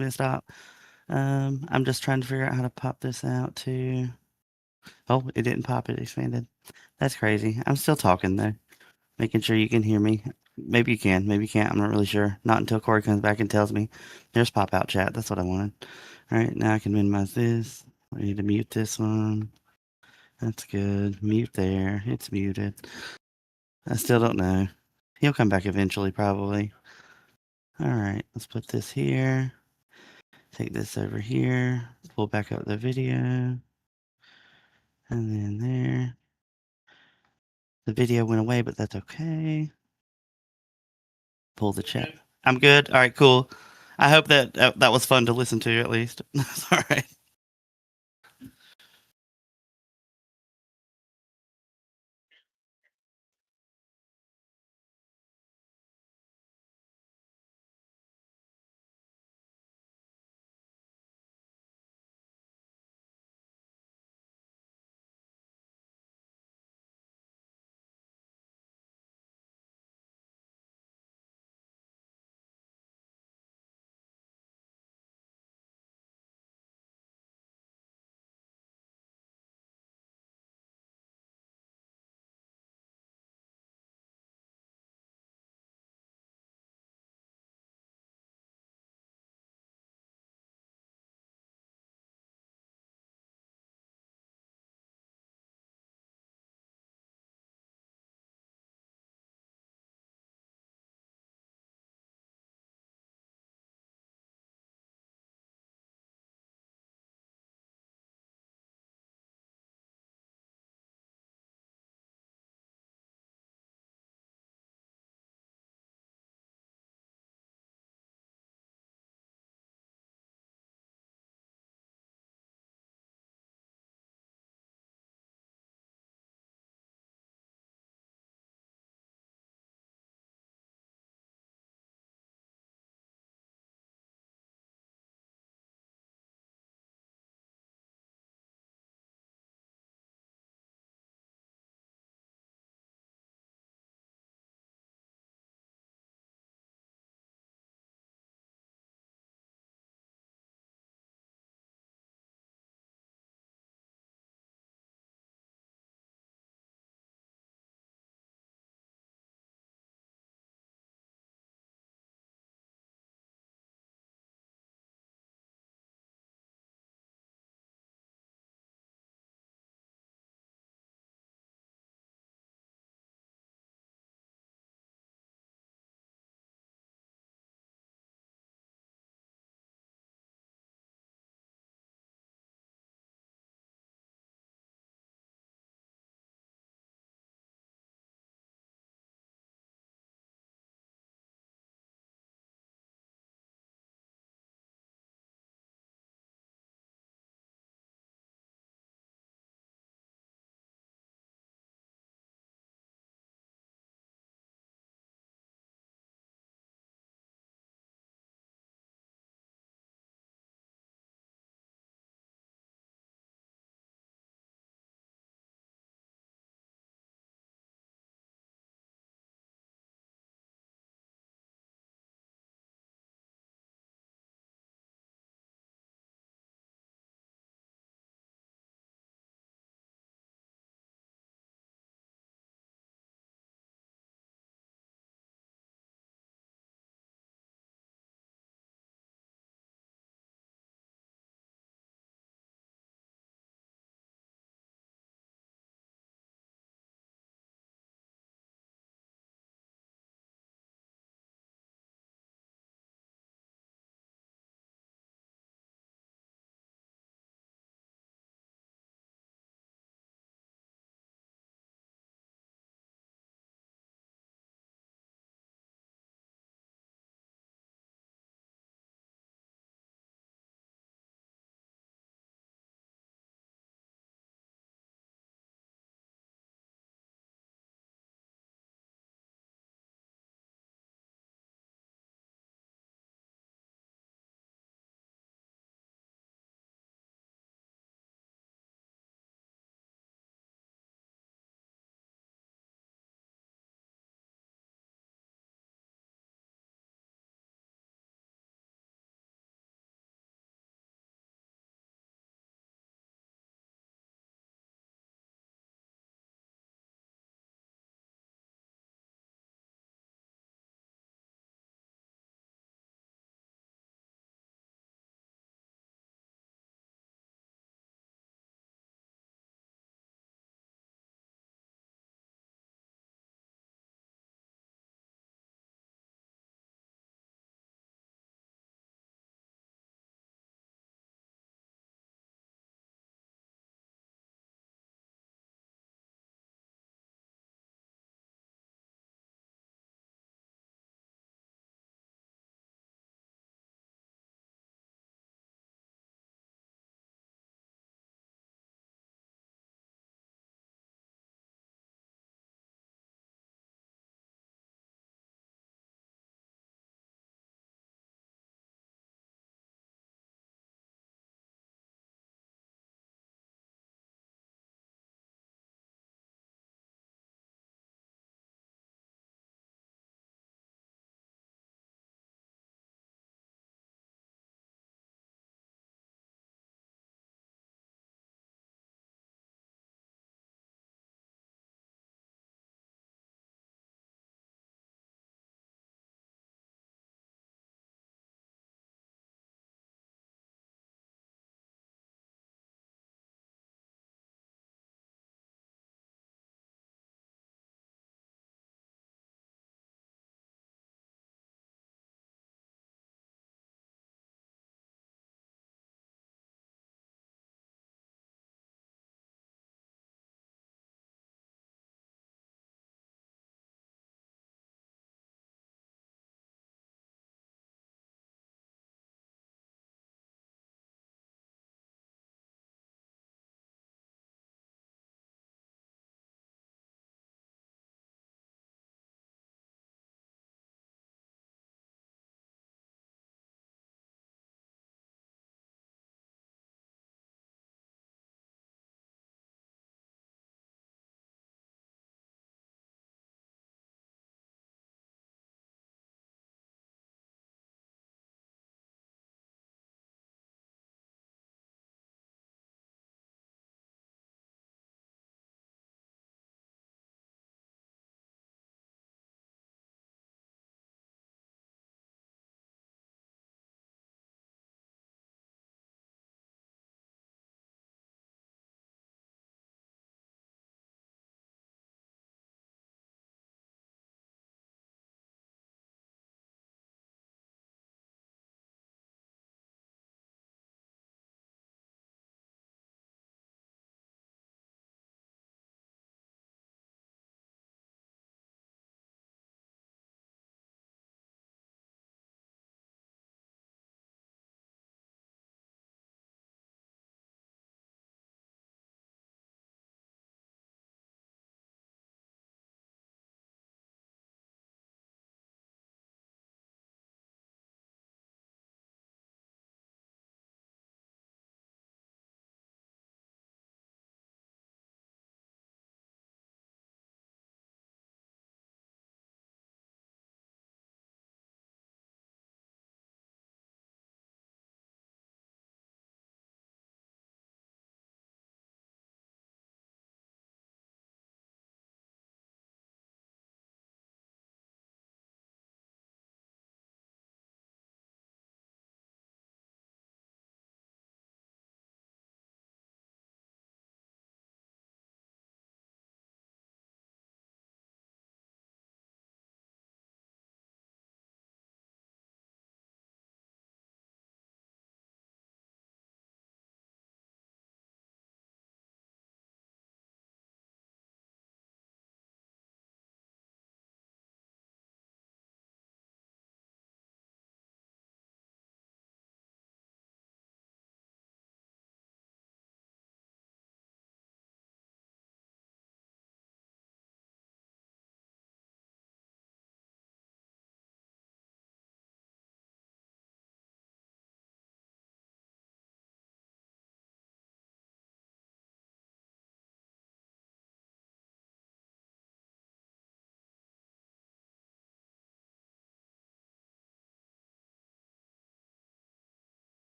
me to stop. I'm just trying to figure out how to pop this out to. Oh, it didn't pop. It expanded. That's crazy. I'm still talking though, making sure you can hear me. Maybe you can, maybe you can't. I'm not really sure. Not until Corey comes back and tells me. There's pop out chat. That's what I wanted. All right, now I can minimize this. I need to mute this one. That's good. Mute there. It's muted. I still don't know. He'll come back eventually, probably. All right, let's put this here. Take this over here. Pull back up the video. And then there. The video went away, but that's okay. Pull the chat. I'm good. All right, cool. I hope that was fun to listen to at least. All right.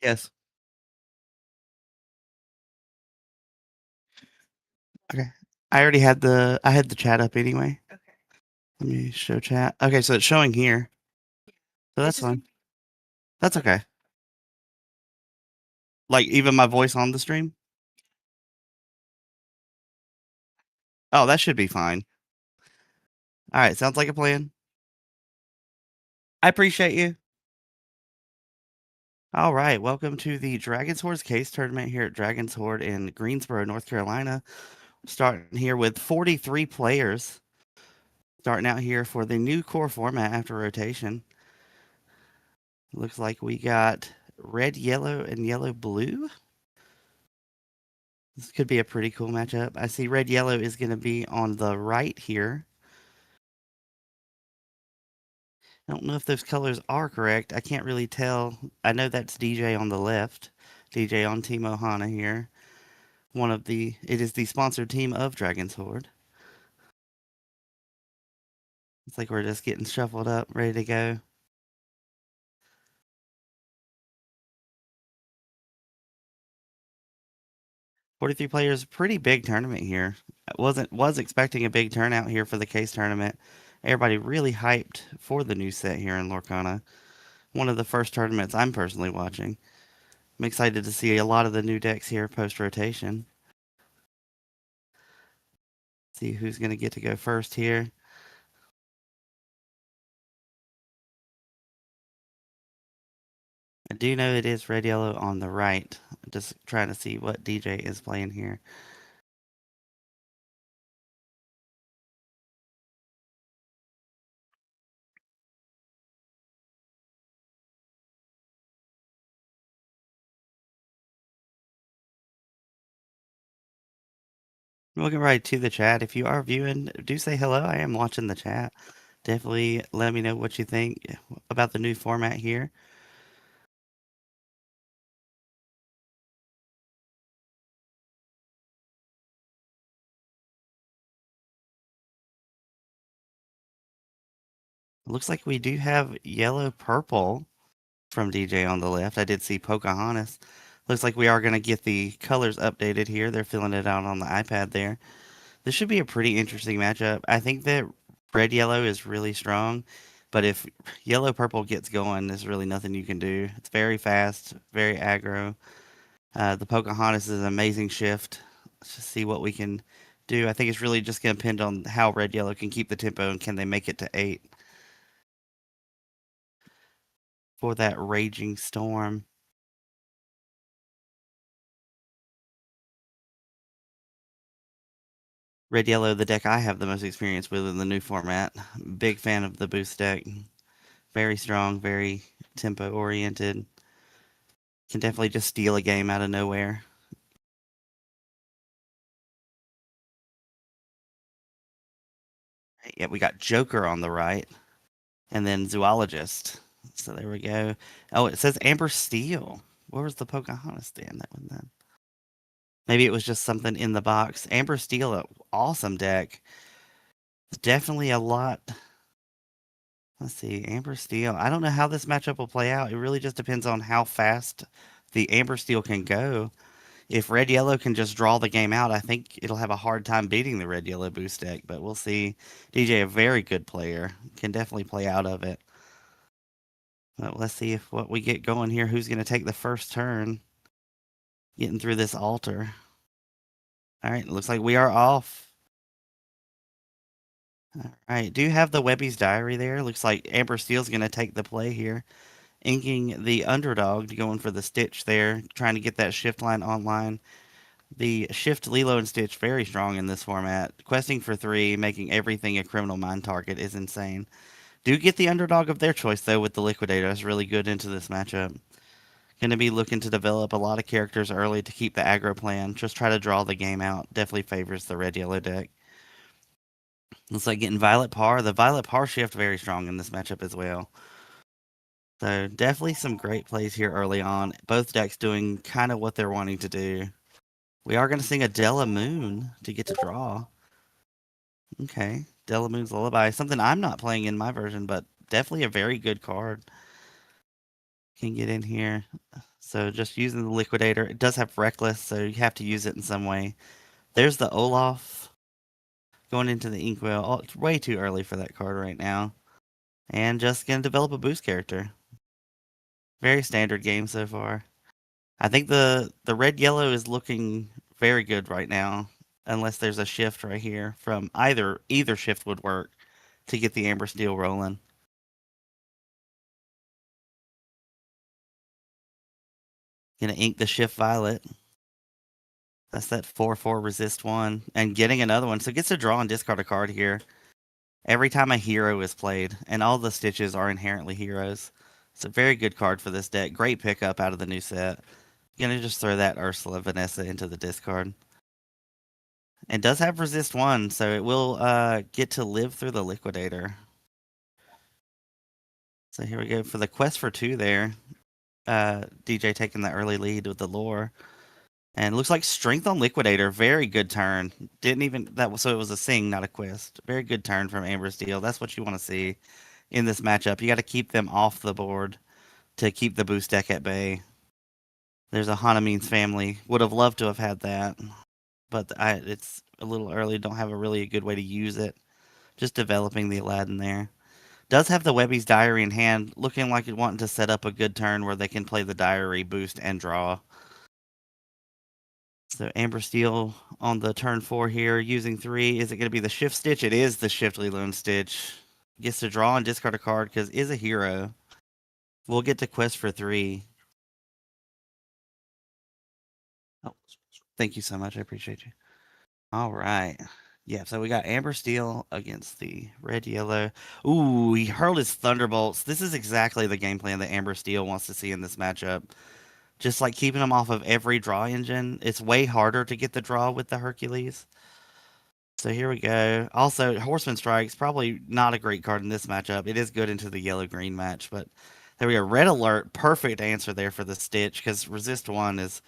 Yes. Okay. I had the chat up anyway. Let me show chat. Okay, so it's showing here. So that's fine. That's okay. Like even my voice on the stream? Oh, that should be fine. All right, sounds like a plan. I appreciate you. All right, welcome to the Dragon's Hoard Case Tournament here at Dragon's Hoard in Greensboro, North Carolina. Starting here with 43 players. Starting out here for the new core format after rotation. Looks like we got red, yellow, and yellow, blue. This could be a pretty cool matchup. I see red, yellow is going to be on the right here. I don't know if those colors are correct. I can't really tell. I know that's DJ on the left. DJ on Team Ohana here. It is the sponsored team of Dragon's Horde. It's like we're just getting shuffled up, ready to go. 43 players, pretty big tournament here. Was expecting a big turnout here for the case tournament. Everybody really hyped for the new set here in Lorcana. One of the first tournaments I'm personally watching. I'm excited to see a lot of the new decks here post rotation. See who's going to get to go first here. I do know it is red yellow on the right. Just trying to see what DJ is playing here. Welcome right to the chat. If you are viewing, do say hello. I am watching the chat. Definitely let me know what you think about the new format here. Looks like we do have yellow purple from DJ on the left. I did see Pocahontas. Looks like we are going to get the colors updated here. They're filling it out on the iPad there. This should be a pretty interesting matchup. I think that red yellow is really strong, but if yellow purple gets going, there's really nothing you can do. It's very fast, very aggro. The Pocahontas is an amazing shift. Let's just see what we can do. I think it's really just going to depend on how red yellow can keep the tempo and can they make it to 8 for that raging storm. Red yellow, the deck I have the most experience with in the new format. Big fan of the boost deck. Very strong, very tempo oriented. Can definitely just steal a game out of nowhere. Yeah, we got Joker on the right, and then Zoologist. So there we go. Oh, it says Amber Steel. Where was the Pocahontas stand? That one then. Maybe it was just something in the box. Amber Steel, awesome deck. Definitely a lot. Let's see, Amber Steel. I don't know how this matchup will play out. It really just depends on how fast the Amber Steel can go. If Red Yellow can just draw the game out, I think it'll have a hard time beating the Red Yellow boost deck. But we'll see. DJ, a very good player, can definitely play out of it. But let's see if what we get going here. Who's going to take the first turn getting through this altar? All right, looks like we are off. All right, do you have the Webby's Diary there? Looks like Amber Steel's going to take the play here. Inking the underdog, going for the Stitch there, trying to get that shift line online. The shift Lilo and Stitch very strong in this format. Questing for 3, making everything a criminal mind target is insane. Do get the underdog of their choice though with the Liquidator. That's really good into this matchup. Going to be looking to develop a lot of characters early to keep the aggro plan. Just try to draw the game out. Definitely favors the red yellow deck. Looks like getting Violet Par. The Violet Par shift very strong in this matchup as well. So definitely some great plays here early on. Both decks doing kind of what they're wanting to do. We are going to sing a Della Moon to get to draw. Okay, Della Moon's Lullaby. Something I'm not playing in my version, but definitely a very good card. Can get in here. So just using the Liquidator. It does have Reckless, so you have to use it in some way. There's the Olaf going into the Inkwell. Oh, it's way too early for that card right now. And just going to develop a boost character. Very standard game so far. I think the red yellow is looking very good right now, unless there's a shift right here from either shift would work to get the amber steel rolling. Gonna ink the shift violet. That's that 4/4 resist one, and getting another one. So it gets to draw and discard a card here every time a hero is played, and all the stitches are inherently heroes. It's a very good card for this deck. Great pickup out of the new set. Gonna just throw that Ursula Vanessa into the discard. It does have resist 1, so it will get to live through the liquidator. So here we go for the quest for 2 there. DJ taking the early lead with the lore. And it looks like strength on liquidator. Very good turn. Didn't even so it was a sing, not a quest. Very good turn from Amber Steel. That's what you want to see in this matchup. You got to keep them off the board to keep the boost deck at bay. There's a Hanamine's family. Would have loved to have had that, but it's a little early. Don't have a really good way to use it. Just developing the Aladdin there. Does have the Webby's Diary in hand, looking like it wanting to set up a good turn where they can play the Diary, boost, and draw. So Amber Steel on the turn 4 here, using 3. Is it going to be the Shift Stitch? It is the Shift Lilo and Stitch. Gets to draw and discard a card because is a hero. We'll get to quest for 3. Oh, thank you so much. I appreciate you. All right. Yeah, so we got Amber Steel against the red yellow. Ooh, he hurled his Thunderbolts. This is exactly the game plan that Amber Steel wants to see in this matchup. Just like keeping them off of every draw engine. It's way harder to get the draw with the Hercules. So here we go. Also, Horseman Strike's probably not a great card in this matchup. It is good into the yellow-green match, but there we go. Red Alert, perfect answer there for the Stitch, because Resist 1 is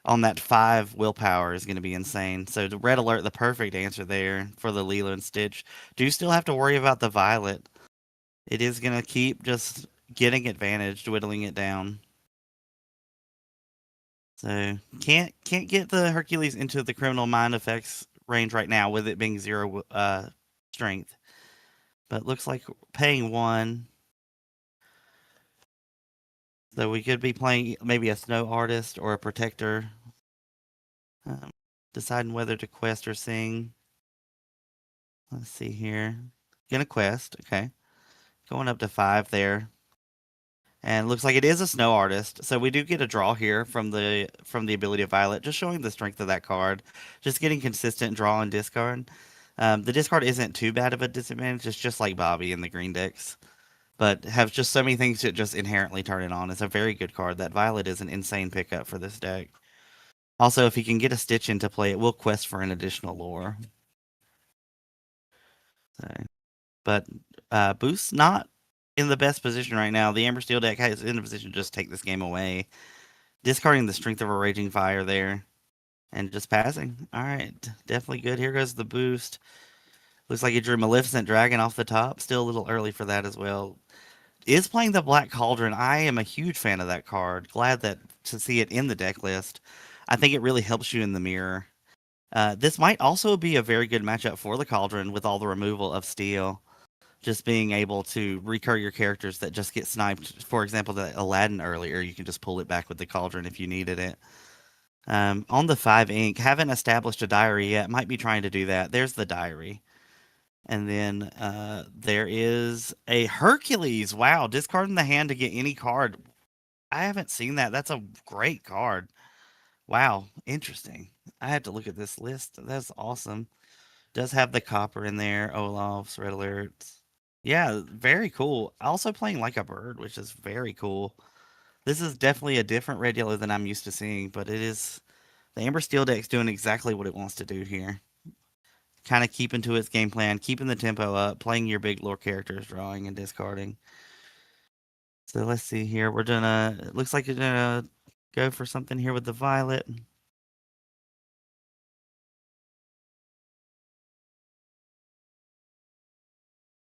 on that 5 willpower is going to be insane. So the Red Alert, the perfect answer there for the Lilo and Stitch. Do you still have to worry about the Violet? It is going to keep just getting advantage, whittling it down. So can't get the Hercules into the criminal mind effects range right now with it being 0 strength. But looks like paying 1. So we could be playing maybe a snow artist or a protector. Um, deciding whether to quest or sing. Let's see here. Gonna quest, okay. Going up to 5 there. And looks like it is a snow artist. So we do get a draw here from the ability of Violet, just showing the strength of that card. Just getting consistent draw and discard. The discard isn't too bad of a disadvantage. It's just like Bobby in the green decks. But have just so many things to just inherently turn it on. It's a very good card. That Violet is an insane pickup for this deck. Also, if he can get a Stitch into play, it will quest for an additional lore. So, but Boost not in the best position right now. The Amber Steel deck is in a position to just take this game away, discarding the Strength of a Raging Fire there, and just passing. All right, definitely good. Here goes the boost. Looks like he drew Maleficent Dragon off the top. Still a little early for that as well. Is playing the Black Cauldron. I am a huge fan of that card. Glad that to see it in the deck list. I think it really helps you in the mirror. This might also be a very good matchup for the Cauldron with all the removal of steel. Just being able to recur your characters that just get sniped. For example, the Aladdin earlier, you can just pull it back with the Cauldron if you needed it. On the 5 ink, haven't established a diary yet. Might be trying to do that. There's the diary. And then there is a Hercules. Wow, discarding the hand to get any card. I haven't seen that. That's a great card. Wow, interesting. I have to look at this list. That's awesome. Does have the copper in there, Olaf's, Red Alerts. Yeah, very cool. Also playing like a bird, which is very cool. This is definitely a different red yellow than I'm used to seeing, but it is the Amber Steel deck's doing exactly what it wants to do here. Kind of keeping to its game plan, keeping the tempo up, playing your big lore characters, drawing and discarding. So let's see here. We're gonna. It looks like you're gonna go for something here with the violet.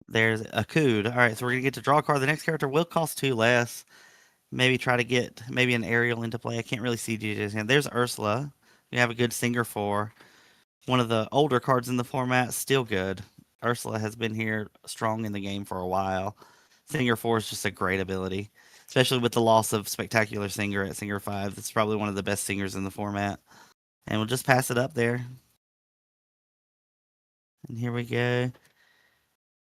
There's a Cood. All right, so we're gonna get to draw a card. The next character will cost 2 less. Maybe try to get maybe an Ariel into play. I can't really see DJ's hand. There's Ursula. You have a good Singer 4. One of the older cards in the format, still good. Ursula has been here strong in the game for a while. Singer 4 is just a great ability, especially with the loss of Spectacular Singer at Singer 5. That's probably one of the best singers in the format. And we'll just pass it up there. And here we go.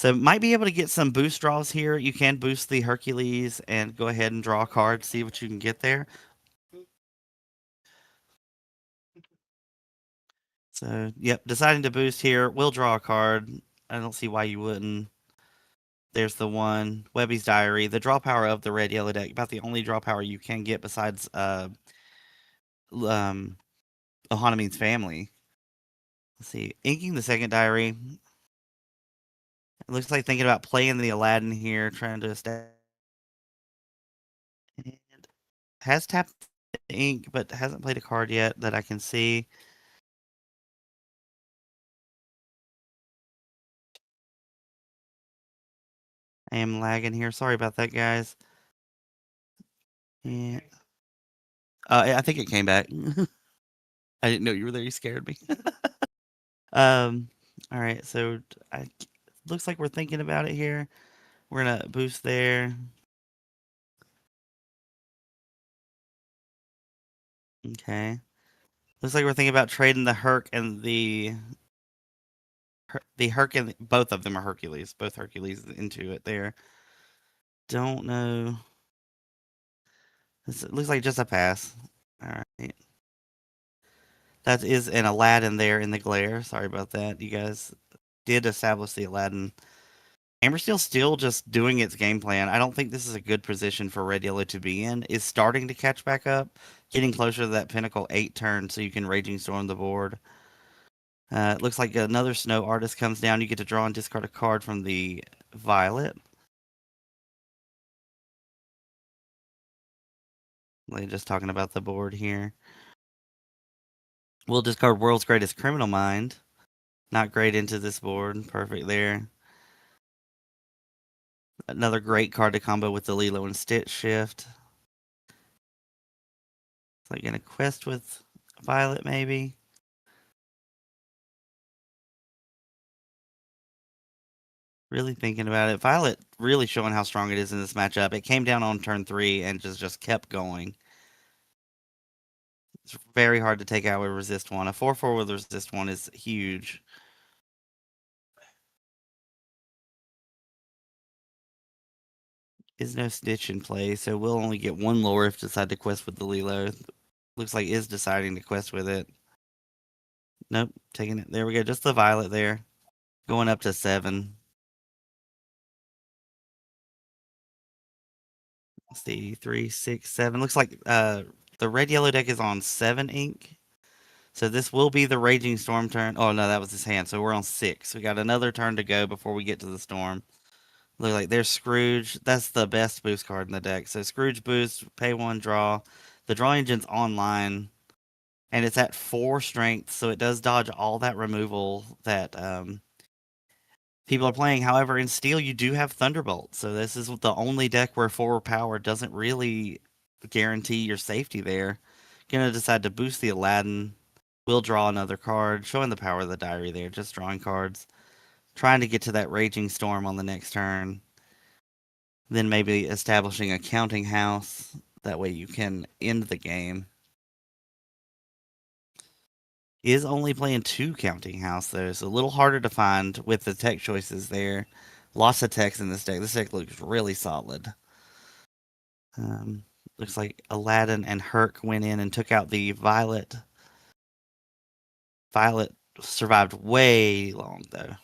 So might be able to get some boost draws here. You can boost the Hercules and go ahead and draw a card, see what you can get there. So, yep, deciding to boost here. We'll draw a card. I don't see why you wouldn't. There's the one. Webby's Diary. The draw power of the red yellow deck. About the only draw power you can get besides Ohanamin's family. Let's see. Inking the second diary. It looks like thinking about playing the Aladdin here, trying to establish. And has tapped the ink, but hasn't played a card yet that I can see. I am lagging here. Sorry about that, guys. Yeah. I think it came back. I didn't know you were there. You scared me. Um. All right. So looks like we're thinking about it here. We're gonna boost there. Okay. Looks like we're thinking about trading the Herc and the Herc and both of them are Hercules. Both Hercules into it there. Don't know. It looks like just a pass. All right. That is an Aladdin there in the glare. Sorry about that. You guys did establish the Aladdin. Ambersteel's still just doing its game plan. I don't think this is a good position for Red Yellow to be in. Is starting to catch back up, getting closer to that Pinnacle 8 turn so you can Raging Storm the board. It looks like another Snow Artist comes down. You get to draw and discard a card from the Violet. Like just talking about the board here. We'll discard World's Greatest Criminal Mind. Not great into this board. Perfect there. Another great card to combo with the Lilo and Stitch shift. Like in a quest with Violet, maybe. Really thinking about it. Violet really showing how strong it is in this matchup. It came down on turn 3 and just kept going. It's very hard to take out with resist 1. A 4/4 with resist 1 is huge. Is no Stitch in play, so we'll only get one lore if decide to quest with the Lilo. Looks like is deciding to quest with it. Nope, taking it. There we go. Just the Violet there. Going up to 7. Let's see, 3, 6, 7. Looks like the red yellow deck is on 7 ink. So this will be the Raging Storm turn. Oh no, that was his hand. So we're on 6. We got another turn to go before we get to the Storm. Look like there's Scrooge. That's the best boost card in the deck. So Scrooge boost, pay 1, draw. The draw engine's online, and it's at 4 strength, so it does dodge all that removal that people are playing. However, in Steel, you do have Thunderbolt, so this is the only deck where 4 power doesn't really guarantee your safety there. Gonna decide to boost the Aladdin. We'll draw another card, showing the power of the diary there, just drawing cards. Trying to get to that Raging Storm on the next turn. Then maybe establishing a counting house. That way you can end the game. Is only playing 2 counting house though, so a little harder to find with the tech choices there. Lots of techs in this deck. This deck looks really solid. Um, Looks like Aladdin and Herc went in and took out the Violet. Violet survived way long though.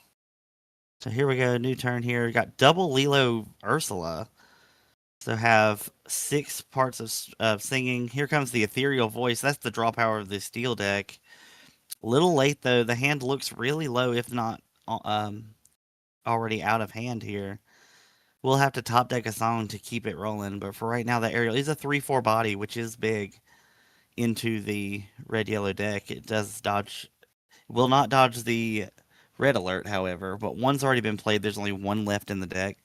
So here we go, new turn here. We got double Lilo Ursula. So have 6 parts of singing. Here comes the ethereal voice. That's the draw power of the steel deck. A little late though. The hand looks really low, if not already out of hand here. We'll have to top deck a song to keep it rolling. But for right now, the aerial is a 3/4 body, which is big into the red yellow deck. It does dodge. Will not dodge the red alert, however. But one's already been played. There's only one left in the deck.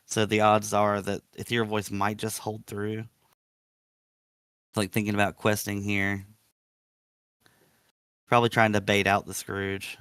So the odds are that Ethereal Voice might just hold through. It's like thinking about questing here. Probably trying to bait out the Scrooge.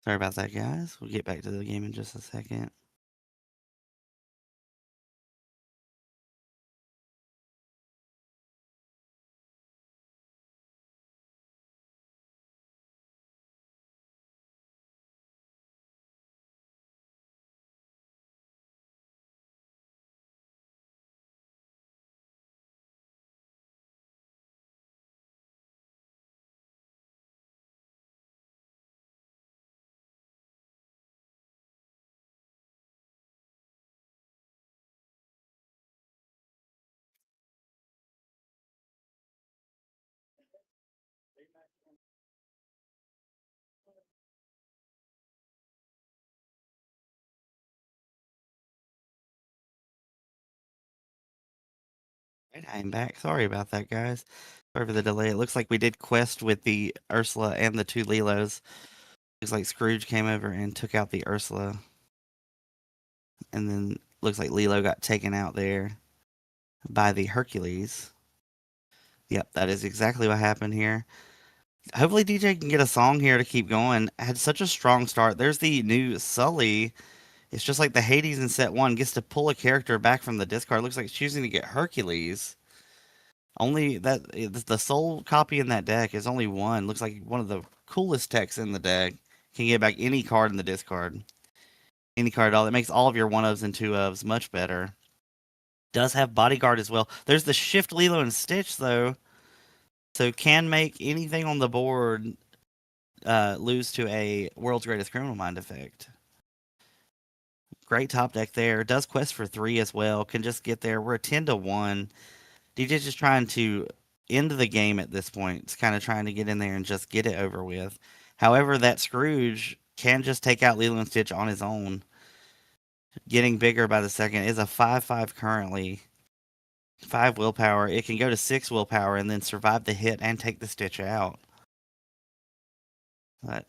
Sorry about that, guys. We'll get back to the game in just a second. Right, I am back. Sorry about that, guys. Sorry for the delay. It looks like we did quest with the Ursula and the 2 Lilos. Looks like Scrooge came over and took out the Ursula. And then looks like Lilo got taken out there by the Hercules. Yep, that is exactly what happened here. Hopefully DJ can get a song here to keep going. Had such a strong start. There's the new Sully. It's just like the Hades in set 1 gets to pull a character back from the discard. Looks like it's choosing to get Hercules. Only that the sole copy in that deck is only one. Looks like one of the coolest techs in the deck. Can get back any card in the discard. Any card at all. That makes all of your 1-ofs and 2-ofs much better. Does have bodyguard as well. There's the shift Lilo and Stitch though. So can make anything on the board lose to a World's Greatest Criminal Mind effect. Great top deck there. Does quest for 3 as well. Can just get there. We're a 10-1. DJ's just trying to end the game at this point. It's kind of trying to get in there and just get it over with. However, that Scrooge can just take out Lilo and Stitch on his own. Getting bigger by the second is a 5/5 currently. 5 willpower. It can go to 6 willpower and then survive the hit and take the Stitch out. But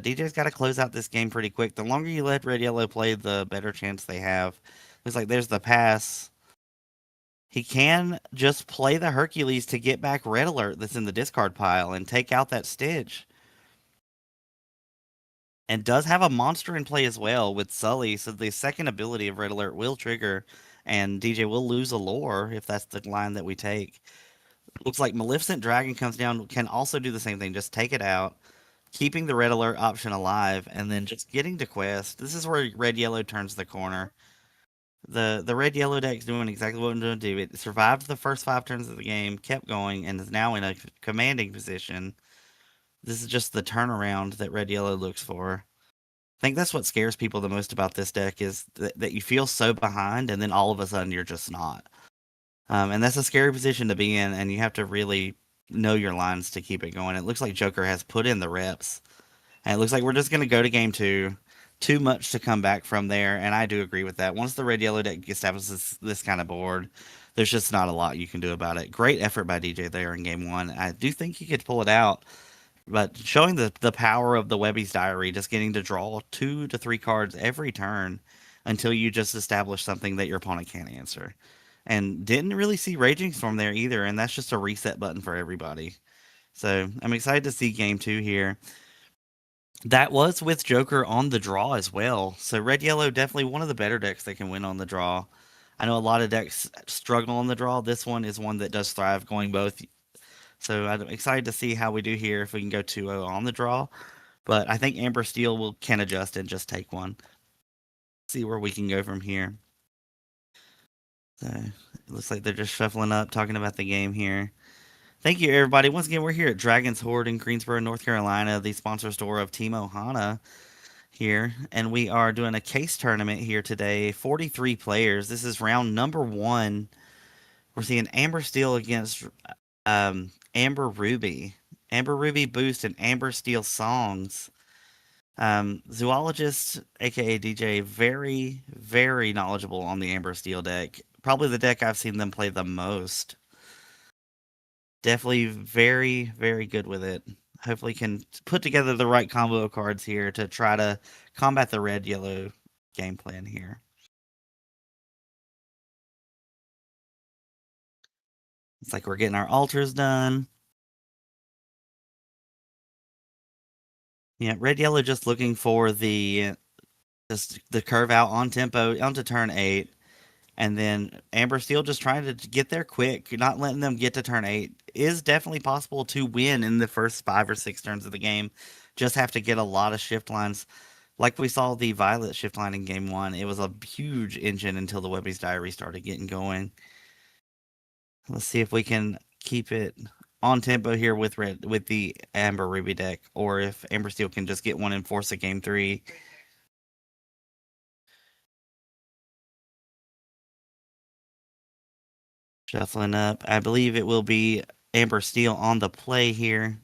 DJ's got to close out this game pretty quick. The longer you let Red Yellow play, the better chance they have. Looks like there's the pass. He can just play the Hercules to get back Red Alert that's in the discard pile and take out that Stitch. And does have a monster in play as well with Sully, so the second ability of Red Alert will trigger, and DJ will lose a lore if that's the line that we take. Looks like Maleficent Dragon comes down, can also do the same thing. Just take it out, keeping the red alert option alive, and then just getting to quest. This is where red yellow turns the corner. The red yellow deck's doing exactly what it's going to do. It survived the first 5 turns of the game, kept going, and is now in a commanding position. This is just the turnaround that red yellow looks for. I think that's what scares people the most about this deck is that you feel so behind, and then all of a sudden you're just not. And that's a scary position to be in, and you have to really know your lines to keep it going. It looks like Joker has put in the reps, and it looks like we're just going to go to game two. Too much to come back from there, and I do agree with that. Once the red yellow deck establishes this kind of board, there's just not a lot you can do about it. Great effort by DJ there in game one. I do think he could pull it out, but showing the power of the Webby's Diary, just getting to draw 2 to 3 cards every turn until you just establish something that your opponent can't answer. And didn't really see Raging Storm there either, and that's just a reset button for everybody. So I'm excited to see game two here. That was with Joker on the draw as well. So red yellow definitely one of the better decks that can win on the draw. I know a lot of decks struggle on the draw. This one is one that does thrive going both. So I'm excited to see how we do here if we can go 2-0 on the draw. But I think Amber Steel can adjust and just take one. See where we can go from here. So it looks like they're just shuffling up, talking about the game here. Thank you, everybody. Once again, we're here at Dragon's Hoard in Greensboro, North Carolina, the sponsor store of Team Ohana here. And we are doing a case tournament here today. 43 players. This is round number 1. We're seeing Amber Steel against Amber Ruby. Amber Ruby Boost and Amber Steel Songs. Zoologist, aka DJ, very, very knowledgeable on the Amber Steel deck. Probably the deck I've seen them play the most. Definitely very, very good with it. Hopefully can put together the right combo of cards here to try to combat the red-yellow game plan here. It's like we're getting our altars done. Yeah, red-yellow just looking for the curve out on tempo onto turn 8. And then Amber Steel just trying to get there quick, not letting them get to turn 8. Is definitely possible to win in the first 5 or 6 turns of the game. Just have to get a lot of shift lines. Like we saw the Violet shift line in game 1. It was a huge engine until the Webby's Diary started getting going. Let's see if we can keep it on tempo here with the Amber Ruby deck, or if Amber Steel can just get one and force a game 3. Shuffling up. I believe it will be Amber Steel on the play here.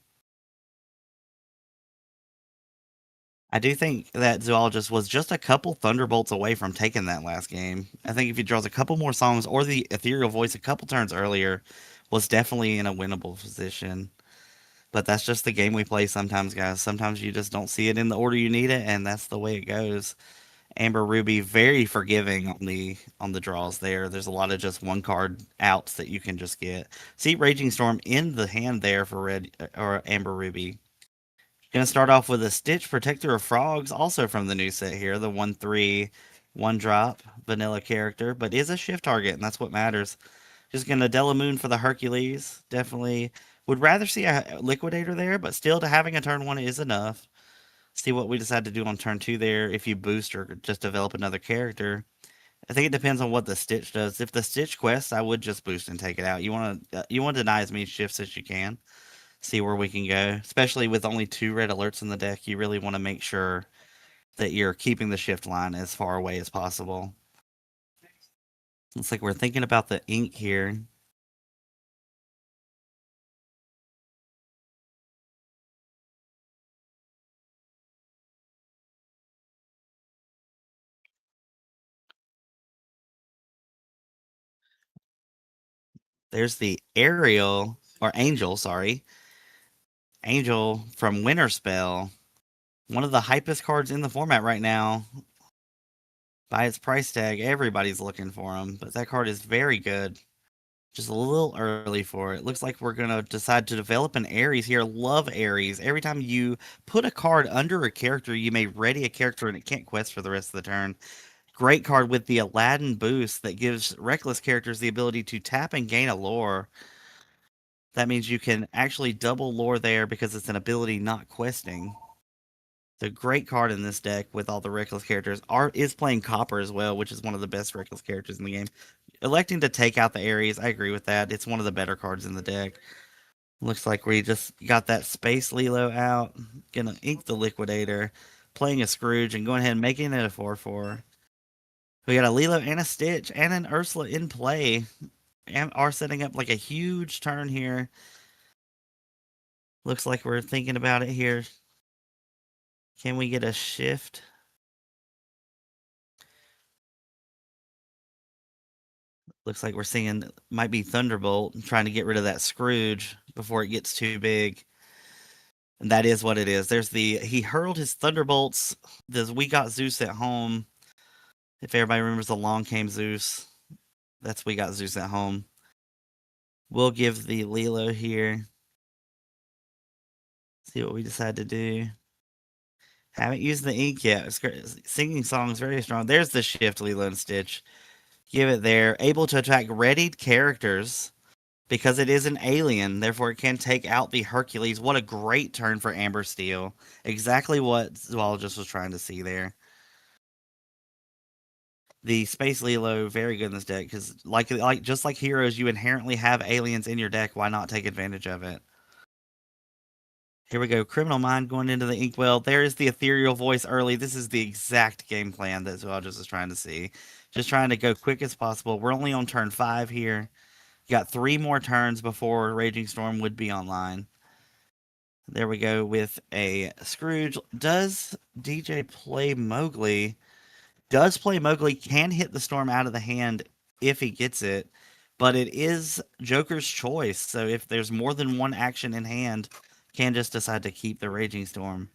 I do think that Zoologist was just a couple Thunderbolts away from taking that last game. I think if he draws a couple more songs or the Ethereal Voice a couple turns earlier, was definitely in a winnable position. But that's just the game we play sometimes, guys. Sometimes you just don't see it in the order you need it, and that's the way it goes. Amber Ruby very forgiving on the draws there. There's a lot of just one card outs that you can just get. See Raging Storm in the hand there for red or Amber Ruby. Gonna start off with a Stitch Protector of Frogs, also from the new set here, the 1/3 1-drop vanilla character, but is a shift target, and that's what matters. Just gonna Delamoon for the Hercules. Definitely would rather see a Liquidator there, but still to having a turn 1 is enough. See what we decide to do on turn 2 there, if you boost or just develop another character. I think it depends on what the Stitch does. If the Stitch quests, I would just boost and take it out. You want to deny as many shifts as you can. See where we can go. Especially with only 2 red alerts in the deck, you really want to make sure that you're keeping the shift line as far away as possible. Looks like we're thinking about the ink here. There's the Ariel, or Angel, sorry. Angel from Winter Spell. One of the hypest cards in the format right now. By its price tag, everybody's looking for him, but that card is very good. Just a little early for it. Looks like we're going to decide to develop an Ares here. Love Ares. Every time you put a card under a character, you may ready a character and it can't quest for the rest of the turn. Great card with the Aladdin boost that gives reckless characters the ability to tap and gain a lore. That means you can actually double lore there because it's an ability not questing. The great card in this deck with all the Reckless characters is playing Copper as well, which is one of the best Reckless characters in the game. Electing to take out the Ares, I agree with that. It's one of the better cards in the deck. Looks like we just got that Space Lilo out. Gonna ink the Liquidator, playing a Scrooge, and going ahead and making it a 4/4. We got a Lilo and a Stitch and an Ursula in play. And are setting up like a huge turn here. Looks like we're thinking about it here. Can we get a shift? Looks like we're seeing might be Thunderbolt trying to get rid of that Scrooge before it gets too big. And that is what it is. He hurled his Thunderbolts. We got Zeus at home. If everybody remembers the Long Came Zeus, that's We Got Zeus at Home. We'll give the Lilo here. See what we decide to do. Haven't used the ink yet. Singing songs very strong. There's the shift, Lilo and Stitch. Give it there. Able to attack readied characters because it is an alien. Therefore, it can take out the Hercules. What a great turn for Amber Steel. Exactly what Zoologist was trying to see there. The Space Lilo, very good in this deck because, just like heroes, you inherently have aliens in your deck. Why not take advantage of it? Here we go. Criminal Mind going into the Inkwell. There is the ethereal voice early. This is the exact game plan that Zoologist was trying to see. Just trying to go quick as possible. We're only on turn 5 here. Got 3 more turns before Raging Storm would be online. There we go with a Scrooge. Does DJ play Mowgli? Does play Mowgli, can hit the Storm out of the hand if he gets it, but it is Joker's choice. So if there's more than one action in hand, can just decide to keep the Raging Storm.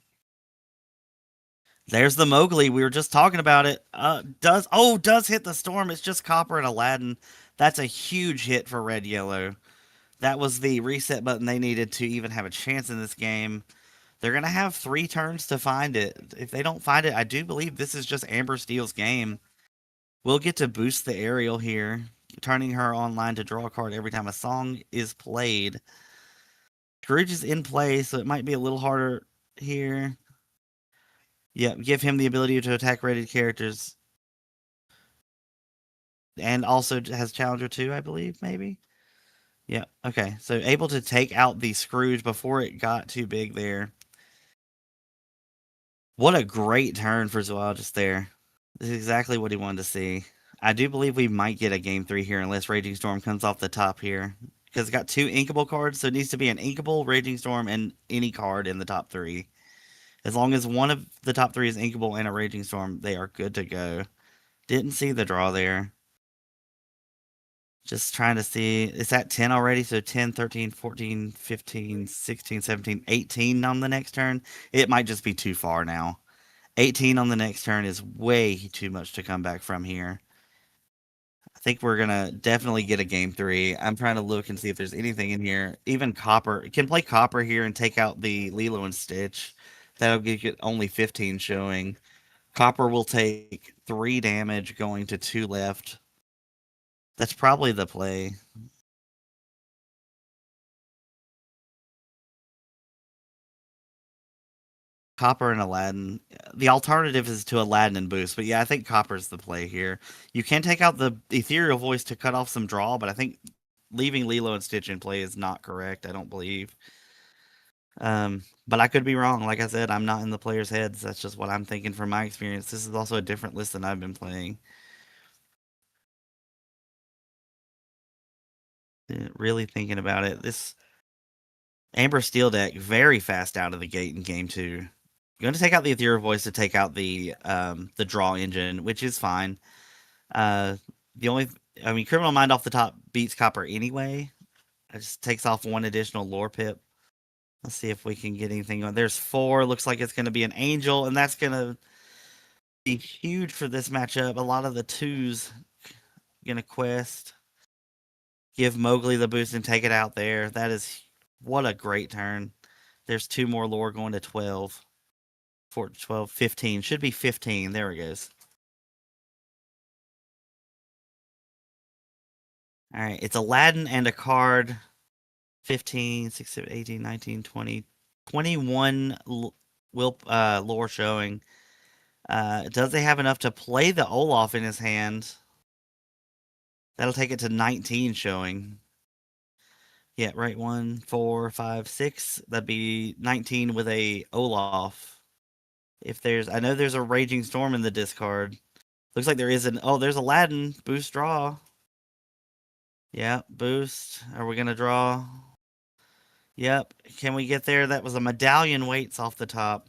There's the Mowgli. We were just talking about it. Does hit the Storm. It's just Copper and Aladdin. That's a huge hit for Red Yellow. That was the reset button they needed to even have a chance in this game. They're going to have 3 turns to find it. If they don't find it, I do believe this is just Amber Steel's game. We'll get to boost the Ariel here, turning her online to draw a card every time a song is played. Scrooge is in play, so it might be a little harder here. Yeah, give him the ability to attack rated characters. And also has Challenger 2, I believe, maybe? Yeah, okay. So able to take out the Scrooge before it got too big there. What a great turn for Zoologist there. This is exactly what he wanted to see. I do believe we might get a game 3 here unless Raging Storm comes off the top here. Because it's got 2 inkable cards, so it needs to be an inkable, Raging Storm, and any card in the top 3. As long as one of the top 3 is inkable and a Raging Storm, they are good to go. Didn't see the draw there. Just trying to see. It's at 10 already, so 10, 13, 14, 15, 16, 17, 18 on the next turn. It might just be too far now. 18 on the next turn is way too much to come back from here. I think we're going to definitely get a game 3. I'm trying to look and see if there's anything in here. Even Copper. Can play Copper here and take out the Lilo and Stitch. That'll give it only 15 showing. Copper will take 3 damage going to 2 left. That's probably the play. Copper and Aladdin. The alternative is to Aladdin and Boost, but yeah, I think Copper's the play here. You can take out the Ethereal Voice to cut off some draw, but I think leaving Lilo and Stitch in play is not correct, I don't believe. But I could be wrong. Like I said, I'm not in the players' heads. That's just what I'm thinking from my experience. This is also a different list than I've been playing. Really thinking about it. This Amber Steel deck, very fast out of the gate in game 2. You're going to take out the Ethereal Voice to take out the draw engine, which is fine. Criminal Mind off the top beats Copper anyway. It just takes off 1 additional lore pip. Let's see if we can get anything on. There's 4. Looks like it's going to be an Angel, and that's going to be huge for this matchup. A lot of the 2s going to quest. Give Mowgli the boost and take it out there. That is what a great turn. There's 2 more lore going to 12. 12, 15. Should be 15. There it goes. All right, it's Aladdin and a card. 15, 16, 18, 19, 20, 21 will lore showing. Does they have enough to play the Olaf in his hand? That'll take it to 19 showing. Yeah, right. 1, 4, 5, 6. That'd be 19 with a Olaf. If there's, I know there's a Raging Storm in the discard. Looks like there is an, oh, there's Aladdin. Boost draw. Yeah, boost. Are we gonna draw? Yep. Can we get there? That was a medallion weights off the top.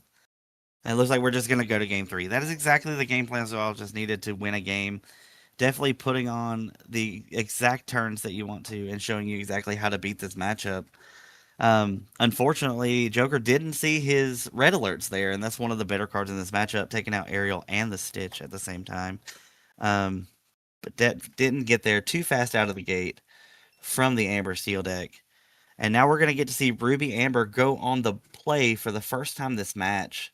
And it looks like we're just gonna go to game 3. That is exactly the game plan. So I just needed to win a game. Definitely putting on the exact turns that you want to and showing you exactly how to beat this matchup. Unfortunately, Joker didn't see his red alerts there, and that's one of the better cards in this matchup, taking out Ariel and the Stitch at the same time. But that didn't get there too fast out of the gate from the Amber Steel deck. And now we're going to get to see Ruby Amber go on the play for the first time this match.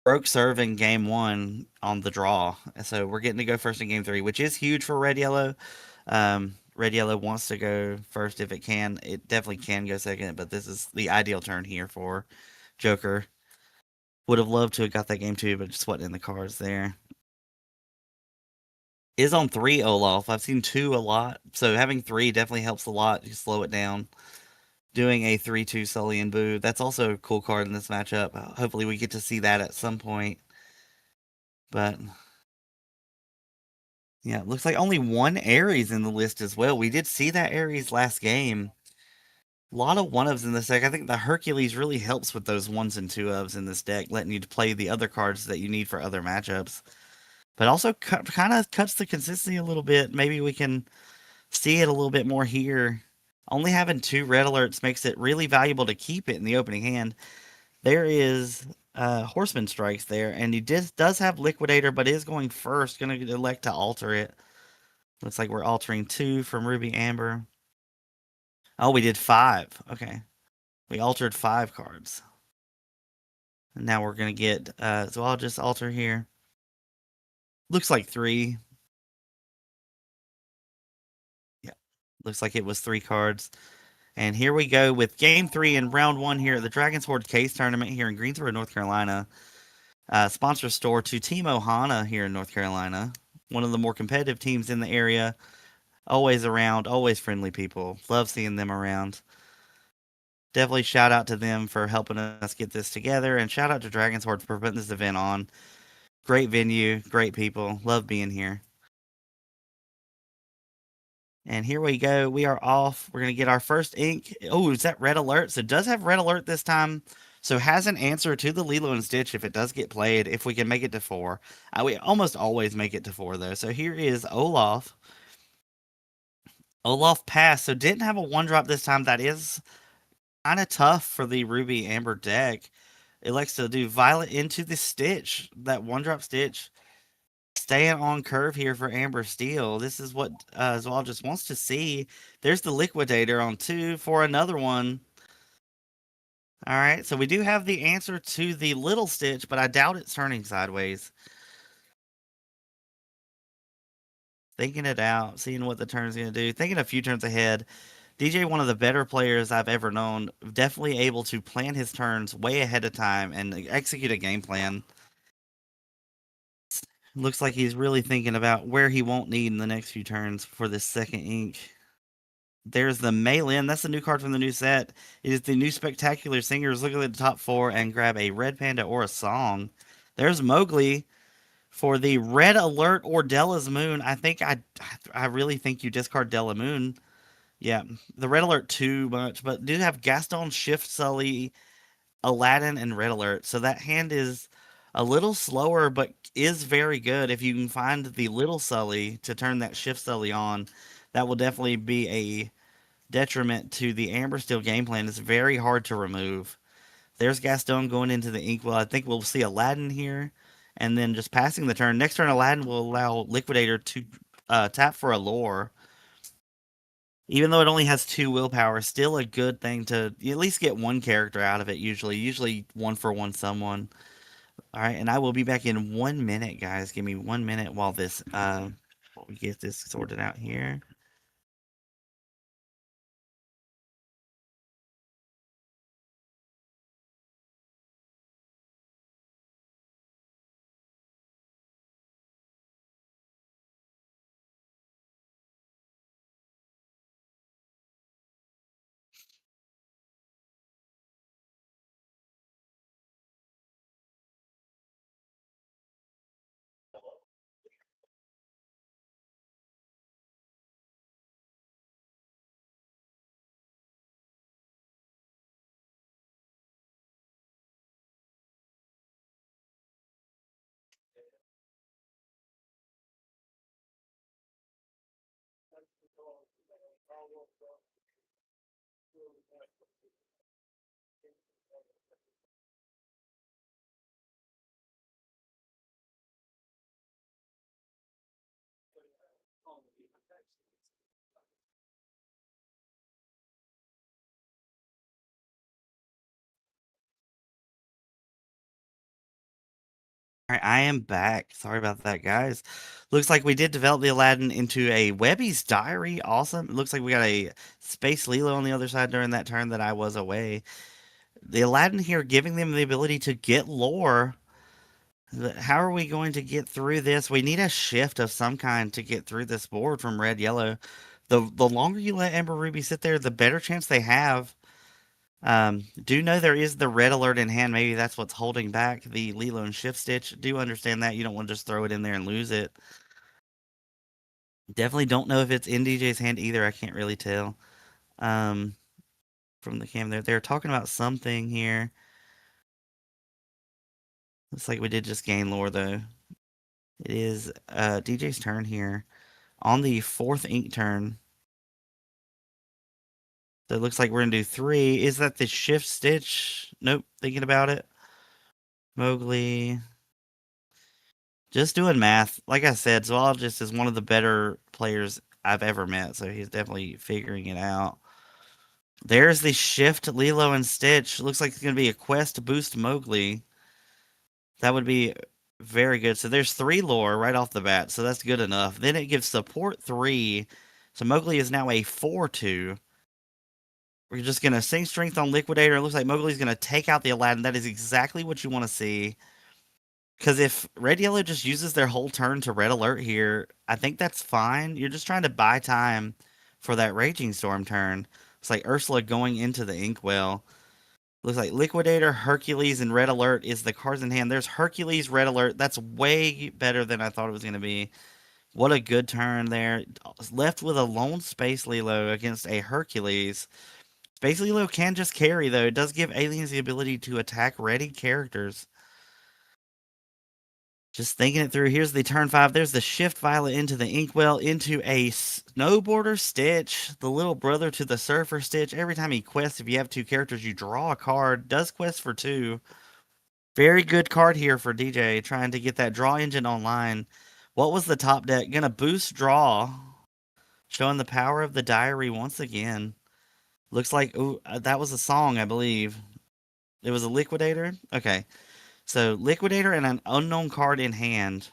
Broke serve in game 1 on the draw. So we're getting to go first in game 3, which is huge for Red Yellow. Red Yellow wants to go first if it can. It definitely can go second, but this is the ideal turn here for Joker. Would have loved to have got that game 2, but it just wasn't in the cards there. Is on 3 Olaf. I've seen 2 a lot, so having 3 definitely helps a lot to slow it down. Doing a 3-2 Sully and Boo. That's also a cool card in this matchup. Hopefully we get to see that at some point. But yeah, it looks like only 1 Ares in the list as well. We did see that Ares last game. A lot of 1-ofs in this deck. I think the Hercules really helps with those 1s and 2-ofs in this deck, letting you play the other cards that you need for other matchups. But also kind of cuts the consistency a little bit. Maybe we can see it a little bit more here. Only having 2 red alerts makes it really valuable to keep it in the opening hand. There is Horseman Strikes there, and he does have Liquidator, but is going first. Going to elect to alter it. Looks like we're altering 2 from Ruby Amber. Oh, we did 5. Okay. We altered 5 cards. And now we're going to get, so I'll just alter here. Looks like 3. Yeah. Looks like it was 3 cards. And here we go with game 3 in round 1 here at the Dragon's Hoard Case Tournament here in Greensboro, North Carolina. Sponsor store to Team Ohana here in North Carolina. One of the more competitive teams in the area. Always around, always friendly people. Love seeing them around. Definitely shout out to them for helping us get this together. And shout out to Dragon's Hoard for putting this event on. Great venue, great people. Love being here. And here we go. We are off. We're going to get our first ink. Oh, is that red alert? So it does have red alert this time. So has an answer to the Lilo and Stitch if it does get played, if we can make it to 4. We almost always make it to 4, though. So here is Olaf. Olaf passed. So didn't have a 1-drop this time. That is kind of tough for the Ruby Amber deck. It likes to do Violet into the Stitch. That 1-drop Stitch. Staying on curve here for Amber Steel. This is what Zoal just wants to see. There's the Liquidator on 2 for another one. All right, so we do have the answer to the Little Stitch, but I doubt it's turning sideways. Thinking it out, seeing what the turn's going to do. Thinking a few turns ahead. DJ, one of the better players I've ever known, definitely able to plan his turns way ahead of time and execute a game plan. Looks like he's really thinking about where he won't need in the next few turns for this second ink. There's the Mail-In. That's the new card from the new set. It is the new Spectacular Singers. Look at the top 4 and grab a Red Panda or a song. There's Mowgli for the Red Alert or Della's Moon. I really think you discard Della Moon. Yeah, the Red Alert too much, but do have Gaston, Shift Sully, Aladdin, and Red Alert. So that hand is a little slower, but is very good. If you can find the Little Sully to turn that Shift Sully on, that will definitely be a detriment to the Amber Steel game plan. It's very hard to remove. There's Gaston going into the Inkwell. I think we'll see Aladdin here. And then just passing the turn. Next turn, Aladdin will allow Liquidator to tap for a lore. Even though it only has 2 willpower, still a good thing to at least get 1 character out of it usually. Usually 1 for 1 someone. All right, and I will be back in 1 minute, guys. Give me 1 minute while we get this sorted out here. All right, I am back. Sorry about that, guys. Looks like we did develop the Aladdin into a Webby's Diary. Awesome. It looks like we got a Space Lilo on the other side during that turn that I was away. The Aladdin here giving them the ability to get lore. How are we going to get through this? We need a shift of some kind to get through this board from red yellow. The longer you let Amber Ruby sit there, the better chance they have. Do know there is the red alert in hand. Maybe that's what's holding back the Lilo and Shift Stitch. Do understand that. You don't want to just throw it in there and lose it. Definitely don't know if it's in DJ's hand either. I can't really tell. Um, from the cam there. They're talking about something here. Looks like we did just gain lore though. It is DJ's turn here. On the fourth ink turn. So it looks like we're gonna do 3. Is that the Shift Stitch? Nope, thinking about it. Mowgli. Just doing math. Like I said, Zoologist is one of the better players I've ever met, so he's definitely figuring it out. There's the Shift Lilo and Stitch. Looks like it's going to be a quest to boost Mowgli. That would be very good. So there's 3 lore right off the bat, so that's good enough. Then it gives support 3. So Mowgli is now a 4-2. We're just going to sing strength on Liquidator. It looks like Mowgli's going to take out the Aladdin. That is exactly what you want to see. Because if Red Yellow just uses their whole turn to Red Alert here, I think that's fine. You're just trying to buy time for that Raging Storm turn. It's like Ursula going into the Inkwell. Looks like Liquidator, Hercules, and Red Alert is the cards in hand. There's Hercules, Red Alert. That's way better than I thought it was going to be. What a good turn there. Left with a lone Space Lilo against a Hercules. Space Lilo can just carry, though. It does give aliens the ability to attack ready characters. Just thinking it through. Here's the turn 5. There's the Shift Violet into the Inkwell, into a Snowboarder Stitch, the little brother to the Surfer Stitch. Every time he quests, if you have 2 characters, you draw a card. Does quest for 2. Very good card here for DJ, trying to get that draw engine online. What was the top deck? Gonna boost draw. Showing the power of the diary once again. Looks like, ooh, that was a song, I believe. It was a Liquidator? Okay. So, Liquidator and an unknown card in hand.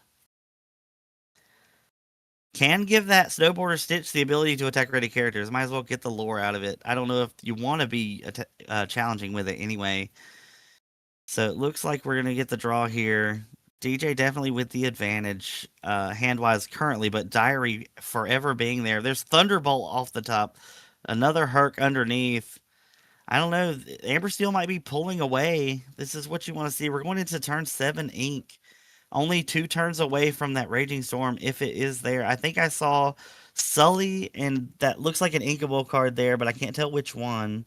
Can give that Snowboarder Stitch the ability to attack ready characters. Might as well get the lore out of it. I don't know if you want to be challenging with it anyway. So it looks like we're going to get the draw here. DJ definitely with the advantage hand-wise currently, but Diary forever being there. There's Thunderbolt off the top. Another Herc underneath. I don't know. Amber Steel might be pulling away. This is what you want to see. We're going into turn 7 ink. Only 2 turns away from that Raging Storm, if it is there. I think I saw Sully, and that looks like an inkable card there, but I can't tell which one.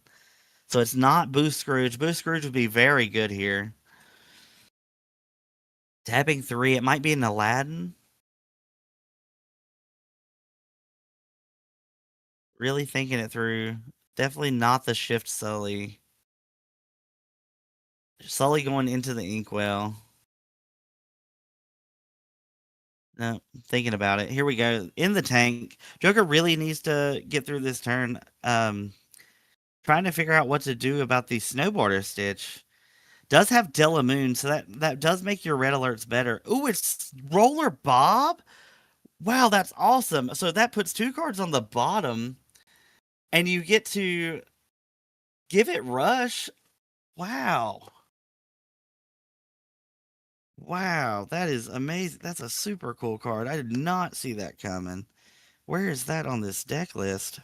So it's not Boost Scrooge. Boost Scrooge would be very good here. Tapping 3. It might be an Aladdin. Really thinking it through. Definitely not the Shift Sully. Sully going into the Inkwell. No, thinking about it. Here we go. In the tank. Joker really needs to get through this turn. Trying to figure out what to do about the Snowboarder Stitch. Does have Delamoon, so that does make your red alerts better. Ooh, it's Roller Bob? Wow, that's awesome. So that puts 2 cards on the bottom, and you get to give it Rush. Wow. Wow, that is amazing. That's a super cool card. I did not see that coming. Where is that on this deck list?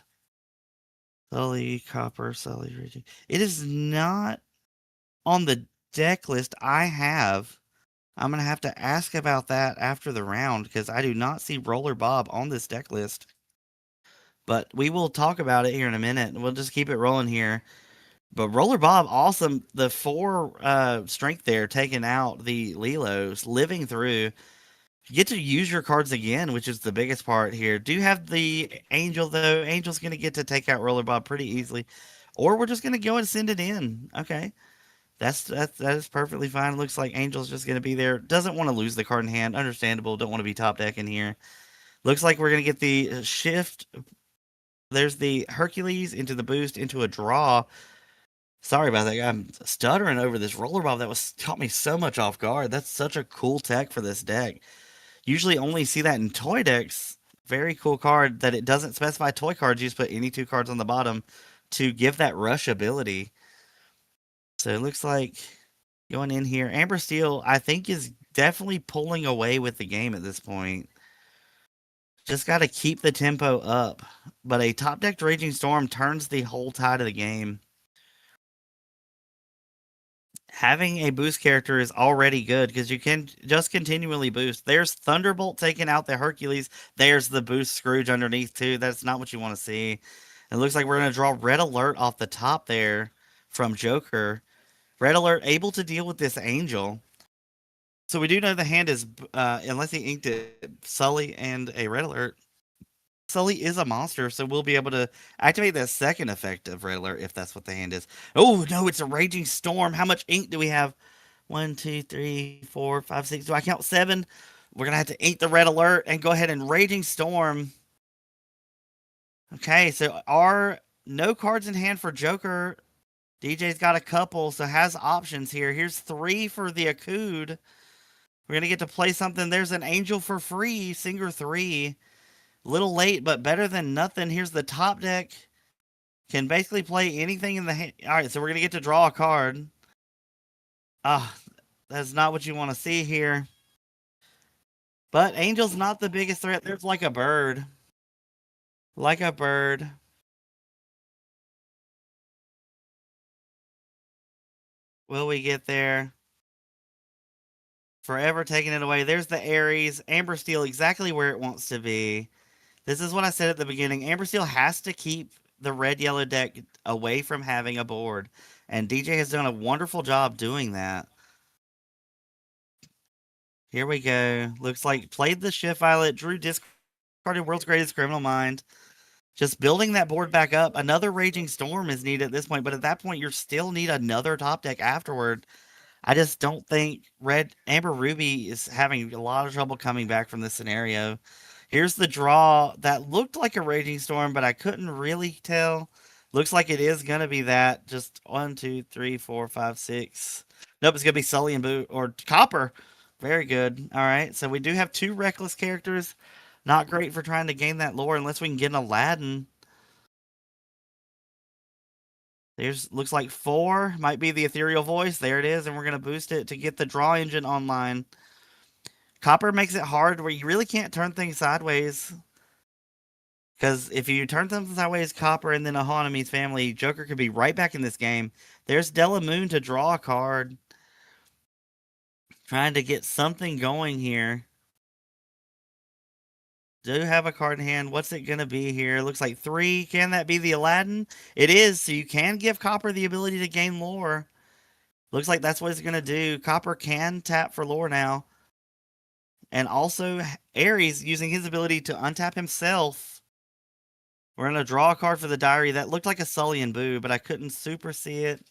Sully, Copper, Sully, Raging. It is not on the deck list I have. I'm going to have to ask about that after the round because I do not see Roller Bob on this deck list. But we will talk about it here in a minute. We'll just keep it rolling here. But Roller Bob, awesome. The 4 strength there, taking out the Lilos, living through. You get to use your cards again, which is the biggest part here. Do you have the Angel, though? Angel's going to get to take out Roller Bob pretty easily. Or we're just going to go and send it in. Okay. That is perfectly fine. It looks like Angel's just going to be there. Doesn't want to lose the card in hand. Understandable. Don't want to be top deck in here. Looks like we're going to get the shift. There's the Hercules into the boost into a draw. Sorry about that. I'm stuttering over this roller ball. That was caught me so much off guard. That's such a cool tech for this deck. Usually only see that in toy decks. Very cool card that it doesn't specify toy cards. You just put any two cards on the bottom to give that rush ability. So it looks like going in here, Amber Steel, I think, is definitely pulling away with the game at this point. Just got to keep the tempo up. But a top decked Raging Storm turns the whole tide of the game. Having a boost character is already good because you can just continually boost. There's Thunderbolt taking out the Hercules. There's the boost Scrooge underneath, too. That's not what you want to see. It looks like we're going to draw Red Alert off the top there from Joker. Red Alert able to deal with this Angel. So we do know the hand is, unless he inked it, Sully and a Red Alert. Sully is a monster, so we'll be able to activate that second effect of Red Alert if that's what the hand is. Oh, no, it's a Raging Storm. How much ink do we have? 1, 2, 3, 4, 5, 6. Do I count 7? We're going to have to ink the Red Alert and go ahead and Raging Storm. Okay, so our no cards in hand for Joker. DJ's got a couple, so has options here. Here's 3 for the Akud. We're going to get to play something. There's an Angel for free, Singer 3. Little late, but better than nothing. Here's the top deck. Can basically play anything in the hand. All right, so we're going to get to draw a card. Ah, that's not what you want to see here. But Angel's not the biggest threat. There's like a bird. Like a bird. Will we get there? Forever taking it away. There's the Ares. Amber Steel exactly where it wants to be. This is what I said at the beginning. Amber Steel has to keep the red-yellow deck away from having a board. And DJ has done a wonderful job doing that. Here we go. Looks like played the Shift Violet, drew discarded World's Greatest Criminal Mind. Just building that board back up. Another Raging Storm is needed at this point, but at that point, you still need another top deck afterward. I just don't think Amber Ruby is having a lot of trouble coming back from this scenario. Here's the draw that looked like a Raging Storm, but I couldn't really tell. Looks like it is going to be that. Just 1, 2, 3, 4, 5, 6. Nope, it's going to be Sully and Boo or Copper. Very good. All right, so we do have 2 reckless characters. Not great for trying to gain that lore unless we can get an Aladdin. There's looks like 4 might be the ethereal voice. There it is, and we're gonna boost it to get the draw engine online. Copper makes it hard where you really can't turn things sideways. Because if you turn something sideways, Copper and then a Hanami's family, Joker could be right back in this game. There's Della Moon to draw a card. Trying to get something going here. Do have a card in hand. What's it going to be here? Looks like 3. Can that be the Aladdin? It is, so you can give Copper the ability to gain lore. Looks like that's what it's going to do. Copper can tap for lore now. And also, Ares using his ability to untap himself. We're going to draw a card for the diary. That looked like a Sully and Boo, but I couldn't super see it.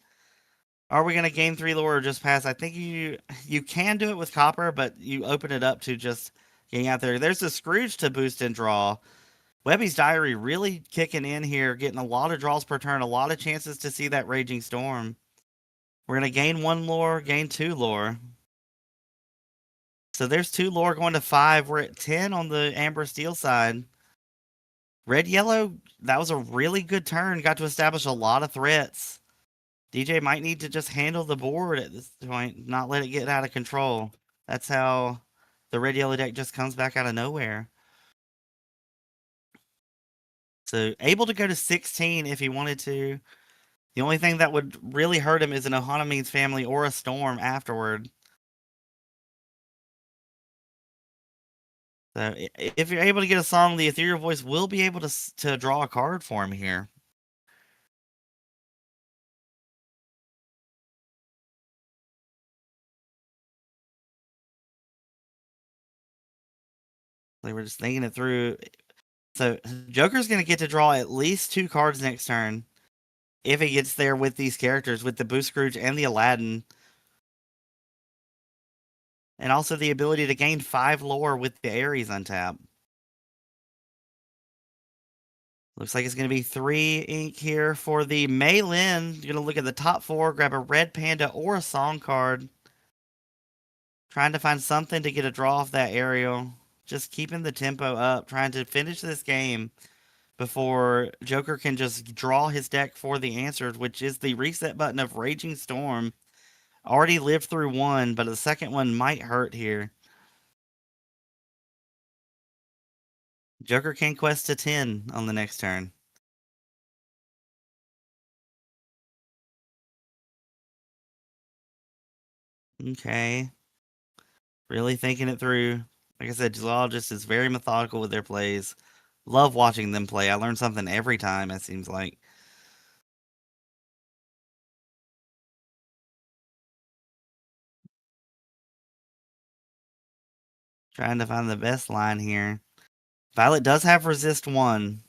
Are we going to gain 3 lore or just pass? I think you can do it with Copper, but you open it up to just getting out there. There's a Scrooge to boost and draw. Webby's Diary really kicking in here, getting a lot of draws per turn, a lot of chances to see that Raging Storm. We're going to gain 1 lore, gain 2 lore. So there's 2 lore going to 5. We're at 10 on the Amber Steel side. Red Yellow, that was a really good turn. Got to establish a lot of threats. DJ might need to just handle the board at this point, not let it get out of control. That's how the Red Yellow deck just comes back out of nowhere. So able to go to 16 if he wanted to. The only thing that would really hurt him is an Ohana family or a storm afterward. So if you're able to get a song, the Ethereal Voice will be able to draw a card for him here. They were just thinking it through. So Joker's going to get to draw at least 2 cards next turn if he gets there with these characters, with the Boost Scrooge and the Aladdin. And also the ability to gain 5 lore with the Ares untap. Looks like it's going to be 3 ink here for the Mei Lin. You're going to look at the top 4, grab a red panda or a song card. Trying to find something to get a draw off that aerial. Just keeping the tempo up, trying to finish this game before Joker can just draw his deck for the answers, which is the reset button of Raging Storm. Already lived through one, but the second one might hurt here. Joker can quest to 10 on the next turn. Okay. Really thinking it through. Like I said, Zoologist is very methodical with their plays. Love watching them play. I learn something every time, it seems like. Trying to find the best line here. Violet does have resist 1.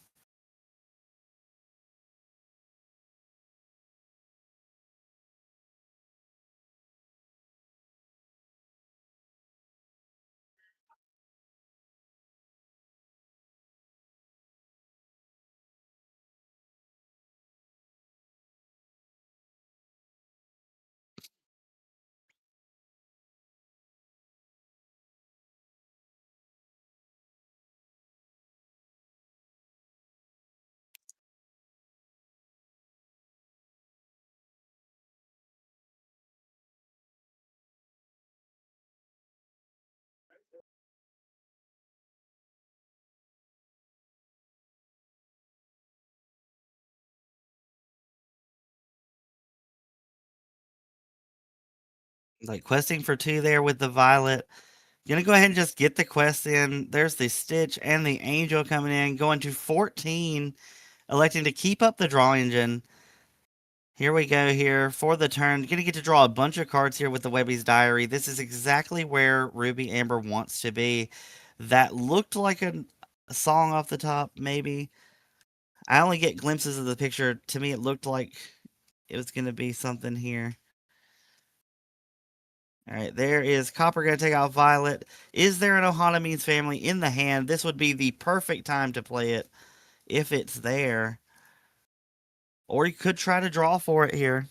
Like questing for 2 there with the Violet. Gonna go ahead and just get the quest in. There's the Stitch and the Angel coming in, going to 14, electing to keep up the draw engine. Here we go here for the turn. Gonna get to draw a bunch of cards here with the Webby's Diary. This is exactly where Ruby Amber wants to be. That looked like a song off the top, maybe. I only get glimpses of the picture. To me, it looked like it was gonna be something here. All right, there is Copper going to take out Violet. Is there an Ohana Means Family in the hand? This would be the perfect time to play it if it's there. Or you could try to draw for it here.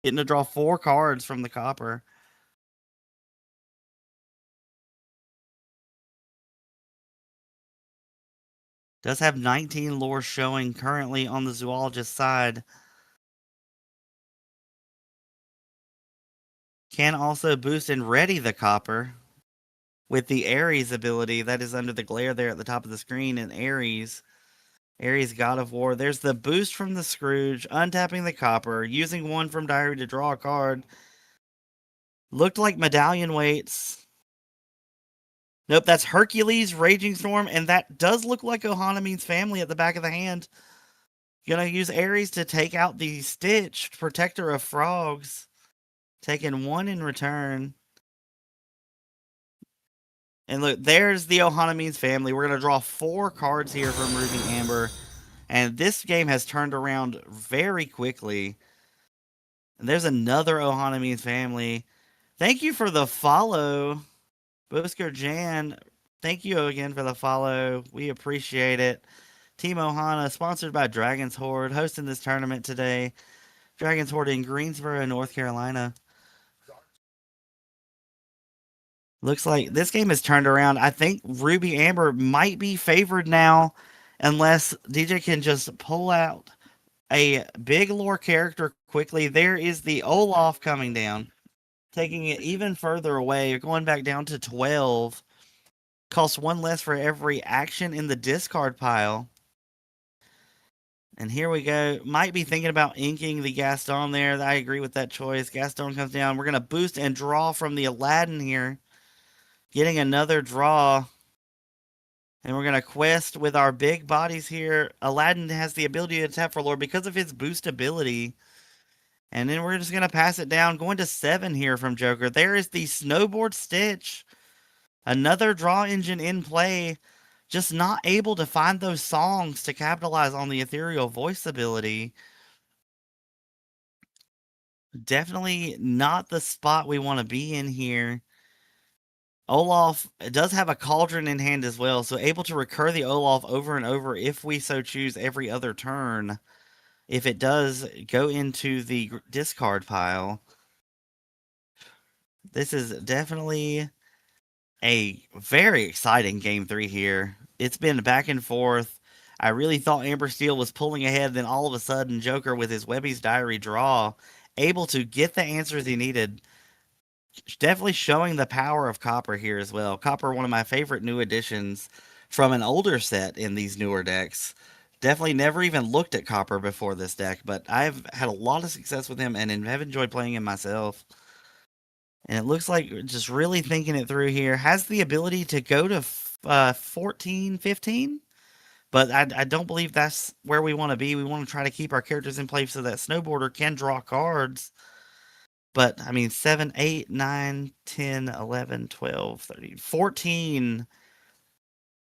Getting to draw 4 cards from the Copper. Does have 19 lore showing currently on the Zoologist side. Can also boost and ready the Copper with the Ares ability that is under the glare there at the top of the screen in Ares. Ares God of War. There's the boost from the Scrooge, untapping the Copper, using 1 from Diary to draw a card. Looked like Medallion waits. Nope, that's Hercules, Raging Storm, and that does look like Ohana Means Family at the back of the hand. Gonna use Ares to take out the Stitch, Protector of Frogs. Taking 1 in return. And look, there's the Ohana Means Family. We're gonna draw 4 cards here from Ruby Amber. And this game has turned around very quickly. And there's another Ohana Means Family. Thank you for the follow, Busker Jan. Thank you again for the follow. We appreciate it. Team Ohana, sponsored by Dragon's Hoard, hosting this tournament today. Dragon's Hoard in Greensboro, North Carolina. Looks like this game has turned around. I think Ruby Amber might be favored now, unless DJ can just pull out a big lore character quickly. There is the Olaf coming down, taking it even further away. You're going back down to 12. Costs 1 less for every action in the discard pile. And here we go. Might be thinking about inking the Gaston there. I agree with that choice. Gaston comes down. We're going to boost and draw from the Aladdin here. Getting another draw. And we're going to quest with our big bodies here. Aladdin has the ability to tap for lore because of his boost ability. And then we're just going to pass it down. Going to 7 here from Joker. There is the Snowboard Stitch. Another draw engine in play, just not able to find those songs to capitalize on the ethereal voice ability. Definitely not the spot we want to be in here. Olaf does have a cauldron in hand as well, so able to recur the Olaf over and over if we so choose every other turn. If it does go into the discard pile, this is definitely a very exciting game three here. It's been back and forth. I really thought Amber Steel was pulling ahead, then all of a sudden Joker with his Webby's Diary draw, able to get the answers he needed. Definitely showing the power of Copper here as well. Copper, one of my favorite new additions from an older set in these newer decks. Definitely never even looked at Copper before this deck, but I've had a lot of success with him and have enjoyed playing him myself. And it looks like just really thinking it through here. Has the ability to go to 14, 15? But I don't believe that's where we want to be. We want to try to keep our characters in play so that Snowboarder can draw cards. But, I mean, 7, 8, 9, 10, 11, 12, 13, 14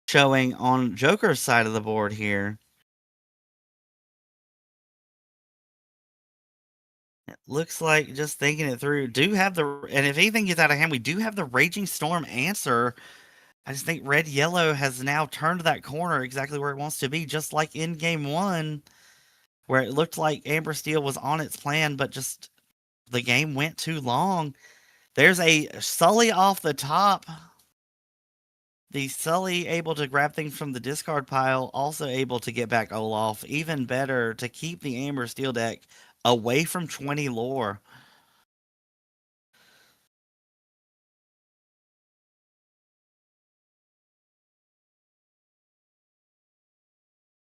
showing on Joker's side of the board here. It looks like, just thinking it through, and if anything gets out of hand, we do have the Raging Storm answer. I just think red yellow has now turned that corner exactly where it wants to be, just like in game one, where it looked like Amber Steel was on its plan, but just the game went too long. There's a Sully off the top. The Sully able to grab things from the discard pile, also able to get back Olaf. Even better to keep the Amber Steel deck away from 20 lore.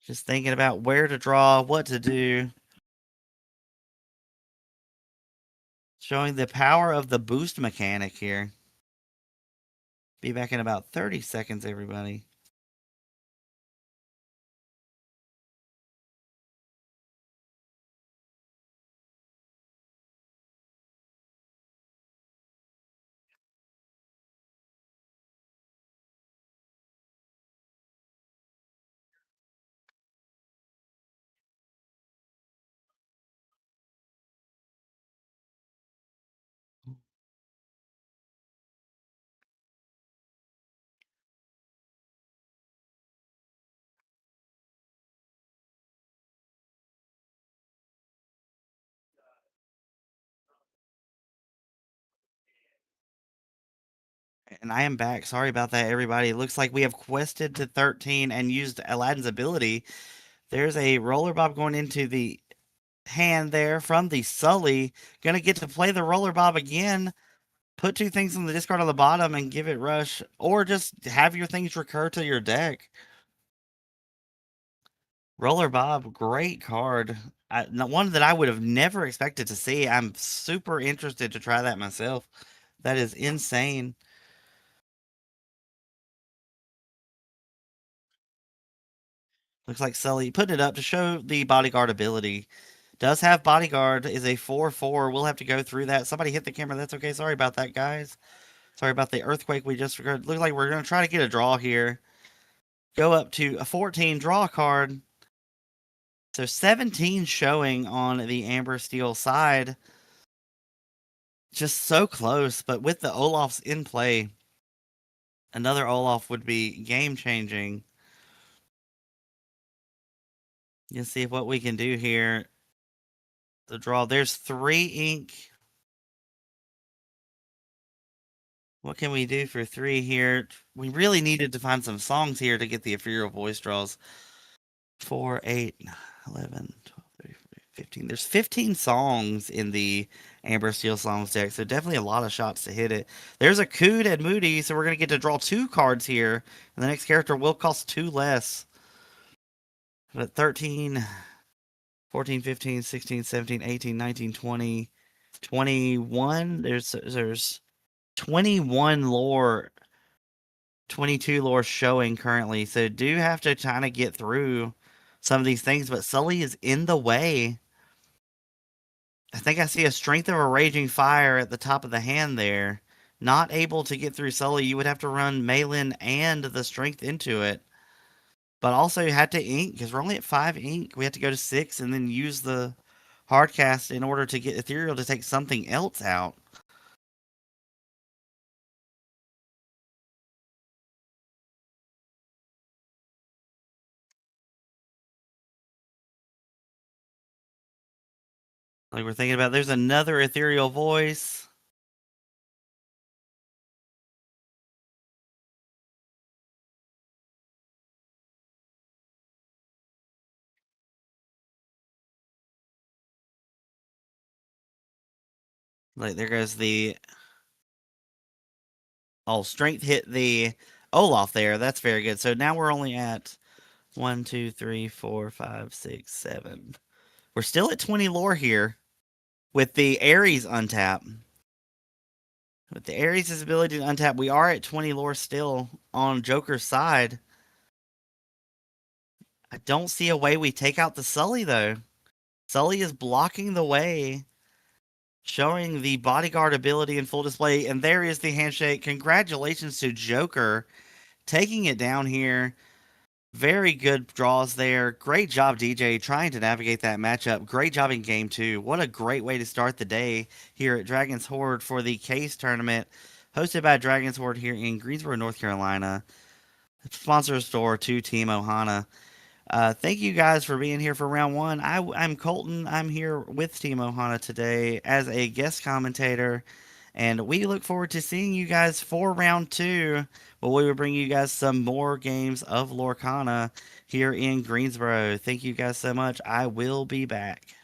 Just thinking about where to draw, what to do. Showing the power of the boost mechanic here. Be back in about 30 seconds, everybody. And I am back. Sorry about that, everybody. It looks like we have quested to 13 and used Aladdin's ability. There's a roller bob going into the hand there from the Sully. Gonna get to play the roller bob again. Put two things on the discard on the bottom and give it rush, or just have your things recur to your deck. Roller Bob, great card. One that I would have never expected to see. I'm super interested to try that myself. That is insane. Looks like Sully putting it up to show the bodyguard ability. Does have bodyguard, is a 4/4. We'll have to go through that. Somebody hit the camera. That's okay. Sorry about that, guys. Sorry about the earthquake we just recorded. Looks like we're going to try to get a draw here. Go up to a 14, draw a card. So 17 showing on the Amber Steel side. Just so close, but with the Olafs in play, another Olaf would be game changing. Let's see what we can do here. The draw. There's 3 ink. What can we do for 3 here? We really needed to find some songs here to get the ethereal voice draws. 4, 8, 11, 12, 13, 14, 15. There's 15 songs in the Amber Steel Songs deck, so definitely a lot of shots to hit it. There's a Cood and Moody, so we're going to get to draw 2 cards here, and the next character will cost 2 less. But 13, 14, 15, 16, 17, 18, 19, 20, 21. There's 21 lore, 22 lore showing currently, so do have to kind of get through some of these things, but Sully is in the way. I think I see a Strength of a Raging Fire at the top of the hand there. not able to get through Sully. You would have to run Malin and the strength into it. But also you had to ink because we're only at 5 ink. We had to go to 6 and then use the hardcast in order to get ethereal to take something else out. Like we're thinking about there's another ethereal voice. Like there goes the strength hit the Olaf there. That's very good. So now we're only at 1, 2, 3, 4, 5, 6, 7. We're still at 20 lore here with the Ares untap. With the Ares' ability to untap, we are at 20 lore still on Joker's side. I don't see a way we take out the Sully though. Sully is blocking the way, showing the bodyguard ability in full display, and there is the handshake. Congratulations to Joker taking it down here. Very good draws there. Great job, DJ, trying to navigate that matchup. Great job in game two. What a great way to start the day here at Dragon's Hoard for the Case tournament, hosted by Dragon's Hoard here in Greensboro, North Carolina. Sponsor store to Team Ohana. Thank you guys for being here for round one. I'm Colton. I'm here with Team Ohana today as a guest commentator, and we look forward to seeing you guys for round two. Where we will bring you guys some more games of Lorcana here in Greensboro. Thank you guys so much. I will be back.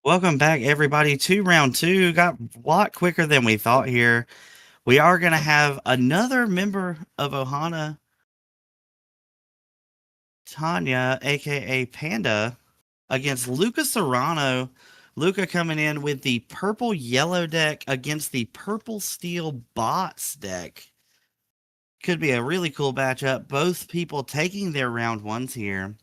Welcome back, everybody, to round two. Got a lot quicker than we thought here. We are going to have another member of Ohana, Tanya, aka Panda, against Luca Serrano. Luca coming in with the purple yellow deck against the purple steel bots deck. Could be a really cool matchup. Both people taking their round ones here.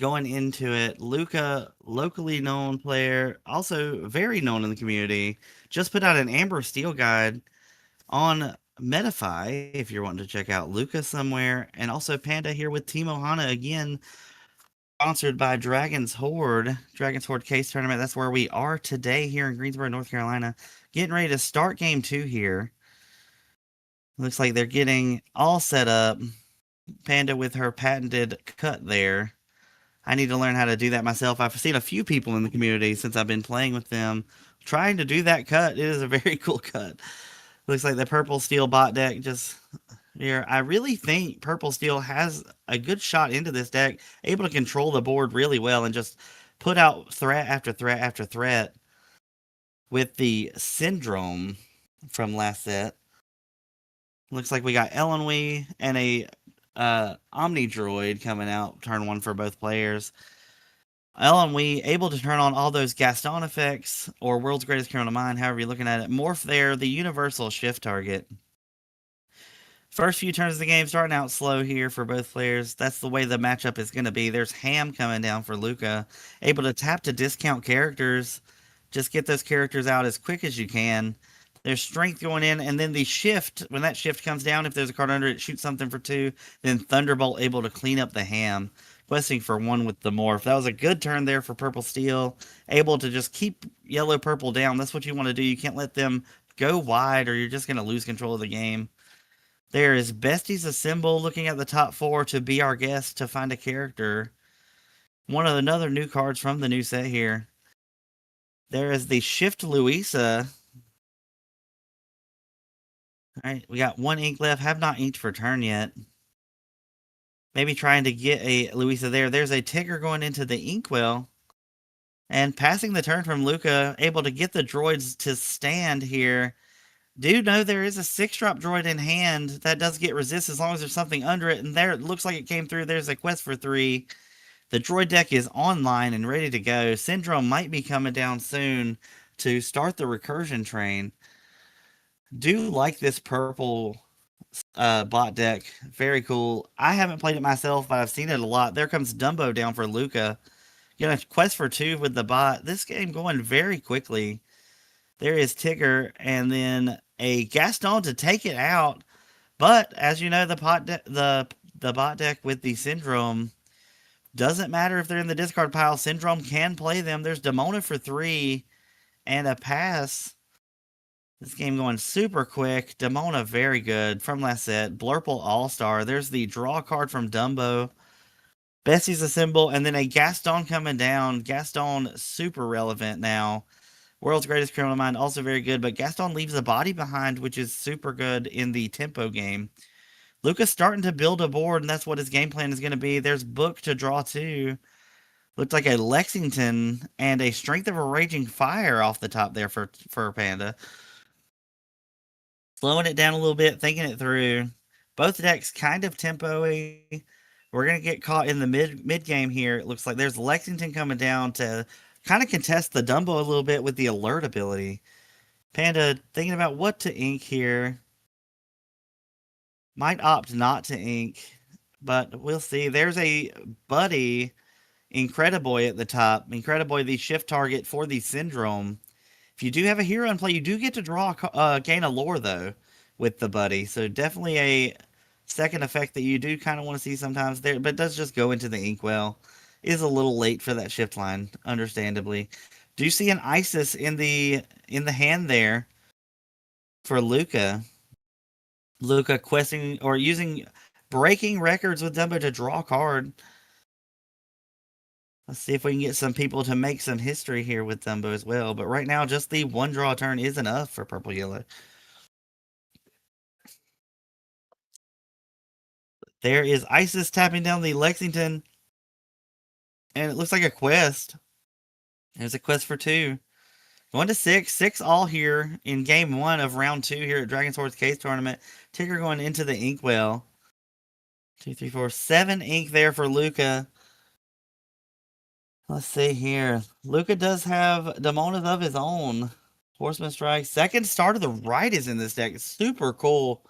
Going into it, Luca, locally known player, also very known in the community, just put out an Amber Steel guide on Metafy if you're wanting to check out Luca somewhere. And also Panda here with Team Ohana again, sponsored by Dragon's Hoard, Dragon's Hoard Case Tournament. That's where we are today here in Greensboro, North Carolina. Getting ready to start game two here. Looks like they're getting all set up. Panda with her patented cut there. I need to learn how to do that myself. I've seen a few people in the community since I've been playing with them trying to do that cut. It is a very cool cut. Looks like the purple steel bot deck just here. I really think purple steel has a good shot into this deck, able to control the board really well and just put out threat after threat after threat with the syndrome from last set. Looks like we got Elenwee and a Omni Droid coming out turn one for both players. Elenwee able to turn on all those Gaston effects or World's Greatest Criminal Mind, however you're looking at it. Morph there, the universal shift target. First few turns of the game starting out slow here for both players. That's the way the matchup is going to be. There's Ham coming down for Luca, able to tap to discount characters. Just get those characters out as quick as you can. There's strength going in, and then the shift, when that shift comes down, if there's a card under it, shoot something for 2. Then Thunderbolt able to clean up the Ham, questing for 1 with the morph. That was a good turn there for Purple Steel, able to just keep Yellow Purple down. That's what you want to do. You can't let them go wide, or you're just going to lose control of the game. There is Besties Assemble looking at the top 4 to be our guest to find a character. One of another new cards from the new set here. There is the Shift Louisa. All right, we got 1 ink left. Have not inked for turn yet. Maybe trying to get a Louisa there. There's a Tigger going into the Inkwell. And passing the turn from Luca, able to get the droids to stand here. Do know there is a 6-drop droid in hand that does get resist as long as there's something under it. And there, it looks like it came through. There's a quest for 3. The droid deck is online and ready to go. Syndrome might be coming down soon to start the recursion train. Do like this purple bot deck. Very cool. I haven't played it myself, but I've seen it a lot. There comes Dumbo down for Luca. Gonna quest for 2 with the bot. This game going very quickly. There is Tigger, and then a Gaston to take it out. But as you know, the bot deck with the Syndrome doesn't matter if they're in the discard pile. Syndrome can play them. There's Demona for 3 and a pass. This game going super quick. Demona very good from last set. Blurple All-Star. There's the draw card from Dumbo. Bessie's Assemble, and then a Gaston coming down. Gaston super relevant now. World's Greatest Criminal Mind also very good, but Gaston leaves a body behind, which is super good in the tempo game. Luca's starting to build a board, and that's what his game plan is going to be. There's Book to draw 2. Looked like a Lexington and a Strength of a Raging Fire off the top there for Panda. Slowing it down a little bit, thinking it through. Both decks kind of tempo-y. We're going to get caught in the mid game here. It looks like there's Lexington coming down to kind of contest the Dumbo a little bit with the alert ability. Panda thinking about what to ink here. Might opt not to ink, but we'll see. There's a Buddy Incrediboy at the top. Incrediboy, the shift target for the Syndrome. If you do have a hero in play, you do get to draw gain a lore, though, with the Buddy. So definitely a second effect that you do kind of want to see sometimes there, but it does just go into the Inkwell. Is a little late for that shift line, understandably. Do you see an Isis in the hand there for Luca? Luca questing or using breaking records with Dumbo to draw a card. Let's see if we can get some people to make some history here with Dumbo as well. But right now, just the 1 draw turn is enough for Purple Yellow. There is Isis tapping down the Lexington. And it looks like a quest. There's a quest for two. Going to six. Six all here in game one of round two here at Dragon's Horse Case Tournament. Ticker going into the Inkwell. 2, 3, 4, 7 ink there for Luca. Let's see here. Luca does have Demonas of his own. Horseman Strike. Second Star to the Right is in this deck. Super cool.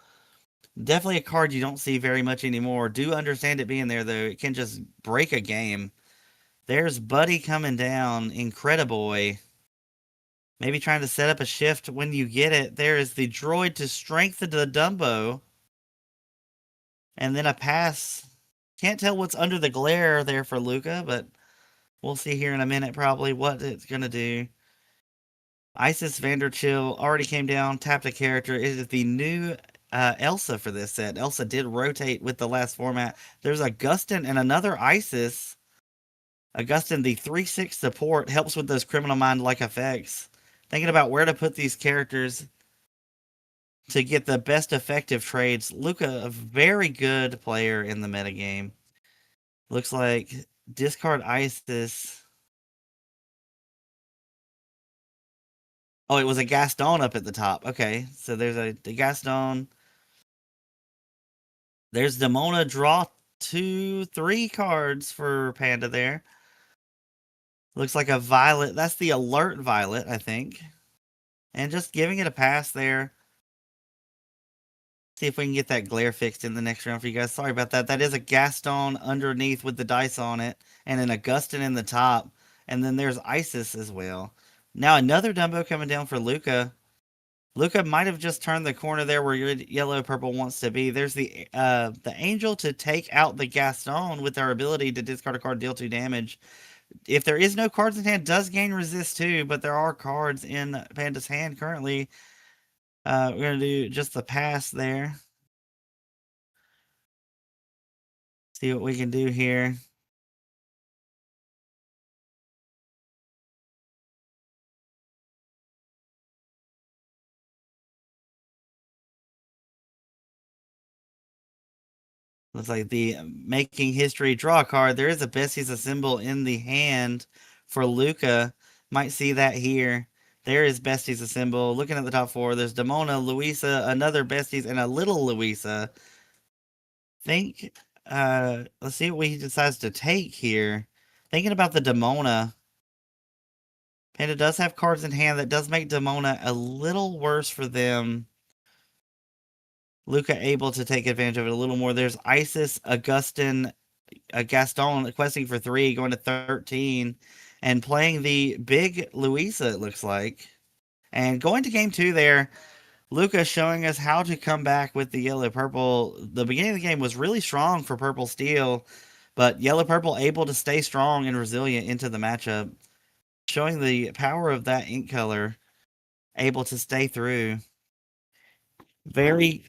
Definitely a card you don't see very much anymore. Do understand it being there, though. It can just break a game. There's Buddy coming down. Incrediboy. Maybe trying to set up a shift when you get it. There is the droid to strengthen the Dumbo. And then a pass. Can't tell what's under the glare there for Luca, but we'll see here in a minute probably what it's going to do. Isis Vanderchill already came down, tapped a character. It is the new Elsa for this set. Elsa did rotate with the last format. There's Augustin and another Isis. Augustin, the 3/6 support, helps with those Criminal Mind-like effects. Thinking about where to put these characters to get the best effective trades. Luca, a very good player in the metagame. Looks like discard Isis. Oh, it was a Gaston up at the top. Okay, so there's a Gaston. There's Demona. Draw 2, 3 cards for Panda there. Looks like a Violet. That's the Alert Violet, I think. And just giving it a pass there. See if we can get that glare fixed in the next round for you guys. Sorry about that. That is a Gaston underneath with the dice on it. And an Augustin in the top. And then there's Isis as well. Now another Dumbo coming down for Luca. Luca might have just turned the corner there where your yellow purple wants to be. There's the angel to take out the Gaston with our ability to discard a card, deal 2 damage. If there is no cards in hand, does gain resist too, but there are cards in Panda's hand currently. We're gonna do just the pass there. See what we can do here. Looks like the making history draw a card. There is a Bessie's a symbol in the hand for Luca. Might see that here. There is Bestie's a symbol. Looking at the top 4, there's Demona, Luisa, another Bestie's, and a little Luisa. Think, let's see what he decides to take here. Thinking about the Demona. Panda does have cards in hand that does make Demona a little worse for them. Luca able to take advantage of it a little more. There's Isis, Augustin, Gaston questing for 3, going to 13, and playing the big Luisa, it looks like. And going to game 2 there, Luca showing us how to come back with the yellow-purple. The beginning of the game was really strong for purple-steel, but yellow-purple able to stay strong and resilient into the matchup. Showing the power of that ink color, able to stay through. Very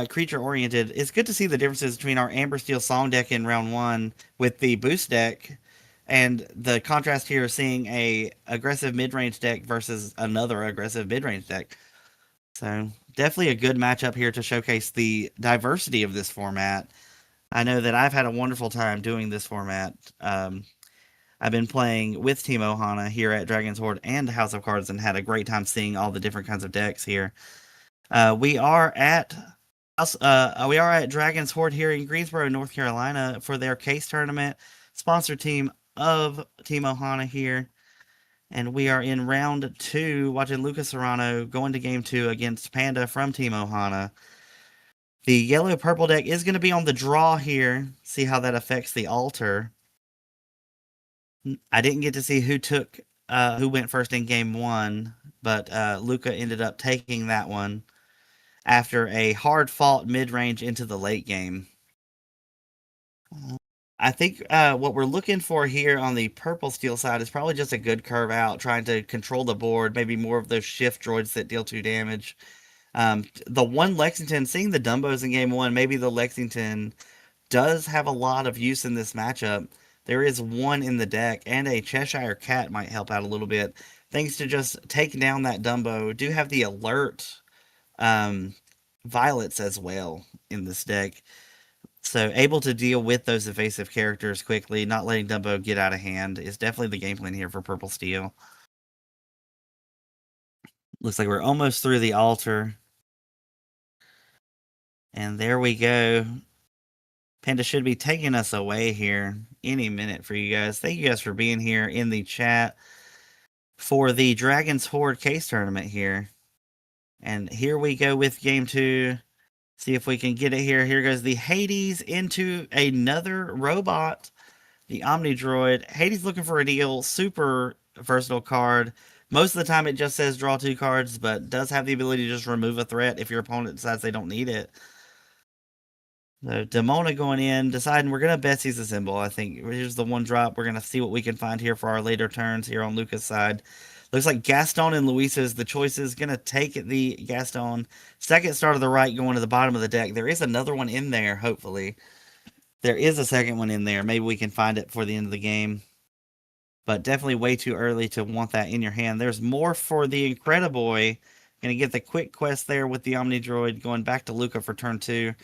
creature oriented. It's good to see the differences between our Amber Steel Song deck in round 1 with the boost deck, and the contrast here seeing a aggressive mid-range deck versus another aggressive mid-range deck. So definitely a good matchup here to showcase the diversity of this format. I know that I've had a wonderful time doing this format. I've been playing with Team Ohana here at Dragon's Hoard and House of Cards and had a great time seeing all the different kinds of decks here. We are at Dragon's Hoard here in Greensboro, North Carolina for their case tournament. Sponsor team of Team Ohana here. And we are in round 2 watching Lucas Serrano going to game 2 against Panda from Team Ohana. The yellow-purple deck is going to be on the draw here. See how that affects the altar. I didn't get to see who went first in game 1, but Luca ended up taking that one after a hard-fought mid-range into the late game. I think what we're looking for here on the purple steel side is probably just a good curve out, trying to control the board, maybe more of those shift droids that deal 2 damage. The one Lexington, seeing the Dumbos in game 1, maybe the Lexington does have a lot of use in this matchup. There is one in the deck, and a Cheshire Cat might help out a little bit. Thanks to just taking down that Dumbo. Do have the alert violets as well in this deck. So able to deal with those evasive characters quickly, not letting Dumbo get out of hand is definitely the game plan here for Purple Steel. Looks like we're almost through the altar. And there we go. Panda should be taking us away here any minute for you guys. Thank you guys for being here in the chat for the Dragon's Hoard case tournament here. And here we go with game 2. See if we can get it here. Here goes the Hades into another robot, the Omni Droid. Hades looking for a deal. Super versatile card. Most of the time it just says draw 2 cards, but does have the ability to just remove a threat if your opponent decides they don't need it. So Demona going in, deciding we're going to Bessie's a symbol. I think here's the 1-drop. We're going to see what we can find here for our later turns here on Luca's side. Looks like Gaston and Luisa's the choices. Going to take the Gaston. Second star to the right going to the bottom of the deck. There is another one in there, hopefully. There is a second one in there. Maybe we can find it for the end of the game. But definitely way too early to want that in your hand. There's more for the Incrediboy. Going to get the quick quest there with the Omni Droid. Going back to Luca for turn 2.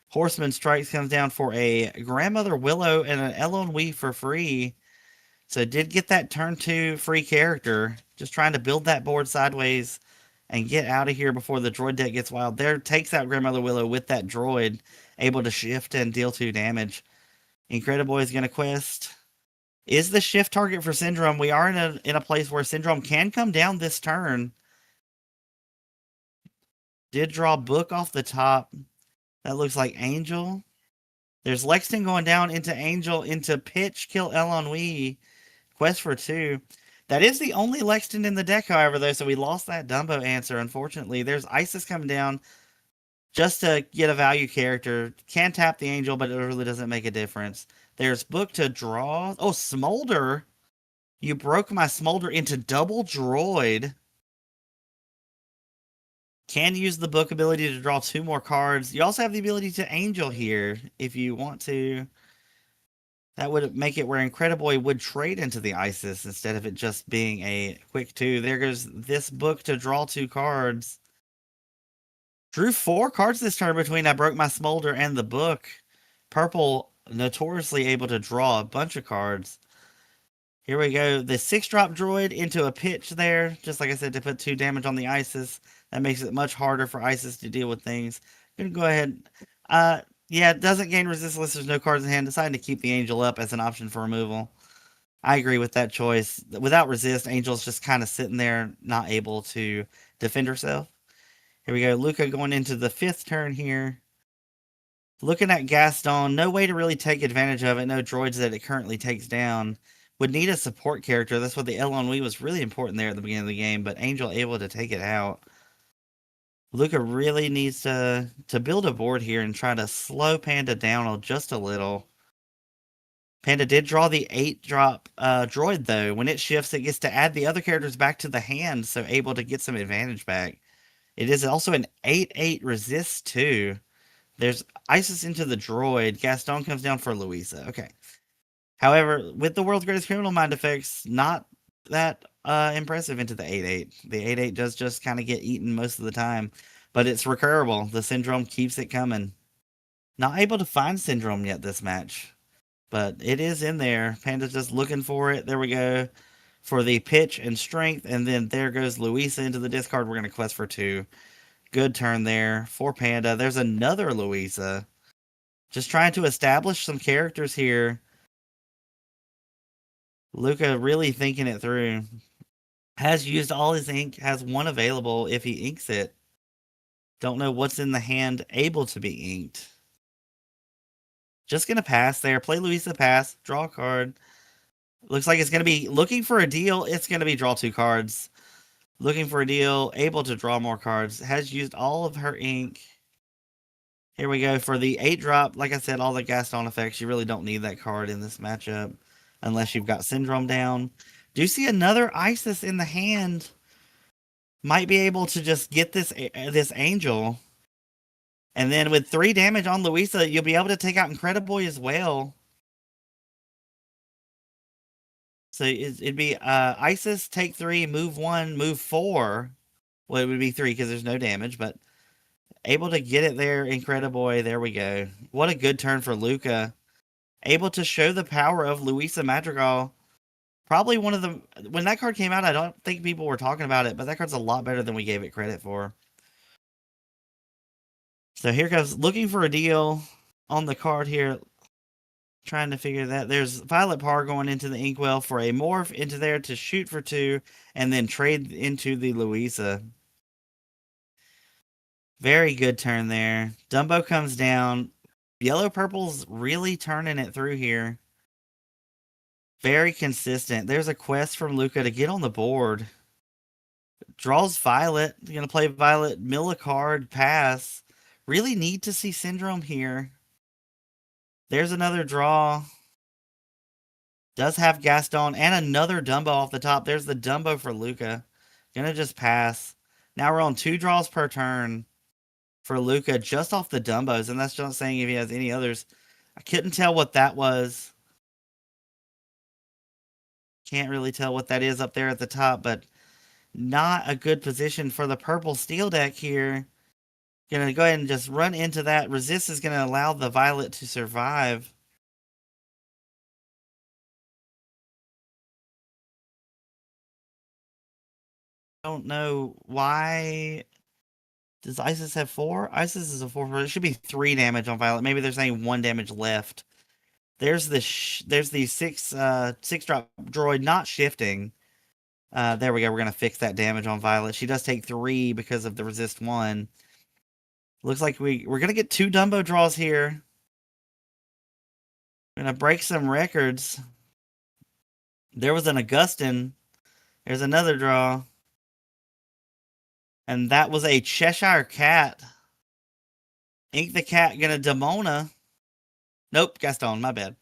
Horseman Strikes comes down for a Grandmother Willow and an Elon Wee for free. So did get that turn 2 free character. Just trying to build that board sideways and get out of here before the droid deck gets wild. There takes out Grandmother Willow with that droid, able to shift and deal 2 damage. Incrediboy is going to quest. Is the shift target for Syndrome? We are in a place where Syndrome can come down this turn. Did draw Book off the top. That looks like Angel. There's Lexington going down into Angel, into Pitch, kill Elon Wee. Quest for 2. That is the only Lexington in the deck, however, though, so we lost that Dumbo answer, unfortunately. There's Isis coming down just to get a value character. Can tap the Angel, but it really doesn't make a difference. There's Book to draw. Oh, Smolder. You broke my Smolder into double droid. Can use the Book ability to draw 2 more cards. You also have the ability to Angel here if you want to. That would make it where Incrediboy would trade into the Isis instead of it just being a quick 2. There goes this Book to draw 2 cards. Drew 4 cards this turn between I broke my Smolder and the Book. Purple notoriously able to draw a bunch of cards. Here we go. The 6-drop droid into a Pitch there. Just like I said, to put 2 damage on the Isis. That makes it much harder for Isis to deal with things. I'm going to go ahead. Yeah, it doesn't gain resist unless there's no cards in hand. Deciding to keep the Angel up as an option for removal. I agree with that choice. Without resist, Angel's just kind of sitting there, not able to defend herself. Here we go. Luca going into the 5th turn here. Looking at Gaston, no way to really take advantage of it. No droids that it currently takes down. Would need a support character. That's what the Elon Wee was really important there at the beginning of the game, but Angel able to take it out. Luca really needs to build a board here and try to slow Panda down just a little. Panda did draw the 8-drop droid, though. When it shifts, it gets to add the other characters back to the hand, so able to get some advantage back. It is also an 8/8 resist, too. There's Isis into the droid. Gaston comes down for Louisa. Okay. However, with the World's Greatest Criminal Mind effects, not that impressive into the 8/8. The 8/8 does just kind of get eaten most of the time, but it's recurable. The Syndrome keeps it coming. Not able to find Syndrome yet this match, but it is in there. Panda's just looking for it. There we go. For the Pitch and Strength, and then there goes Louisa into the discard. We're going to quest for 2. Good turn there for Panda. There's another Louisa. Just trying to establish some characters here. Luca really thinking it through. Has used all his ink. Has 1 available if he inks it. Don't know what's in the hand able to be inked. Just going to pass there. Play Louisa, pass. Draw a card. Looks like it's going to be looking for a deal. It's going to be draw 2 cards. Looking for a deal. Able to draw more cards. Has used all of her ink. Here we go for the 8-drop. Like I said, all the Gaston effects. You really don't need that card in this matchup unless you've got Syndrome down. Do you see another Isis in the hand? Might be able to just get this Angel. And then with 3 damage on Louisa, you'll be able to take out Incrediboy as well. So it'd be Isis, take 3, move 1, move 4. Well, it would be 3 because there's no damage, but Able to get it there, Incrediboy. There we go. What a good turn for Luca. Able to show the power of Luisa Madrigal. Probably one of the when that card came out, I don't think people were talking about it, but that card's a lot better than we gave it credit for. So here goes looking for a deal on the card here. Trying to figure that. There's Violet Par going into the Inkwell for a morph into there to shoot for 2 and then trade into the Louisa. Very good turn there. Dumbo comes down. Yellow Purple's really turning it through here. Very consistent. There's a quest from Luca to get on the board. Draws Violet. Going to play Violet, mill a card, pass. Really need to see Syndrome here. There's another draw. Does have Gaston and another Dumbo off the top. There's the Dumbo for Luca. Gonna just pass. Now we're on 2 draws per turn for Luca just off the Dumbos, and that's not saying if he has any others. I couldn't tell what that was. Can't really tell what that is up there at the top, but not a good position for the purple steel deck here. Gonna go ahead and just run into that. Resist is gonna allow the Violet to survive. Don't know why. Does Isis have 4? Isis is a 4. It should be 3 damage on Violet. Maybe there's only 1 damage left. There's the 6 drop droid not shifting. There we go. We're gonna fix that damage on Violet. She does take 3 because of the resist 1. Looks like we're gonna get 2 Dumbo draws here. Gonna break some records. There was an Augustin. There's another draw. And that was a Cheshire Cat. Ink the Cat gonna Demona. Nope, Gaston, my bad.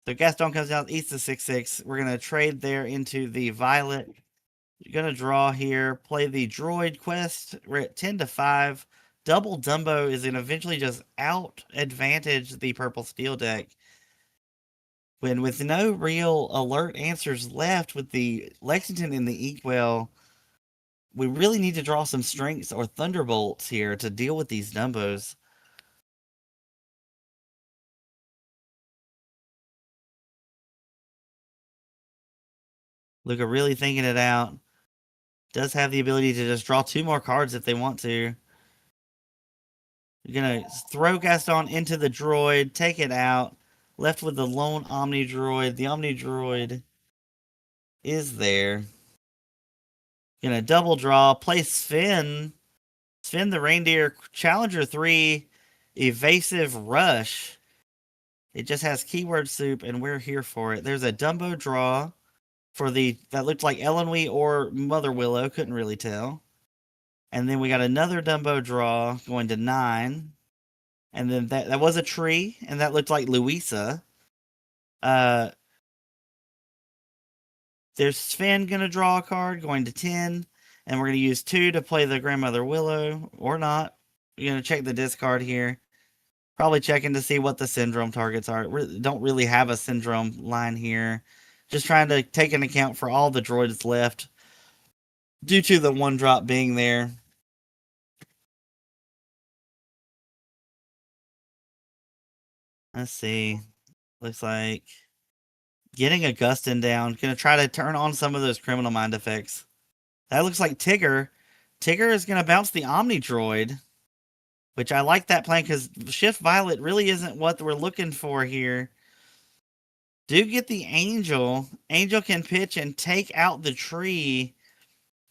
So Gaston comes down, eats the 6/6. We're gonna trade there into the Violet. You're gonna draw here, play the Droid quest. We're at 10-5. Double Dumbo is gonna eventually just out advantage the purple steel deck. When with no real alert answers left with the Lexington and the Inkwell, we really need to draw some strengths or thunderbolts here to deal with these Dumbos. Luca really thinking it out. Does have the ability to just draw 2 more cards if they want to. You're going to throw Gaston into the droid, take it out. Left with the lone Omni Droid. The Omni Droid is there. Gonna double draw, play Sven. Sven the Reindeer, Challenger 3, Evasive Rush. It just has keyword soup, and we're here for it. There's a Dumbo draw for that looked like Elenwee or Mother Willow, couldn't really tell. And then we got another Dumbo draw going to 9. And then that was a tree, and that looked like Louisa. There's Sven gonna draw a card, going to 10, and we're gonna use 2 to play the Grandmother Willow, or not. We're gonna check the discard here. Probably checking to see what the syndrome targets are. Don't really have a syndrome line here. Just trying to take into account for all the droids left due to the 1 drop being there. Let's see. Looks like getting Augustin down. Gonna try to turn on some of those criminal mind effects. That looks like Tigger. Tigger is gonna bounce the Omni Droid, which I like that plan because Shift Violet really isn't what we're looking for here. Do get the Angel. Angel can pitch and take out the tree,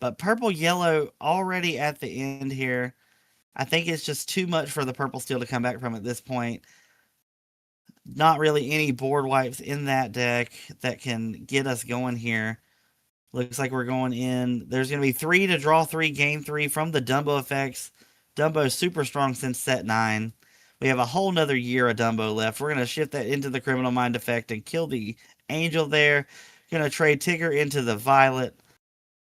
but Purple Yellow already at the end here. I think it's just too much for the Purple Steel to come back from at this point. Not really any board wipes in that deck that can get us going here. Looks like we're going in. There's going to be 3 to draw 3, gain 3 from the Dumbo effects. Dumbo's super strong since set 9. We have a whole nother year of Dumbo left. We're going to shift that into the Criminal Mind effect and kill the Angel there. Going to trade Tigger into the Violet.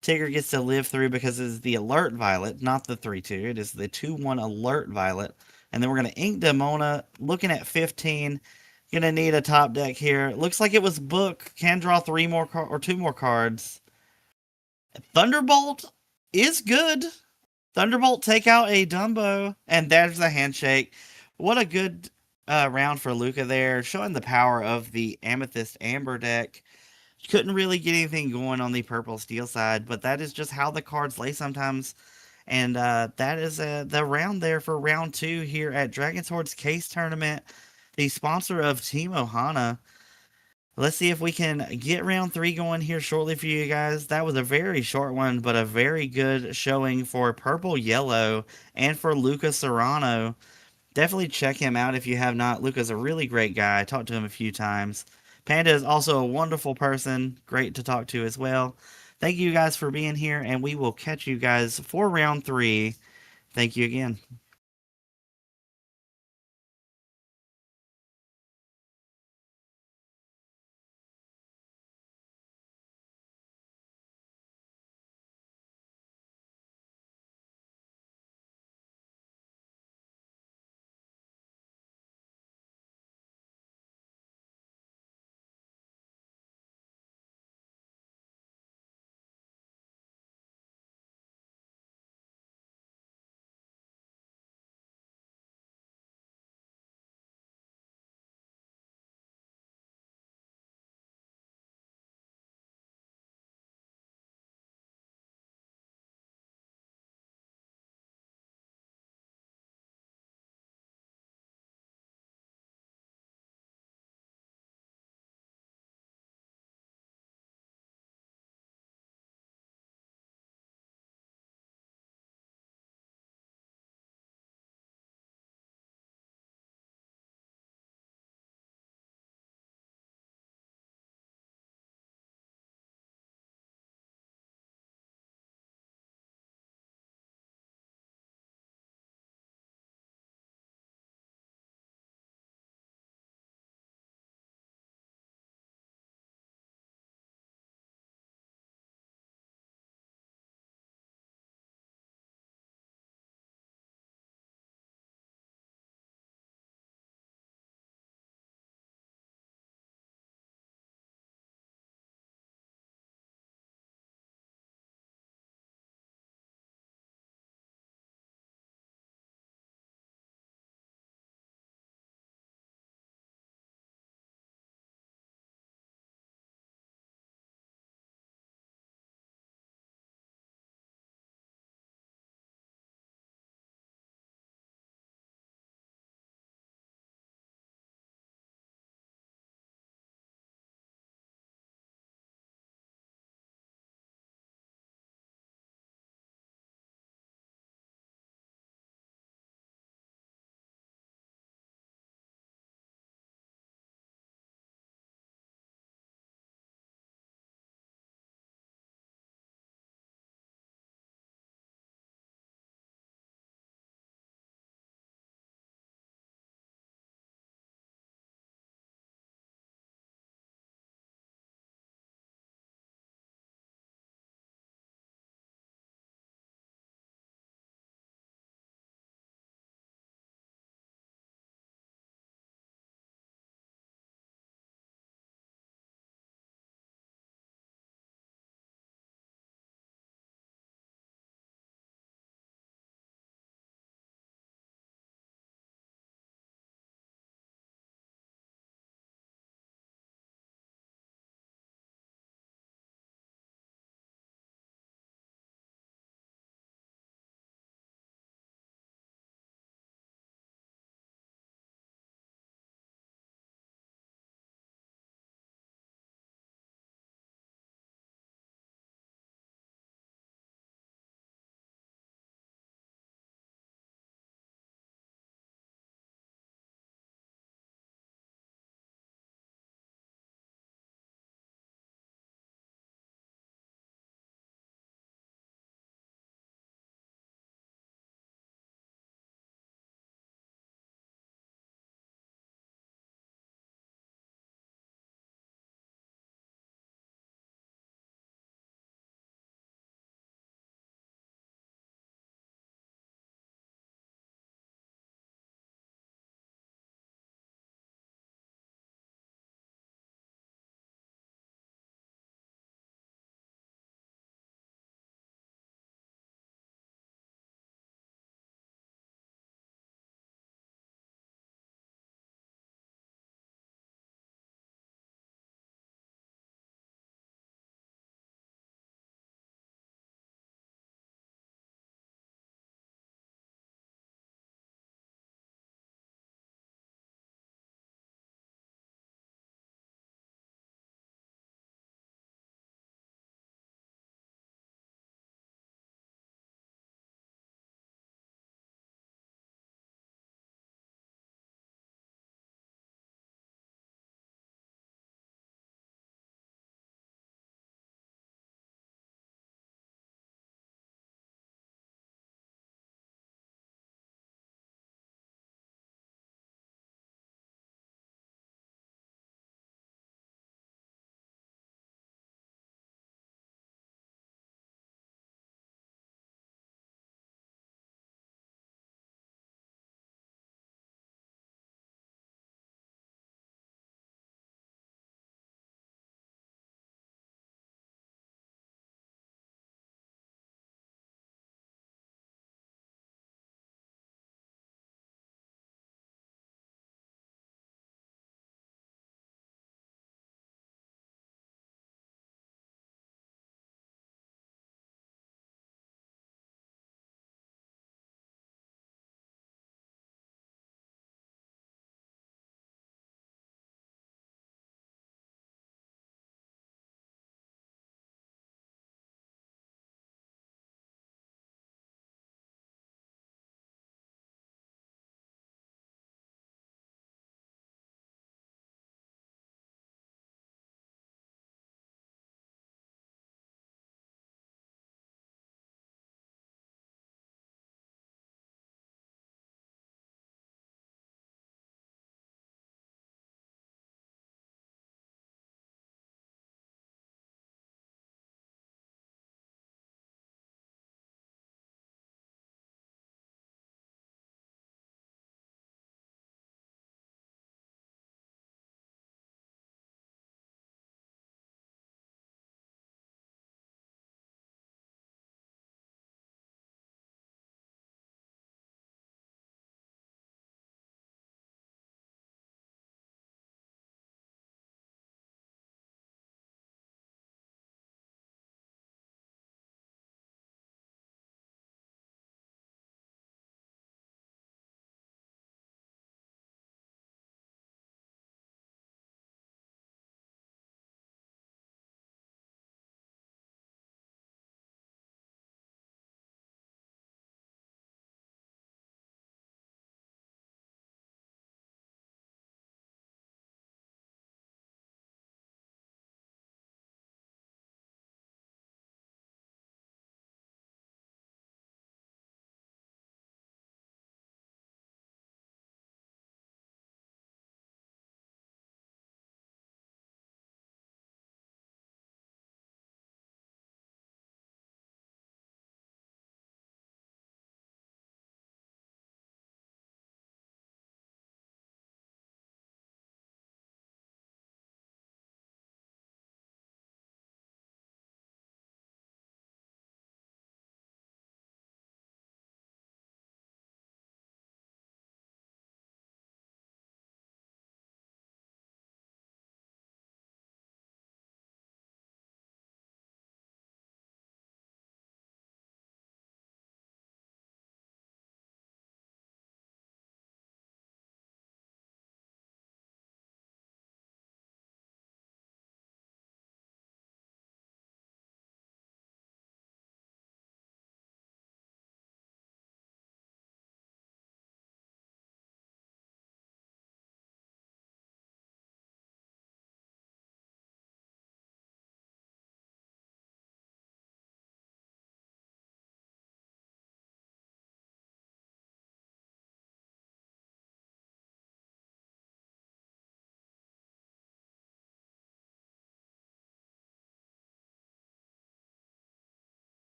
Tigger gets to live through because it's the Alert Violet, not the 3/2. It is the 2/1 Alert Violet. And then we're going to Ink Demona, looking at 15. Gonna need a top deck here. Looks like it was Book. Can draw 3 more or 2 more cards. Thunderbolt is good. Thunderbolt, take out a Dumbo, and there's the handshake. What a good round for Luca there, showing the power of the Amethyst Amber deck. Couldn't really get anything going on the purple steel side, but that is just how the cards lay sometimes. And that is the round there for round two here at Dragon's Hoard's Case Tournament, the sponsor of Team Ohana. Let's see if we can get round three going here shortly for you guys. That was a very short one, but a very good showing for Purple Yellow and for Lucas Serrano. Definitely check him out if you have not. Luca's a really great guy. I talked to him a few times. Panda is also a wonderful person. Great to talk to as well. Thank you guys for being here, and we will catch you guys for round three. Thank you again.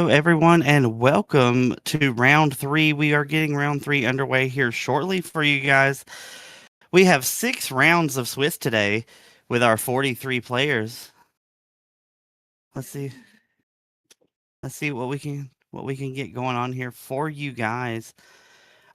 everyone, and welcome to round three. We are getting round three underway here shortly for you guys. We have 6 rounds of Swiss today with our 43 players. Let's see. Let's see what we can get going on here for you guys.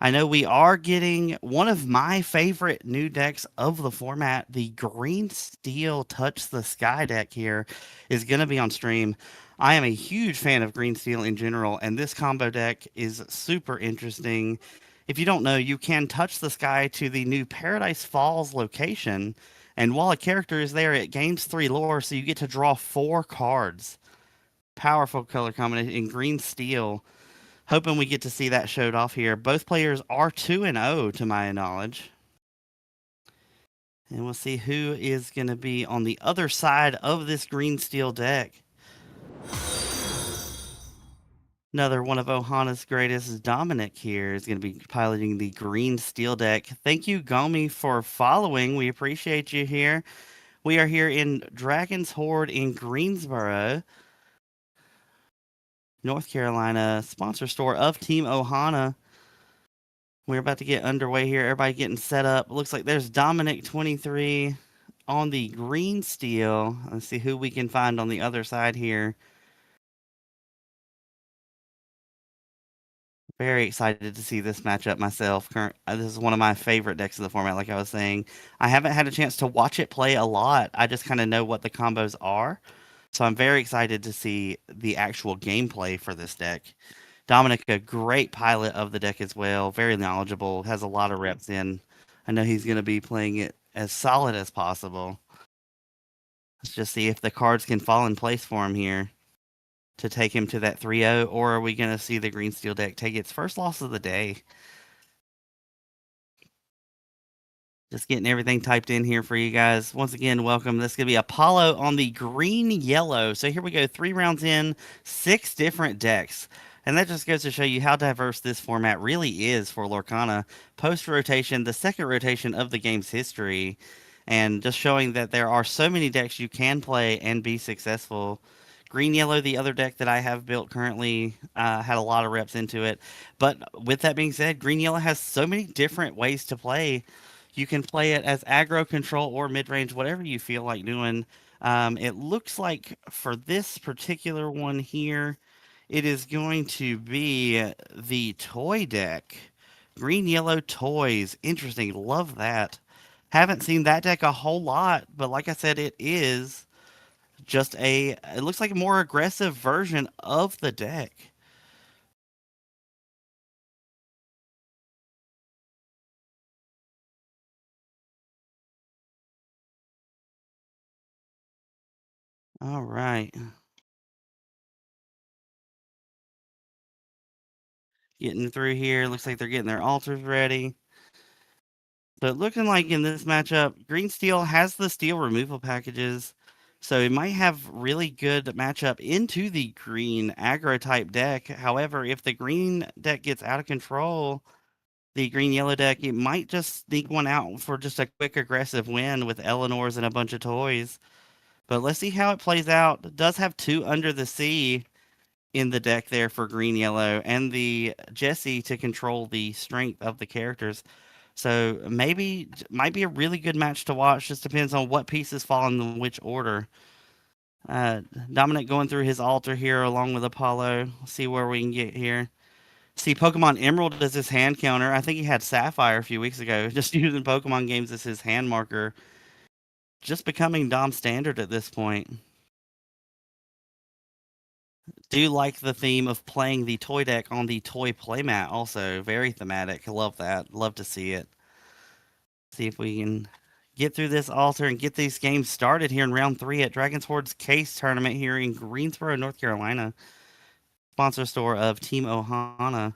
I know we are getting one of my favorite new decks of the format. The Green Steel Touch the Sky deck here is going to be on stream. I am a huge fan of Green Steel in general, and this combo deck is super interesting. If you don't know, you can touch the sky to the new Paradise Falls location, and while a character is there, it gains 3 lore, so you get to draw 4 cards. Powerful color combination in Green Steel. Hoping we get to see that showed off here. Both players are 2-0 to my knowledge. And we'll see who is going to be on the other side of this green steel deck. Another one of Ohana's greatest, Dominic here, is going to be piloting the green steel deck. Thank you, Gomi, for following. We appreciate you here. We are here in Dragon's Hoard in Greensboro, North Carolina, sponsor store of Team Ohana. We're about to get underway here. Everybody getting set up. Looks like there's Dominic 23 on the green steel. Let's see who we can find on the other side here. Very excited to see this matchup myself. This is one of my favorite decks of the format, like I was saying. I haven't had a chance to watch it play a lot. I just kind of know what the combos are. So I'm very excited to see the actual gameplay for this deck. Dominic, a great pilot of the deck as well. Very knowledgeable, has a lot of reps in. I know he's going to be playing it as solid as possible. Let's just see if the cards can fall in place for him here to take him to that 3-0, or are we going to see the Green Steel deck take its first loss of the day? Just getting everything typed in here for you guys. Once again, welcome. This is going to be Apollo on the green-yellow. So here we go, 3 rounds in, 6 different decks. And that just goes to show you how diverse this format really is for Lorcana. Post-rotation, the second rotation of the game's history. And just showing that there are so many decks you can play and be successful. Green-yellow, the other deck that I have built currently, had a lot of reps into it. But with that being said, green-yellow has so many different ways to play. You can play it as aggro, control, or mid-range, whatever you feel like doing. It looks like for this particular one here, it is going to be the toy deck. Green, yellow toys. Interesting. Love that. Haven't seen that deck a whole lot, but like I said, it is just it looks like a more aggressive version of the deck. All right. Getting through here. Looks like they're getting their altars ready. So looking like in this matchup, Green Steel has the steel removal packages. So it might have really good matchup into the green aggro type deck. However, if the green deck gets out of control, the green yellow deck, it might just sneak one out for just a quick aggressive win with Eleanor's and a bunch of toys. But let's see how it plays out. It does have 2 Under the Sea in the deck there for green yellow and the Jesse to control the strength of the characters. So maybe might be a really good match to watch. Just depends on what pieces fall in which order. Dominic going through his altar here along with Apollo. See where we can get here. See, Pokemon Emerald as his hand counter. I think he had Sapphire a few weeks ago. Just using Pokemon games as his hand marker. Just becoming Dom standard at this point. Do like the theme of playing the toy deck on the toy playmat also. Very thematic. Love that. Love to see it. See if we can get through this altar and get these games started here in round 3 at Dragon's Hoard's Case Tournament here in Greensboro, North Carolina. Sponsor store of Team Ohana.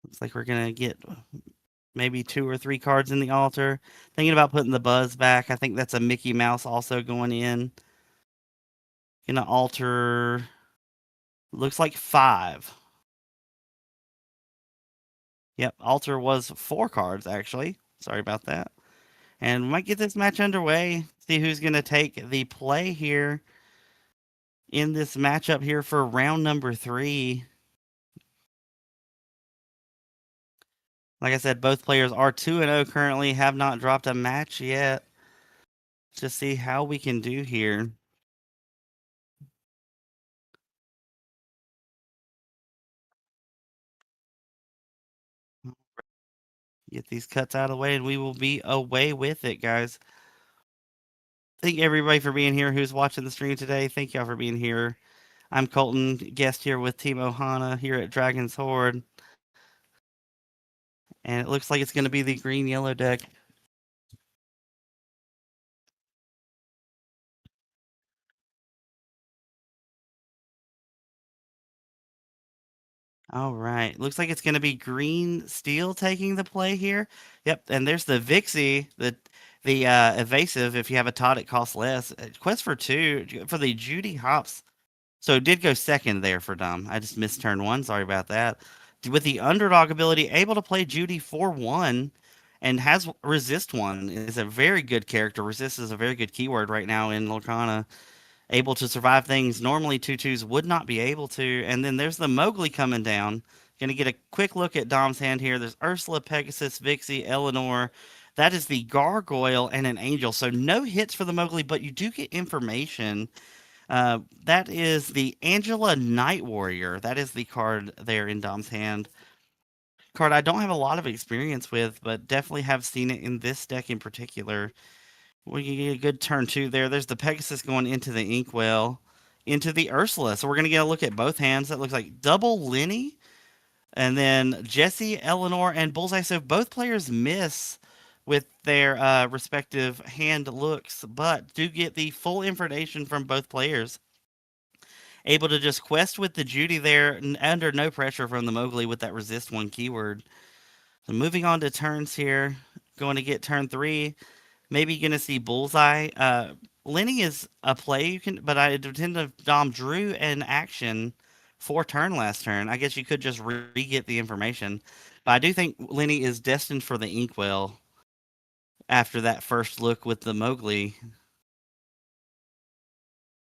Looks like we're going to get maybe 2 or 3 cards in the altar. Thinking about putting the Buzz back. I think that's a Mickey Mouse also going in. Gonna alter, looks like 5. Yep, altar was 4 cards actually. Sorry about that. And we might get this match underway. See who's gonna take the play here. in this matchup here for round number 3. Like I said, both players are 2-0 currently, have not dropped a match yet. To see how we can do here. Get these cuts out of the way, and we will be away with it, guys. Thank everybody for being here who's watching the stream today. Thank y'all for being here. I'm Colton, guest here with Team Ohana here at Dragon's Hoard. And it looks like it's going to be the green-yellow deck. All right. Looks like it's going to be green steel taking the play here. Yep. And there's the Vixie, the evasive. If you have a Todd, it costs less. Quest for 2 for the Judy Hops. So it did go second there for Dom. I just missed turn 1. Sorry about that. With the underdog ability, able to play Judy for 1 and has resist 1 is a very good character. Resist is a very good keyword right now in Lorcana. Able to survive things normally 2/2s would not be able to. And then there's the Mowgli coming down. Going to get a quick look at Dom's hand here. There's Ursula, Pegasus, Vixie, Eleanor. That is the Gargoyle and an Angel. So no hits for the Mowgli, but you do get information. That is the Angela Night Warrior. That is the card there in Dom's hand. Card I don't have a lot of experience with, but definitely have seen it in this deck in particular. We can get a good turn 2 there. There's the Pegasus going into the Inkwell, into the Ursula. So we're going to get a look at both hands. That looks like double Lenny, and then Jesse, Eleanor, and Bullseye. So both players miss with their respective hand looks, but do get the full information from both players. Able to just quest with the Judy there, under no pressure from the Mowgli with that resist 1 keyword. So moving on to turns here. Going to get turn 3. Maybe going to see Bullseye. Lenny is a play you can, but I tend to Dom drew an action for turn last turn. I guess you could just re-get the information. But I do think Lenny is destined for the Inkwell after that first look with the Mowgli.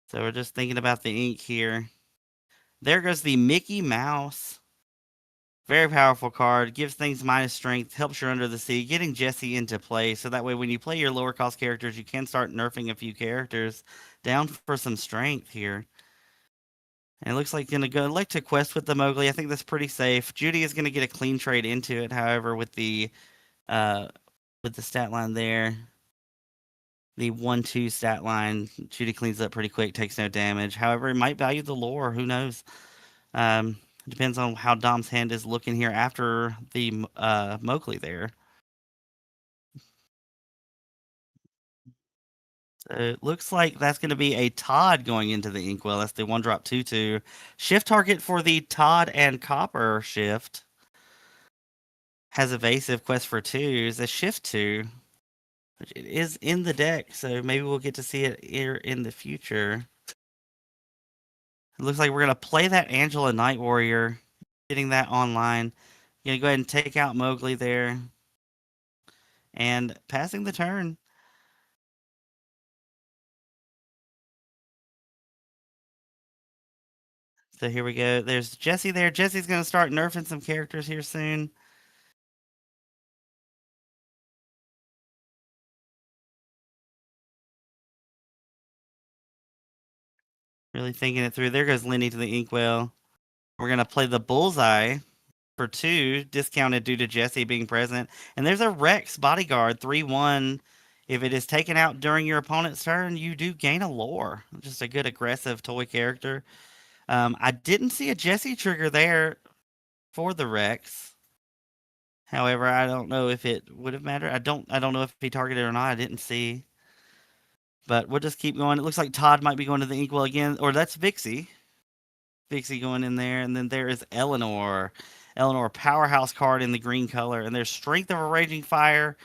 So we're just thinking about the ink here. There goes the Mickey Mouse. Very powerful card. Gives things minus strength. Helps you under the sea. Getting Jesse into play. So that way when you play your lower cost characters, you can start nerfing a few characters down for some strength here. And it looks like going to go like to quest with the Mowgli. I think that's pretty safe. Judy is going to get a clean trade into it, however, with the stat line there. The 1/2 stat line. Judy cleans up pretty quick, takes no damage. However, it might value the lore. Who knows? Depends on how Dom's hand is looking here after the Mowgli there. So it looks like that's going to be a Todd going into the Inkwell. That's the 1-drop 2/2. Shift target for the Todd and Copper shift. Has evasive quest for 2. Is a shift 2. Which it is in the deck, so maybe we'll get to see it here in the future. It looks like we're going to play that Angela Night Warrior. Getting that online. Going to go ahead and take out Mowgli there. And passing the turn. So here we go. There's Jesse there. Jesse's going to start nerfing some characters here soon. Really thinking it through. There goes Lenny to the Inkwell. We're going to play the Bullseye for 2, discounted due to Jesse being present. And there's a Rex Bodyguard, 3/1. If it is taken out during your opponent's turn, you do gain a lore. Just a good aggressive toy character. I didn't see a Jesse trigger there for the Rex. However, I don't know if it would have mattered. I don't know if he targeted or not. I didn't see. But we'll just keep going. It looks like Todd might be going to the Inkwell again. Or that's Vixie. Vixie going in there. And then there is Eleanor. Eleanor, powerhouse card in the green color. And there's Strength of a Raging Fire.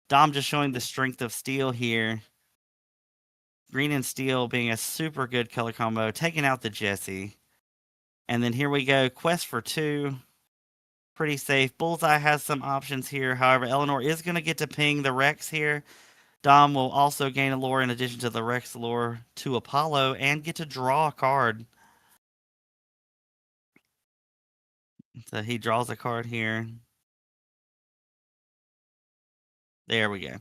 Dom just showing the Strength of Steel here. Green and Steel being a super good color combo. Taking out the Jesse. And then here we go. Quest for 2. Pretty safe. Bullseye has some options here. However, Eleanor is going to get to ping the Rex here. Dom will also gain a lore in addition to the Rex lore to Apollo and get to draw a card. So he draws a card here. There we go.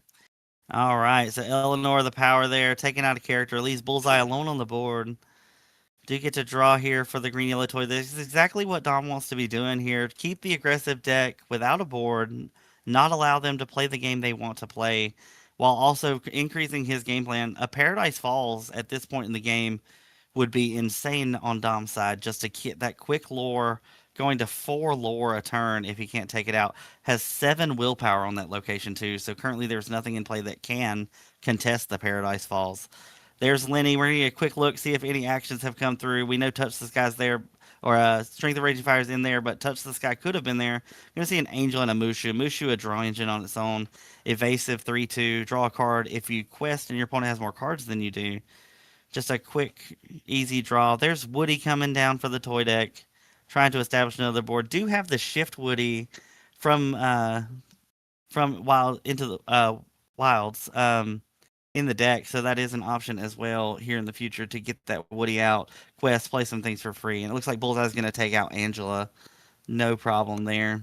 All right, so Eleanor, the power there, taking out a character, leaves Bullseye alone on the board. Do get to draw here for the green yellow toy. This is exactly what Dom wants to be doing here. Keep the aggressive deck without a board, not allow them to play the game they want to play, while also increasing his game plan. A Paradise Falls at this point in the game would be insane on Dom's side just to get that quick lore going to 4 lore a turn if he can't take it out. Has 7 willpower on that location too, so currently there's nothing in play that can contest the Paradise Falls. There's Lenny. We're going to get a quick look, see if any actions have come through. We know Touch the Sky's there, or Strength of Raging Fire's in there, but Touch the Sky could have been there. You're going to see an Angel and a Mushu. Mushu, a draw engine on its own. Evasive 3-2. Draw a card if you quest and your opponent has more cards than you do. Just a quick, easy draw. There's Woody coming down for the toy deck, trying to establish another board. Do have the Shift Woody from Wild into the Wilds in the deck, so that is an option as well here in the future to get that Woody out. Quest, play some things for free, and it looks like Bullseye's going to take out Angela. No problem there.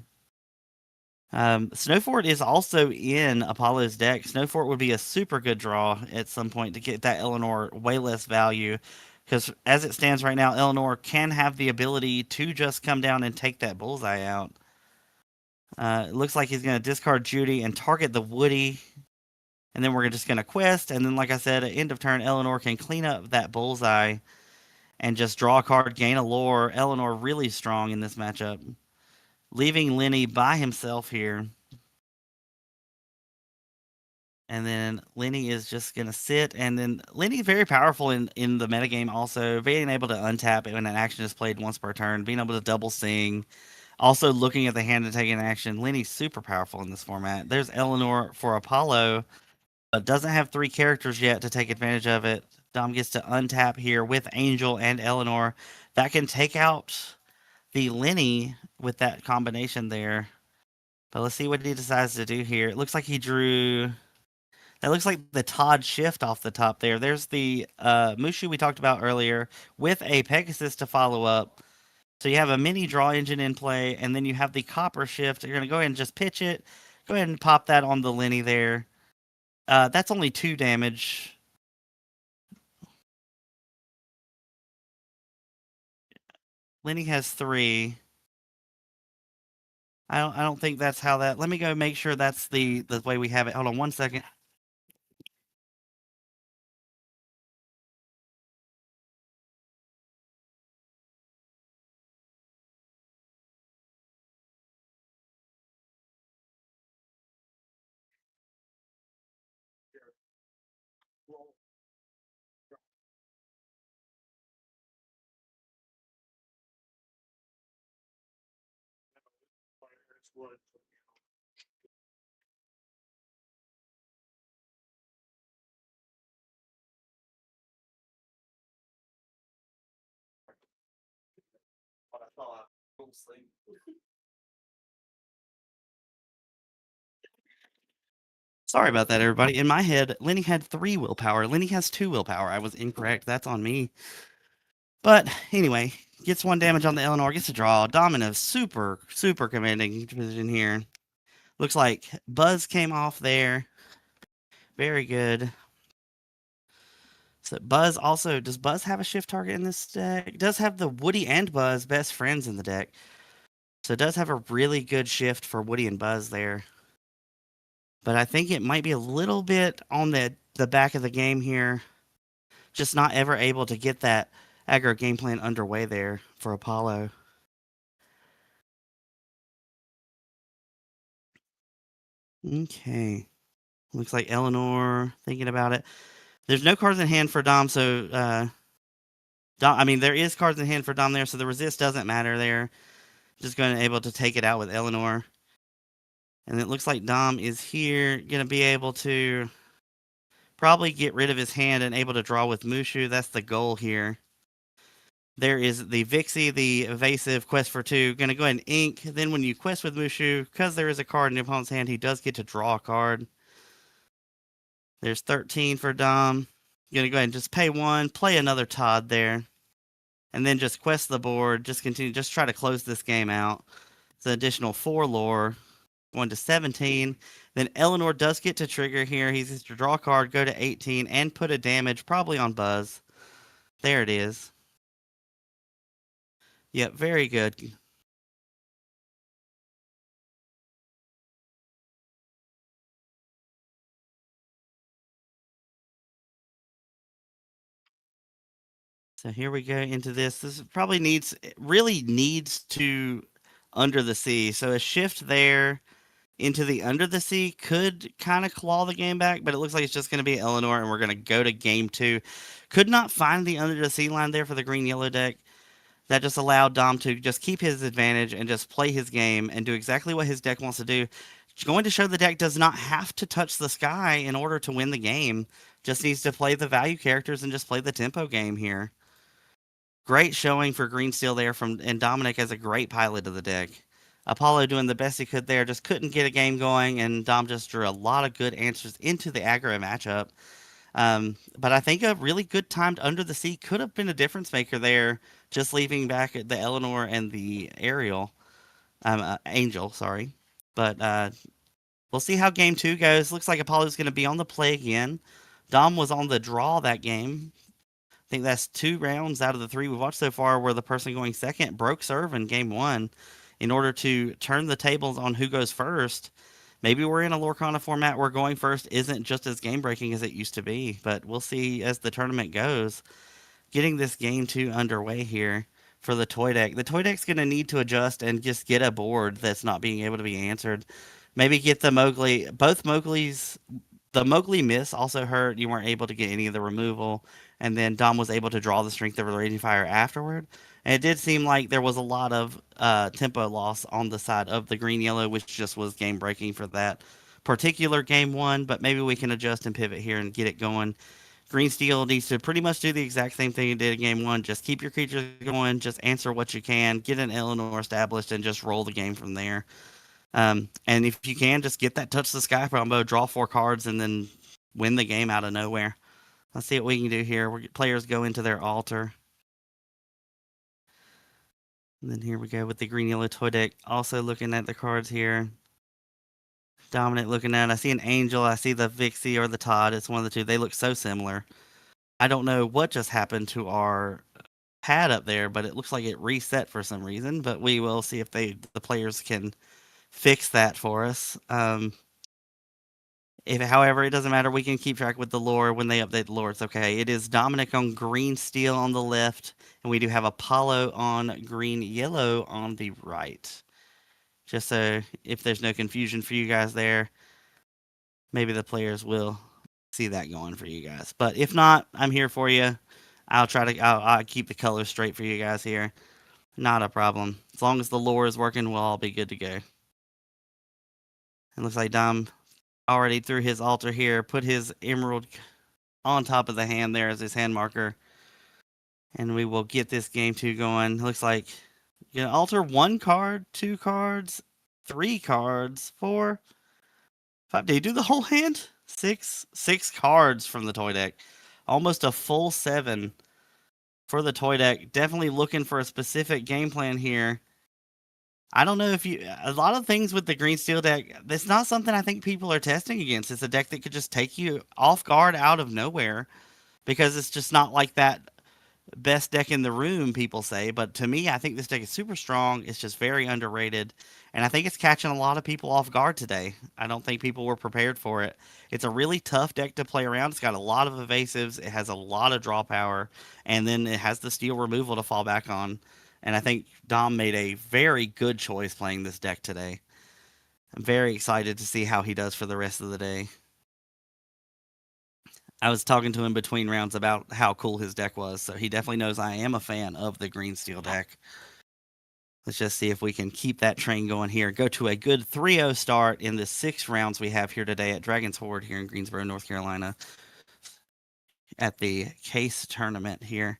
Snowfort is also in Apollo's deck. Snowfort would be a super good draw at some point to get that Eleanor way less value. Because as it stands right now, Eleanor can have the ability to just come down and take that Bullseye out. It looks like he's going to discard Judy and target the Woody. And then we're just going to quest. And then, like I said, at end of turn, Eleanor can clean up that Bullseye and just draw a card, gain a lore. Eleanor really strong in this matchup. Leaving Lenny by himself here. And then Lenny is just going to sit. And then Lenny very powerful in the metagame also. Being able to untap when an action is played once per turn. Being able to double sing. Also looking at the hand and taking action. Lenny's super powerful in this format. There's Eleanor for Apollo. But doesn't have 3 characters yet to take advantage of it. Dom gets to untap here with Angel and Eleanor. That can take out the Lenny with that combination there. But let's see what he decides to do here. It looks like he drew... That looks like the Todd shift off the top there. There's the Mushu we talked about earlier with a Pegasus to follow up. So you have a mini draw engine in play, and then you have the Copper shift. You're going to go ahead and just pitch it. Go ahead and pop that on the Lenny there. That's only 2 damage. Lenny has 3. I don't think that's how that. Let me go make sure that's the way we have it. Hold on 1 second. Sorry about that, everybody. In my head, Lenny had 3 willpower. Lenny has 2 willpower. I was incorrect. That's on me. But anyway, gets 1 damage on the Eleanor, gets a draw. Domino, super, super commanding position here. Looks like Buzz came off there. Very good. So Buzz also, does Buzz have a shift target in this deck? Does have the Woody and Buzz best friends in the deck. So it does have a really good shift for Woody and Buzz there. But I think it might be a little bit on the back of the game here. Just not ever able to get that aggro game plan underway there for Apollo. Okay. Looks like Eleanor thinking about it. There's no cards in hand for Dom, so Dom, I mean there is cards in hand for Dom there, so the resist doesn't matter there. Just going to be able to take it out with Eleanor. And it looks like Dom is here, going to be able to probably get rid of his hand and able to draw with Mushu. That's the goal here. There is the Vixie, the evasive quest for 2. Going to go ahead and ink. Then when you quest with Mushu, because there is a card in the opponent's hand, he does get to draw a card. There's 13 for Dom. Gonna go ahead and just pay one, play another Todd there, and then just quest the board. Just continue, just try to close this game out. It's an additional 4 lore, going to 17. Then Eleanor does get to trigger here. He's just to draw a card, go to 18, and put a damage, probably on Buzz. There it is. Yep, very good. So here we go into this. This probably really needs to Under the Sea. So a shift there into the Under the Sea could kind of claw the game back, but it looks like it's just going to be Eleanor, and we're going to go to game two. Could not find the Under the Sea line there for the green yellow deck. That just allowed Dom to just keep his advantage and just play his game and do exactly what his deck wants to do. It's going to show the deck does not have to touch the sky in order to win the game. Just needs to play the value characters and just play the tempo game here. Great showing for Green Steel there and Dominic as a great pilot of the deck. Apollo doing the best he could there, just couldn't get a game going, and Dom just drew a lot of good answers into the aggro matchup. But I think a really good timed Under the Sea could have been a difference maker there, just leaving back the Eleanor and the Angel, sorry. But we'll see how game two goes. Looks like Apollo's going to be on the play again. Dom was on the draw that game. I think that's 2 rounds out of the 3 we've watched so far where the person going second broke serve in game 1 in order to turn the tables on who goes first. Maybe we're in a Lorcana format where going first isn't just as game breaking as it used to be, but we'll see as the tournament goes. Getting this game 2 underway here for the toy deck. The toy deck's going to need to adjust and just get a board that's not being able to be answered. Maybe get the Mowgli, both Mowgli's the Mowgli miss also hurt. You weren't able to get any of the removal, and then Dom was able to draw the Strength of the Raging Fire afterward. And it did seem like there was a lot of tempo loss on the side of the green yellow, which just was game breaking for that particular game 1. But maybe we can adjust and pivot here and get it going. Green Steel needs to pretty much do the exact same thing it did in game 1. Just keep your creatures going, just answer what you can, get an Eleanor established, and just roll the game from there. And if you can, just get that touch the sky combo, draw 4 cards, and then win the game out of nowhere. Let's see what we can do here. Players go into their altar. And then here we go with the green yellow toy deck. Also looking at the cards here. Dominant looking at. I see an Angel. I see the Vixie or the Todd. It's one of the two. They look so similar. I don't know what just happened to our pad up there, but it looks like it reset for some reason. But we will see if the players can fix that for us. However, it doesn't matter. We can keep track with the lore when they update the lore. It's okay. It is Dominic on green steel on the left, and we do have Apollo on green yellow on the right. Just so if there's no confusion for you guys there, maybe the players will see that going for you guys. But if not, I'm here for you. I'll keep the colors straight for you guys here. Not a problem. As long as the lore is working, we'll all be good to go. It looks like Dom already through his altar here, put his emerald on top of the hand there as his hand marker. And we will get this game 2 going. Looks like you can alter 1 card, 2 cards, 3 cards, 4, 5. Did he do the whole hand? 6 cards from the toy deck. Almost a full 7 for the toy deck. Definitely looking for a specific game plan here. I don't know if a lot of things with the green steel deck, that's not something I think people are testing against. It's a deck that could just take you off guard out of nowhere because it's just not like that best deck in the room, people say. But to me, I think this deck is super strong. It's just very underrated. And I think it's catching a lot of people off guard today. I don't think people were prepared for it. It's a really tough deck to play around. It's got a lot of evasives. It has a lot of draw power. And then it has the steel removal to fall back on. And I think Dom made a very good choice playing this deck today. I'm very excited to see how he does for the rest of the day. I was talking to him between rounds about how cool his deck was, so he definitely knows I am a fan of the green steel deck. Let's just see if we can keep that train going here. Go to a good 3-0 start in the 6 rounds we have here today at Dragon's Hoard here in Greensboro, North Carolina, at the Case tournament here.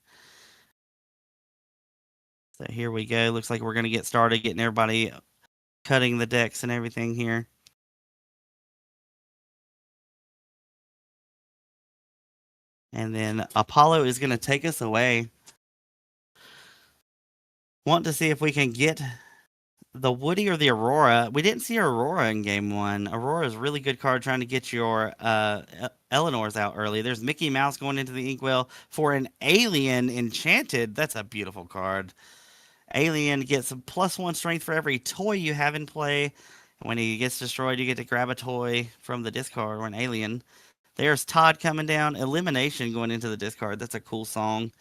So here we go. Looks like we're going to get started, getting everybody cutting the decks and everything here. And then Apollo is going to take us away. Want to see if we can get the Woody or the Aurora. We didn't see Aurora in game one. Aurora is a really good card trying to get your Eleanor's out early. There's Mickey Mouse going into the Inkwell for an Alien Enchanted. That's a beautiful card. Alien gets a +1 strength for every toy you have in play. When he gets destroyed, you get to grab a toy from the discard or an alien. There's Todd coming down. Elimination going into the discard. That's a cool song.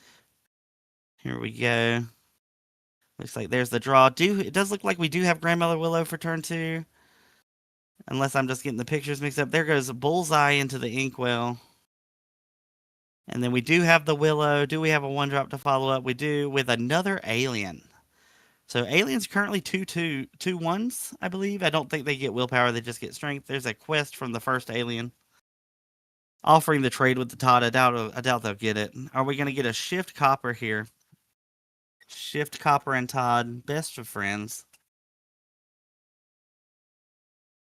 Here we go. Looks like there's the draw. It does look like we do have Grandmother Willow for turn 2. Unless I'm just getting the pictures mixed up. There goes a Bullseye into the Inkwell. And then we do have the Willow. Do we have a 1-drop to follow up? We do with another alien. So aliens currently 2/2/1s, I believe. I don't think they get willpower. They just get strength. There's a quest from the first alien. Offering the trade with the Todd. I doubt they'll get it. Are we going to get a shift copper here? Shift copper and Todd. Best of friends.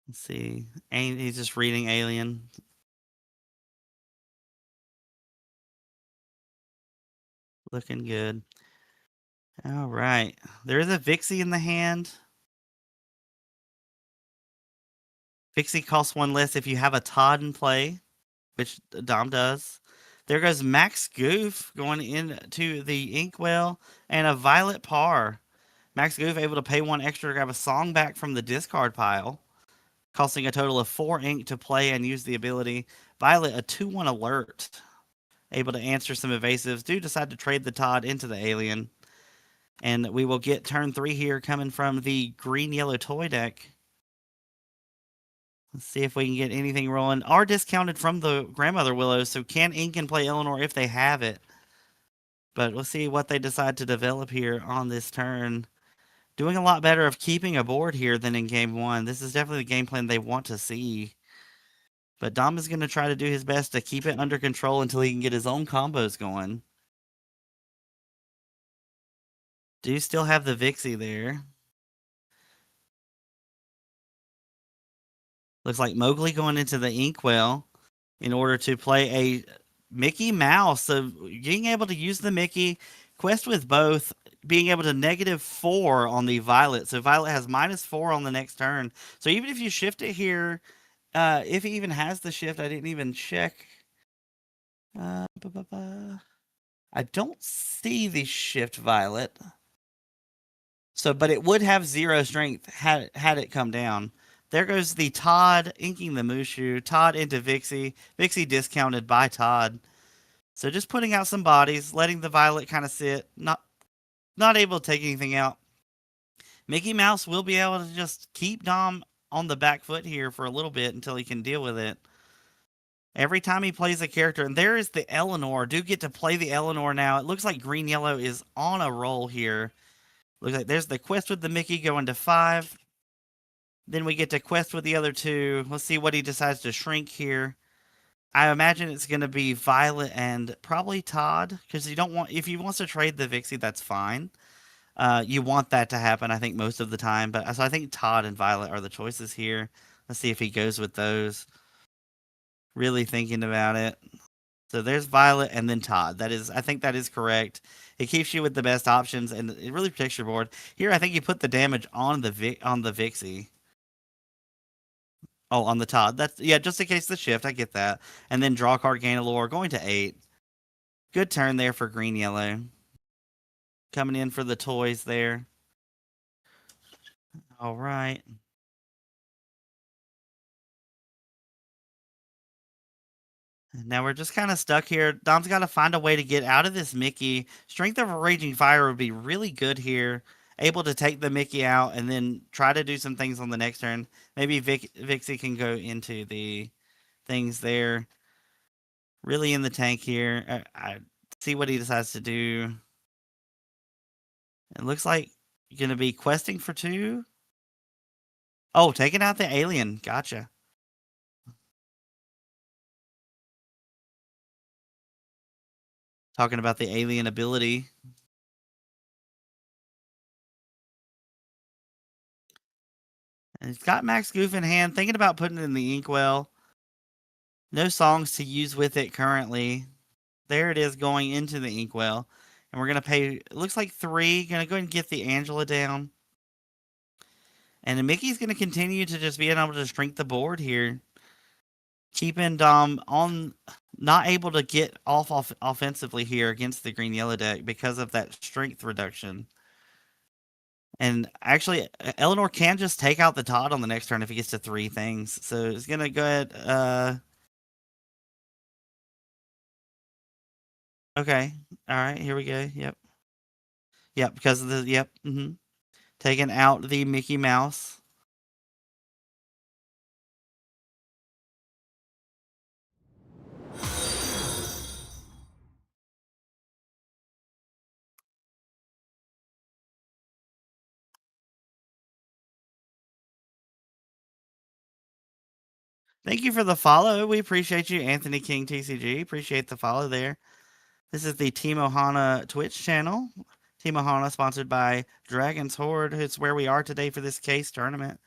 Let's see. He's just reading alien. Looking good. All right. There is a Vixie in the hand. Vixie costs 1 less if you have a Todd in play, which Dom does. There goes Max Goof going into the Inkwell and a Violet Par. Max Goof able to pay 1 extra to grab a song back from the discard pile, costing a total of 4 ink to play and use the ability. Violet, a 2/1 alert. Able to answer some evasives. Do decide to trade the Todd into the alien. And we will get turn 3 here coming from the green-yellow toy deck. Let's see if we can get anything rolling. Are discounted from the Grandmother Willows, so can Ink and play Eleanor if they have it. But we'll see what they decide to develop here on this turn. Doing a lot better of keeping a board here than in game 1. This is definitely the game plan they want to see. But Dom is going to try to do his best to keep it under control until he can get his own combos going. Do still have the Vixie there. Looks like Mowgli going into the Inkwell in order to play a Mickey Mouse. So being able to use the Mickey, quest with both, being able to -4 on the Violet. So Violet has -4 on the next turn. So even if you shift it here, if he even has the shift, I didn't even check. I don't see the shift Violet. So, but it would have 0 strength had it come down. There goes the Todd inking the Mushu. Todd into Vixie. Vixie discounted by Todd. So just putting out some bodies, letting the Violet kind of sit. Not able to take anything out. Mickey Mouse will be able to just keep Dom on the back foot here for a little bit until he can deal with it. Every time he plays a character, and there is the Eleanor. Do get to play the Eleanor now. It looks like Green Yellow is on a roll here. Looks like there's the quest with the Mickey going to 5. Then we get to quest with the other 2. Let's see what he decides to shrink here. I imagine it's going to be Violet and probably Todd, because you don't want, if he wants to trade the Vixie, that's fine. You want that to happen, I think, most of the time. But so I think Todd and Violet are the choices here. Let's see if he goes with those. Really thinking about it. So there's Violet and then Todd. I think that is correct. It keeps you with the best options and it really protects your board. Here, I think you put the damage on the Vixie. Oh, on the Todd. Yeah, just in case the shift. I get that. And then draw card, gain a lore, going to 8. Good turn there for green yellow. Coming in for the toys there. All right. Now we're just kind of stuck here. Dom's got to find a way to get out of this Mickey. Strength of a Raging Fire would be really good here. Able to take the Mickey out and then try to do some things on the next turn. Maybe Vixie can go into the things there. Really in the tank here. I see what he decides to do. It looks like you're going to be questing for 2. Oh, taking out the alien. Gotcha. Talking about the alien ability. And he's got Max Goof in hand. Thinking about putting it in the Inkwell. No songs to use with it currently. There it is going into the inkwell. And we're going to pay, it looks like 3. Going to go ahead and get the Angela down. And then Mickey's going to continue to just be able to shrink the board here. Keeping Dom on, not able to get off offensively here against the green yellow deck because of that strength reduction. And actually, Eleanor can just take out the Todd on the next turn if he gets to 3 things. So it's going to go ahead. Okay. All right. Here we go. Yep. Yep. Because of the, yep. Taking out the Mickey Mouse. Thank you for the follow. We appreciate you, Anthony King TCG. Appreciate the follow there. This is the Team Ohana Twitch channel. Team Ohana sponsored by Dragon's Hoard. It's where we are today for this case tournament.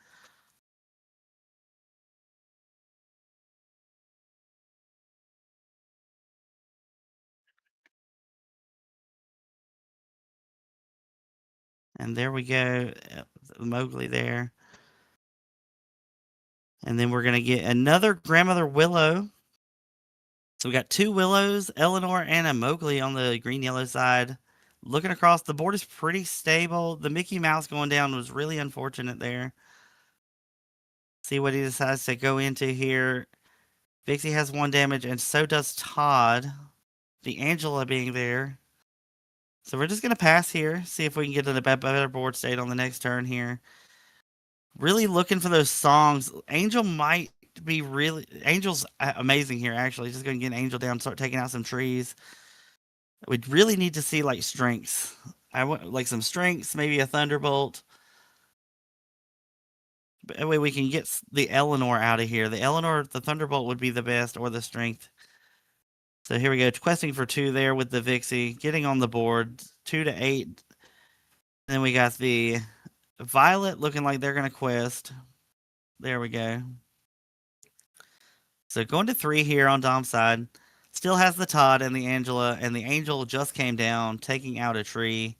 And there we go. Mowgli there. And then we're going to get another Grandmother Willow. So we got 2 Willows, Eleanor, and a Mowgli on the green-yellow side. Looking across, the board is pretty stable. The Mickey Mouse going down was really unfortunate there. See what he decides to go into here. Vixie has 1 damage, and so does Todd. The Angela being there. So we're just going to pass here, see if we can get a better board state on the next turn here. Really looking for those songs. Angel might be really... Angel's amazing here, actually. Just going to get Angel down, start taking out some trees. We'd really need to see, like, strengths. I want, like, some strengths, maybe a Thunderbolt. But that way we can get the Eleanor out of here. The Thunderbolt would be the best, or the Strength. So here we go. Questing for 2 there with the Vixie. Getting on the board. 2 to 8. And then we got the Violet looking like they're going to quest. There we go. So going to 3 here on Dom's side. Still has the Todd and the Angela. And the Angel just came down, taking out a tree.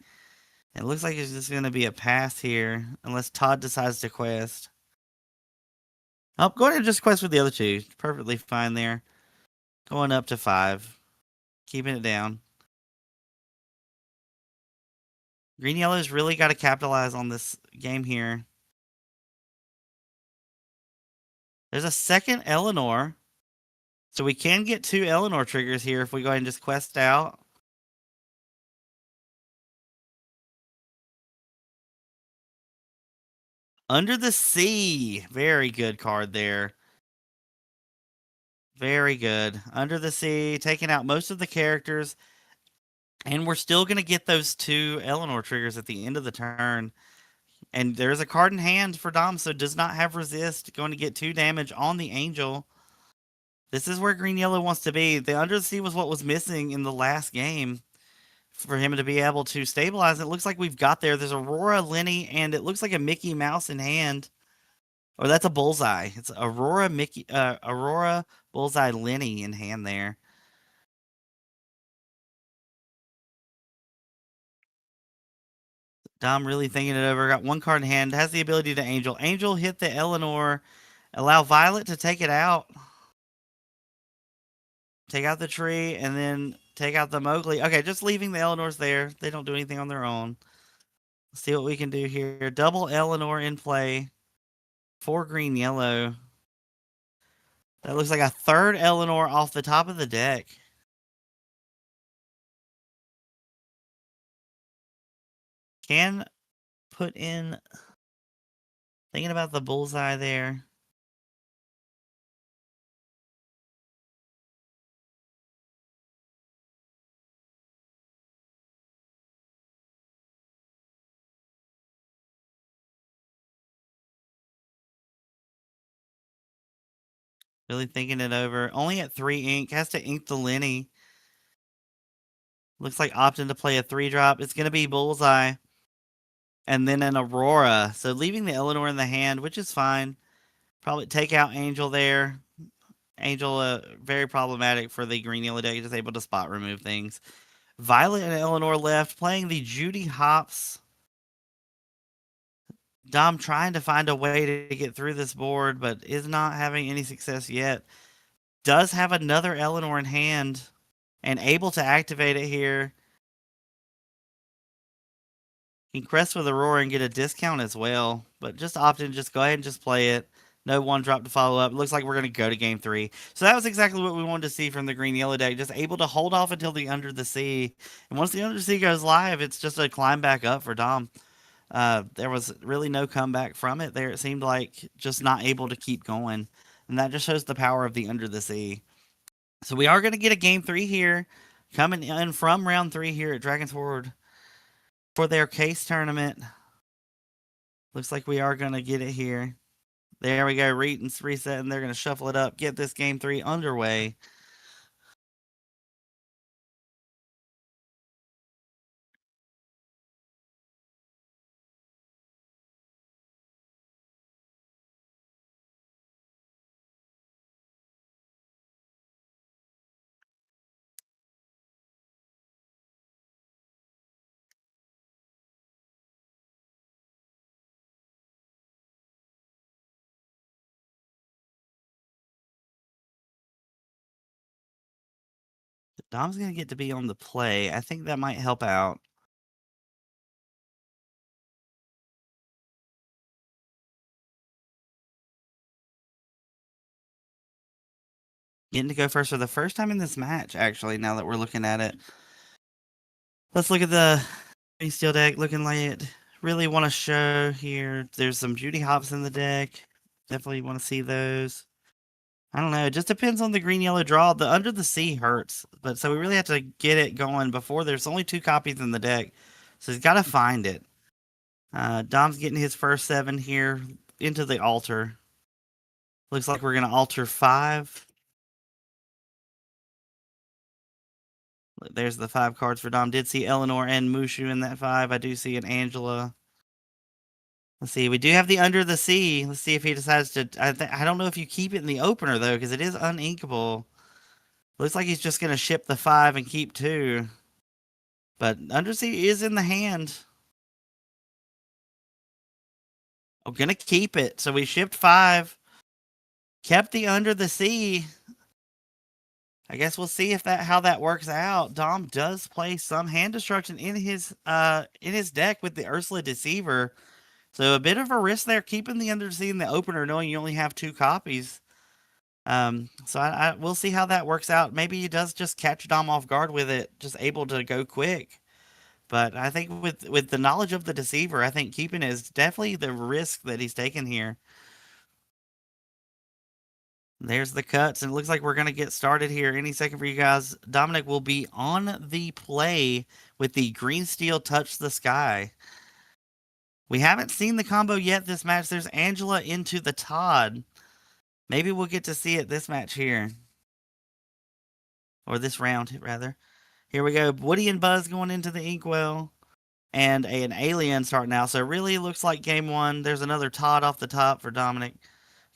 It looks like it's just going to be a pass here. Unless Todd decides to quest. Oh, go ahead and just quest with the other 2. Perfectly fine there. Going up to 5. Keeping it down. Green Yellow's really got to capitalize on this game here. There's a second Eleanor. So we can get 2 Eleanor triggers here if we go ahead and just quest out. Under the Sea. Very good card there. Very good. Under the Sea, taking out most of the characters. And we're still going to get those 2 Eleanor triggers at the end of the turn. And there's a card in hand for Dom, so does not have resist. Going to get 2 damage on the Angel. This is where Green Yellow wants to be. The Under the Sea was what was missing in the last game for him to be able to stabilize. It looks like we've got there. There's Aurora, Lenny, and it looks like a Mickey Mouse in hand. Or that's a Bullseye. It's Aurora, Bullseye, Lenny in hand there. Dom really thinking it over. Got 1 card in hand. Has the ability to Angel. Angel hit the Eleanor. Allow Violet to take it out. Take out the tree and then take out the Mowgli. Okay, just leaving the Eleanors there. They don't do anything on their own. Let's see what we can do here. Double Eleanor in play. 4 green, yellow. That looks like a 3rd Eleanor off the top of the deck. Can put in... Thinking about the Bullseye there. Really thinking it over. Only at 3 ink. Has to ink the Lenny. Looks like opting to play a 3-drop. It's going to be Bullseye. And then an Aurora. So leaving the Eleanor in the hand, which is fine. Probably take out Angel there. Angel, very problematic for the green yellow deck, just able to spot remove things. Violet and Eleanor left, playing the Judy Hops. Dom trying to find a way to get through this board, but is not having any success yet. Does have another Eleanor in hand and able to activate it here. Can crest with Aurora and get a discount as well, but just opting just go ahead and just play it. No one drop to follow up. Looks like we're going to go to game 3. So that was exactly what we wanted to see from the green yellow deck. Just able to hold off until the Under the Sea. And once the Under the Sea goes live, it's just a climb back up for Dom. There was really no comeback from it there. It seemed like just not able to keep going. And that just shows the power of the Under the Sea. So we are going to get a game 3 here. Coming in from round 3 here at Dragon's Hoard for their case tournament. Looks like we are going to get it here. There we go. Reset, and they're going to shuffle it up. Get this game 3 underway. Dom's going to get to be on the play. I think that might help out. Getting to go first for the first time in this match, actually, now that we're looking at it. Let's look at the steel deck looking like it. Really want to show here. There's some Judy Hops in the deck. Definitely want to see those. I don't know. It just depends on the green yellow draw. The Under the Sea hurts, but so we really have to get it going before there's only 2 copies in the deck. So he's got to find it. Dom's getting his first 7 here into the altar. Looks like we're going to alter 5. There's the 5 cards for Dom. Did see Eleanor and Mushu in that 5. I do see an Angela. Let's see. We do have the Under the Sea. Let's see if he decides to. I don't know if you keep it in the opener, though, because it is uninkable. Looks like he's just going to ship the 5 and keep 2. But Under Sea is in the hand. I'm going to keep it. So we shipped 5. Kept the Under the Sea. I guess we'll see if how that works out. Dom does play some hand destruction in his deck with the Ursula Deceiver. So a bit of a risk there, keeping the Under the Sea in the opener, knowing you only have 2 copies. So we'll see how that works out. Maybe he does just catch Dom off guard with it, just able to go quick. But I think with the knowledge of the Deceiver, I think keeping it is definitely the risk that he's taking here. There's the cuts, and it looks like we're going to get started here any second for you guys. Dominic will be on the play with the Green Steel Touch the Sky. We haven't seen the combo yet this match. There's Angela into the Todd. Maybe we'll get to see it this match here. Or this round, rather. Here we go. Woody and Buzz going into the Inkwell. And an Alien starting out. So it really looks like game 1. There's another Todd off the top for Dominic.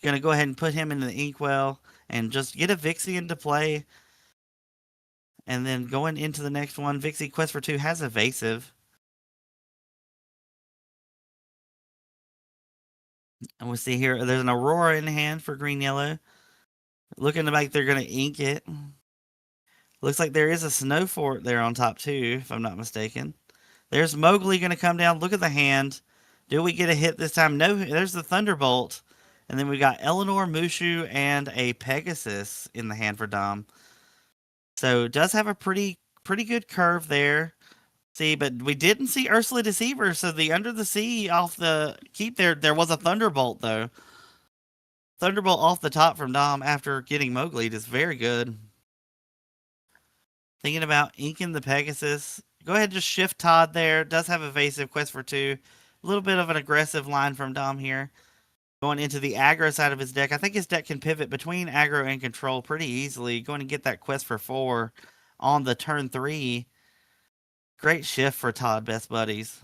Going to go ahead and put him into the Inkwell and just get a Vixie into play. And then going into the next one, Vixie Quest for 2 has Evasive. And we'll see here, there's an Aurora in hand for green yellow. Looking like they're going to ink it. Looks like there is a Snow Fort there on top too, if I'm not mistaken. There's Mowgli going to come down. Look at the hand. Do we get a hit this time? No, there's the Thunderbolt. And then we got Eleanor, Mushu, and a Pegasus in the hand for Dom. So it does have a pretty good curve there. See, but we didn't see Ursula Deceiver, so the Under the Sea off the keep there. There was a Thunderbolt, though. Thunderbolt off the top from Dom after getting Mowgli is very good. Thinking about inking the Pegasus. Go ahead and just shift Todd there. Does have Evasive, Quest for 2. A little bit of an aggressive line from Dom here. Going into the aggro side of his deck. I think his deck can pivot between aggro and control pretty easily. Going to get that Quest for 4 on the turn 3. Great shift for Todd, best buddies.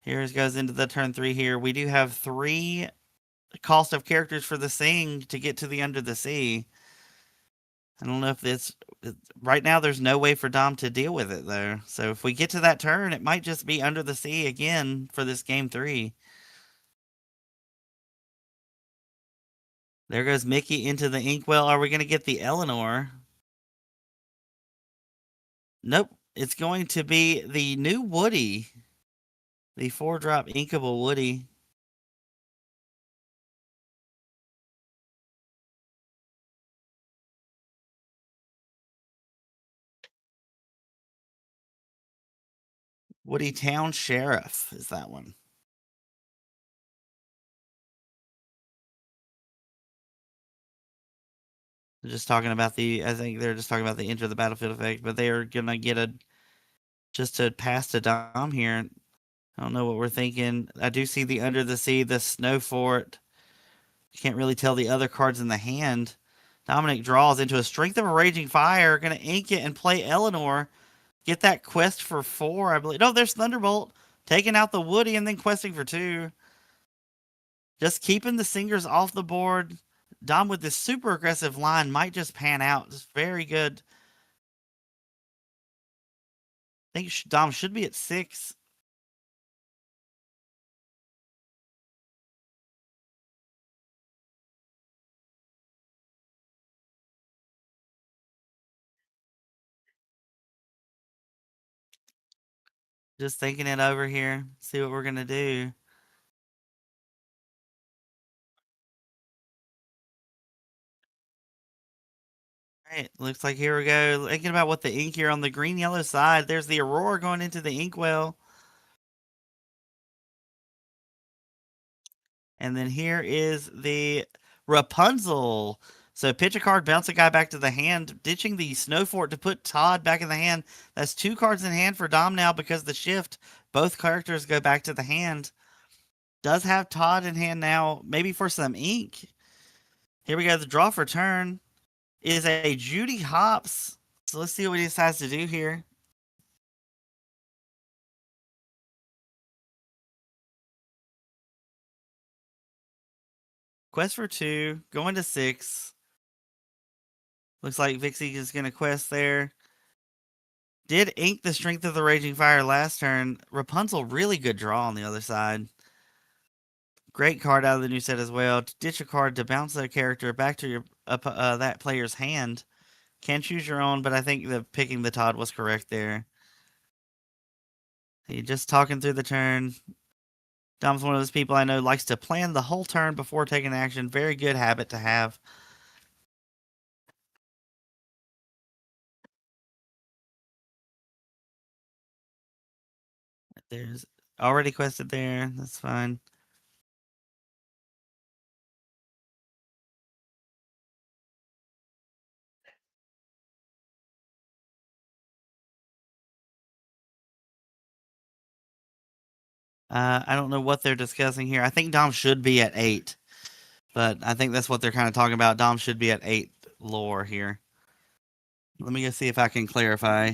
Here it goes into the turn 3 here. We do have 3 cost of characters for the thing to get to the under the sea. I don't know if it's right now. There's no way for Dom to deal with it though. So if we get to that turn, it might just be under the sea again for this game 3. There goes Mickey into the inkwell. Are we going to get the Eleanor? Nope. It's going to be the new Woody, the 4-drop inkable Woody. Woody Town Sheriff is that one. They're just talking about the. I think they're just talking about the enter the battlefield effect, but they are gonna get a just to pass to Dom here. I don't know what we're thinking. I do see the under the sea, the snow fort. You can't really tell the other cards in the hand. Dominic draws into a strength of a raging fire. Gonna ink it and play Eleanor. Get that quest for 4, I believe. No, there's Thunderbolt taking out the Woody and then questing for 2. Just keeping the singers off the board. Dom with this super aggressive line might just pan out. It's very good. I think Dom should be at 6. Just thinking it over here. See what we're going to do. All right, looks like here we go. Thinking about what the ink here on the green-yellow side. There's the Aurora going into the inkwell. And then here is the Rapunzel. So pitch a card, bounce a guy back to the hand, ditching the Snow Fort to put Todd back in the hand. That's 2 cards in hand for Dom now because the shift. Both characters go back to the hand. Does have Todd in hand now, maybe for some ink. Here we go. The draw for turn is a Judy Hopps. So let's see what he decides to do here. Quest for 2, going to 6. Looks like Vixie is going to quest there. Did ink the Strength of the Raging Fire last turn. Rapunzel, really good draw on the other side. Great card out of the new set as well. To ditch a card to bounce that character back to your that player's hand. Can choose your own, but I think the picking the Todd was correct there. He just talking through the turn. Dom's one of those people I know likes to plan the whole turn before taking action. Very good habit to have. There's already quested there. That's fine. I don't know what they're discussing here. I think Dom should be at 8, but I think that's what they're kind of talking about. Dom should be at 8 lore here. Let me go see if I can clarify.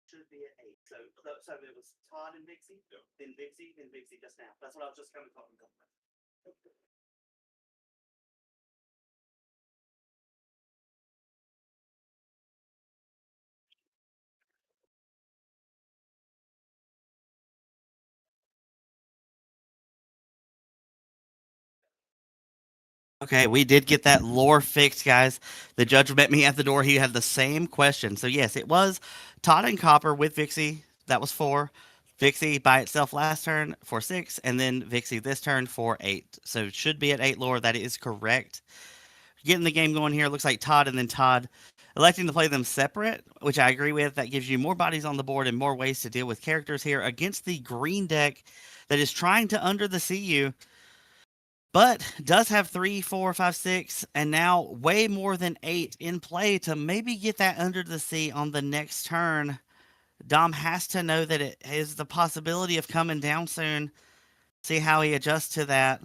Should be at 8. So it was Todd and Vixie, then Vixie just now. That's what I was just kind of talking about. Okay, we did get that lore fixed, guys. The judge met me at the door. He had the same question. So, yes, it was Todd and Copper with Vixie. That was 4. Vixie by itself last turn for 6. And then Vixie this turn for 8. So, it should be at 8 lore. That is correct. Getting the game going here. Looks like Todd and then Todd electing to play them separate, which I agree with. That gives you more bodies on the board and more ways to deal with characters here against the green deck that is trying to under the sea you. But does have 3, 4, 5, 6, and now way more than 8 in play to maybe get that under the sea on the next turn. Dom has to know that it is the possibility of coming down soon. See how he adjusts to that.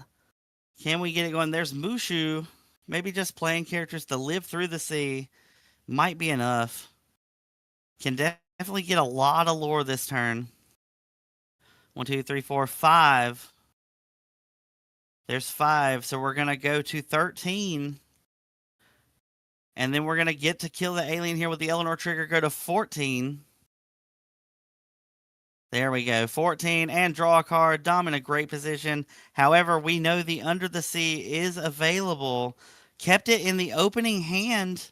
Can we get it going? There's Mushu. Maybe just playing characters to live through the sea might be enough. Can definitely get a lot of lore this turn. 1, 2, 3, 4, 5. There's 5, so we're gonna go to 13. And then we're gonna get to kill the alien here with the Eleanor trigger, go to 14. There we go, 14, and draw a card. Dom in a great position. However, we know the Under the Sea is available. Kept it in the opening hand,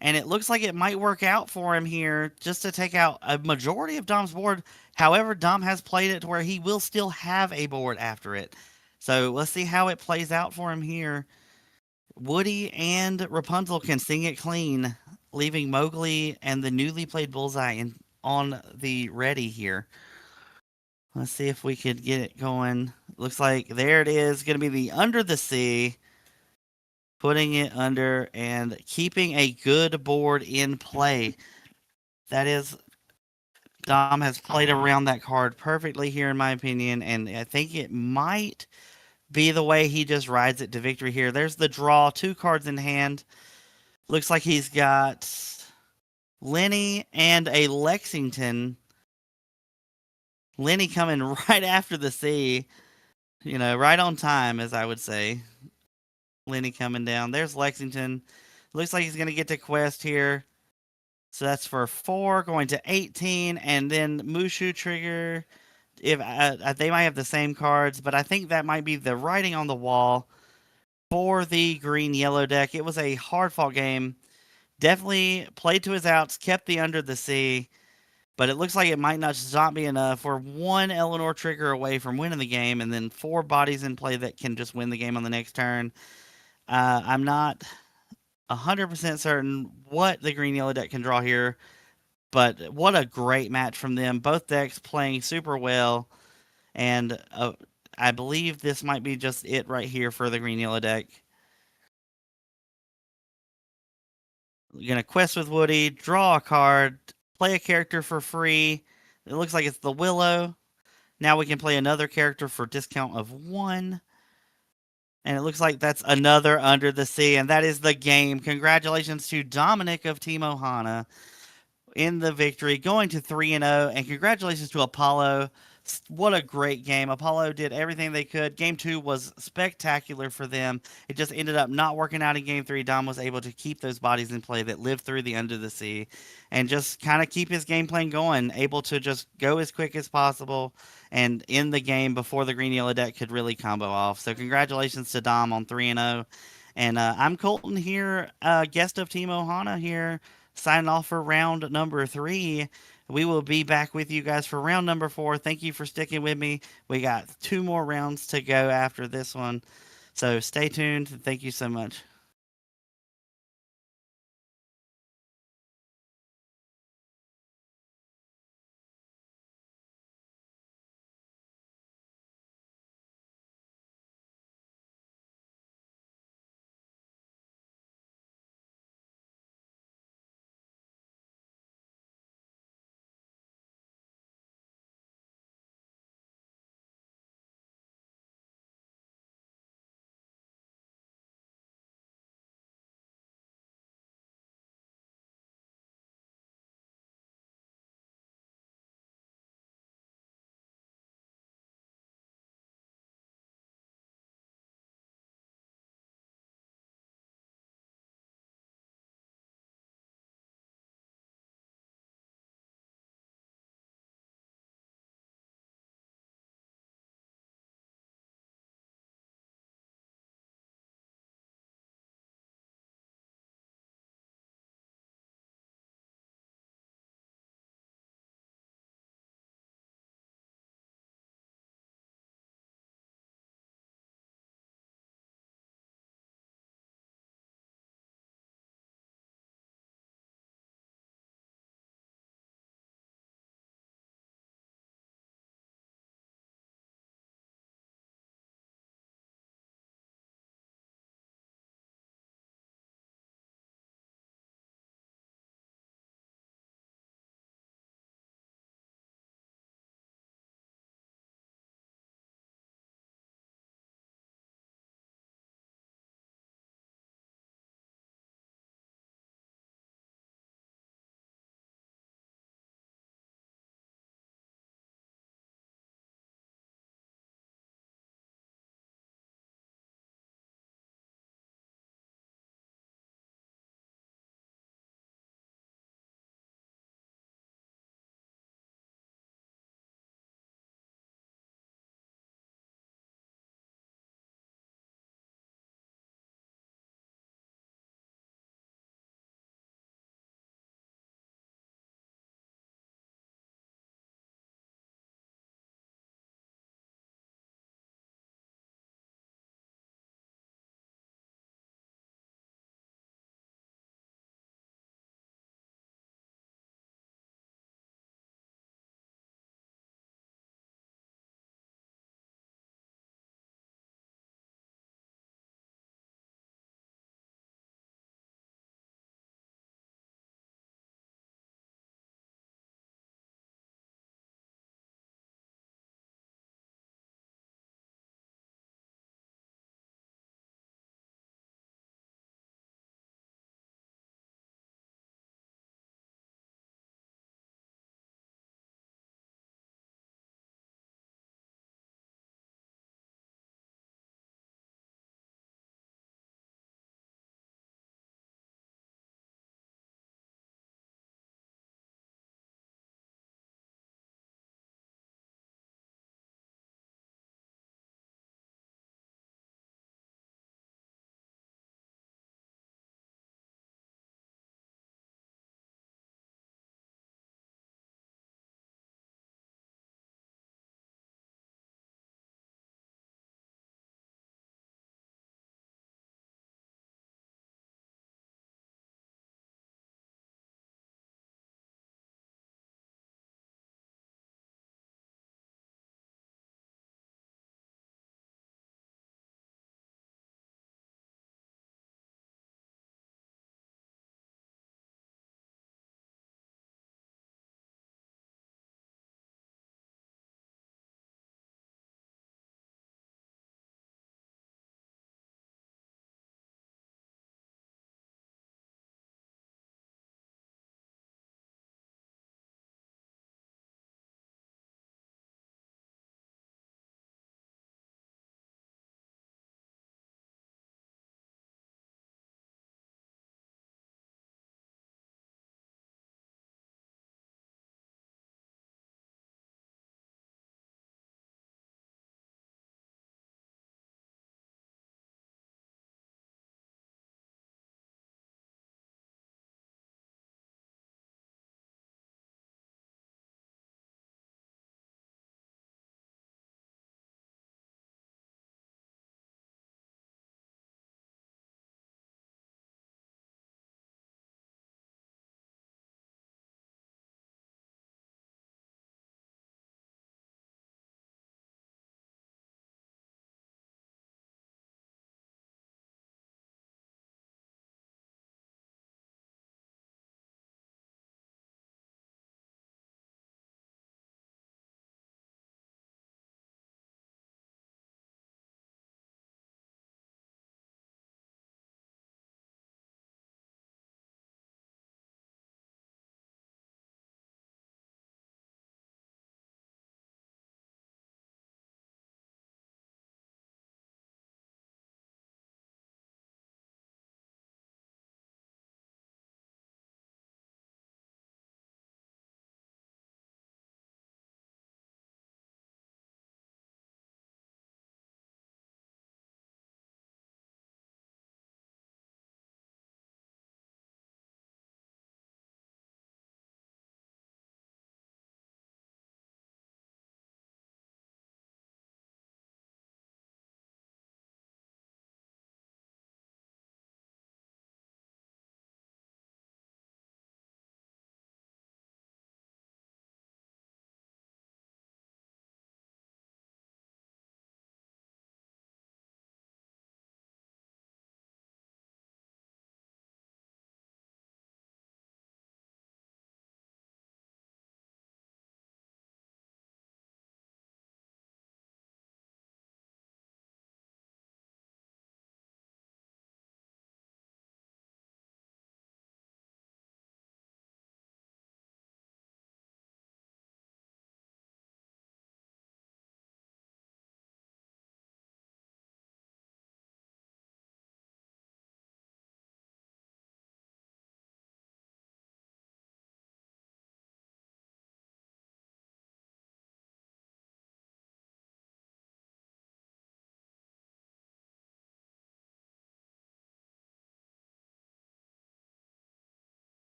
and it looks like it might work out for him here just to take out a majority of Dom's board. However, Dom has played it to where he will still have a board after it. So let's see how it plays out for him here. Woody and Rapunzel can sing it clean, leaving Mowgli and the newly played Bullseye on the ready here. Let's see if we could get it going. Looks like there it is. Going to be the Under the Sea. Putting it under and keeping a good board in play. That is, Dom has played around that card perfectly here, in my opinion, and I think it might be the way he just rides it to victory here. There's the draw, 2 cards in hand. Looks like he's got Lenny and a Lexington. Lenny coming right after the sea, right on time, as I would say. Lenny coming down. There's Lexington. Looks like he's going to get to quest here. So that's for 4, going to 18, and then Mushu trigger. If they might have the same cards, but I think that might be the writing on the wall for the green yellow deck. It was a hard fought game. Definitely played to his outs, kept the Under the Sea, but it looks like it might not be enough. We're 1 Eleanor trigger away from winning the game, and then 4 bodies in play that can just win the game on the next turn. I'm not 100% certain what the green yellow deck can draw here, but what a great match from them. Both decks playing super well, and I believe this might be just it right here for the green yellow deck. We're gonna quest with Woody, draw a card, play a character for free. It looks like it's the Willow. Now we can play another character for discount of 1. And it looks like that's another Under the Sea, and that is the game. Congratulations to Dominic of Team Ohana in the victory, going to 3-0, and congratulations to Apollo. What a great game. Apollo did everything they could. Game 2 was spectacular for them. It just ended up not working out in Game 3. Dom was able to keep those bodies in play that lived through the Under the Sea and just kind of keep his game plan going, able to just go as quick as possible and end the game before the green yellow deck could really combo off. So congratulations to Dom on 3-0. And I'm Colton here, guest of Team Ohana here, signing off for round number 3. We will be back with you guys for round number 4. Thank you for sticking with me. We got 2 more rounds to go after this one. So stay tuned. Thank you so much.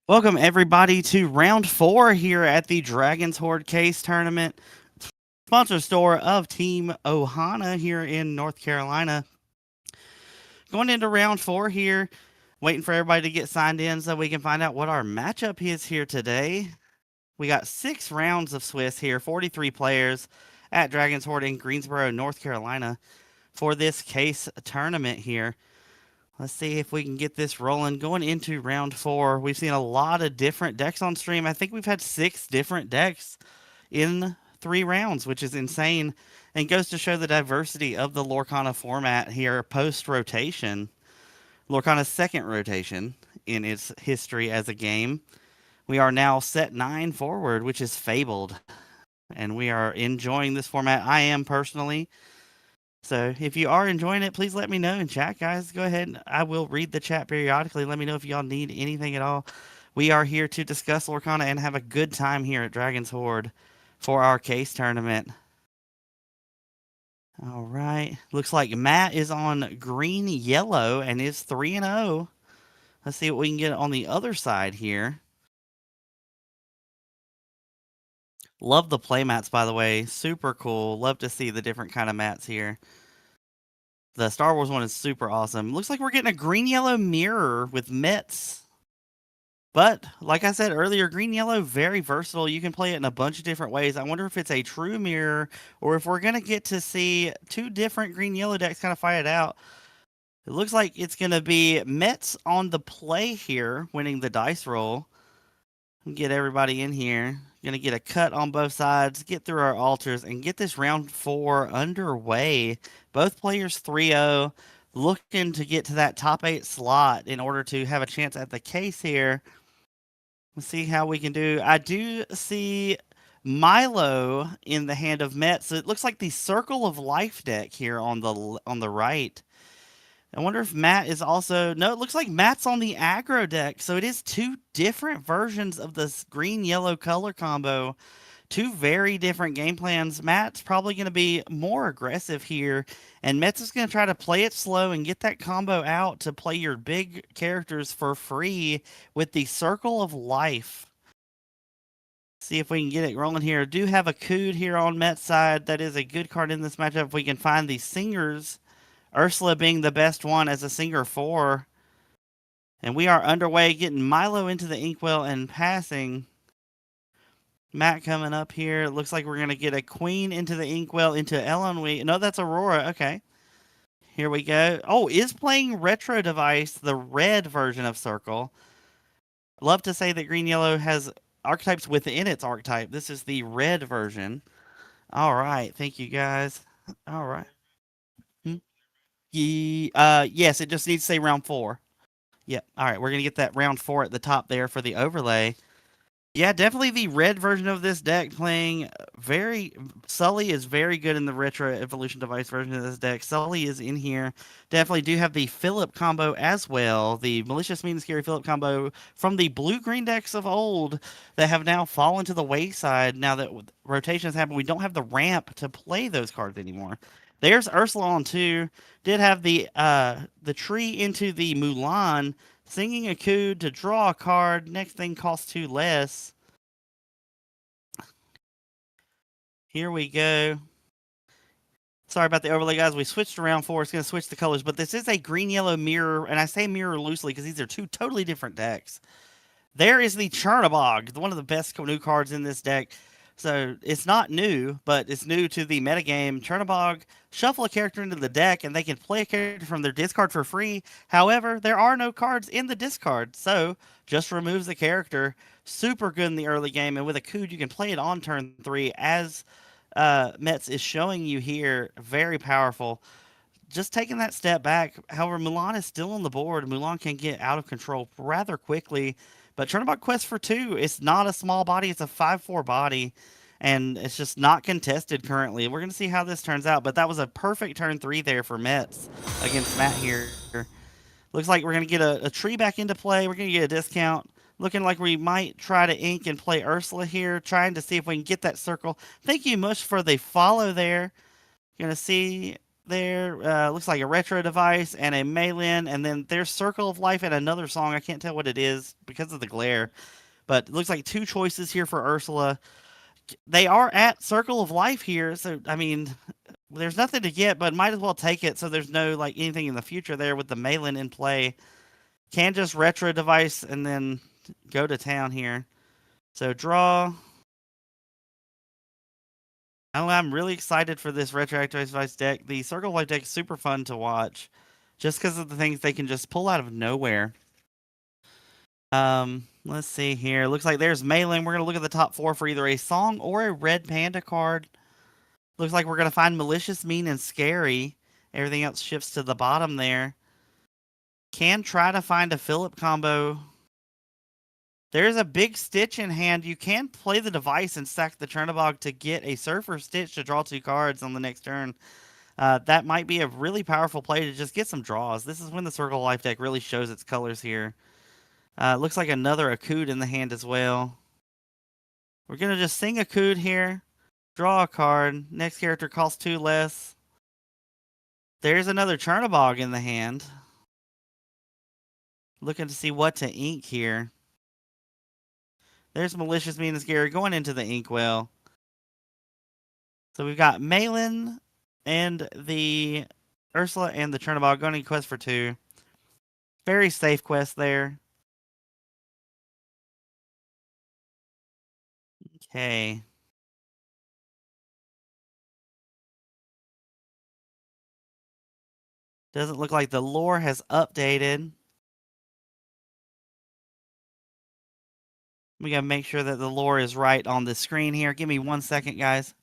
Welcome everybody to round 4 here at the Dragons Hoard Case Tournament. Sponsor store of Team Ohana here in North Carolina. Going into round 4 here, waiting for everybody to get signed in so we can find out what our matchup is here today. We got 6 rounds of Swiss here, 43 players at Dragons Hoard in Greensboro, North Carolina for this case tournament here. Let's see if we can get this rolling. Going into round 4, we've seen a lot of different decks on stream. I think we've had 6 different decks in 3 rounds, which is insane and goes to show the diversity of the Lorcana format here post-rotation. Lorcana's second rotation in its history as a game. We are now set 9 forward, which is fabled, and we are enjoying this format. I am personally. So if you are enjoying it, please let me know in chat, guys. Go ahead. I will read the chat periodically. Let me know if y'all need anything at all. We are here to discuss Lorcana and have a good time here at Dragon's Hoard for our case tournament. All right. Looks like Matt is on green yellow and is 3-0. Let's see what we can get on the other side here. Love the play mats, by the way. Super cool. Love to see the different kind of mats here. The Star Wars one is super awesome. Looks like we're getting a green-yellow mirror with Mets. But, like I said earlier, green-yellow, very versatile. You can play it in a bunch of different ways. I wonder if it's a true mirror or if we're going to get to see 2 different green-yellow decks kind of fight it out. It looks like it's going to be Mets on the play here, winning the dice roll. Get everybody in here. Going to get a cut on both sides, get through our altars, and get this round 4 underway. Both players 3-0, looking to get to that top 8 slot in order to have a chance at the case here. Let's see how we can do. I do see Milo in the hand of Met, so it looks like the Circle of Life deck here on the right. I wonder if Matt is also... No, it looks like Matt's on the aggro deck. So it is 2 different versions of this green-yellow color combo. 2 very different game plans. Matt's probably going to be more aggressive here. And Mets is going to try to play it slow and get that combo out to play your big characters for free with the Circle of Life. See if we can get it rolling here. Do have a Cood here on Mets' side. That is a good card in this matchup. If we can find the Singers... Ursula being the best one as a Singer 4. And we are underway, getting Milo into the Inkwell and passing. Matt coming up here. It looks like we're going to get a Queen into the Inkwell, into Ellen. No, that's Aurora. Okay. Here we go. Oh, is playing Retro Device, the red version of Circle. Love to say that green-yellow has archetypes within its archetype. This is the red version. All right. Thank you, guys. All right. Yes, it just needs to say round 4. Yep. All right, we're gonna get that round 4 at the top there for the overlay. Yeah, definitely the red version of this deck playing very... Sully is very good in the Retro Evolution Device version of this deck. Sully is in here. Definitely do have the Philip combo as well. The Malicious, Mean, and Scary Philip combo from the blue-green decks of old that have now fallen to the wayside. Now that rotations happen, we don't have the ramp to play those cards anymore. There's Ursula on 2. Did have the tree into the Mulan... Singing a Cood to draw a card. Next thing costs 2 less. Here we go. Sorry about the overlay, guys. We switched around for it's going to switch the colors, but this is a green-yellow mirror, and I say mirror loosely because these are 2 totally different decks. There is the Chernobog, one of the best new cards in this deck. So it's not new, but it's new to the metagame. Chernobog, shuffle a character into the deck, and they can play a character from their discard for free. However, there are no cards in the discard, so just removes the character. Super good in the early game, and with a Cood, you can play it on turn 3, as Mets is showing you here. Very powerful. Just taking that step back. However, Mulan is still on the board. Mulan can get out of control rather quickly. But Chernobog Quest for 2, it's not a small body. It's a 5/4 body. And it's just not contested currently. We're going to see how this turns out. But that was a perfect turn 3 there for Mets against Matt here. Looks like we're going to get a tree back into play. We're going to get a discount. Looking like we might try to ink and play Ursula here. Trying to see if we can get that circle. Thank you, Mush, for the follow there. Going to see there. Looks like a retro device and a Malin, and then there's Circle of Life and another song. I can't tell what it is because of the glare, but it looks like two choices here for Ursula. They are at Circle of Life here, so I mean, there's nothing to get, but might as well take it. So there's no like anything in the future there with the Malin in play. Can just retro device and then go to town here. So draw. I'm really excited for this retroactive device deck. The Circle of Life deck is super fun to watch, just because of the things they can just pull out of nowhere. Let's see here. Looks like there's Malin. We're gonna look at the top four for either a song or a red panda card. Looks like we're gonna find malicious, mean, and scary. Everything else shifts to the bottom there. Can try to find a Philip combo. There's a big Stitch in hand. You can play the device and stack the Chernabog to get a Surfer Stitch to draw two cards on the next turn. That might be a really powerful play to just get some draws. This is when the Circle of Life deck really shows its colors here. Looks like another Akud in the hand as well. We're going to just sing Akud here. Draw a card. Next character costs two less. There's another Chernabog in the hand. Looking to see what to ink here. There's Malicious, Mean, and Scary going into the inkwell. So we've got Malin and the Ursula and the Chernabog going to quest for two. Very safe quest there. Okay. Doesn't look like the lore has updated. We gotta make sure that the lore is right on the screen here. Give me 1 second, guys.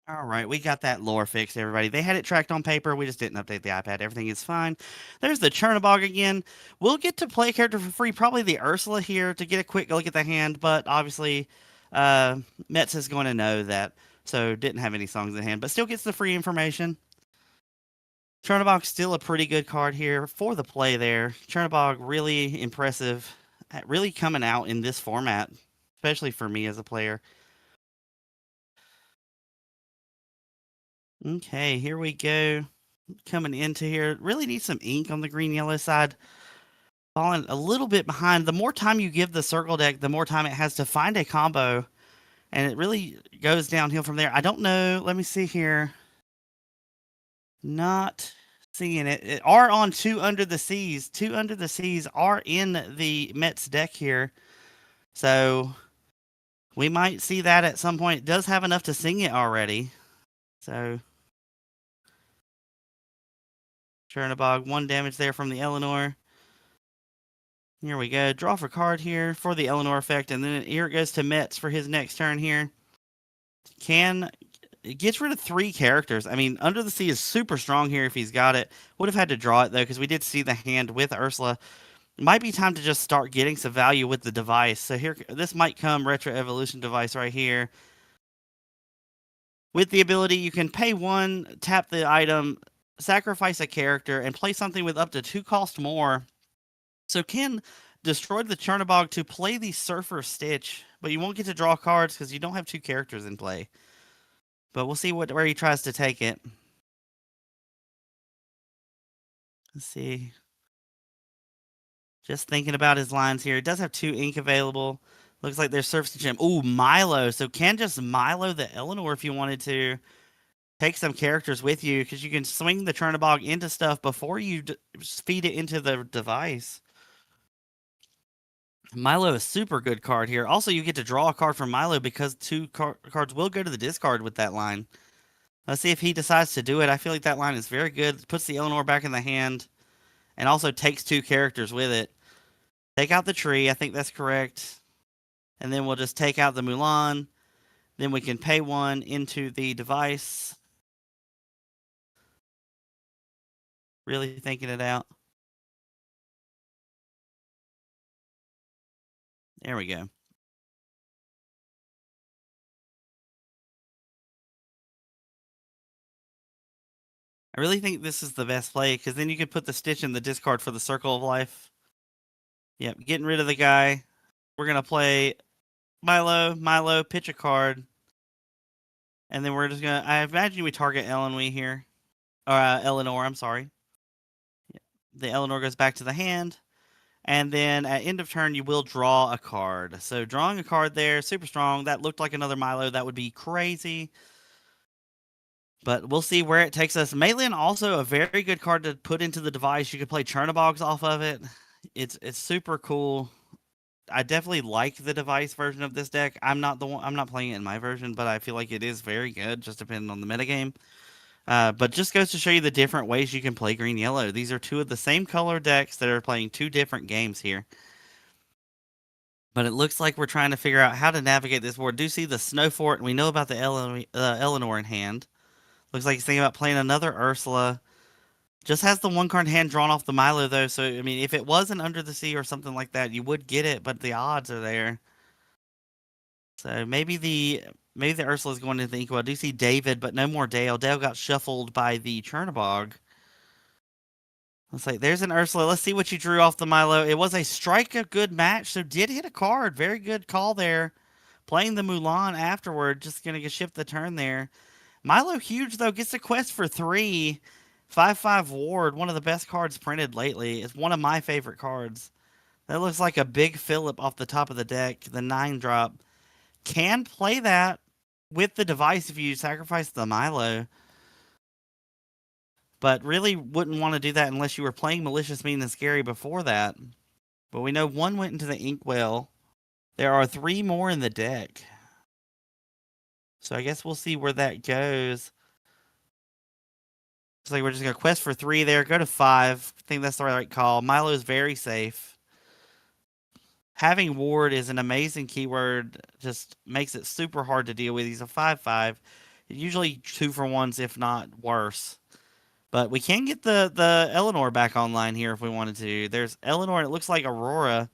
All right, we got that lore fixed, everybody. They had it tracked on paper. We just didn't update the iPad. Everything is fine. There's the Chernabog again. We'll get to play a character for free, probably the Ursula here to get a quick look at the hand, but obviously Metz is going to know that, so didn't have any songs in hand, but still gets the free information. Chernabog's still a pretty good card here for the play there. Chernabog, really impressive, really coming out in this format, especially for me as a player. Okay, here we go. Coming into here. Really need some ink on the green-yellow side. Falling a little bit behind. The more time you give the circle deck, the more time it has to find a combo. And it really goes downhill from there. I don't know. Let me see here. Not seeing it. It are on Two Under the Seas. Two Under the Seas are in the Mets deck here. So we might see that at some point. It does have enough to sing it already. So Chernabog, 1 damage there from the Eleanor. Here we go. Draw for card here for the Eleanor effect, and then here it goes to Metz for his next turn here. It gets rid of 3 characters. I mean, Under the Sea is super strong here if he's got it. Would have had to draw it, though, because we did see the hand with Ursula. It might be time to just start getting some value with the device. So here, this might come Retro Evolution device right here. With the ability, you can pay 1, tap the item, sacrifice a character, and play something with up to 2 cost more. So Ken destroyed the Chernabog to play the Surfer Stitch, but you won't get to draw cards because you don't have 2 characters in play. But we'll see where he tries to take it. Let's see. Just thinking about his lines here. It does have 2 ink available. Looks like there's Surface Gem. Ooh, Milo. So can just Milo the Eleanor if you wanted to. Take some characters with you because you can swing the Chernabog into stuff before you feed it into the device. Milo is a super good card here. Also, you get to draw a card from Milo because 2 cards will go to the discard with that line. Let's see if he decides to do it. I feel like that line is very good. Puts the Eleanor back in the hand and also takes 2 characters with it. Take out the tree. I think that's correct. And then we'll just take out the Mulan. Then we can pay 1 into the device. Really thinking it out. There we go. I really think this is the best play because then you can put the Stitch in the discard for the Circle of Life. Yep, getting rid of the guy. We're going to play Milo, pitch a card. And then we're just going to, I imagine we target Eleanor here. Or Eleanor, I'm sorry. The Eleanor goes back to the hand. And then at end of turn, you will draw a card. So drawing a card there, super strong. That looked like another Milo. That would be crazy. But we'll see where it takes us. Maylin also a very good card to put into the device. You could play Chernabogs off of it. It's super cool. I definitely like the device version of this deck. I'm not playing it in my version, but I feel like it is very good, just depending on the metagame. But just goes to show you the different ways you can play green yellow. These are 2 of the same color decks that are playing 2 different games here. But it looks like we're trying to figure out how to navigate this board. Do see the Snow Fort, and we know about the Eleanor in hand. Looks like he's thinking about playing another Ursula. Just has the 1 card hand drawn off the Milo, though. So, I mean, if it wasn't Under the Sea or something like that, you would get it, but the odds are there. So maybe the Ursula is going into the Inkwell. I do see David, but no more Dale. Dale got shuffled by the Chernabog. Let's say there's an Ursula. Let's see what you drew off the Milo. It was a strike a good match, so did hit a card. Very good call there. Playing the Mulan afterward, just going to shift the turn there. Milo huge, though, gets a quest for 3. 5/5 Ward, one of the best cards printed lately. It's one of my favorite cards. That looks like a big Phillip off the top of the deck. The 9-drop. Can play that with the device if you sacrifice the Milo. But really wouldn't want to do that unless you were playing Malicious, Mean, and Scary before that. But we know 1 went into the Inkwell. There are 3 more in the deck. So I guess we'll see where that goes. Looks like we're just going to quest for 3 there. Go to 5. I think that's the right call. Milo is very safe. Having Ward is an amazing keyword. Just makes it super hard to deal with. He's a 5/5. Usually 2-for-1s, if not worse. But we can get the Eleanor back online here if we wanted to. There's Eleanor, and it looks like Aurora.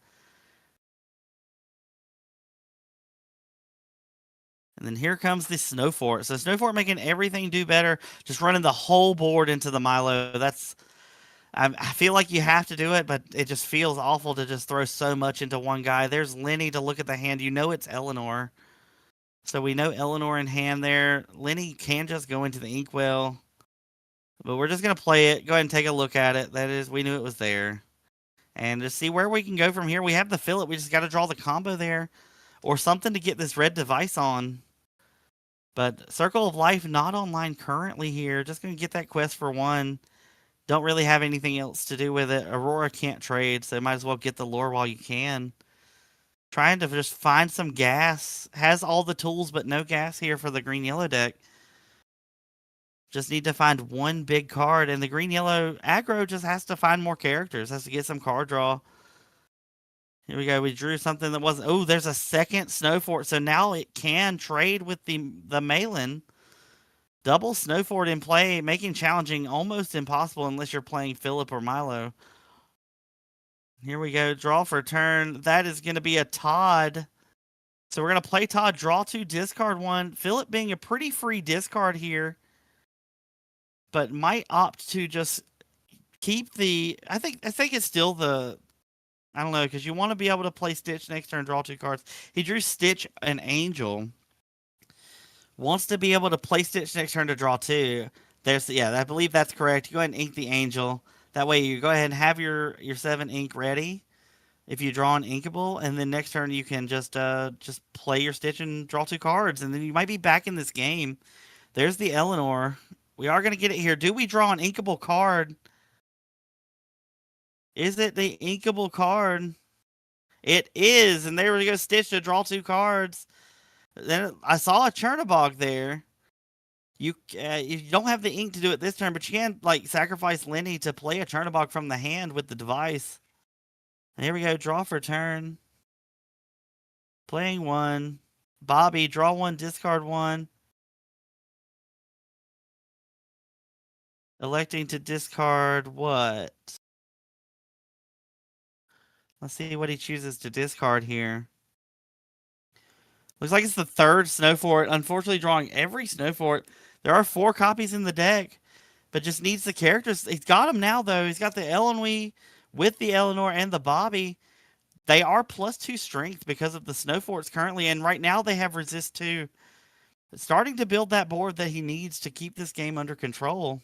And then here comes the Snow Fort. So Snow Fort making everything do better. Just running the whole board into the Milo. I feel like you have to do it, but it just feels awful to just throw so much into one guy. There's Lenny to look at the hand. You know it's Eleanor. So we know Eleanor in hand there. Lenny can just go into the Inkwell. But we're just going to play it. Go ahead and take a look at it. That is, we knew it was there. And just see where we can go from here. We have the Phillip. We just got to draw the combo there. Or something to get this red device on. But Circle of Life not online currently here. Just going to get that quest for 1. Don't really have anything else to do with it. Aurora can't trade, so might as well get the lore while you can. Trying to just find some gas. Has all the tools, but no gas here for the green-yellow deck. Just need to find 1 big card, and the green-yellow aggro just has to find more characters. Has to get some card draw. Here we go. We drew something that wasn't... Oh, there's a second Snow Fort, so now it can trade with the Malin. Double Snow Fort in play, making challenging almost impossible unless you're playing Phillip or Milo. Here we go. Draw for turn. That is going to be a Todd. So we're going to play Todd, draw 2, discard 1. Phillip being a pretty free discard here, but might opt to just keep the... I think it's still the... I don't know, because you want to be able to play Stitch next turn, draw 2 cards. He drew Stitch and Angel. Wants to be able to play Stitch next turn to draw 2. Yeah, I believe that's correct. Go ahead and ink the Angel. That way you go ahead and have your 7 ink ready. if you draw an Inkable, and then next turn you can just play your Stitch and draw 2 cards, and then you might be back in this game. There's the Eleanor. We are gonna get it here. Do we draw an Inkable card? Is it the Inkable card? It is, and there we go. Stitch to draw 2 cards. Then I saw a Chernabog there. You don't have the ink to do it this turn, but you can like sacrifice Lenny to play a Chernabog from the hand with the device. And here we go. Draw for turn. Playing 1. Bobby, draw 1, discard 1. Electing to discard what? Let's see what he chooses to discard here. Looks like it's the 3rd Snow Fort. Unfortunately, drawing every Snow Fort. There are 4 copies in the deck, but just needs the characters. He's got them now, though. He's got the Elenwee with the Eleanor and the Bobby. They are +2 strength because of the Snow Forts currently, and right now they have resist 2. Starting to build that board that he needs to keep this game under control.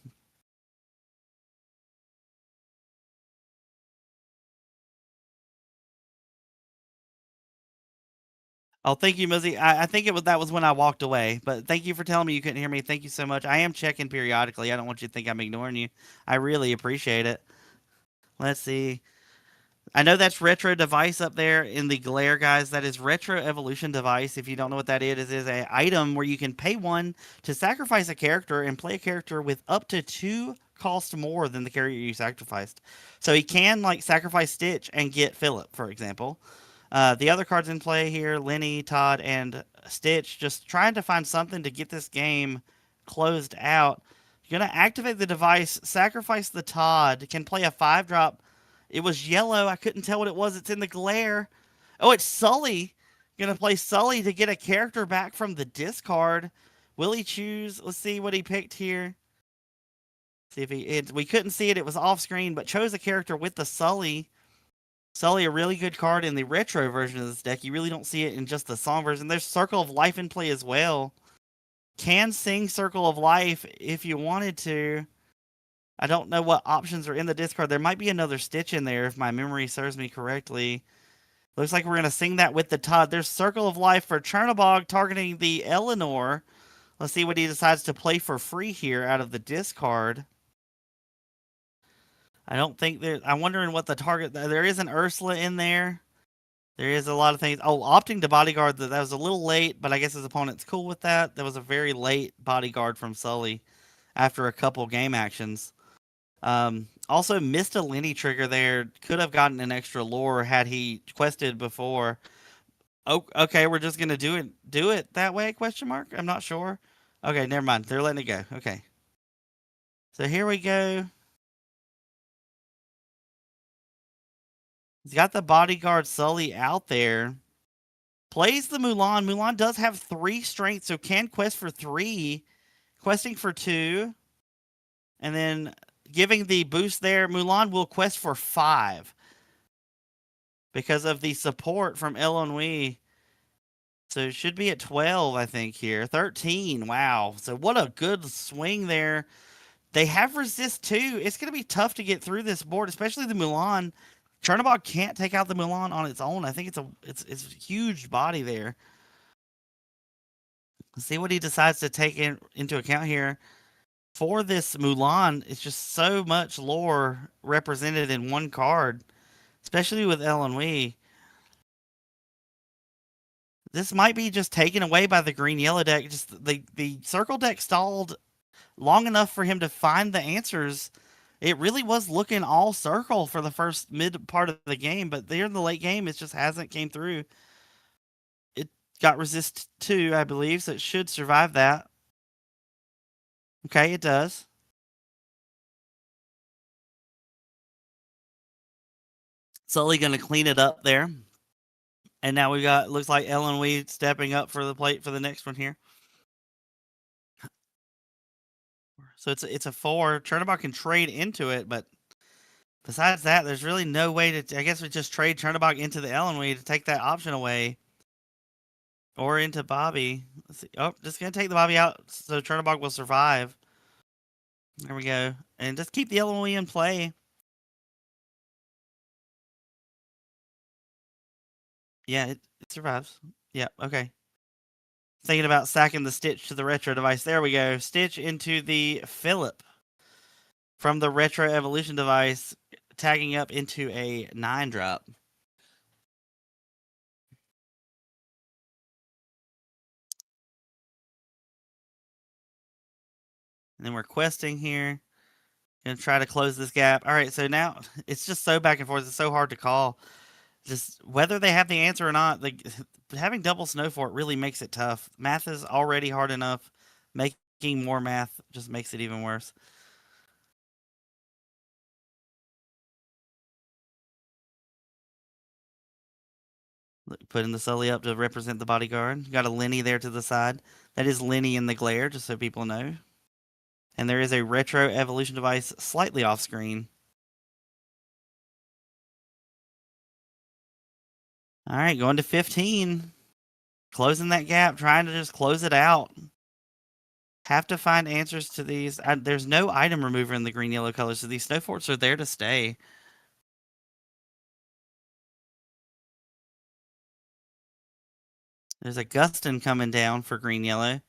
Oh, thank you, Muzzy. I think that was when I walked away, but thank you for telling me you couldn't hear me. Thank you so much. I am checking periodically. I don't want you to think I'm ignoring you. I really appreciate it. Let's see. I know that's Retro Device up there in the glare, guys. That is Retro Evolution Device. If you don't know what that is a item where you can pay 1 to sacrifice a character and play a character with up to 2 cost more than the character you sacrificed. So he can like sacrifice Stitch and get Philip, for example. The other cards in play here, Lenny, Todd, and Stitch, just trying to find something to get this game closed out. You're going to activate the device, sacrifice the Todd, can play a 5-drop. It was yellow. I couldn't tell what it was. It's in the glare. Oh, it's Sully. Going to play Sully to get a character back from the discard. Will he choose? Let's see what he picked here. See if we couldn't see it. It was off screen, but chose a character with the Sully. Sully, a really good card in the retro version of this deck. You really don't see it in just the song version. There's Circle of Life in play as well. Can sing Circle of Life if you wanted to. I don't know what options are in the discard. There might be another Stitch in there if my memory serves me correctly. Looks like we're going to sing that with the Todd. There's Circle of Life for Chernabog targeting the Eleanor. Let's see what he decides to play for free here out of the discard. I don't think there. I'm wondering what the target. There is an Ursula in there. There is a lot of things. Oh, opting to bodyguard. That was a little late, but I guess his opponent's cool with that. That was a very late bodyguard from Sully after a couple game actions. Also missed a Lenny trigger there. Could have gotten an extra lore had he quested before. Oh, okay. We're just gonna do it that way? Question mark. I'm not sure. Okay, never mind. They're letting it go. Okay. So here we go. He's got the bodyguard Sully out there. Plays the Mulan. Mulan does have 3 strength, so can quest for 3. Questing for 2. And then giving the boost there, Mulan will quest for 5. Because of the support from Elonwee. So it should be at 12, I think, here. 13. Wow. So what a good swing there. They have resist too. It's going to be tough to get through this board, especially the Mulan. Chernabog can't take out the Mulan on its own. I think it's a huge body there. Let's see what he decides to take into account here. For this Mulan, it's just so much lore represented in one card, especially with Elonwee. This might be just taken away by the green-yellow deck. Just the circle deck stalled long enough for him to find the answers. It really was looking all circle for the first mid part of the game, but there in the late game, it just hasn't came through. It got resist 2, I believe, so it should survive that. Okay, it does. Sully going to clean it up there. And now we got, looks like Ellen Weed stepping up for the plate for the next one here. So it's a 4. Turnabout can trade into it, but besides that, there's really no way to. I guess we just trade Turnabout into the Ellen Weed to take that option away, or into Bobby. Let's see. Oh, just gonna take the Bobby out so Turnabout will survive. There we go, and just keep the Ellen Weed in play. Yeah, it survives. Yeah, okay. Thinking about sacking the Stitch to the retro device. There we go. Stitch into the Philip from the retro evolution device, tagging up into a 9-drop. And then we're questing here. Gonna try to close this gap. All right, so now it's just so back and forth. It's so hard to call. Just whether they have the answer or not, having double snow fort really makes it tough. Math is already hard enough. Making more math just makes it even worse. Putting the Sully up to represent the bodyguard. Got a Lenny there to the side. That is Lenny in the glare, just so people know. And there is a retro evolution device slightly off screen. All right, going to 15. Closing that gap, trying to just close it out. Have to find answers to these. There's no item remover in the green yellow colors, so these snow forts are there to stay. There's a Gustin coming down for green yellow.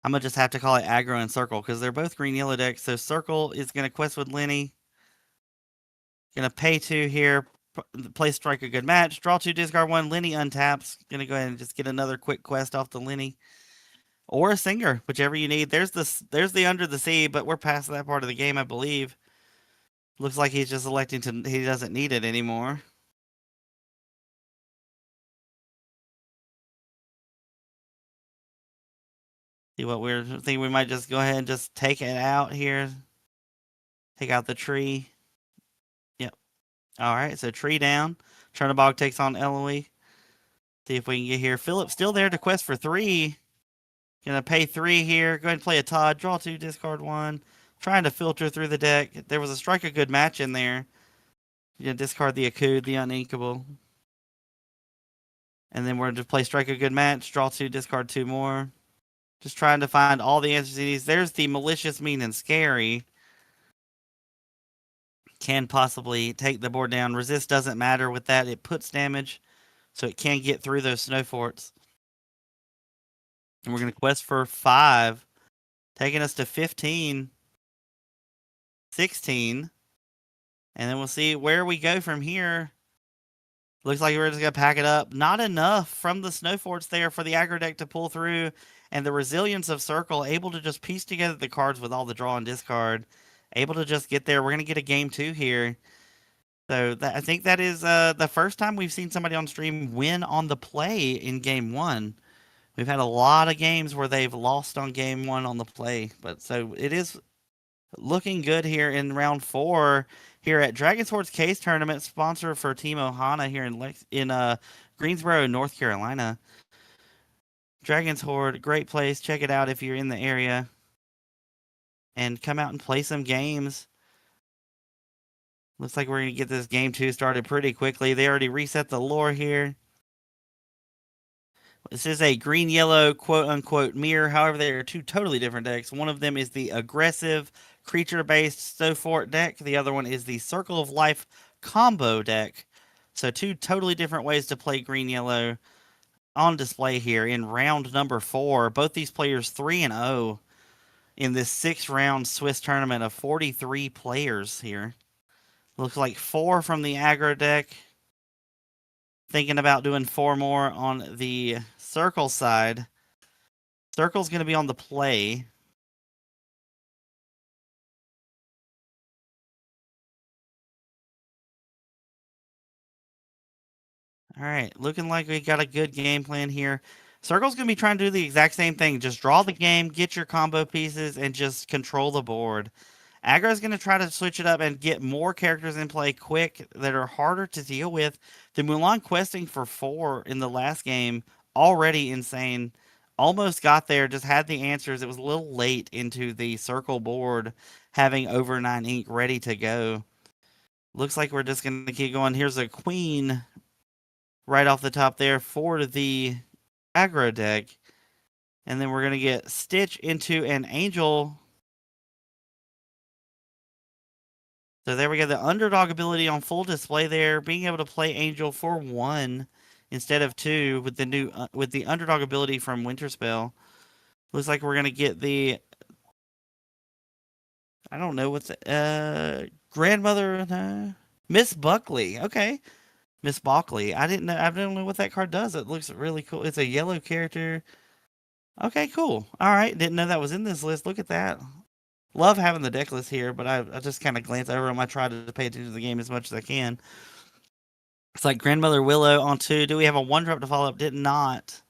I'm gonna just have to call it aggro and circle because they're both green yellow decks. So circle is gonna quest with Lenny. Gonna pay 2 here. Play strike a good match. Draw 2, discard 1. Lenny untaps. Gonna go ahead and just get another quick quest off the Lenny. Or a singer, whichever you need. There's the under the sea, but we're past that part of the game, I believe. Looks like he's just electing to he doesn't need it anymore. See what we're thinking we might just go ahead and just take it out here. Take out the tree. Yep. Alright, so tree down. Chernobog takes on Eloy. See if we can get here. Philip's still there to quest for 3. Gonna pay 3 here. Go ahead and play a Todd. Draw 2, discard 1. Trying to filter through the deck. There was a strike a good match in there. You're gonna discard the Akud, the Uninkable. And then we're gonna play strike a good match. Draw 2, discard 2 more. Just trying to find all the answers to these. There's the malicious, mean, and scary. Can possibly take the board down. Resist doesn't matter with that. It puts damage, so it can get through those snow forts. And we're going to quest for 5, taking us to 15, 16. And then we'll see where we go from here. Looks like we're just going to pack it up. Not enough from the snow forts there for the aggro deck to pull through. And the resilience of Circle, able to just piece together the cards with all the draw and discard. Able to just get there. We're going to get a game 2 here. So I think that is the first time we've seen somebody on stream win on the play in game 1. We've had a lot of games where they've lost on game 1 on the play, but so it is looking good here in round 4 here at Dragon's Hoard's Case Tournament, sponsor for Team Ohana here in Greensboro, North Carolina. Dragon's Hoard, great place. Check it out if you're in the area, and come out and play some games. Looks like we're going to get this game 2 started pretty quickly. They already reset the lore here. This is a green-yellow quote-unquote mirror. However, they are 2 totally different decks. One of them is the aggressive creature-based Snow Fort deck. The other one is the Circle of Life combo deck. So 2 totally different ways to play green-yellow on display here in round number 4. Both these players 3-0 in this 6-round Swiss tournament of 43 players here. Looks like 4 from the aggro deck. Thinking about doing 4 more on the circle side. Circle's going to be on the play. All right, looking like we got a good game plan here. Circle's going to be trying to do the exact same thing. Just draw the game, get your combo pieces, and just control the board. Aggro's going to try to switch it up and get more characters in play quick that are harder to deal with. The Mulan questing for 4 in the last game, already insane. Almost got there, just had the answers. It was a little late into the circle board, having over 9 ink ready to go. Looks like we're just going to keep going. Here's a queen right off the top there for the aggro deck. And then we're going to get Stitch into an angel. So there we go. The underdog ability on full display there, being able to play Angel for 1 instead of 2 with the new with the underdog ability from Winterspell. Looks like we're gonna get the I don't know what's grandmother Miss Buckley. Okay. Miss Buckley. I didn't know what that card does. It looks really cool. It's a yellow character. Okay, cool. All right. Didn't know that was in this list. Look at that. Love having the deck list here, but I just kind of glance over them. I try to pay attention to the game as much as I can. It's like Grandmother Willow on 2. Do we have a 1-drop to follow up? Did not.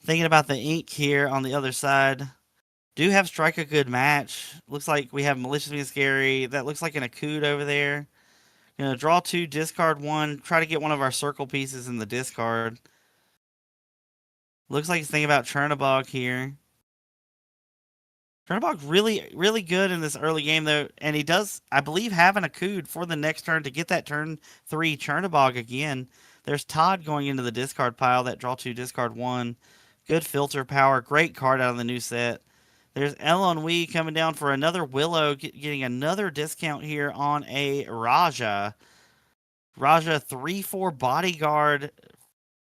Thinking about the ink here on the other side. Do have Strike a Good Match. Looks like we have Malicious Being Scary. That looks like an Akud over there. Draw 2, discard 1. Try to get one of our circle pieces in the discard. Looks like he's thinking about Chernabog here. Chernabog really, really good in this early game, though. And he does, I believe, have an Akud for the next turn to get that turn 3 Chernabog again. There's Todd going into the discard pile. That draw 2, discard 1. Good filter power. Great card out of the new set. There's Elon Wee coming down for another Willow, getting another discount here on a Raja. Raja 3/4 bodyguard.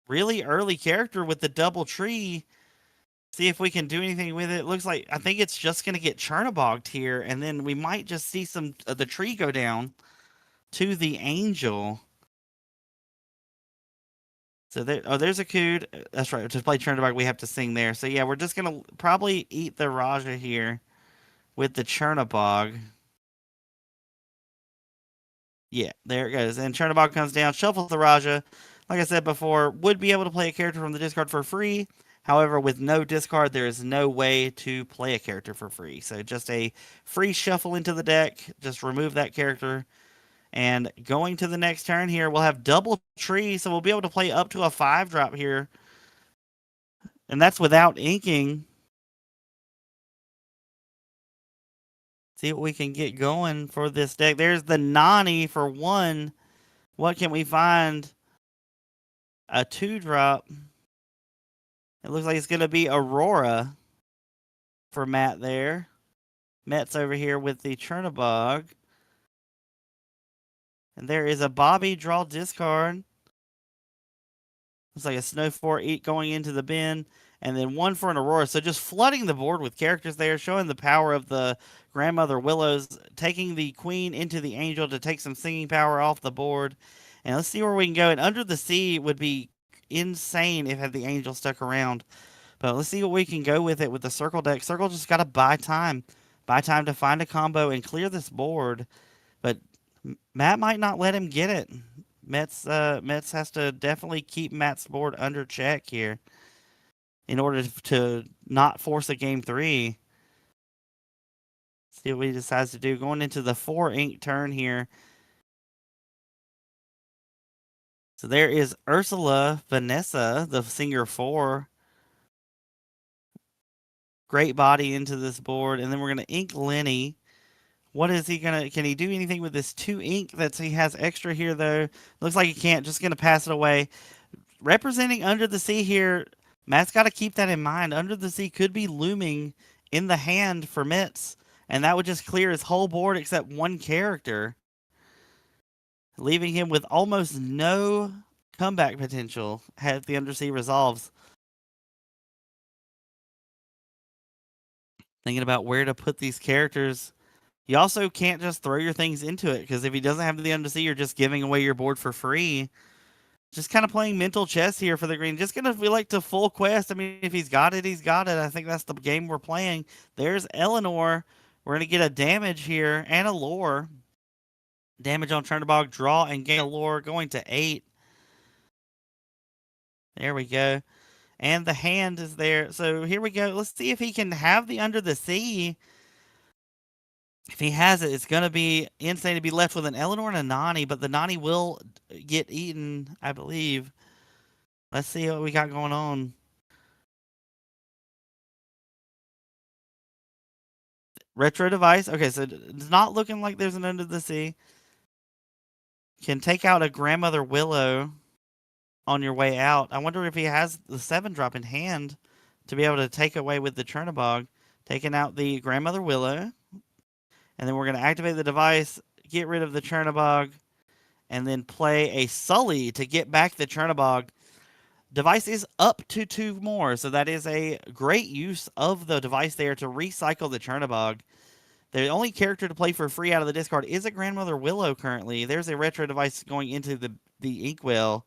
Really early character with the double tree. See if we can do anything with it. Looks like I think it's just going to get Chernabogged here, and then we might just see some the tree go down to the angel. So there's a Cood. That's right. To play Chernabog, we have to sing there. So yeah, we're just gonna probably eat the Raja here with the Chernabog. Yeah, there it goes. And Chernabog comes down, shuffles the Raja. Like I said before, would be able to play a character from the discard for free. However, with no discard, there is no way to play a character for free. So just a free shuffle into the deck. Just remove that character. And going to the next turn here, we'll have double tree. So we'll be able to play up to a 5-drop here. And that's without inking. See what we can get going for this deck. There's the Nani for 1. What can we find? A 2-drop. It looks like it's going to be Aurora for Matt there. Matt's over here with the Chernabog. And there is a Bobby draw discard. Looks like a Snow 4 eat going into the bin. And then 1 for an Aurora. So just flooding the board with characters there, showing the power of the Grandmother Willows, taking the Queen into the Angel to take some singing power off the board. And let's see where we can go. And Under the Sea would be insane if had the Angel stuck around. But let's see what we can go with it with the Circle deck. Circle just got to buy time. Buy time to find a combo and clear this board. But Matt might not let him get it. Mets has to definitely keep Matt's board under check here in order to not force a game 3. See what he decides to do. Going into the 4 ink turn here. So there is Ursula Vanessa, the singer 4. Great body into this board. And then we're going to ink Lenny. What is he going to... Can he do anything with this 2 ink that he has extra here, though? Looks like he can't. Just going to pass it away. Representing Under the Sea here, Matt's got to keep that in mind. Under the Sea could be looming in the hand for Mitz. And that would just clear his whole board except 1 character. Leaving him with almost no comeback potential if the Undersea resolves. Thinking about where to put these characters. You also can't just throw your things into it, because if he doesn't have the Undersea, you're just giving away your board for free. Just kind of playing mental chess here for the green. Just going to be like to full quest. I mean, if he's got it, he's got it. I think that's the game we're playing. There's Eleanor. We're going to get a damage here and a lore. Damage on Chernabog, draw, and gain a lore, going to 8. There we go. And the hand is there. So here we go. Let's see if he can have the Under the Sea. If he has it, it's going to be insane to be left with an Eleanor and a Nani, but the Nani will get eaten, I believe. Let's see what we got going on. Retro device. Okay, so it's not looking like there's an Under the Sea. Can take out a Grandmother Willow on your way out. I wonder if he has the 7-drop in hand to be able to take away with the Chernabog. Taking out the Grandmother Willow. And then we're going to activate the device. get rid of the Chernabog, and then play a Sully to get back the Chernabog. Device is up to 2 more, so that is a great use of the device there to recycle the Chernabog. The only character to play for free out of the discard is a Grandmother Willow currently. There's a retro device going into the Inkwell.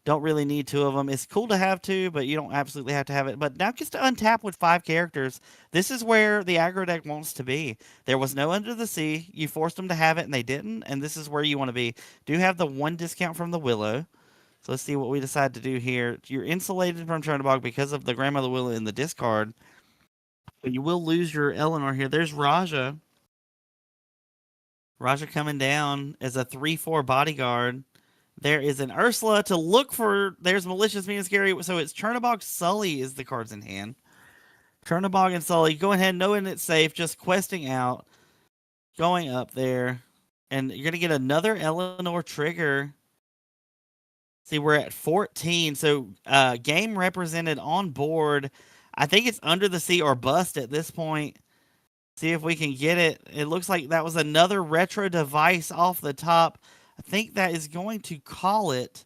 Don't really need 2 of them. It's cool to have 2, but you don't absolutely have to have it. But now gets to untap with 5 characters. This is where the aggro deck wants to be. There was no Under the Sea. You forced them to have it, and they didn't. And this is where you want to be. Do have the 1 discount from the Willow. So let's see what we decide to do here. You're insulated from Chernabog because of the Grandmother Willow in the discard. But you will lose your Eleanor here. There's Raja. Raja coming down as a 3/4 bodyguard. There is an Ursula to look for. There's Malicious Mean and Scary. So it's Chernabog Sully is the cards in hand. Chernabog and Sully. Go ahead, knowing it's safe, just questing out. Going up there. And you're going to get another Eleanor trigger. See, we're at 14. So game represented on board. I think it's Under the Sea or Bust at this point. See if we can get it. It looks like that was another retro device off the top. I think that is going to call it.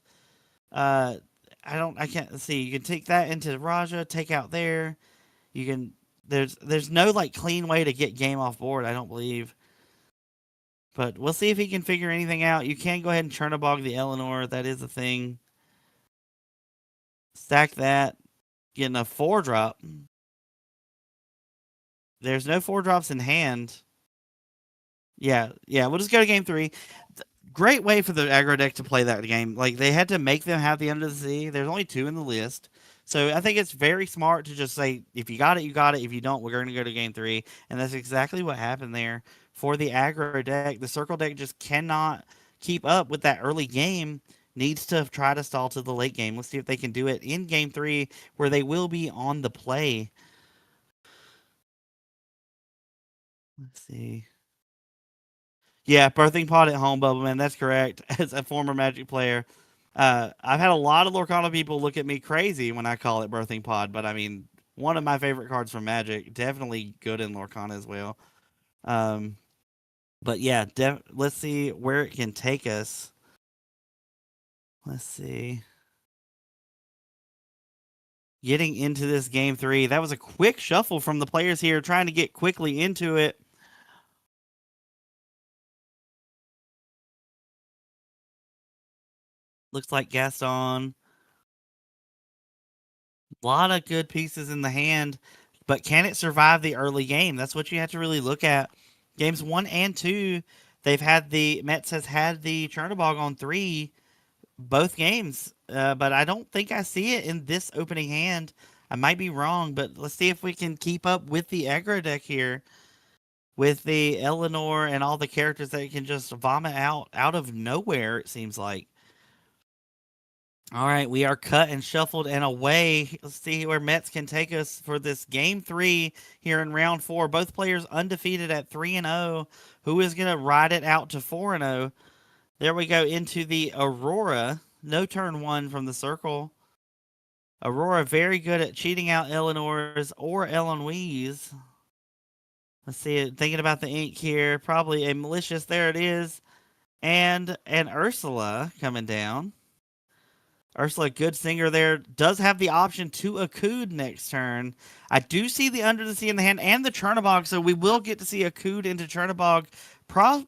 I can't see. You can take that into Raja, take out there. You can there's no like clean way to get game off board, I don't believe. But we'll see if he can figure anything out. You can go ahead and Chernabog the Eleanor. That is a thing. Stack that. Getting a 4-drop. There's no 4-drops in hand. Yeah. We'll just go to game 3. Great way for the aggro deck to play that game. Like, they had to make them have the Under the Sea. There's only 2 in the list. So I think it's very smart to just say, if you got it, you got it. If you don't, we're going to go to game 3. And that's exactly what happened there for the aggro deck. The circle deck just cannot keep up with that early game. Needs to try to stall to the late game. Let's see if they can do it in game 3, where they will be on the play. Let's see. Yeah, birthing pod at home, Bubba Man. That's correct. As a former Magic player, I've had a lot of Lorcana people look at me crazy when I call it birthing pod, but I mean, one of my favorite cards from Magic. Definitely good in Lorcana as well. Um, but yeah, let's see where it can take us. Let's see. Getting into this game 3, that was a quick shuffle from the players here, trying to get quickly into it. Looks like Gaston. A lot of good pieces in the hand, but can it survive the early game? That's what you have to really look at. Games 1 and 2, they've had Mets has had the Chernabog on 3 both games, but I don't think I see it in this opening hand. I might be wrong, but let's see if we can keep up with the aggro deck here with the Eleanor and all the characters that can just vomit out of nowhere, it seems like. All right, we are cut and shuffled and away. Let's see where Mets can take us for this game 3 here in round 4. Both players undefeated at 3-0. Who is going to ride it out to 4-0? There we go into the Aurora. No turn 1 from the circle. Aurora very good at cheating out Eleanor's or Eloise. Let's see, thinking about the ink here. Probably a malicious. There it is. And an Ursula coming down. Ursula, good singer there, does have the option to Accood next turn. I do see the Under the Sea in the hand and the Chernabog, so we will get to see Accood into Chernabog,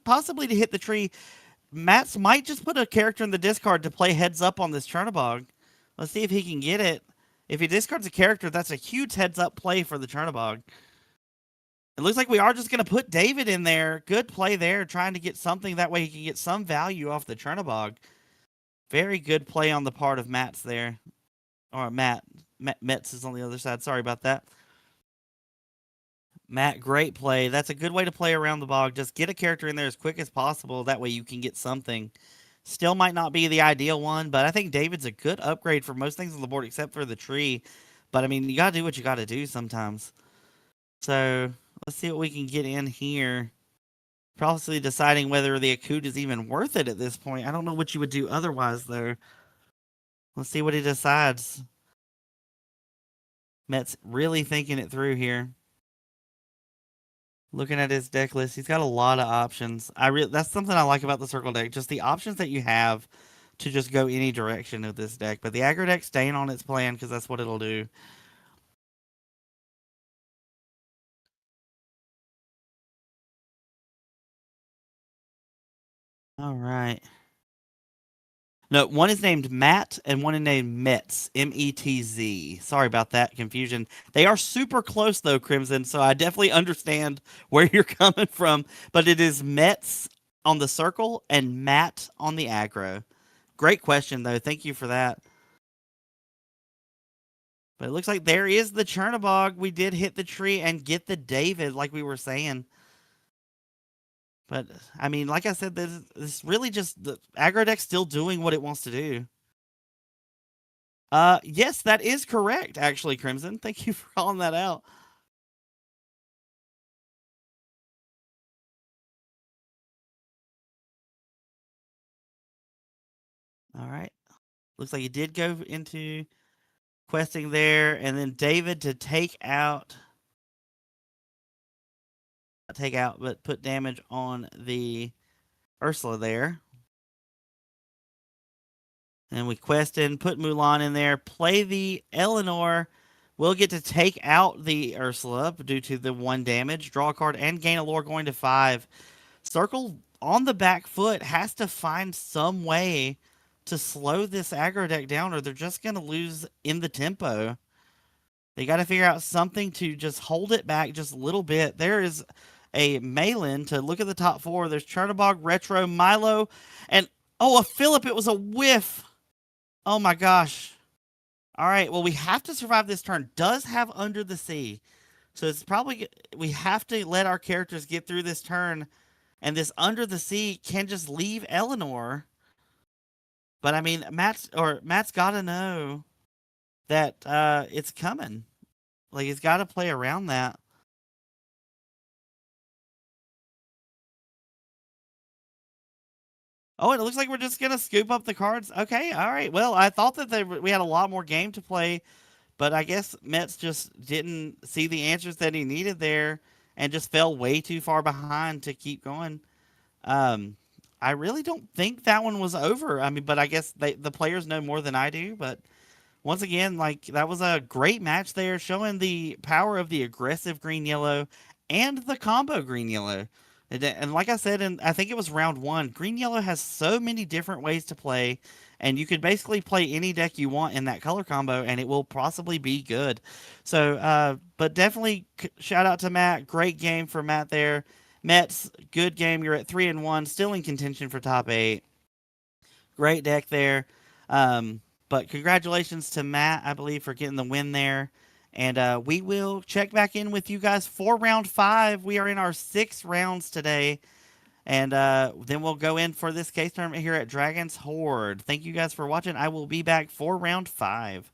possibly to hit the tree. Mats might just put a character in the discard to play heads up on this Chernabog. Let's see if he can get it. If he discards a character, that's a huge heads up play for the Chernabog. It looks like we are just going to put David in there. Good play there, trying to get something. That way he can get some value off the Chernabog. Very good play on the part of Mats there. Or Metz is on the other side. Sorry about that. Matt, great play. That's a good way to play around the bog. Just get a character in there as quick as possible. That way you can get something. Still might not be the ideal one, but I think David's a good upgrade for most things on the board except for the tree. But, I mean, you got to do what you got to do sometimes. So, let's see what we can get in here. Probably deciding whether the Accood is even worth it at this point. I don't know what you would do otherwise, though. Let's see what he decides. Met's really thinking it through here. Looking at his deck list, he's got a lot of options. That's something I like about the circle deck, just the options that you have to just go any direction with this deck. But the aggro deck staying on its plan because that's what it'll do. All right. No, one is named Matt and one is named Metz, Metz. Sorry about that confusion. They are super close though, Crimson, so I definitely understand where you're coming from. But it is Metz on the circle and Matt on the aggro. Great question though. Thank you for that. But it looks like there is the Chernabog. We did hit the tree and get the David, like we were saying. But I mean, like I said, this really just the aggro deck still doing what it wants to do. Yes, that is correct, actually, Crimson. Thank you for calling that out. All right. Looks like he did go into questing there, and then David to take out, but put damage on the Ursula there. And we quest in, put Mulan in there, play the Eleanor. We'll get to take out the Ursula due to the 1 damage, draw a card, and gain a lore going to 5. Circle on the back foot has to find some way to slow this aggro deck down, or they're just going to lose in the tempo. They got to figure out something to just hold it back just a little bit. There is a Malin to look at the top 4. There's Chernabog, Retro, Milo, and oh, a Philip. It was a whiff. Oh my gosh. All right. Well, we have to survive this turn. Does have Under the Sea. So it's probably we have to let our characters get through this turn, and this Under the Sea can just leave Eleanor. But I mean, Matt's got to know that it's coming. Like he's got to play around that. Oh, and it looks like we're just gonna scoop up the cards. Okay, all right. Well, I thought that we had a lot more game to play, but I guess Mets just didn't see the answers that he needed there, and just fell way too far behind to keep going. Um, I really don't think that one was over. I mean, but I guess the players know more than I do. But once again, like that was a great match there, showing the power of the aggressive green yellow and the combo green yellow. And like I said, and I think it was round 1, green yellow has so many different ways to play, and you could basically play any deck you want in that color combo, and it will possibly be good. So, but definitely shout out to Matt. Great game for Matt there. Mets, good game. You're at 3-1, still in contention for top 8. Great deck there. But congratulations to Matt, I believe, for getting the win there. And we will check back in with you guys for round 5. We are in our 6 rounds today. And then we'll go in for this case tournament here at Dragon's Hoard. Thank you guys for watching. I will be back for round 5.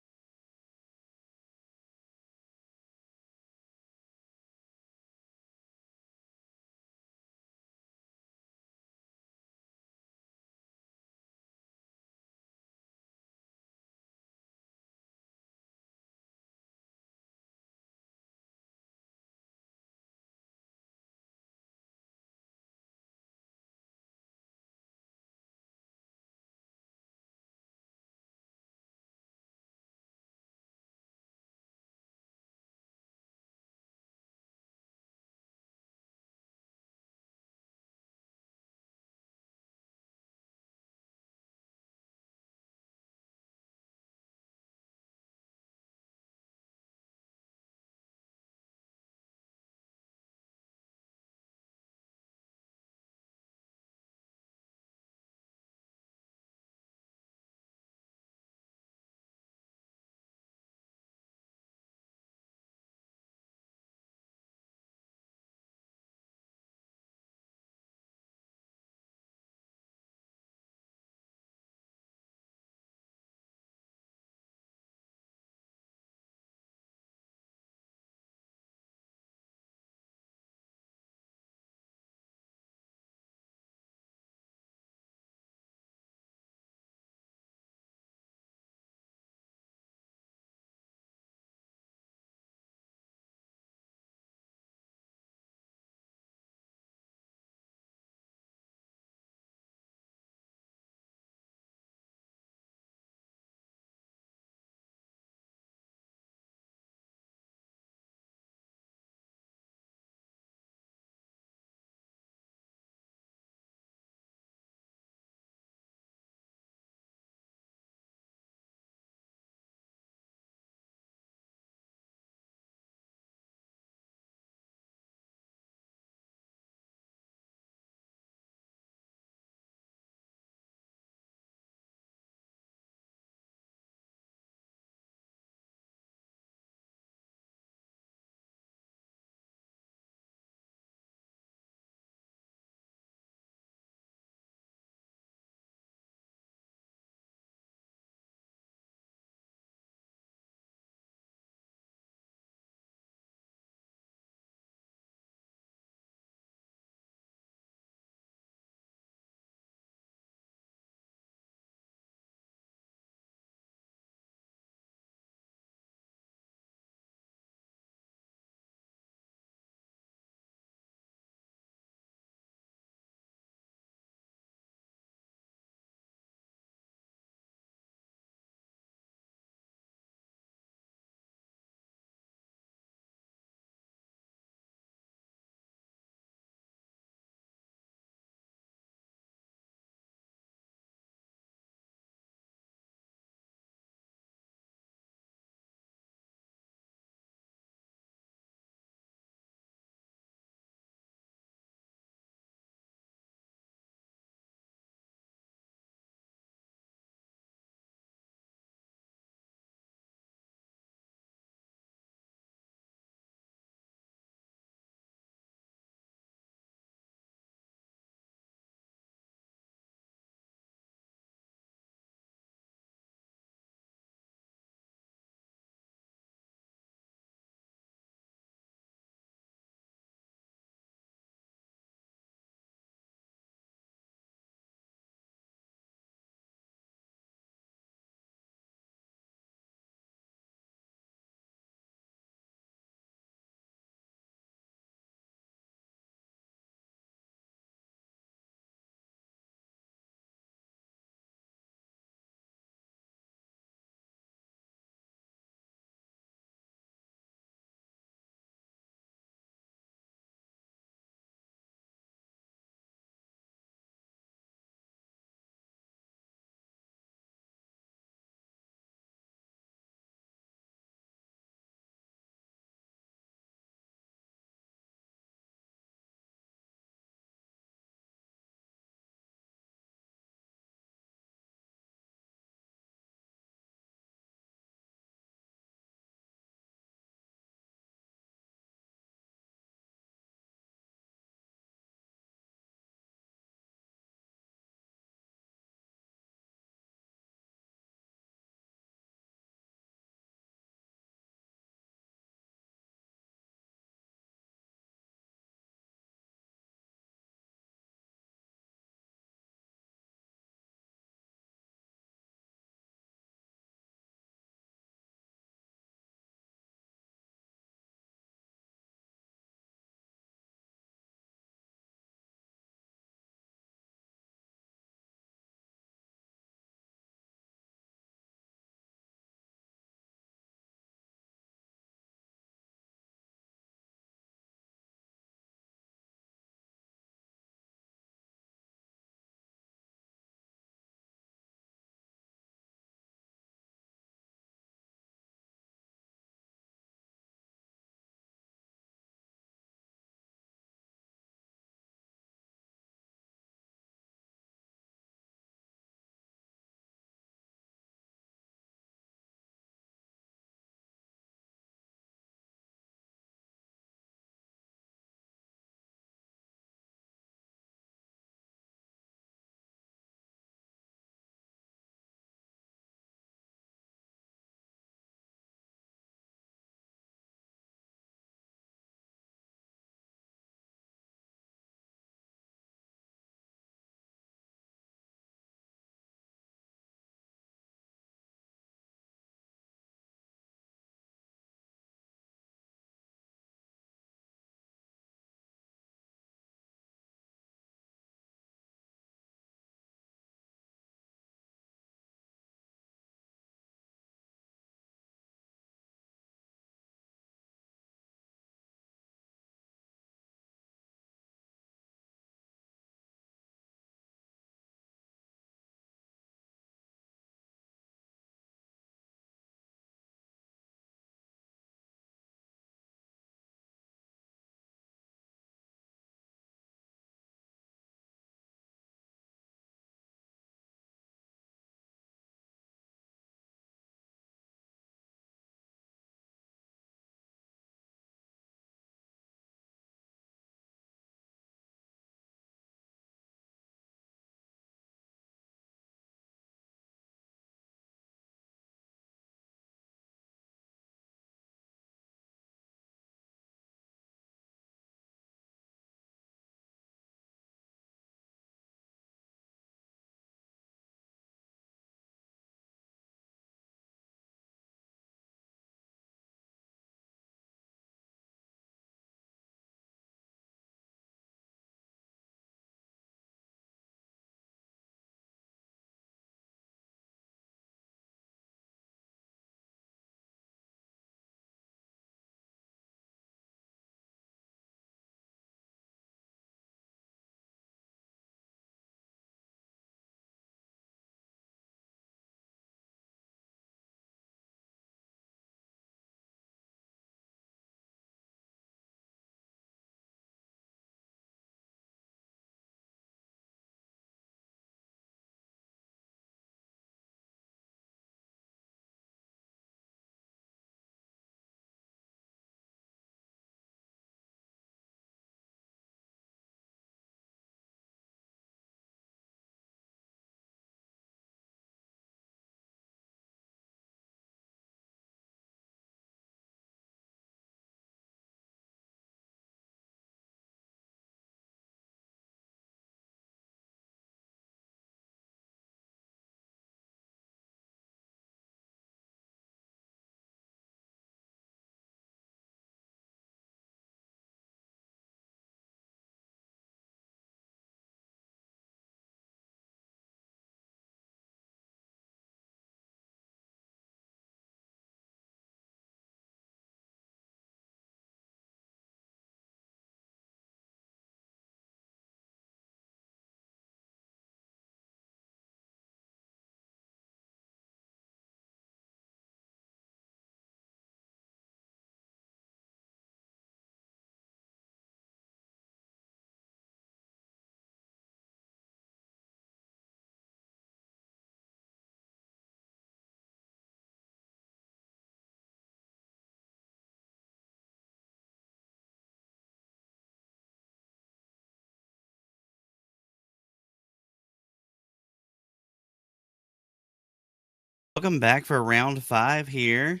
Welcome back for round 5 here.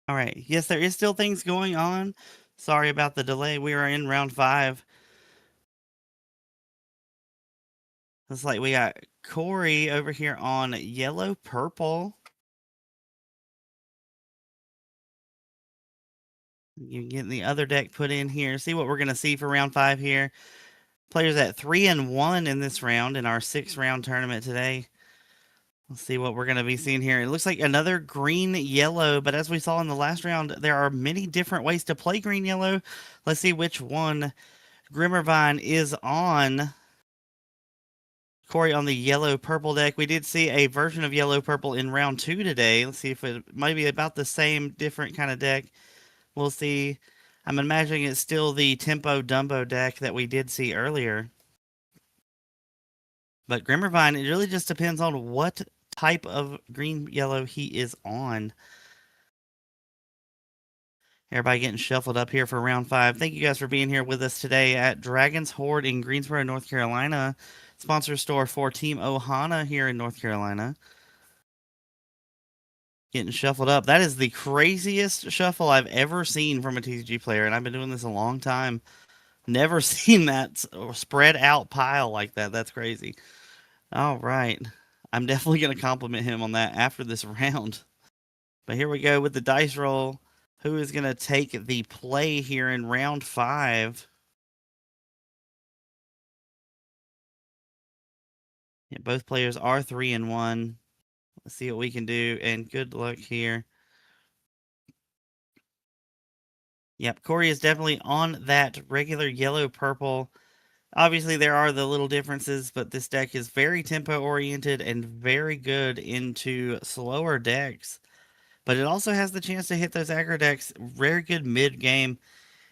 All right. Yes, there is still things going on. Sorry about the delay. We are in round 5. Looks like we got Corey over here on yellow purple. You can get the other deck put in here. See what we're going to see for round 5 here. Players at 3-1 in this round in our 6-round tournament today. Let's see what we're going to be seeing here. It looks like another green yellow, but as we saw in the last round, there are many different ways to play green yellow. Let's see which one Grimmervine is on. Corey on the yellow purple deck. We did see a version of yellow purple in round 2 today. Let's see if it might be about the same different kind of deck. We'll see. I'm imagining it's still the Tempo Dumbo deck that we did see earlier. But Grimmervine, it really just depends on what type of green yellow he is on. Everybody getting shuffled up here for round 5. Thank you guys for being here with us today at Dragon's Hoard in Greensboro, North Carolina. Sponsor store for Team Ohana here in North Carolina. Getting shuffled up. That is the craziest shuffle I've ever seen from a TCG player, and I've been doing this a long time. Never seen that spread out pile like that. That's crazy. All right. I'm definitely going to compliment him on that after this round. But here we go with the dice roll. Who is going to take the play here in round 5? Yeah, both players are 3-1. Let's see what we can do, and good luck here. Yep, Corey is definitely on that regular yellow-purple. Obviously, there are the little differences, but this deck is very tempo-oriented and very good into slower decks. But it also has the chance to hit those aggro decks very good mid-game.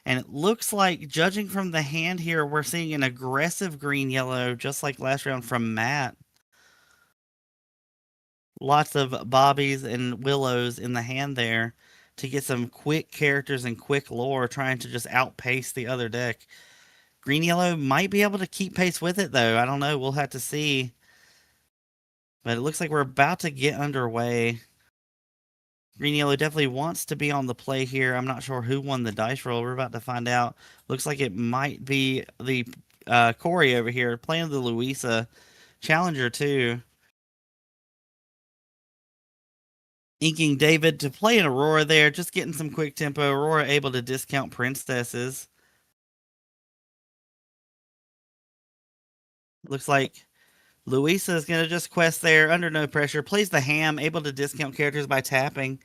And it looks like, judging from the hand here, we're seeing an aggressive green-yellow, just like last round from Matt. Lots of Bobbies and Willows in the hand there to get some quick characters and quick lore, trying to just outpace the other deck. Green Yellow might be able to keep pace with it, though. I don't know. We'll have to see. But it looks like we're about to get underway. Green Yellow definitely wants to be on the play here. I'm not sure who won the dice roll. We're about to find out. Looks like it might be the Corey over here playing the Louisa Challenger, too. Inking David to play an Aurora there, just getting some quick tempo. Aurora able to discount princesses. Looks like Louisa is going to just quest there under no pressure. Plays the ham, able to discount characters by tapping.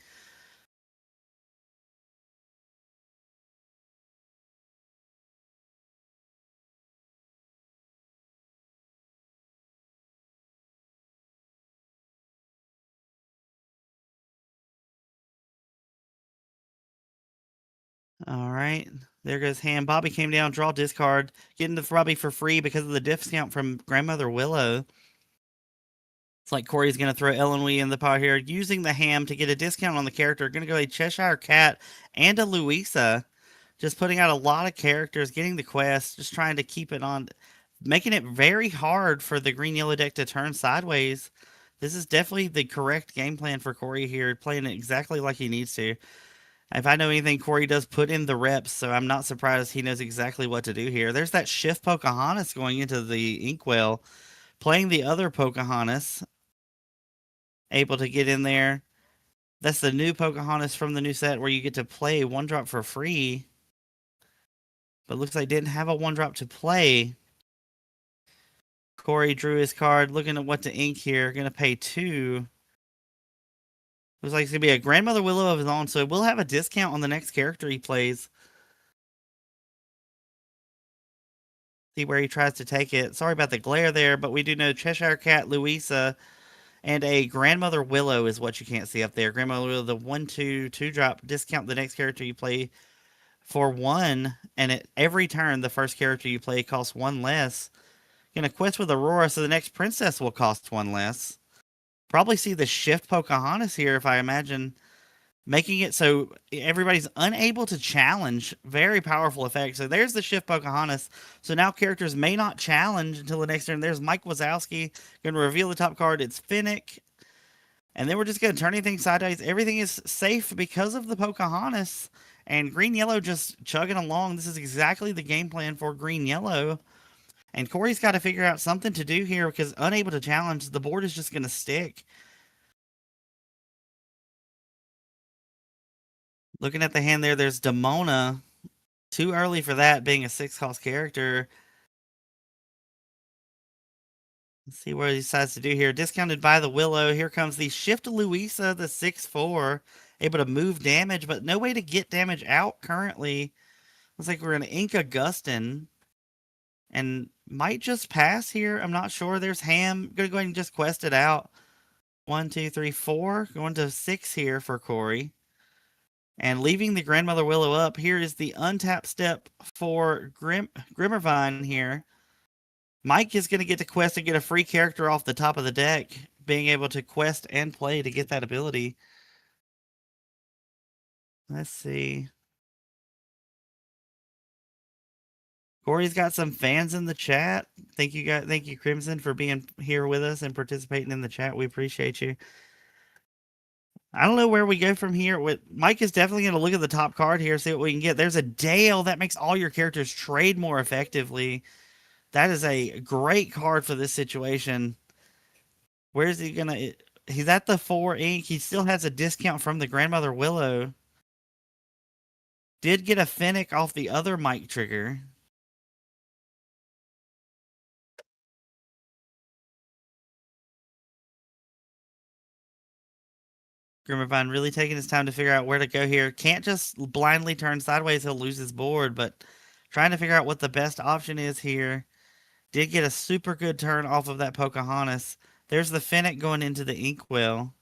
All right. There goes ham. Bobby came down, draw, discard. Getting the Robbie for free because of the discount from Grandmother Willow. It's like Corey's going to throw Ellen Wee in the pot here. Using the ham to get a discount on the character. Going to go a Cheshire Cat and a Louisa. Just putting out a lot of characters, getting the quest, just trying to keep it on. Making it very hard for the green-yellow deck to turn sideways. This is definitely the correct game plan for Corey here. Playing it exactly like he needs to. If I know anything, Corey does put in the reps, so I'm not surprised he knows exactly what to do here. There's that Shift Pocahontas going into the Inkwell. Playing the other Pocahontas. Able to get in there. That's the new Pocahontas from the new set where you get to play 1-drop for free. But looks like didn't have a 1-drop to play. Corey drew his card, looking at what to ink here. Going to pay 2. Looks like it's going to be a Grandmother Willow of his own, so we'll have a discount on the next character he plays. See where he tries to take it. Sorry about the glare there, but we do know Cheshire Cat, Louisa, and a Grandmother Willow is what you can't see up there. Grandmother Willow, the 1/2 2-drop, discount the next character you play for 1, and at every turn, the first character you play costs 1 less. Gonna quest with Aurora, so the next princess will cost 1 less. Probably see the Shift Pocahontas here, if I imagine making it so everybody's unable to challenge. Very powerful effect. So there's the shift Pocahontas. So now characters may not challenge until the next turn. There's Mike Wazowski going to reveal the top card. It's Finnick. And then we're just going to turn anything sideways. Everything is safe because of the Pocahontas. And green yellow just chugging along. This is exactly the game plan for green yellow. And Corey's got to figure out something to do here because unable to challenge, the board is just going to stick. Looking at the hand there, there's Demona. Too early for that, being a 6 cost character. Let's see what he decides to do here. Discounted by the Willow. Here comes the Shift Louisa, the 6/4. Able to move damage, but no way to get damage out currently. Looks like we're going to ink Augustin. And might just pass here. I'm not sure. There's Ham. Going to go ahead and just quest it out. 1, 2, 3, 4. Going to 6 here for Corey. And leaving the Grandmother Willow up, here is the untap step for Grimmervine here. Mike is going to get to quest and get a free character off the top of the deck, being able to quest and play to get that ability. Let's see. Corey's got some fans in the chat. Thank you guys. Thank you, Crimson, for being here with us and participating in the chat. We appreciate you. I don't know where we go from here. Mike is definitely going to look at the top card here, see what we can get. There's a Dale that makes all your characters trade more effectively. That is a great card for this situation. Where is he going to... He's at the 4 ink. He still has a discount from the Grandmother Willow. Did get a Finnick off the other Mike trigger. Grimmervine really taking his time to figure out where to go here. Can't just blindly turn sideways. He'll lose his board, but trying to figure out what the best option is here. Did get a super good turn off of that Pocahontas. There's the Finnick going into the Inkwell.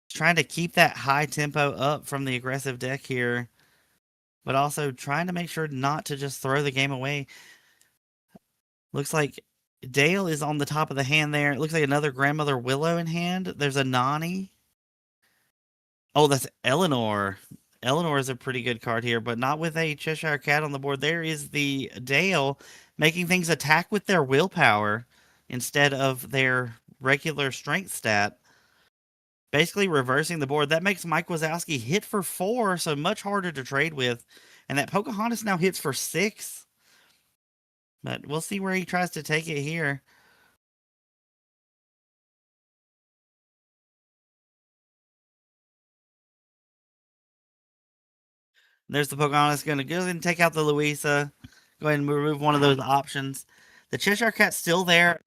Trying to keep that high tempo up from the aggressive deck here, but also trying to make sure not to just throw the game away. Looks like Dale is on the top of the hand there. It looks like another Grandmother Willow in hand. There's a Nani. Oh, that's Eleanor. Eleanor is a pretty good card here, but not with a Cheshire Cat on the board. There is the Dale making things attack with their willpower instead of their regular strength stat. Basically reversing the board. That makes Mike Wazowski hit for 4, so much harder to trade with. And that Pocahontas now hits for 6. But we'll see where he tries to take it here. There's the Pocahontas going to go ahead and take out the Louisa. Go ahead and remove one of those options. The Cheshire Cat's still there.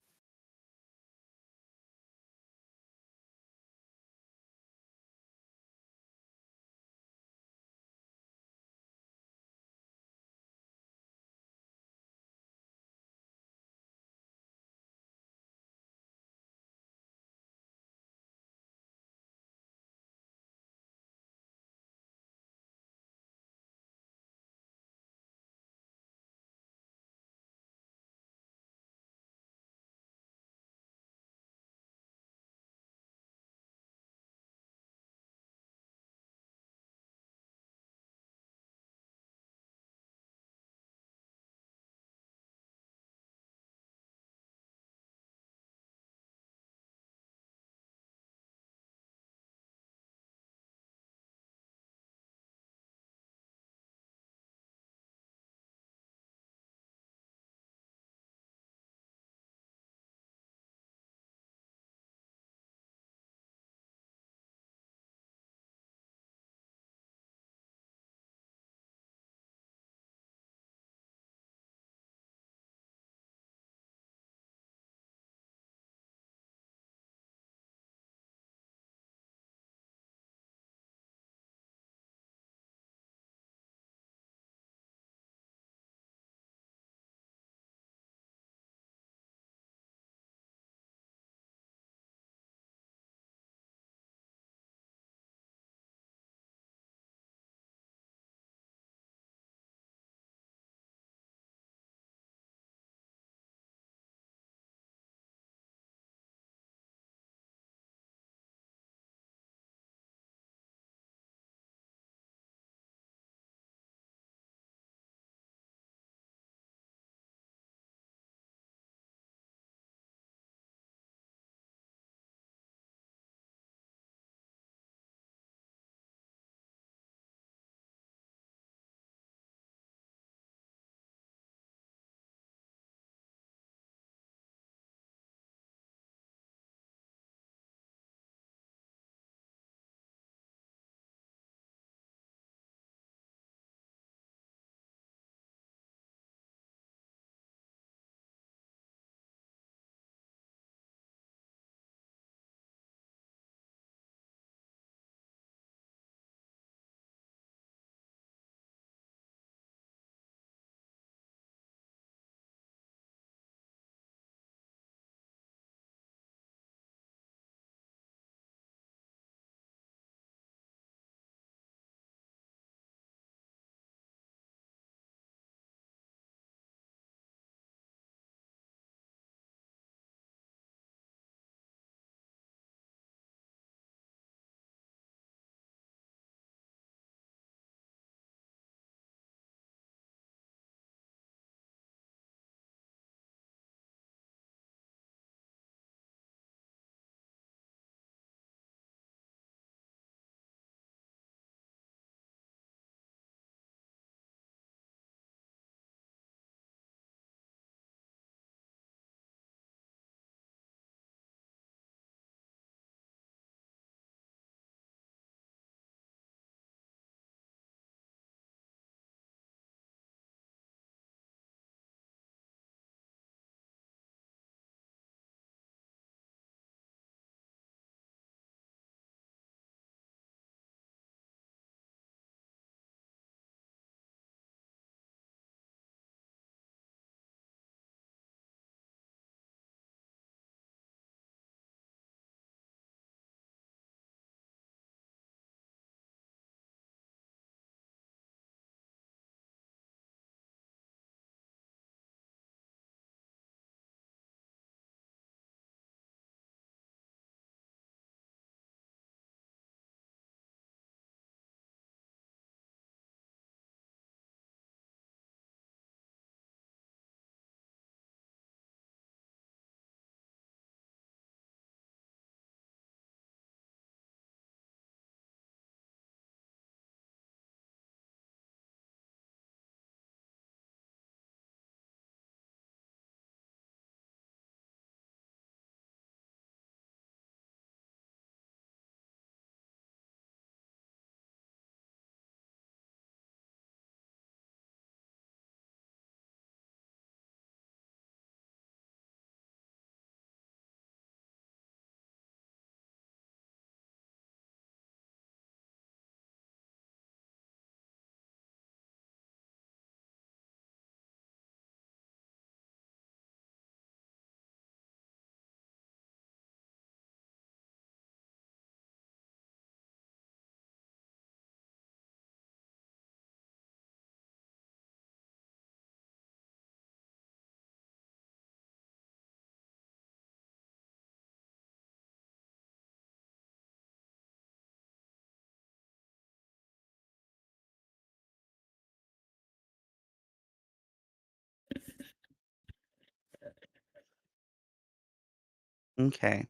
Okay.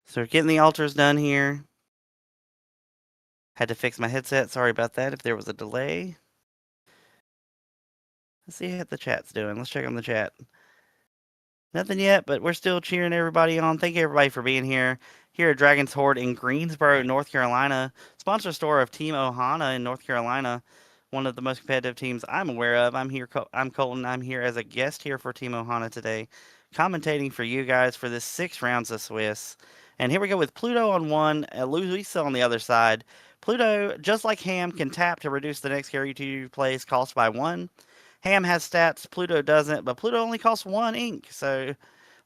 So we're getting the altars done here. Had to fix my headset. Sorry about that if there was a delay. Let's see what the chat's doing. Let's check on the chat. Nothing yet, but we're still cheering everybody on. Thank you everybody for being here. Here at Dragon's Hoard in Greensboro, North Carolina, sponsor store of Team Ohana in North Carolina, one of the most competitive teams I'm aware of. I'm here. I'm Colton. I'm here as a guest here for Team Ohana today, commentating for you guys for this 6 rounds of Swiss. And here we go with Pluto on one, Luisa on the other side. Pluto, just like Ham, can tap to reduce the next character you plays cost by 1. Ham has stats, Pluto doesn't, but Pluto only costs 1 ink, so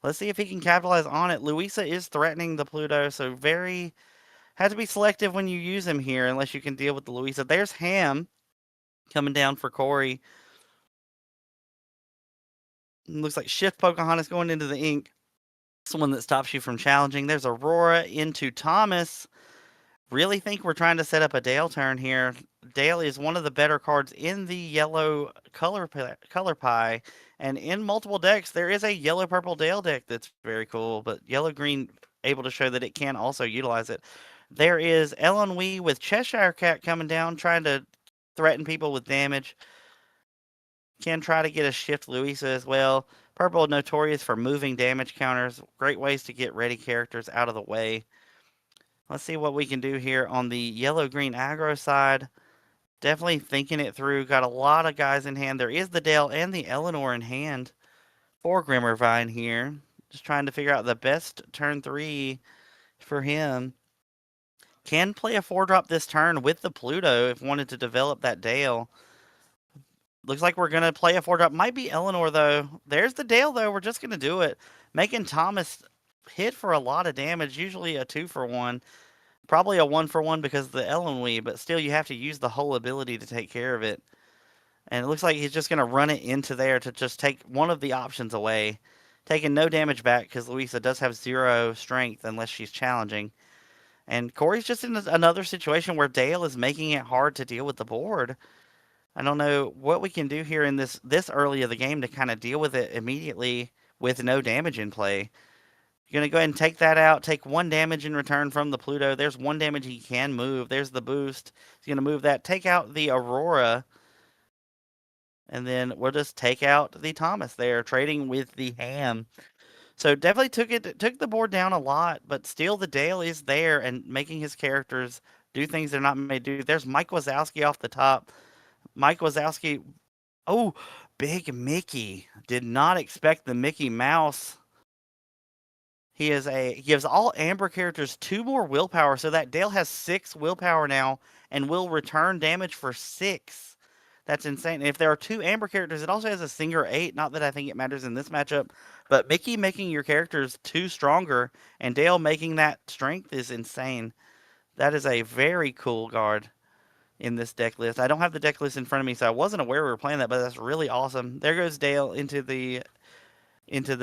let's see if he can capitalize on it. Luisa is threatening the Pluto, so have to be selective when you use him here unless you can deal with the Luisa. There's Ham coming down for Corey. Looks like Shift Pocahontas going into the ink. It's the one that stops you from challenging. There's Aurora into Thomas. Really think we're trying to set up a Dale turn here. Dale is one of the better cards in the yellow color pie, and in multiple decks there is a yellow purple Dale deck that's very cool. But yellow green able to show that it can also utilize it. There is Ellen Wee with Cheshire Cat coming down, trying to threaten people with damage. Can try to get a Shift Louisa as well. Purple notorious for moving damage counters. Great ways to get ready characters out of the way. Let's see what we can do here on the yellow-green aggro side. Definitely thinking it through. Got a lot of guys in hand. There is the Dale and the Eleanor in hand for Grimmervine here. Just trying to figure out the best turn 3 for him. Can play a 4-drop this turn with the Pluto if wanted to develop that Dale. Looks like we're going to play a 4-drop. Might be Eleanor, though. There's the Dale, though. We're just going to do it. Making Thomas hit for a lot of damage. Usually a 2-for-1. Probably a 1-for-1 because of the Ellen Wee, but still you have to use the whole ability to take care of it. And it looks like he's just going to run it into there to just take one of the options away. Taking no damage back because Louisa does have 0 strength unless she's challenging. And Corey's just in another situation where Dale is making it hard to deal with the board. I don't know what we can do here in this early of the game to kind of deal with it immediately with no damage in play. You're going to go ahead and take that out. Take 1 damage in return from the Pluto. There's 1 damage he can move. There's the boost. He's going to move that. Take out the Aurora. And then we'll just take out the Thomas there, trading with the Ham. So definitely took the board down a lot, but still the Dale is there and making his characters do things they're not made to do. There's Mike Wazowski off the top. Mike Wazowski. Oh, Big Mickey. Did not expect the Mickey Mouse. He gives all Amber characters 2 more willpower, so that Dale has 6 willpower now and will return damage for 6. That's insane. And if there are 2 Amber characters, it also has a Singer 8. Not that I think it matters in this matchup, but Mickey making your characters 2 stronger and Dale making that strength is insane. That is a very cool card in this deck list. I don't have the deck list in front of me, so I wasn't aware we were playing that, but that's really awesome. There goes Dale into the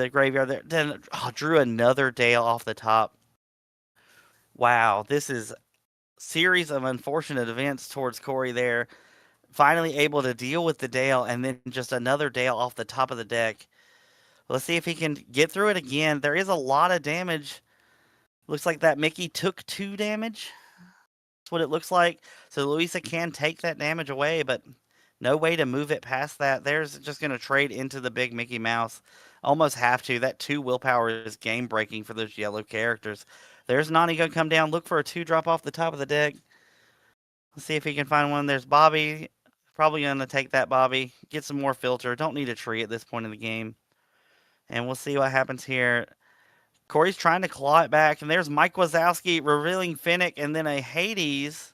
graveyard there. Then drew another Dale off the top. Wow, this is series of unfortunate events towards Corey there. Finally able to deal with the Dale and then just another Dale off the top of the deck. Let's see if he can get through it again. There is a lot of damage. Looks like that Mickey took 2 damage. That's what it looks like. So Louisa can take that damage away, but no way to move it past that. There's just going to trade into the big Mickey Mouse. Almost have to. That 2 willpower is game breaking for those yellow characters. There's Nani going to come down. Look for a 2-drop off the top of the deck. Let's see if he can find one. There's Bobby. Probably going to take that Bobby. Get some more filter. Don't need a tree at this point in the game. And we'll see what happens here. Corey's trying to claw it back. And there's Mike Wazowski revealing Finnick and then a Hades.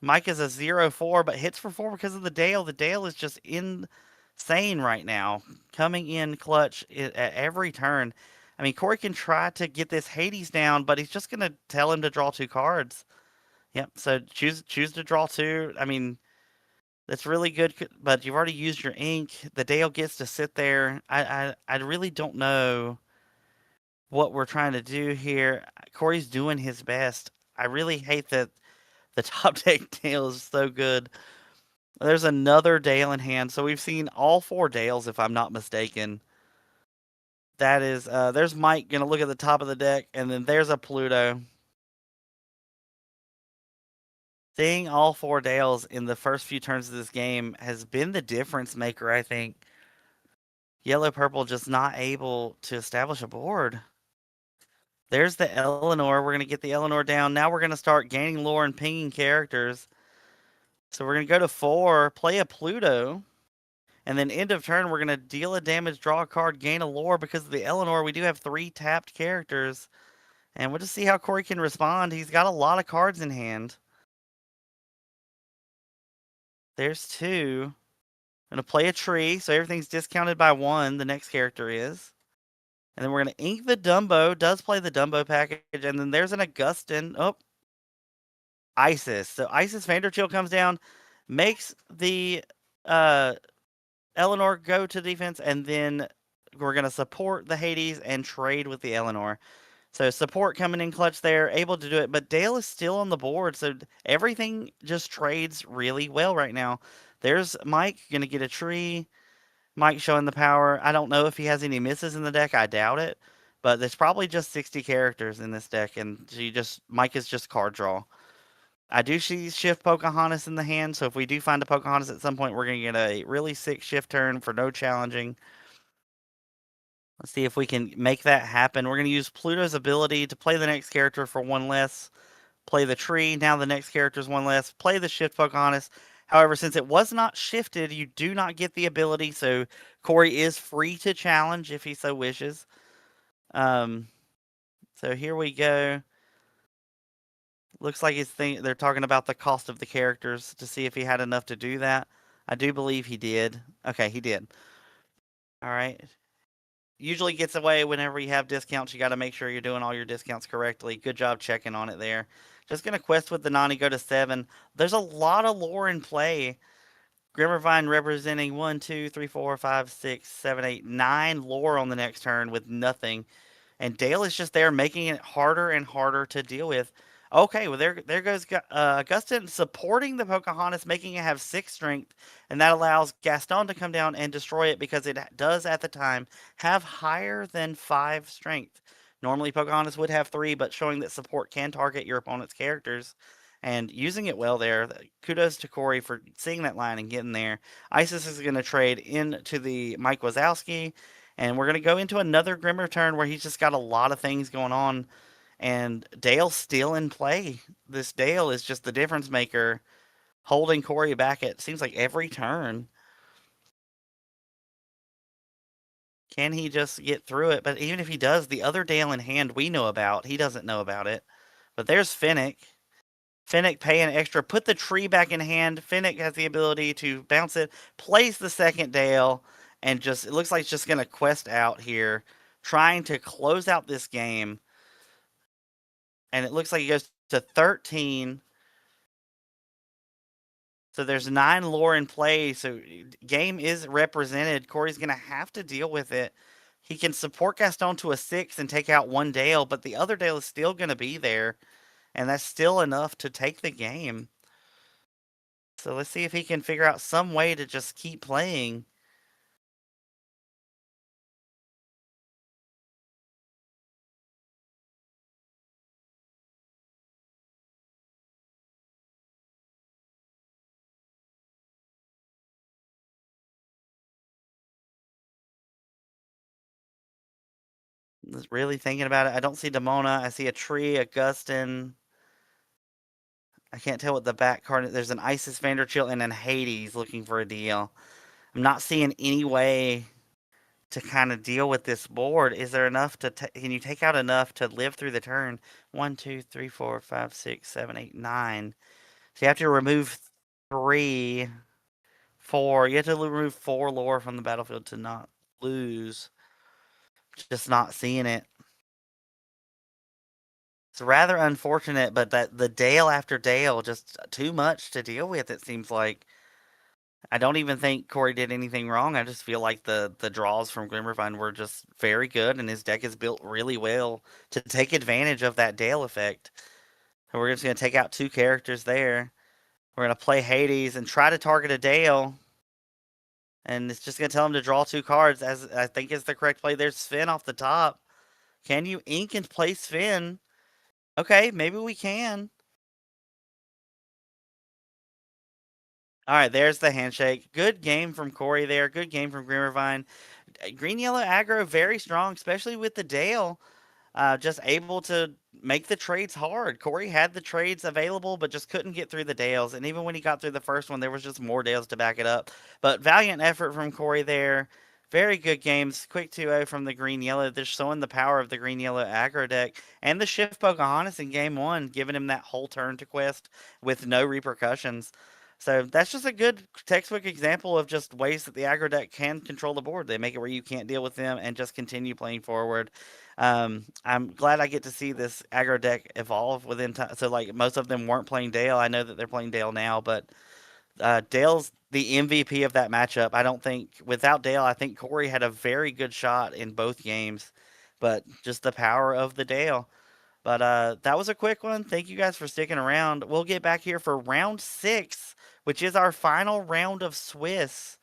Mike is a 0-4, but hits for 4 because of the Dale. The Dale is just insane right now. Coming in clutch at every turn. I mean, Corey can try to get this Hades down, but he's just going to tell him to draw 2 cards. Yep, so choose to draw 2. I mean, that's really good, but you've already used your ink. The Dale gets to sit there. I really don't know what we're trying to do here. Corey's doing his best. I really hate that the top deck Dale is so good. There's another Dale in hand. So we've seen all 4 Dales, if I'm not mistaken. That is, there's Mike gonna look at the top of the deck, and then there's a Pluto. Seeing all four Dales in the first few turns of this game has been the difference maker, I think. Yellow purple just not able to establish a board. There's the Eleanor. We're going to get the Eleanor down. Now we're going to start gaining lore and pinging characters. So we're going to go to 4, play a Pluto. And then end of turn, we're going to deal a damage, draw a card, gain a lore. Because of the Eleanor, we do have 3 tapped characters. And we'll just see how Corey can respond. He's got a lot of cards in hand. There's 2. I'm going to play a tree, so everything's discounted by 1. The next character is. And then we're going to ink the Dumbo. Does play the Dumbo package. And then there's an Augustin. Oh, Isis. So Isis Vanderchill comes down, makes the Eleanor go to defense, and then we're going to support the Hades and trade with the Eleanor. So support coming in clutch there, able to do it. But Dale is still on the board, so everything just trades really well right now. There's Mike going to get a tree. Mike showing the power. I don't know if he has any misses in the deck. I doubt it. But there's probably just 60 characters in this deck, and Mike is just card draw. I do see Shift Pocahontas in the hand, so if we do find a Pocahontas at some point, we're going to get a really sick shift turn for no challenging. Let's see if we can make that happen. We're going to use Pluto's ability to play the next character for 1 less. Play the tree. Now the next character is 1 less. Play the Shift Pocahontas. However, since it was not shifted, you do not get the ability, so Corey is free to challenge if he so wishes. So here we go. Looks like they're talking about the cost of the characters to see if he had enough to do that. I do believe he did. Okay, he did. All right. Usually gets away whenever you have discounts. You got to make sure you're doing all your discounts correctly. Good job checking on it there. Just going to quest with the Nani, go to 7. There's a lot of lore in play. Grimmervine representing 1, 2, 3, 4, 5, 6, 7, 8, 9 lore on the next turn with nothing. And Dale is just there making it harder and harder to deal with. Okay, well there goes Augustin supporting the Pocahontas, making it have 6 strength, and that allows Gaston to come down and destroy it because it does at the time have higher than 5 strength. Normally Pocahontas would have 3, but showing that support can target your opponent's characters and using it well there. Kudos to Corey for seeing that line and getting there. Isis is going to trade into the Mike Wazowski. And we're going to go into another Grimmer turn where he's just got a lot of things going on. And Dale's still in play. This Dale is just the difference maker, holding Corey back at seems like every turn. Can he just get through it? But even if he does, the other Dale in hand we know about, he doesn't know about it. But there's Finnick. Finnick paying extra, put the tree back in hand. Finnick has the ability to bounce it, plays the second Dale, and just it looks like it's just going to quest out here, trying to close out this game. And it looks like he goes to 13. So there's 9 lore in play. So game is represented. Corey's going to have to deal with it. He can support Gaston to a 6 and take out 1 Dale, but the other Dale is still going to be there. And that's still enough to take the game. So let's see if he can figure out some way to just keep playing. Really thinking about it. I don't see Demona. I see a tree, Augustin. I can't tell what the back card is. There's an Isis Vanderchill and an Hades looking for a deal. I'm not seeing any way to kind of deal with this board. Is there enough to can you take out enough to live through the turn? 1, 2, 3, 4, 5, 6, 7, 8, 9. So you have to remove 3, 4. You have to remove 4 lore from the battlefield to not lose. Just not seeing it. It's rather unfortunate, but that the Dale after Dale, just too much to deal with, it seems like. I don't even think Corey did anything wrong. I just feel like the draws from Glimmervine were just very good, and his deck is built really well to take advantage of that Dale effect. So we're just going to take out 2 characters there. We're going to play Hades and try to target a Dale. And it's just going to tell him to draw 2 cards, as I think is the correct play. There's Sven off the top. Can you ink and play Sven? Okay, maybe we can. All right, there's the handshake. Good game from Corey there. Good game from Grimmervine. Green yellow aggro very strong, especially with the Dale. Just able to make the trades hard. Corey had the trades available, but just couldn't get through the Dales. And even when he got through the first one, there was just more Dales to back it up. But valiant effort from Corey there. Very good games. Quick 2-0 from the green yellow. They're showing the power of the green yellow aggro deck. And the shift Pocahontas in game one, giving him that whole turn to quest with no repercussions. So that's just a good textbook example of just ways that the aggro deck can control the board. They make it where you can't deal with them and just continue playing forward. I'm glad I get to see this aggro deck evolve within time. So like most of them weren't playing Dale. I know that they're playing Dale now, but Dale's the MVP of that matchup. I don't think without Dale, I think Corey had a very good shot in both games, but just the power of the Dale. But that was a quick one. Thank you guys for sticking around. We'll get back here for round 6, which is our final round of Swiss.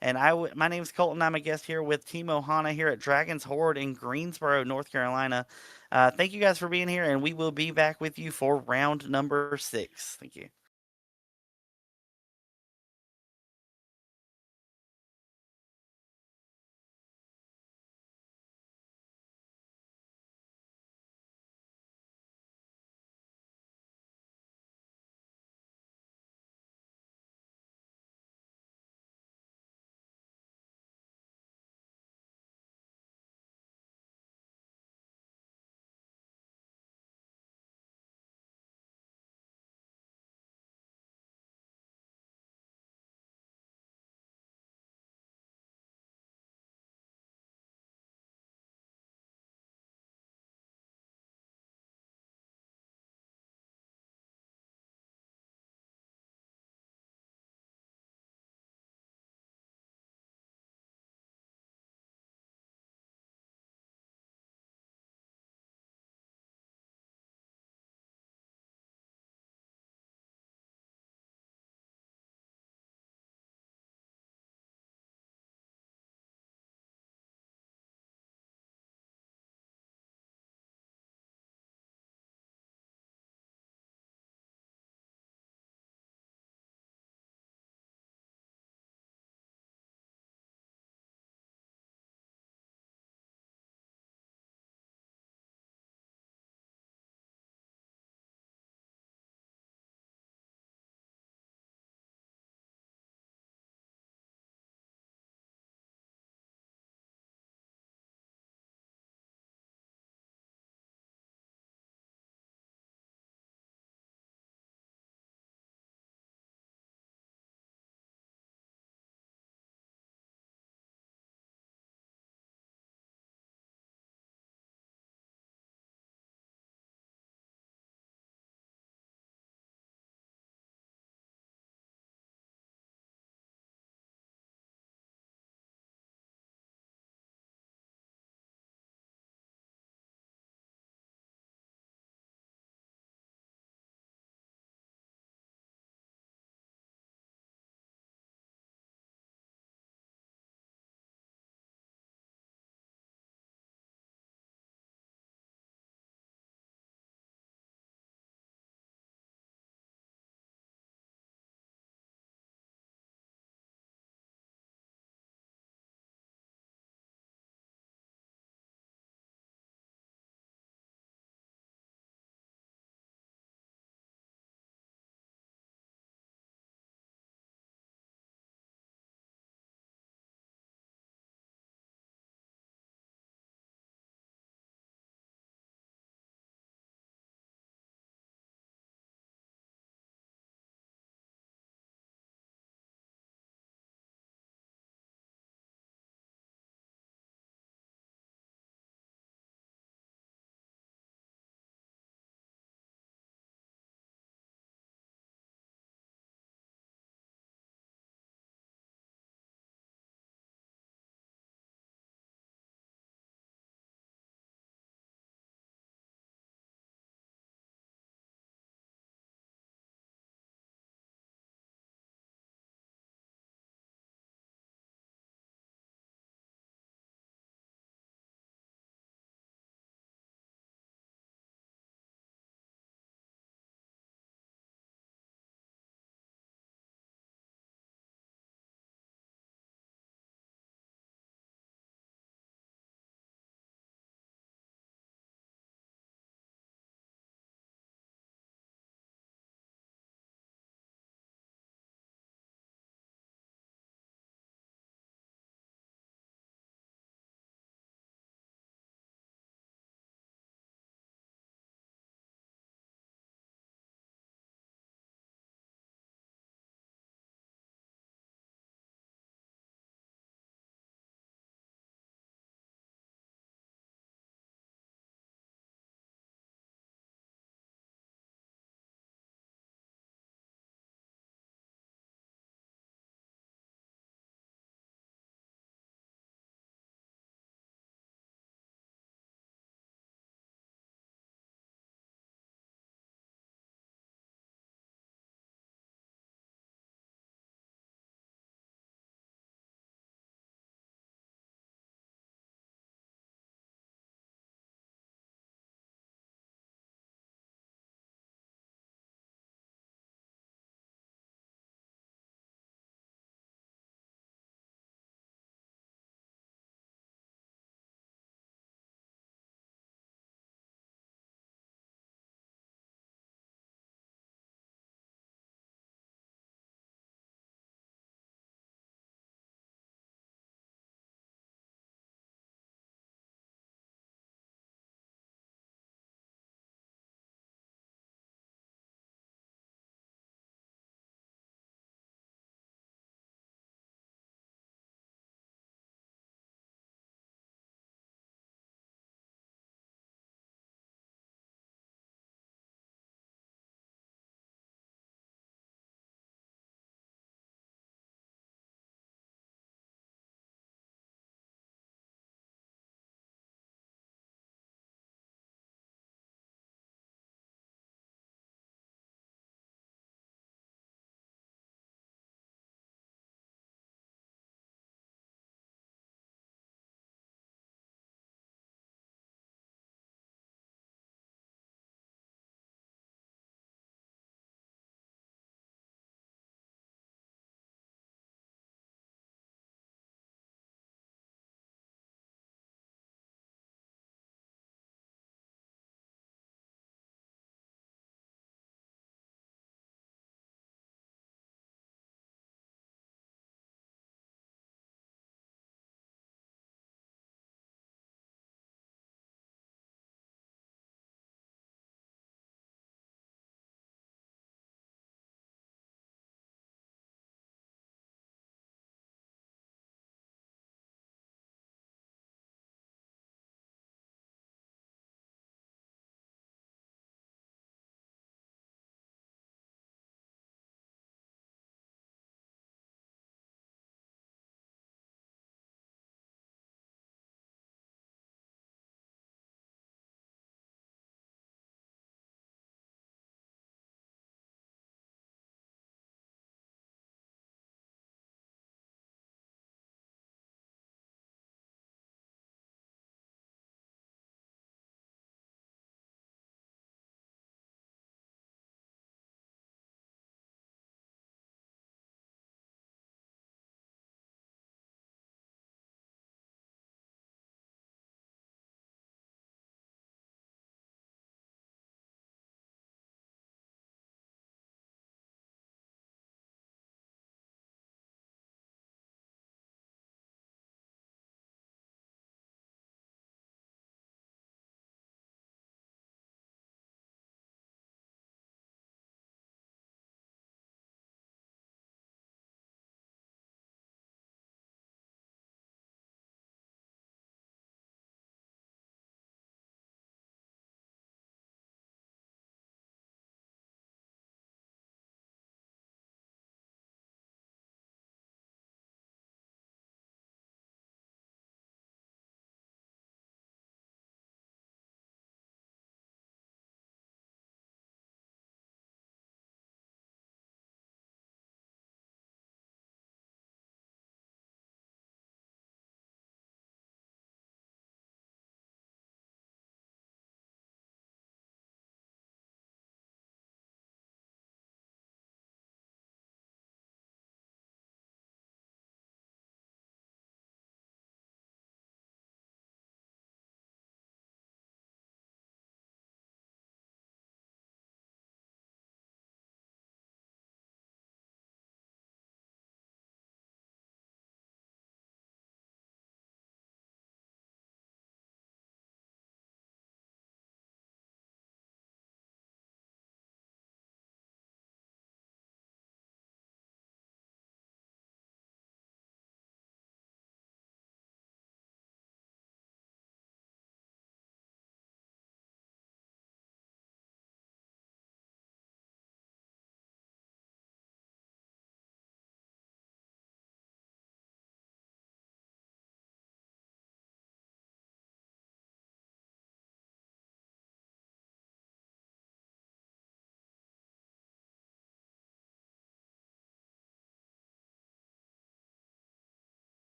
And my name's Colton. I'm a guest here with Timo Hanna here at Dragon's Hoard in Greensboro, North Carolina. Thank you guys for being here, and we will be back with you for round number 6. Thank you.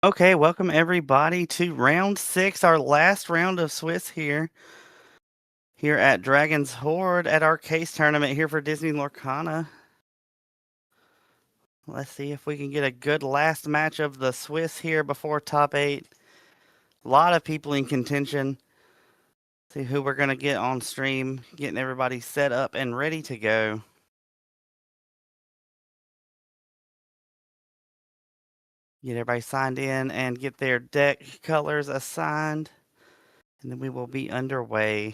Okay, welcome everybody to round 6, our last round of Swiss here at Dragon's Hoard at our case tournament here for Disney Lorcana. Let's see if we can get a good last match of the Swiss here before top 8. A lot of people in contention. See who we're going to get on stream, getting everybody set up and ready to go. Get everybody signed in and get their deck colors assigned, and then we will be underway.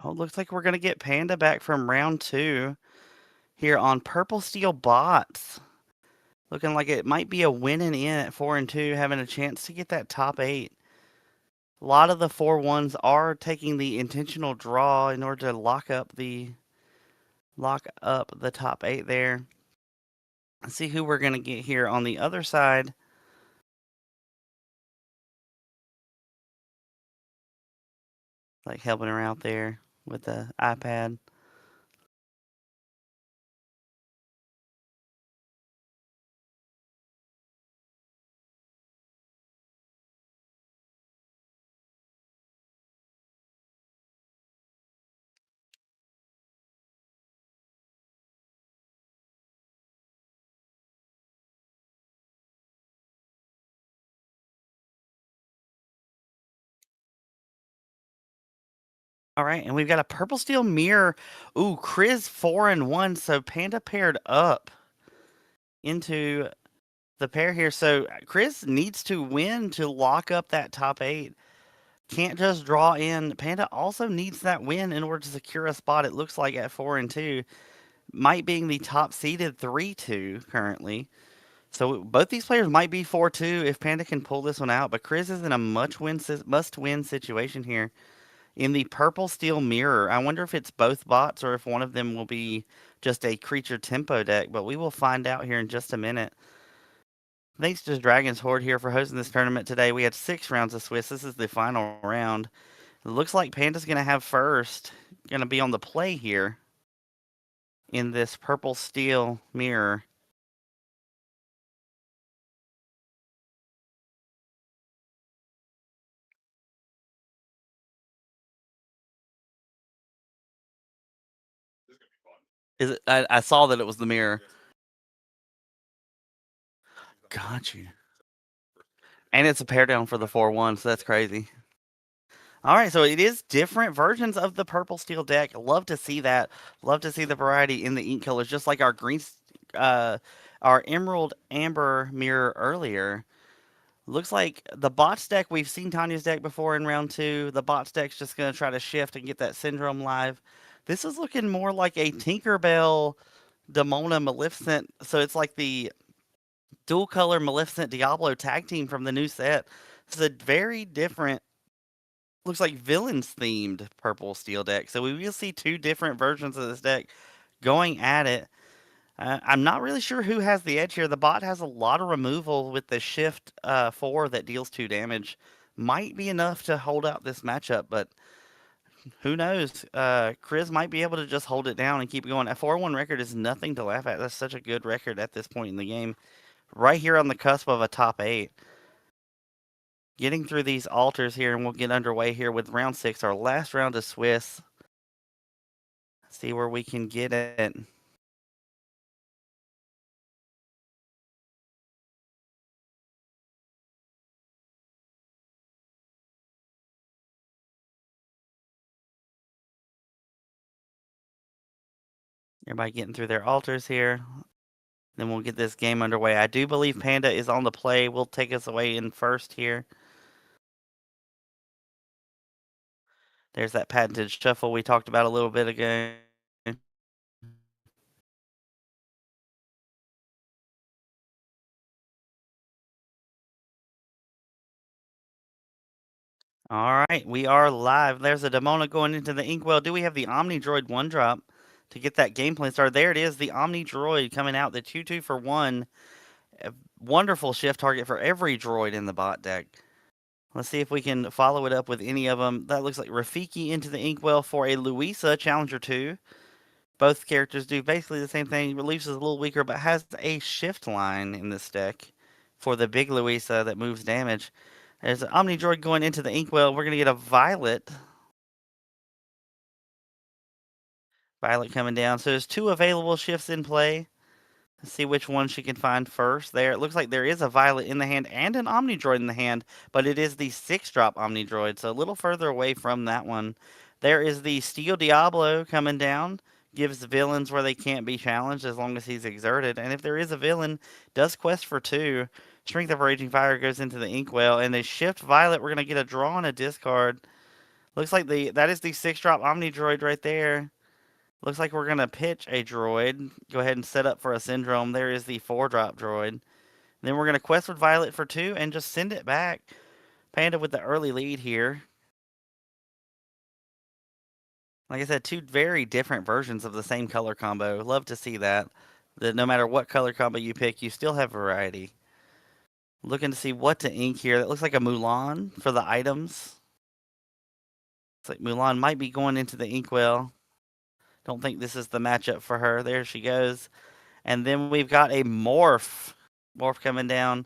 Oh, looks like we're going to get Panda back from round 2 here on Purple Steel Bots. Looking like it might be a winning in at 4-2, having a chance to get that top 8. A lot of the 4-1s are taking the intentional draw in order to lock up the top 8 there. Let's see who we're going to get here on the other side. Like helping her out there with the iPad. All right, and we've got a purple steel mirror. Ooh, Chris 4-1, so Panda paired up into the pair here. So Chris needs to win to lock up that top 8. Can't just draw in. Panda also needs that win in order to secure a spot, it looks like, at 4-2. Might being the top seeded 3-2 currently. So both these players might be 4-2 if Panda can pull this one out. But Chris is in a must-win situation here. In the purple steel mirror, I wonder if it's both bots or if one of them will be just a creature tempo deck. But we will find out here in just a minute. Thanks to Dragon's Hoard here for hosting this tournament today. We had 6 rounds of Swiss. This is the final round. It looks like Panda's going to have first. Going to be on the play here in this purple steel mirror. Is it? I saw that it was the mirror. Got you. And it's a pair down for the 4-1, so that's crazy. All right, so it is different versions of the purple steel deck. Love to see that. Love to see the variety in the ink colors, just like our our emerald amber mirror earlier. Looks like the bots deck, we've seen Tanya's deck before in round 2. The bots deck's just going to try to shift and get that Syndrome live. This is looking more like a Tinkerbell Demona Maleficent. So it's like the dual color Maleficent Diablo tag team from the new set. It's a very different, looks like villains themed purple steel deck. So we will see 2 different versions of this deck going at it. I'm not really sure who has the edge here. The bot has a lot of removal with the shift 4 that deals 2 damage. Might be enough to hold out this matchup, but who knows? Chris might be able to just hold it down and keep going. A 4-1 record is nothing to laugh at. That's such a good record at this point in the game. Right here on the cusp of a top 8. Getting through these altars here, and we'll get underway here with round 6, our last round of Swiss. See where we can get it. Everybody getting through their altars here. Then we'll get this game underway. I do believe Panda is on the play. Will take us away in first here. There's that patented shuffle we talked about a little bit ago. All right, we are live. There's a Demona going into the Inkwell. Do we have the Omni Droid one drop to get that gameplay started? There it is, the Omni Droid coming out, the 2-2 for 1. A wonderful shift target for every droid in the bot deck. Let's see if we can follow it up with any of them. That looks like Rafiki into the Inkwell for a Luisa Challenger 2. Both characters do basically the same thing. Luisa's a little weaker, but has a shift line in this deck for the big Luisa that moves damage. There's an Omni Droid going into the Inkwell. We're going to get a Violet. Violet coming down. So there's 2 available shifts in play. Let's see which one she can find first. There, it looks like there is a Violet in the hand and an Omni Droid in the hand, but it is the 6-drop Omni Droid, so a little further away from that one. There is the Steel Diablo coming down. Gives villains where they can't be challenged as long as he's exerted. And if there is a villain, does quest for 2. Strength of Raging Fire goes into the Inkwell, and they shift Violet. We're gonna get a draw and a discard. Looks like that is the 6-drop Omni Droid right there. Looks like we're gonna pitch a droid. Go ahead and set up for a syndrome. There is the 4-drop droid. Then we're gonna quest with Violet for 2 and just send it back. Panda with the early lead here. Like I said, 2 very different versions of the same color combo. Love to see that. That no matter what color combo you pick, you still have variety. Looking to see what to ink here. That looks like a Mulan for the items. Looks like Mulan might be going into the inkwell. Don't think this is the matchup for her. There she goes. And then we've got a Morph. Morph coming down.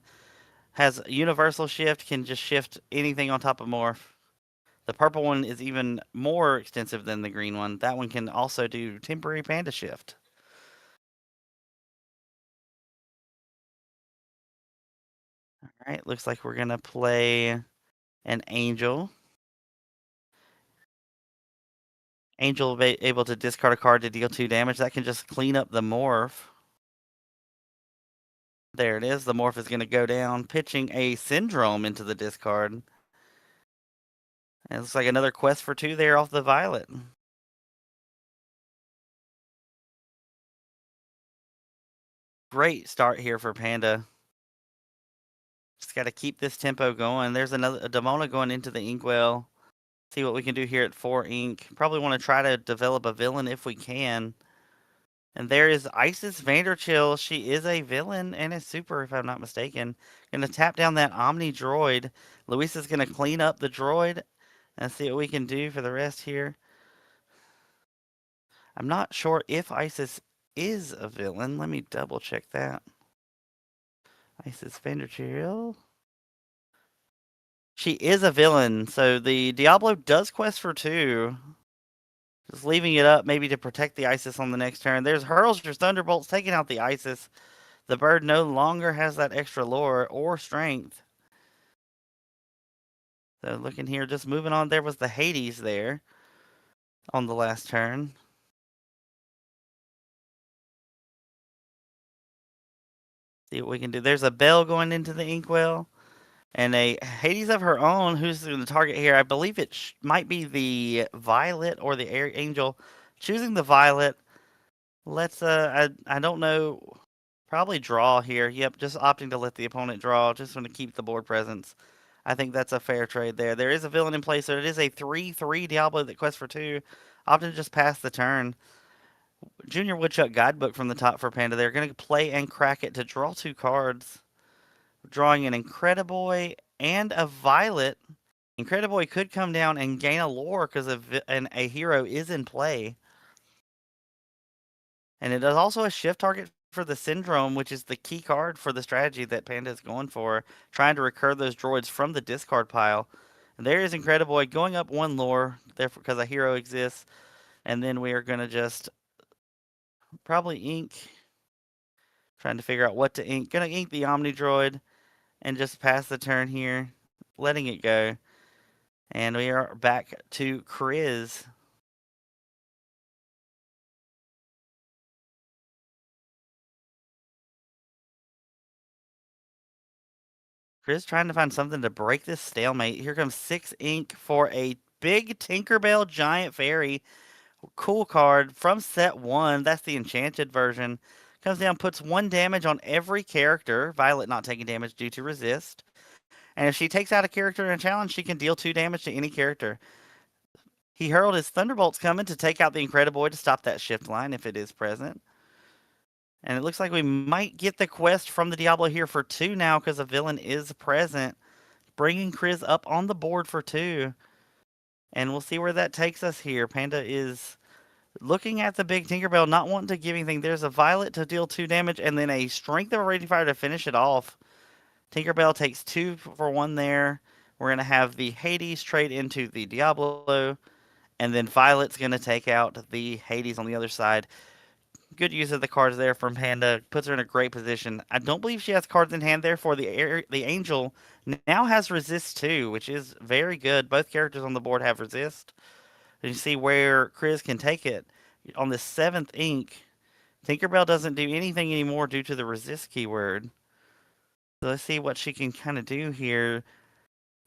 Has universal shift, can just shift anything on top of Morph. The purple one is even more extensive than the green one. That one can also do temporary panda shift. All right, looks like we're going to play an Angel. Angel will be able to discard a card to deal 2 damage. That can just clean up the Morph. There it is. The Morph is going to go down, pitching a Syndrome into the discard. And it looks like another quest for 2 there off the Violet. Great start here for Panda. Just got to keep this tempo going. There's a Demona going into the Inkwell. See what we can do here at 4 ink. Probably want to try to develop a villain if we can. And there is Isis Vanderchill. She is a villain and a super, if I'm not mistaken. Going to tap down that Omni Droid. Luisa's going to clean up the droid and see what we can do for the rest here. I'm not sure if Isis is a villain. Let me double check that. Isis Vanderchill. She is a villain, so the Diablo does quest for 2. Just leaving it up maybe to protect the Isis on the next turn. There's hurls your Thunderbolts, taking out the Isis. The bird no longer has that extra lore or strength. So looking here, just moving on. There was the Hades there on the last turn. See what we can do. There's a Bell going into the Inkwell. And a Hades of her own, who's the target here. I believe it might be the Violet or the Angel. Choosing the Violet. Let's, I don't know. Probably draw here. Yep, just opting to let the opponent draw. Just want to keep the board presence. I think that's a fair trade there. There is a villain in place, so it is a 3/3 Diablo that quests for 2. Opting to just pass the turn. Junior Woodchuck Guidebook from the top for Panda. They're going to play and crack it to draw 2 cards. Drawing an Incrediboy and a Violet. Incrediboy could come down and gain a lore because a hero is in play. And it is also a shift target for the Syndrome, which is the key card for the strategy that Panda is going for, trying to recur those droids from the discard pile. And there is Incrediboy going up 1 lore, therefore because a hero exists. And then we are going to just probably ink. Trying to figure out what to ink. Going to ink the Omni Droid and just pass the turn here, letting it go. And we are back to Chris. Chris trying to find something to break this stalemate. Here comes 6 ink for a big Tinkerbell Giant Fairy. Cool card from set 1. That's the enchanted version. Comes down, puts 1 damage on every character. Violet not taking damage due to resist. And if she takes out a character in a challenge, she can deal 2 damage to any character. He hurled his Thunderbolts coming to take out the Incrediboy to stop that shift line if it is present. And it looks like we might get the quest from the Diablo here for 2 now because the villain is present, bringing Chris up on the board for 2. And we'll see where that takes us here. Panda is looking at the big Tinkerbell, not wanting to give anything. There's a Violet to deal 2 damage and then a Strength of a Raging Fire to finish it off. Tinkerbell takes 2 for 1 there. We're going to have the Hades trade into the Diablo. And then Violet's going to take out the Hades on the other side. Good use of the cards there from Panda. Puts her in a great position. I don't believe she has cards in hand there for the Angel. Now has Resist too, which is very good. Both characters on the board have Resist. And you see where Chris can take it. On the 7th ink, Tinkerbell doesn't do anything anymore due to the Resist keyword. So let's see what she can kind of do here.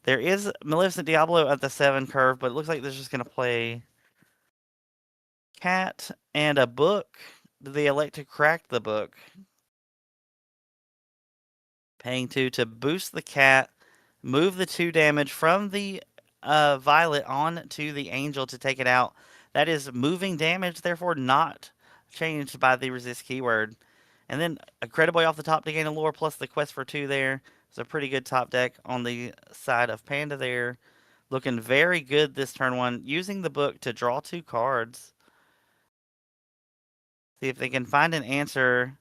There is Maleficent Diablo at the 7 curve, but it looks like they're just going to play Cat and a book. Do they elect to crack the book? Paying 2 to boost the cat, move the 2 damage from the Violet on to the Angel to take it out. That is moving damage, therefore not changed by the resist keyword. And then a Crediboy off the top to gain a lore plus the quest for 2 there. It's a pretty good top deck on the side of Panda there. Looking very good this turn 1. Using the book to draw 2 cards. See if they can find an answer.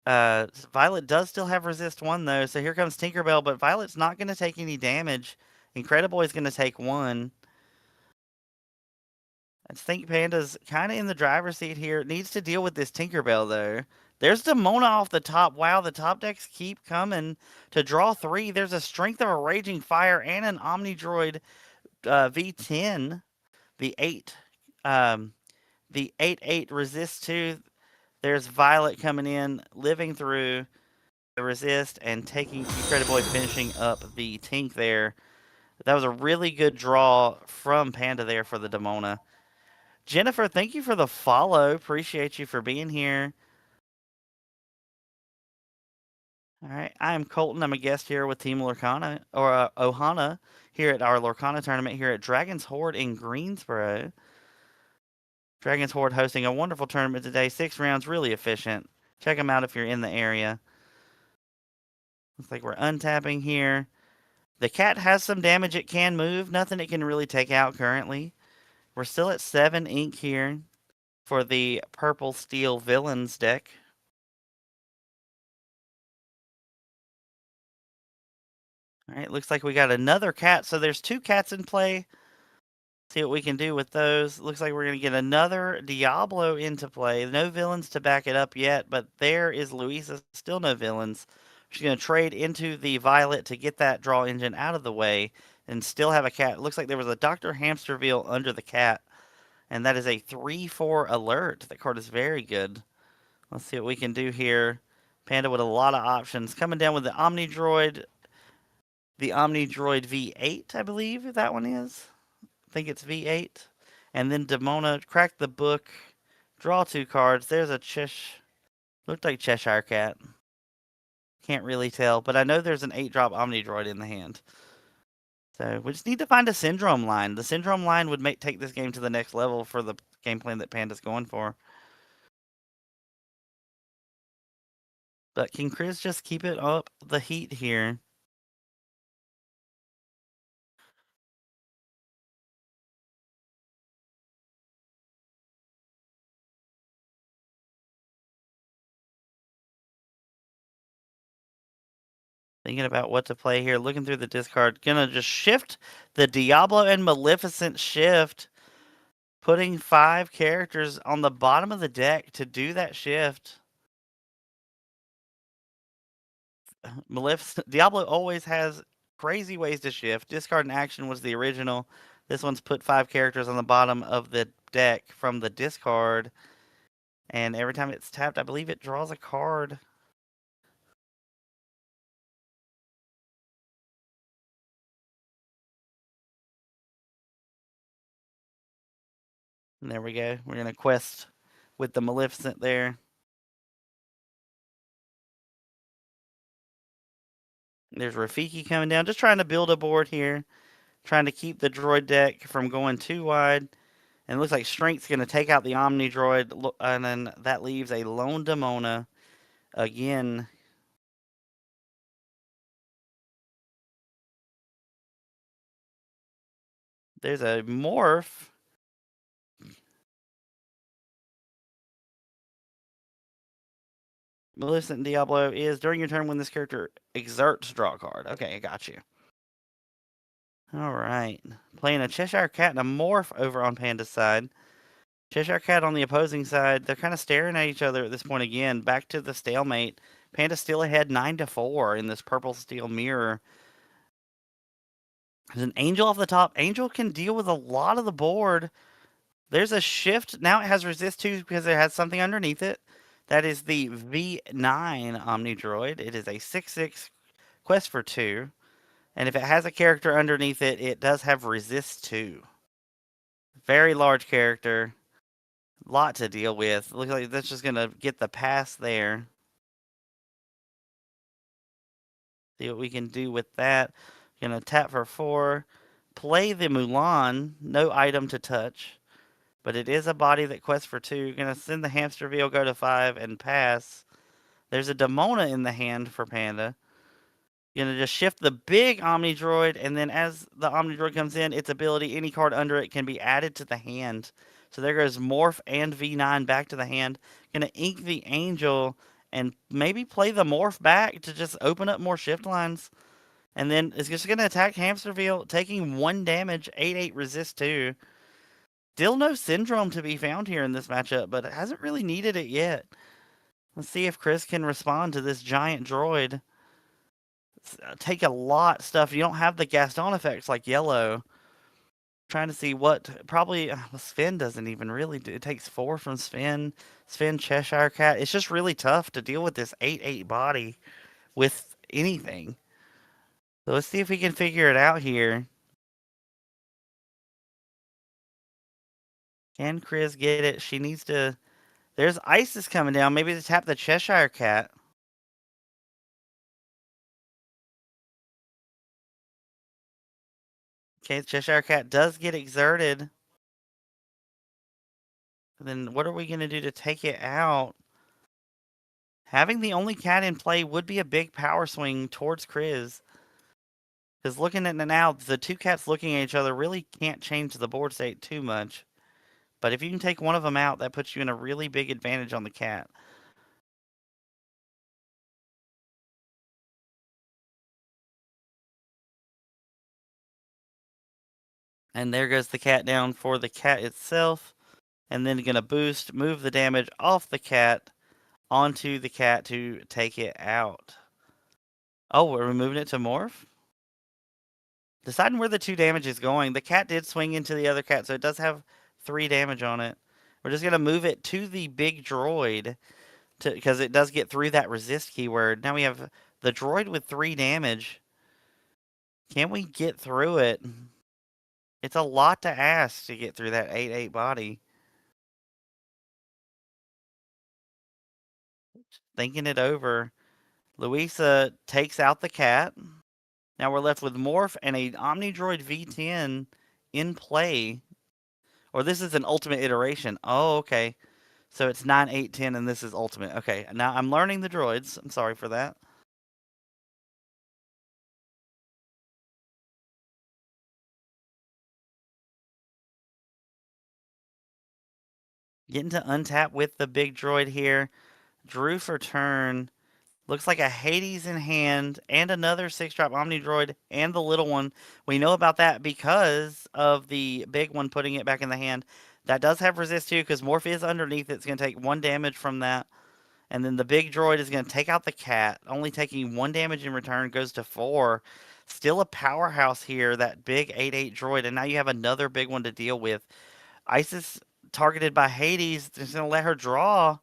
Violet does still have resist 1 though, so here comes Tinkerbell, but Violet's not going to take any damage. Incrediboy's going to take 1. I think Panda's kind of in the driver's seat here. Needs to deal with this Tinkerbell though. There's Demona off the top. Wow, the top decks keep coming to draw 3. There's a Strength of a Raging Fire and an Omnidroid V10. The 8, the 8/8 resist 2. There's Violet coming in, living through the resist and taking Incrediboy, finishing up the Tink there. That was a really good draw from Panda there for the Demona. Jennifer, thank you for the follow. Appreciate you for being here. All right, I am Colton. I'm a guest here with Team Lorcana, or Ohana, here at our Lorcana tournament here at Dragon's Hoard in Greensboro. Dragon's Hoard hosting a wonderful tournament today. 6 rounds, really efficient. Check them out if you're in the area. Looks like we're untapping here. The cat has some damage it can move. Nothing it can really take out currently. We're still at 7 ink here for the purple steel villains deck. Alright, looks like we got another cat. So there's 2 cats in play. See what we can do with those. Looks like we're going to get another Diablo into play. No villains to back it up yet, but there is Louisa. Still no villains. She's going to trade into the Violet to get that draw engine out of the way and still have a cat. It looks like there was a Dr. Hamsterville under the cat, and that is a 3/4 alert. That card is very good. Let's see what we can do here. Panda with a lot of options. Coming down with the Omnidroid V8, I believe that one is. I think it's V8. And then Demona, crack the book, draw 2 cards. There's a looked like Cheshire Cat. Can't really tell, but I know there's an 8-drop Omnidroid in the hand. So we just need to find a Syndrome line. The Syndrome line would take this game to the next level for the game plan that Panda's going for. But can Chris just keep it up the heat here? Thinking about what to play here, looking through the discard. Gonna just shift the Diablo and Maleficent shift. Putting 5 characters on the bottom of the deck to do that shift. Maleficent Diablo always has crazy ways to shift. Discard an action was the original. This one's put 5 characters on the bottom of the deck from the discard. And every time it's tapped, I believe it draws a card. And there we go. We're going to quest with the Maleficent there. There's Rafiki coming down, just trying to build a board here, trying to keep the droid deck from going too wide. And it looks like Strength's going to take out the Omni Droid, and then that leaves a lone Demona again. There's a Morph. Maleficent Diablo is during your turn when this character exerts, draw a card. Okay, I got you. All right. Playing a Cheshire Cat and a Morph over on Panda's side. Cheshire Cat on the opposing side, they're kind of staring at each other at this point again. Back to the stalemate. Panda still ahead 9-4 in this purple steel mirror. There's an Angel off the top. Angel can deal with a lot of the board. There's a shift. Now it has resist 2 because it has something underneath it. That is the V9 Omni Droid. It is a 6/6 quest for 2. And if it has a character underneath it, it does have resist 2. Very large character. Lot to deal with. Looks like that's just going to get the pass there. See what we can do with that. Gonna tap for 4. Play the Mulan. No item to touch. But it is a body that quests for 2. Gonna send the Hamster Veil, go to 5, and pass. There's a Demona in the hand for Panda. Gonna just shift the big Omni Droid, and then as the Omni Droid comes in, its ability, any card under it, can be added to the hand. So there goes Morph and V9 back to the hand. Gonna ink the Angel and maybe play the Morph back to just open up more shift lines. And then it's just gonna attack Hamsterville, taking 1 damage, 8/8 resist 2. Still no Syndrome to be found here in this matchup, but it hasn't really needed it yet. Let's see if Chris can respond to this giant droid. Take a lot stuff. You don't have the Gaston effects like yellow. Trying to see what probably Sven doesn't even really do. It takes 4 from Sven. Sven Cheshire Cat. It's just really tough to deal with this 8/8 body with anything. So let's see if we can figure it out here. Can Chris get it? She needs to. There's Isis coming down. Maybe to tap the Cheshire Cat. Okay, the Cheshire Cat does get exerted. Then what are we going to do to take it out? Having the only cat in play would be a big power swing towards Chris. Because looking at it now, the 2 cats looking at each other really can't change the board state too much. But if you can take one of them out, that puts you in a really big advantage on the cat. And there goes the cat down for the cat itself. And then going to boost, move the damage off the cat onto the cat to take it out. Oh, we're moving it to Morph? Deciding where the 2 damage is going. The cat did swing into the other cat, so it does have 3 damage on it. We're just going to move it to the big droid because it does get through that resist keyword. Now we have the droid with 3 damage. Can we get through it? It's a lot to ask to get through that 8/8 body. Thinking it over. Louisa takes out the cat. Now we're left with Morph and a Omni Droid V10 in play. Or this is an ultimate iteration. Oh, okay. So it's 9, 8, 10, and this is ultimate. Okay, now I'm learning the droids. I'm sorry for that. Getting to untap with the big droid here. Drew for turn. Looks like a Hades in hand and another 6-drop Omni Droid and the little one. We know about that because of the big one putting it back in the hand. That does have resist too because Morph is underneath it. It's going to take 1 damage from that. And then the big droid is going to take out the cat, only taking 1 damage in return, goes to 4. Still a powerhouse here, that big 8/8 droid. And now you have another big one to deal with. Isis targeted by Hades. Just going to let her draw.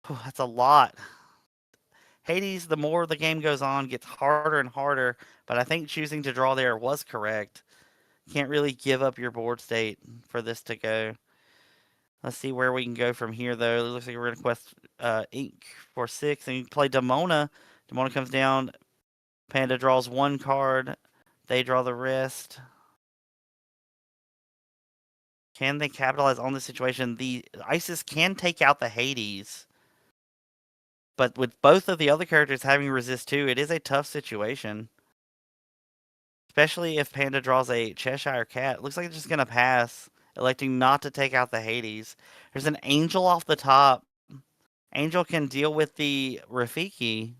Whew, that's a lot. Hades, the more the game goes on, gets harder and harder. But I think choosing to draw there was correct. Can't really give up your board state for this to go. Let's see where we can go from here, though. It looks like we're going to quest Ink for 6 and play Demona. Demona comes down. Panda draws one card. They draw the rest. Can they capitalize on the situation? The Isis can take out the Hades. But with both of the other characters having resist too, it is a tough situation. Especially if Panda draws a Cheshire Cat. Looks like it's just going to pass, electing not to take out the Hades. There's an Angel off the top. Angel can deal with the Rafiki.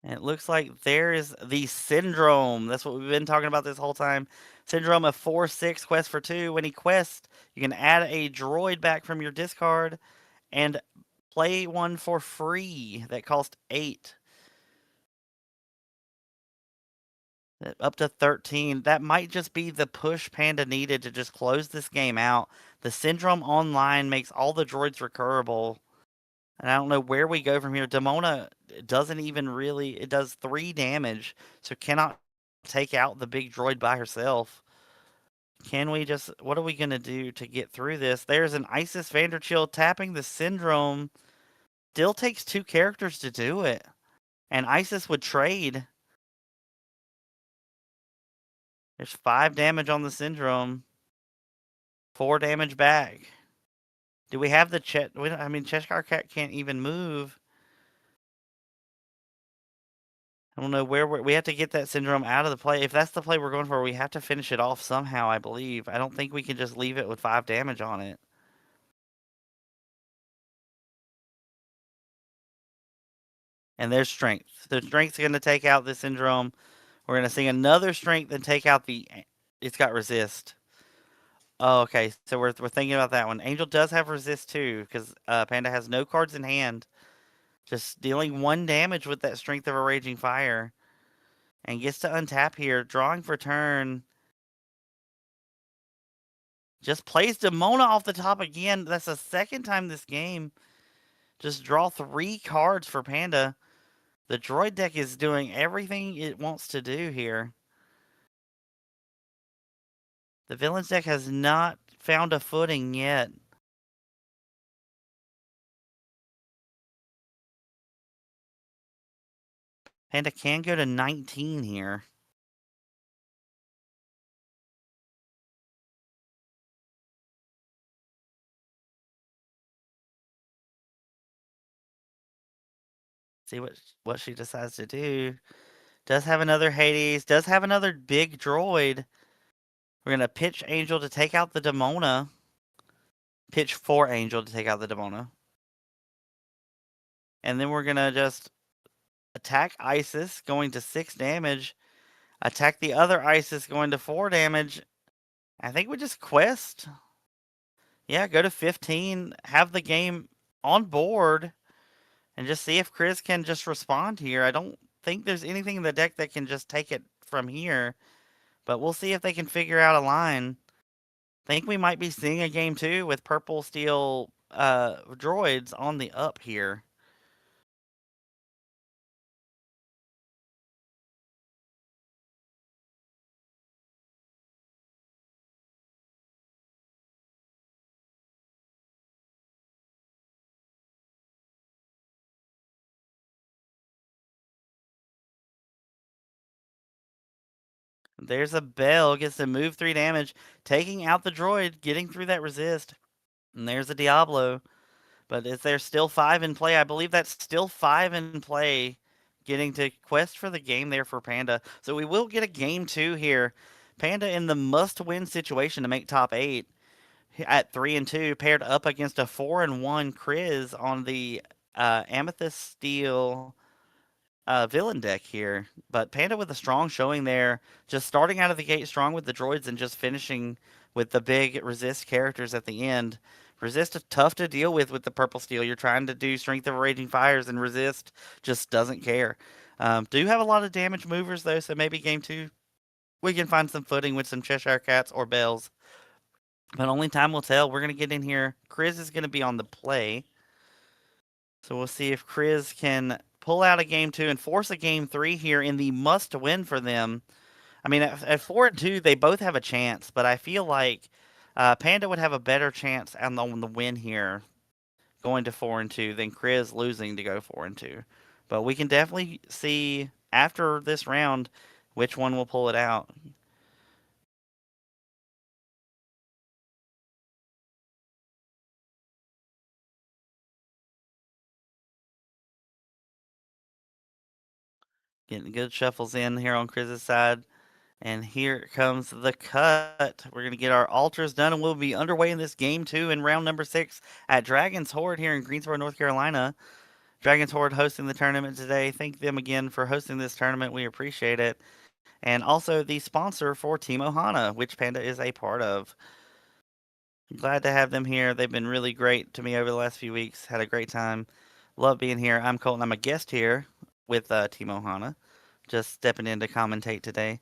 And it looks like there is the Syndrome. That's what we've been talking about this whole time. Syndrome of 4/6, quest for 2. When he quests, you can add a droid back from your discard and play one for free that cost 8. Up to 13. That might just be the push Panda needed to just close this game out. The Syndrome online makes all the droids recurable. And I don't know where we go from here. Demona doesn't even really. It does 3 damage, so cannot take out the big droid by herself. Can we just. What are we going to do to get through this? There's an Isis Vanderchill tapping the Syndrome. Still takes 2 characters to do it. And Isis would trade. There's 5 damage on the Syndrome. 4 damage back. Do we have the Cheshire Cat can't even move. I don't know where we have to get that Syndrome out of the play. If that's the play we're going for, we have to finish it off somehow, I believe. I don't think we can just leave it with 5 damage on it. And there's Strength. The Strength's going to take out the Syndrome. We're going to see another Strength and take out the... It's got Resist. Oh, okay. So we're thinking about that one. Angel does have Resist too, because Panda has no cards in hand. Just dealing 1 damage with that Strength of a Raging Fire. And gets to untap here. Drawing for turn. Just plays Demona off the top again. That's the second time this game. Just draw 3 cards for Panda. The droid deck is doing everything it wants to do here. The villains deck has not found a footing yet. Panda can go to 19 here. See what she decides to do. Does have another Hades. Does have another big droid. We're going to pitch Angel to take out the Demona. Pitch for Angel to take out the Demona. And then we're going to just attack Isis, going to 6 damage. Attack the other Isis, going to 4 damage. I think we just quest. Yeah, go to 15. Have the game on board. And just see if Chris can just respond here. I don't think there's anything in the deck that can just take it from here. But we'll see if they can figure out a line. Think we might be seeing a game 2 with purple steel droids on the up here. There's a Bell, gets to move 3 damage, taking out the droid, getting through that resist. And there's a Diablo. But is there still 5 in play? I believe that's still 5 in play. Getting to quest for the game there for Panda. So we will get a game 2 here. Panda in the must-win situation to make top 8 at 3-2, paired up against a 4-1 Chris on the Amethyst Steel villain deck here. But Panda with a strong showing there, just starting out of the gate strong with the droids and just finishing with the big resist characters at the end. Resist is tough to deal with the purple steel. You're trying to do Strength of Raging Fires, and Resist just doesn't care. Do have a lot of damage movers though, so maybe game 2 we can find some footing with some Cheshire Cats or Bells. But only time will tell. We're going to get in here. Chris is going to be on the play. So we'll see if Chris can pull out a game 2 and force a game 3 here in the must-win for them. I mean, at 4-2, they both have a chance, but I feel like Panda would have a better chance on the win here, going to 4-2 than Chris losing to go 4-2. But we can definitely see after this round which one will pull it out. Getting good shuffles in here on Chris's side. And here comes the cut. We're going to get our altars done, and we'll be underway in this game two in round number 6 at Dragon's Hoard here in Greensboro, North Carolina. Dragon's Hoard hosting the tournament today. Thank them again for hosting this tournament. We appreciate it. And also the sponsor for Team Ohana, which Panda is a part of. Glad to have them here. They've been really great to me over the last few weeks. Had a great time. Love being here. I'm Colton. I'm a guest here with Team Ohana. Just stepping in to commentate today.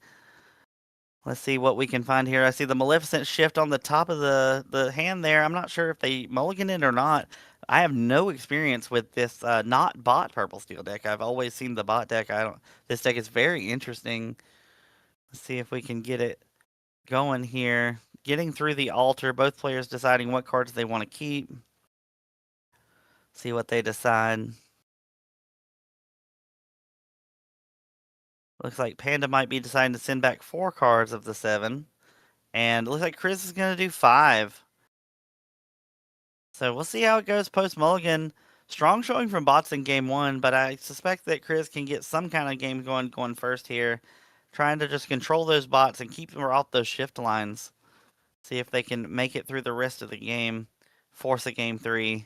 Let's see what we can find here. I see the Maleficent shift on the top of the hand there. I'm not sure if they mulligan it or not. I have no experience with this not bot purple steel deck. I've always seen the bot deck. I don't. This deck is very interesting. Let's see if we can get it going here. Getting through the altar. Both players deciding what cards they want to keep. See what they decide. Looks like Panda might be deciding to send back 4 cards of the 7. And it looks like Chris is going to do 5. So we'll see how it goes post Mulligan. Strong showing from bots in game 1, but I suspect that Chris can get some kind of game going first here. Trying to just control those bots and keep them off those shift lines. See if they can make it through the rest of the game. Force a game 3.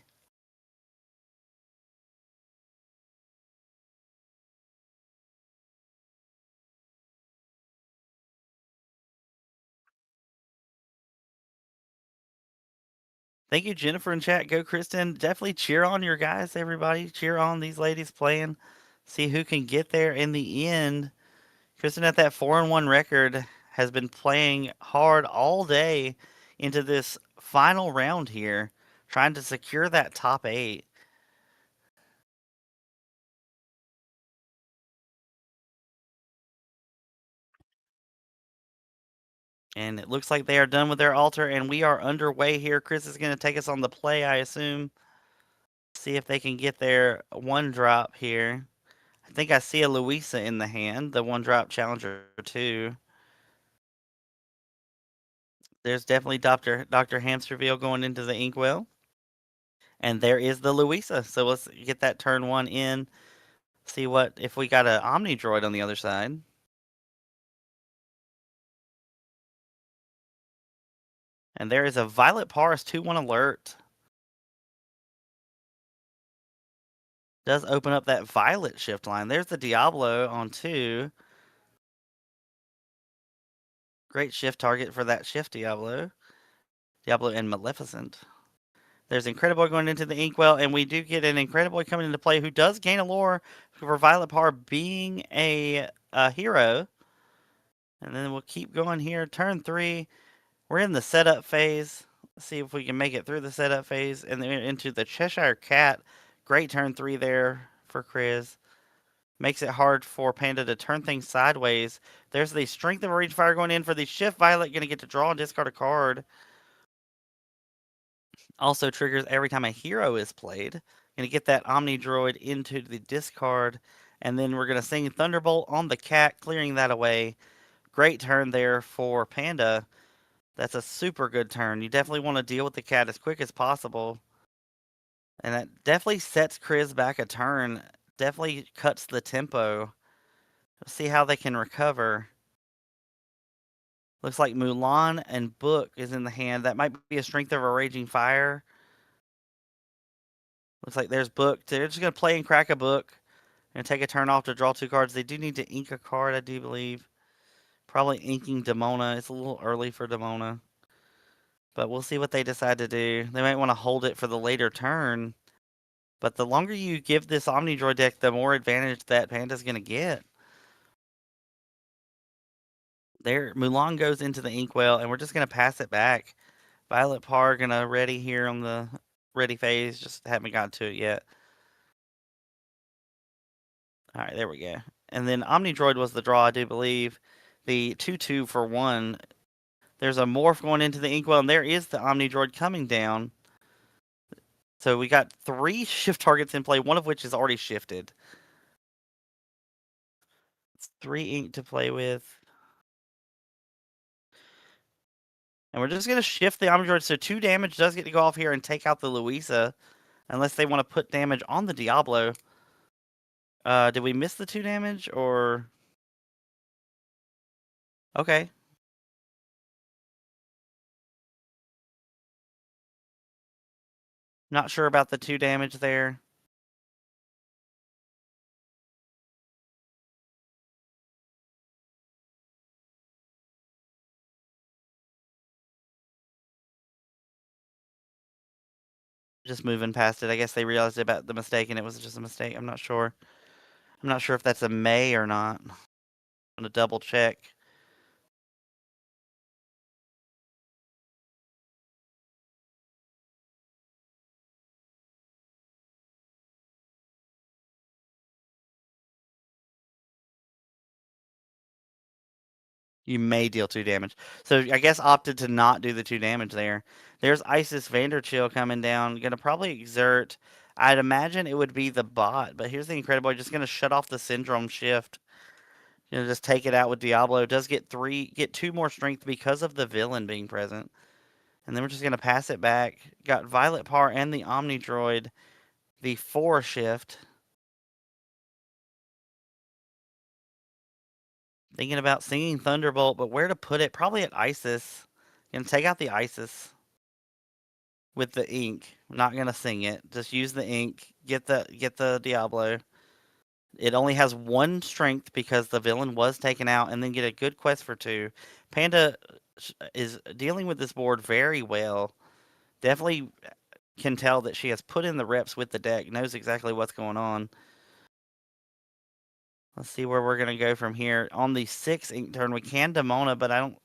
Thank you, Jennifer in chat. Go, Kristen. Definitely cheer on your guys, everybody. Cheer on these ladies playing. See who can get there in the end. Kristen at that 4-1 record has been playing hard all day into this final round here, trying to secure that top 8. And it looks like they are done with their altar, and we are underway here. Chris is going to take us on the play, I assume. See if they can get their 1-drop here. I think I see a Louisa in the hand, the 1-drop Challenger 2. There's definitely Dr. Hamsterville going into the Inkwell. And there is the Louisa. So let's get that turn 1 in. See what if we got an Omni Droid on the other side. And there is a Violet Paris 2-1 alert. Does open up that Violet shift line. There's the Diablo on 2. Great shift target for that shift Diablo. Diablo and Maleficent. There's Incrediboy going into the Inkwell, and we do get an Incrediboy coming into play who does gain a lore for Violet Par being a hero. And then we'll keep going here. Turn 3. We're in the setup phase. Let's see if we can make it through the setup phase and then into the Cheshire Cat. Great turn 3 there for Chris. Makes it hard for Panda to turn things sideways. There's the Strength of a Rage Fire going in for the Shift Violet. Going to get to draw and discard a card. Also triggers every time a hero is played. Going to get that Omni Droid into the discard. And then we're going to sing Thunderbolt on the cat, clearing that away. Great turn there for Panda. That's a super good turn. You definitely want to deal with the cat as quick as possible. And that definitely sets Chris back a turn. Definitely cuts the tempo. Let's see how they can recover. Looks like Mulan and Book is in the hand. That might be a Strength of a Raging Fire. Looks like there's Book. They're just going to play and crack a Book. Going to take a turn off to draw 2 cards. They do need to ink a card, I do believe. Probably inking Demona. It's a little early for Demona. But we'll see what they decide to do. They might want to hold it for the later turn. But the longer you give this Omni Droid deck, the more advantage that Panda's going to get. There, Mulan goes into the Inkwell, and we're just going to pass it back. Violet Par going to ready here on the ready phase. Just haven't got to it yet. All right, there we go. And then Omni Droid was the draw, I do believe. The 2-2 for 1 There's a morph going into the inkwell, and there is the Omni Droid coming down. So we got 3 shift targets in play, one of which is already shifted. It's 3 ink to play with. And we're just going to shift the Omni Droid, so 2 damage does get to go off here and take out the Louisa, unless they want to put damage on the Diablo. Did we miss the 2 damage, or... Okay. Not sure about the 2 damage there. Just moving past it. I guess they realized about the mistake and it was just a mistake. I'm not sure. I'm not sure if that's a May or not. I'm gonna double check. You may deal 2 damage. So I guess opted to not do the 2 damage there. There's Isis Vanderchill coming down. Gonna probably exert. I'd imagine it would be the bot, but here's the Incredible. Just gonna shut off the Syndrome shift. Just take it out with Diablo. Does get 2 more strength because of the villain being present. And then we're just gonna pass it back. Got Violet Par and the Omni Droid. The 4 shift. Thinking about singing Thunderbolt, but where to put it? Probably at Isis. Gonna take out the Isis with the ink. I'm not gonna sing it. Just use the ink. Get the Diablo. It only has 1 strength because the villain was taken out, and then get a good quest for 2. Panda is dealing with this board very well. Definitely can tell that she has put in the reps with the deck. Knows exactly what's going on. Let's see where we're going to go from here. On the 6 ink turn, we can Demona, but I don't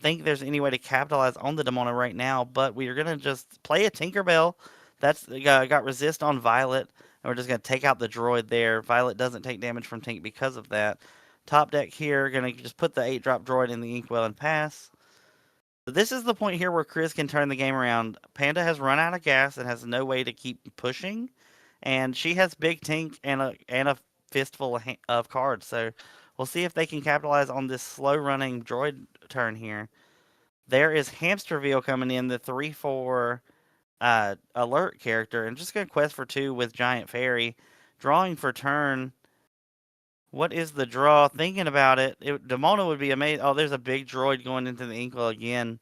think there's any way to capitalize on the Demona right now. But we are going to just play a Tinkerbell. That's got resist on Violet, and we're just going to take out the droid there. Violet doesn't take damage from Tink because of that. Top deck here, going to just put the 8-drop droid in the inkwell and pass. So this is the point here where Chris can turn the game around. Panda has run out of gas and has no way to keep pushing, and she has big Tink and a fistful of cards. So we'll see if they can capitalize on this slow-running droid turn here. There is Hamsterville coming in, the 3/4 alert character, and just going to quest for 2 with Giant Fairy. Drawing for turn. What is the draw? Thinking about it, Demona would be amazing. Oh, there's a big droid going into the inkwell again.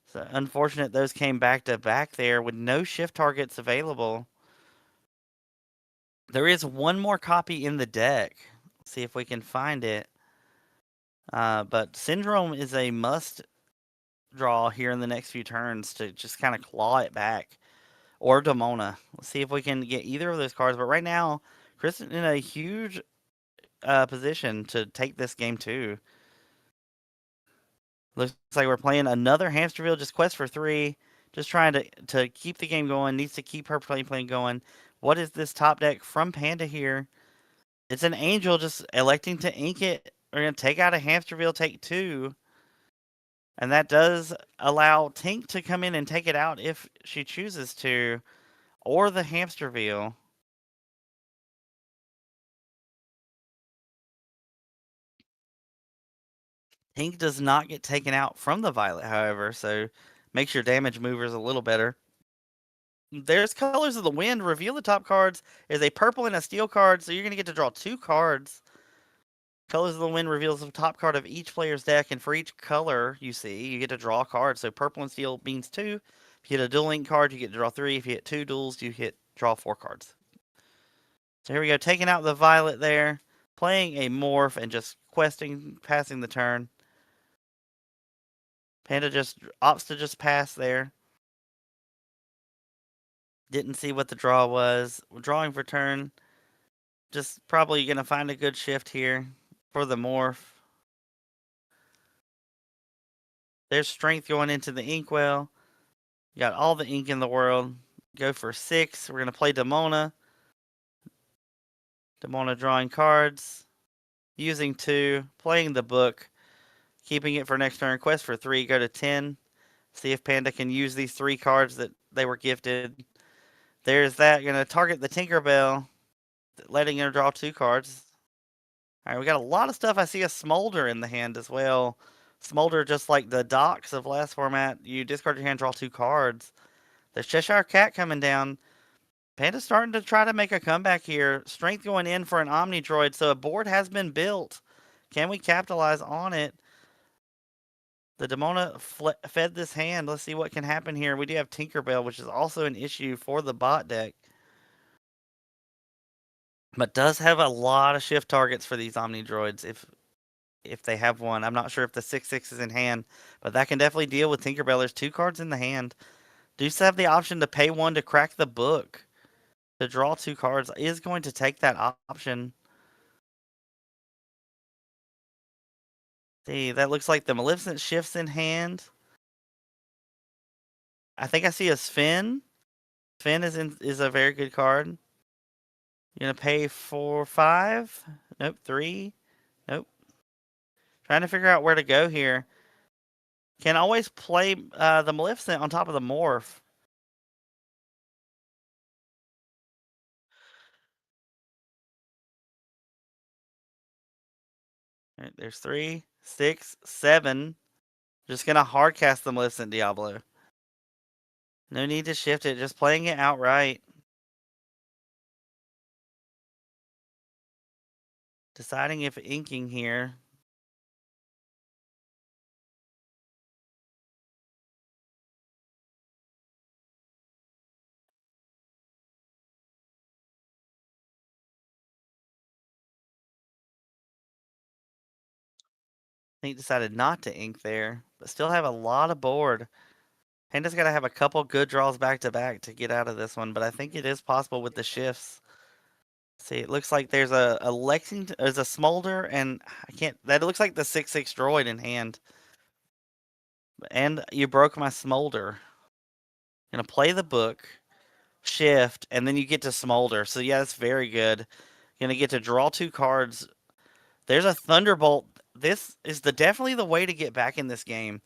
So unfortunate those came back to back there with no shift targets available. There is 1 more copy in the deck. Let's see if we can find it. But Syndrome is a must draw here in the next few turns to just kind of claw it back. Or Demona. Let's see if we can get either of those cards. But right now, Chris is in a huge position to take this game too. Looks like we're playing another Hamsterville, just quest for 3. Just trying to keep the game going. Needs to keep her playing going. What is this top deck from Panda here? It's an Angel just electing to ink it. We're going to take out a Hamsterville, take 2. And that does allow Tink to come in and take it out if she chooses to. Or the Hamsterville. Tink does not get taken out from the Violet, however, so makes your damage movers a little better. There's Colors of the Wind. Reveal the top cards. Is a purple and a steel card, so you're going to get to draw 2 cards. Colors of the Wind reveals the top card of each player's deck, and for each color you see, you get to draw a card. So purple and steel means 2. If you hit a dual link card, you get to draw 3. If you hit 2 duels, you draw 4 cards. So here we go, taking out the Violet there, playing a Morph and just questing, passing the turn. Panda just opts to just pass there. Didn't see what the draw was. Drawing for turn. Just probably going to find a good shift here for the Morph. There's strength going into the inkwell. You got all the ink in the world. Go for 6. We're going to play Demona. Demona drawing cards. Using 2. Playing the book. keeping it for next turn. Quest for 3, go to 10. See if Panda can use these 3 cards that they were gifted. There's that. Going to target the Tinkerbell, letting her draw 2 cards. All right, we got a lot of stuff. I see a Smolder in the hand as well. Smolder, just like the docks of last format, you discard your hand, draw 2 cards. There's Cheshire Cat coming down. Panda's starting to try to make a comeback here. Strength going in for an Omni Droid, so a board has been built. Can we capitalize on it? The Demona fed this hand. Let's see what can happen here. We do have Tinkerbell, which is also an issue for the bot deck. But does have a lot of shift targets for these Omni Droids if they have one. I'm not sure if the 6/6 is in hand, but that can definitely deal with Tinkerbell. There's 2 cards in the hand. Do you have the option to pay 1 to crack the book? To draw 2 cards is going to take that option. See, that looks like the Maleficent shifts in hand. I think I see a Sven. Sven is a very good card. You're gonna pay 4, 5. Nope, 3. Nope. Trying to figure out where to go here. Can always play the Maleficent on top of the Morph. All right, there's 3, 6, 7. Just gonna hardcast the Maleficent Diablo. No need to shift it, just playing it outright. Deciding if inking here. I think decided not to ink there, but still have a lot of board. Panda's got to have a couple good draws back to back to get out of this one, but I think it is possible with the shifts. See, it looks like there's a Lexington, there's a Smolder, and I can't, that looks like the 6/6 droid in hand. And you broke my Smolder. Gonna play the book, shift, and then you get to Smolder. So yeah, that's very good. Gonna get to draw 2 cards. There's a Thunderbolt. This is definitely the way to get back in this game.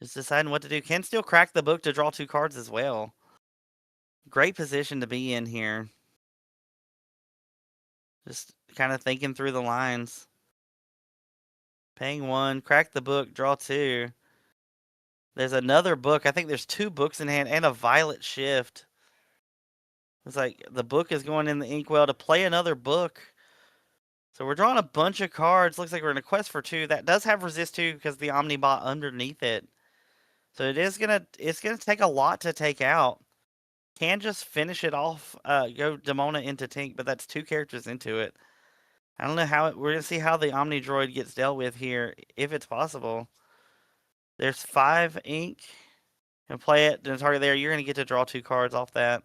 Just deciding what to do. Can still crack the book to draw 2 cards as well. Great position to be in here. Just kind of thinking through the lines. Paying 1, crack the book, draw 2. There's another book. I think there's 2 books in hand and a Violet Shift. It's like the book is going in the inkwell to play another book. So we're drawing a bunch of cards. Looks like we're in a quest for 2. That does have resist 2 because the Omnibot underneath it. So it's gonna take a lot to take out. Can just finish it off, go Demona into Tink, but that's 2 characters into it. I don't know how we're gonna see how the Omni Droid gets dealt with here, if it's possible. There's 5 ink. And play it, then target there. You're gonna get to draw 2 cards off that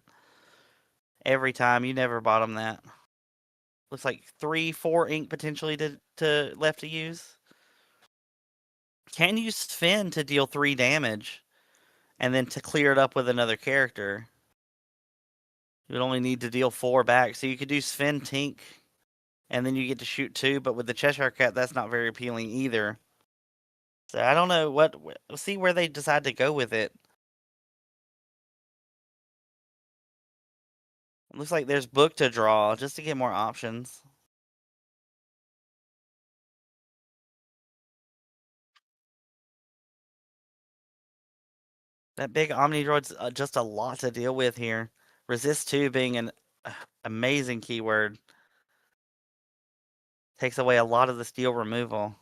every time. You never bottom that. Looks like 3, 4 ink potentially to left to use. Can use Sven to deal 3 damage, and then to clear it up with another character. You would only need to deal 4 back, so you could do Sven Tink, and then you get to shoot 2. But with the Cheshire Cat, that's not very appealing either. So I don't know we'll see where they decide to go with it. It looks like there's book to draw just to get more options. That big Omni Droid's just a lot to deal with here. Resist 2 being an amazing keyword. Takes away a lot of the steel removal.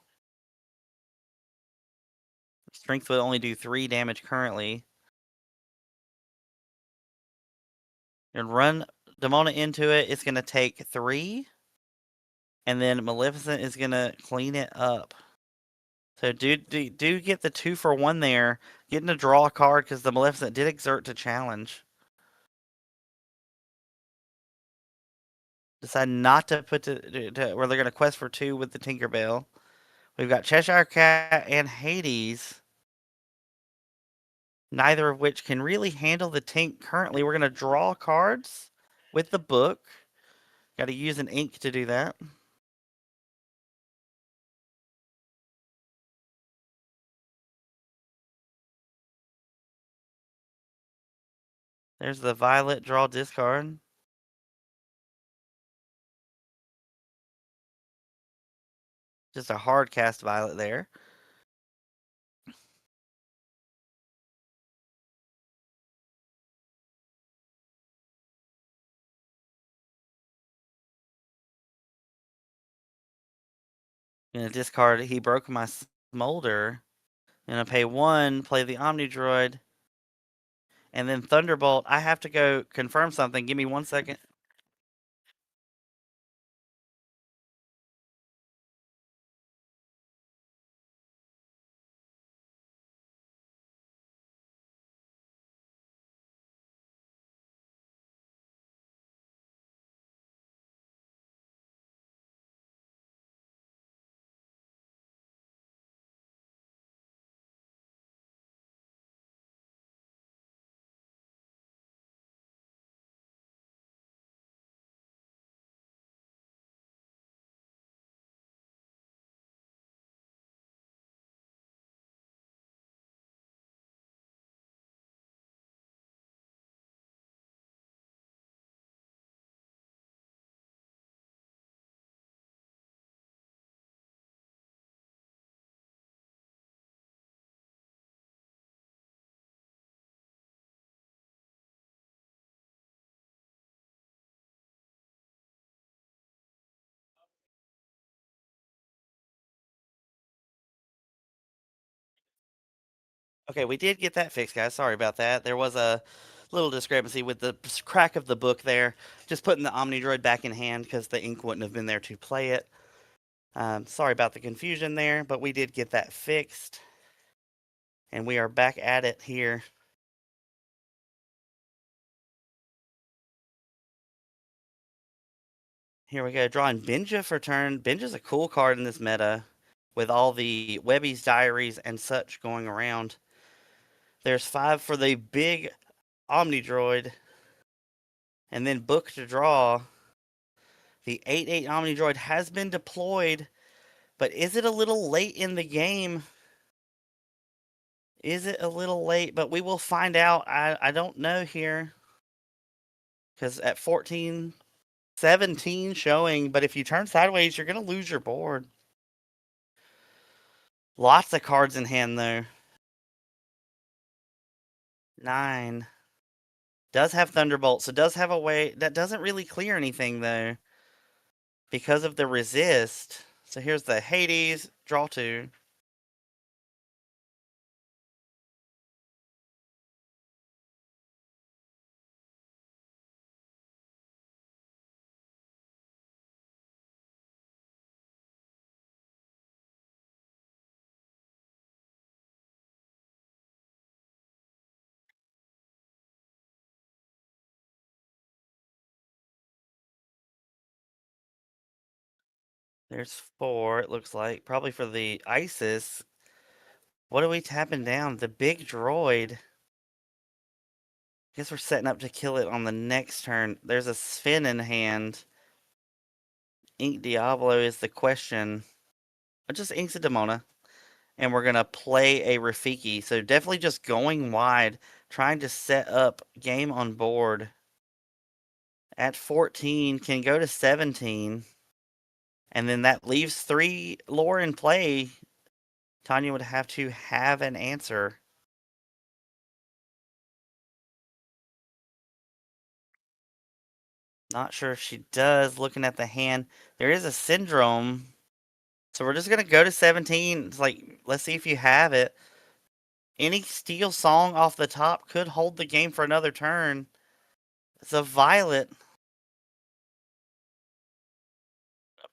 Strength would only do 3 damage currently. And run Demona into it. It's going to take 3. And then Maleficent is going to clean it up. So do get the 2 for 1 there. Getting to draw a card because the Maleficent did exert to challenge. Decide not to put where they're going to quest for 2 with the Tinkerbell. We've got Cheshire Cat and Hades. neither of which can really handle the tank currently. We're going to draw cards with the book. Got to use an ink to do that. There's the violet, draw, discard. Just a hard cast violet there. Gonna discard. He broke my smolder. Gonna pay 1, play the Omni Droid, and then Thunderbolt. I have to go confirm something. Give me 1 second. Okay, we did get that fixed, guys. Sorry about that. There was a little discrepancy with the crack of the book there. Just putting the Omni Droid back in hand because the ink wouldn't have been there to play it. Sorry about the confusion there, but we did get that fixed. And we are back at it here. Here we go, drawing Benja for turn. Benja's a cool card in this meta with all the Webby's diaries and such going around. There's 5 for the big Omni Droid. And then book to draw. The 8/8 Omni Droid has been deployed, but is it a little late in the game? Is it a little late? But we will find out. I don't know here. Because at 14, 17 showing, but if you turn sideways, you're going to lose your board. Lots of cards in hand, though. 9. Does have Thunderbolt, so does have a way. That doesn't really clear anything, though. Because of the resist. So here's the Hades, draw 2. There's 4, it looks like. Probably for the Isis. What are we tapping down? The big droid. Guess we're setting up to kill it on the next turn. There's a Sven in hand. Ink Diablo is the question. Just Inks of Demona. And we're going to play a Rafiki. So definitely just going wide. Trying to set up game on board. At 14, can go to 17. And then that leaves 3 lore in play. Tanya would have to have an answer. Not sure if she does. Looking at the hand, there is a syndrome. So we're just going to go to 17. It's like, let's see if you have it. Any steel song off the top could hold the game for another turn. It's a violet.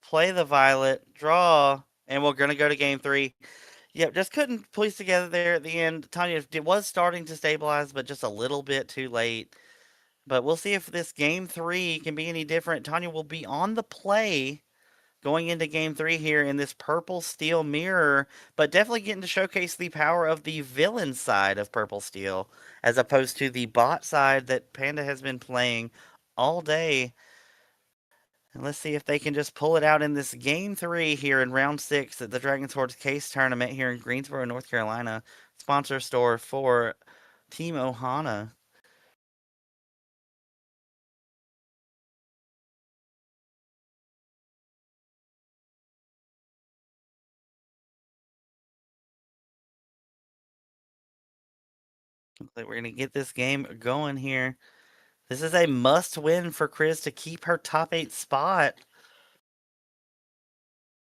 Play the violet, draw, and we're going to go to game 3. Yep, just couldn't piece together there at the end. Tanya was starting to stabilize, but just a little bit too late. But we'll see if this game 3 can be any different. Tanya will be on the play going into game 3 here in this purple steel mirror, but definitely getting to showcase the power of the villain side of purple steel, as opposed to the bot side that Panda has been playing all day. And let's see if they can just pull it out in this game 3 here in round 6 at the Dragon's Hoard Case Tournament here in Greensboro, North Carolina. Sponsor store for Team Ohana. Looks like we're going to get this game going here. This is a must win for Chris to keep her top 8 spot.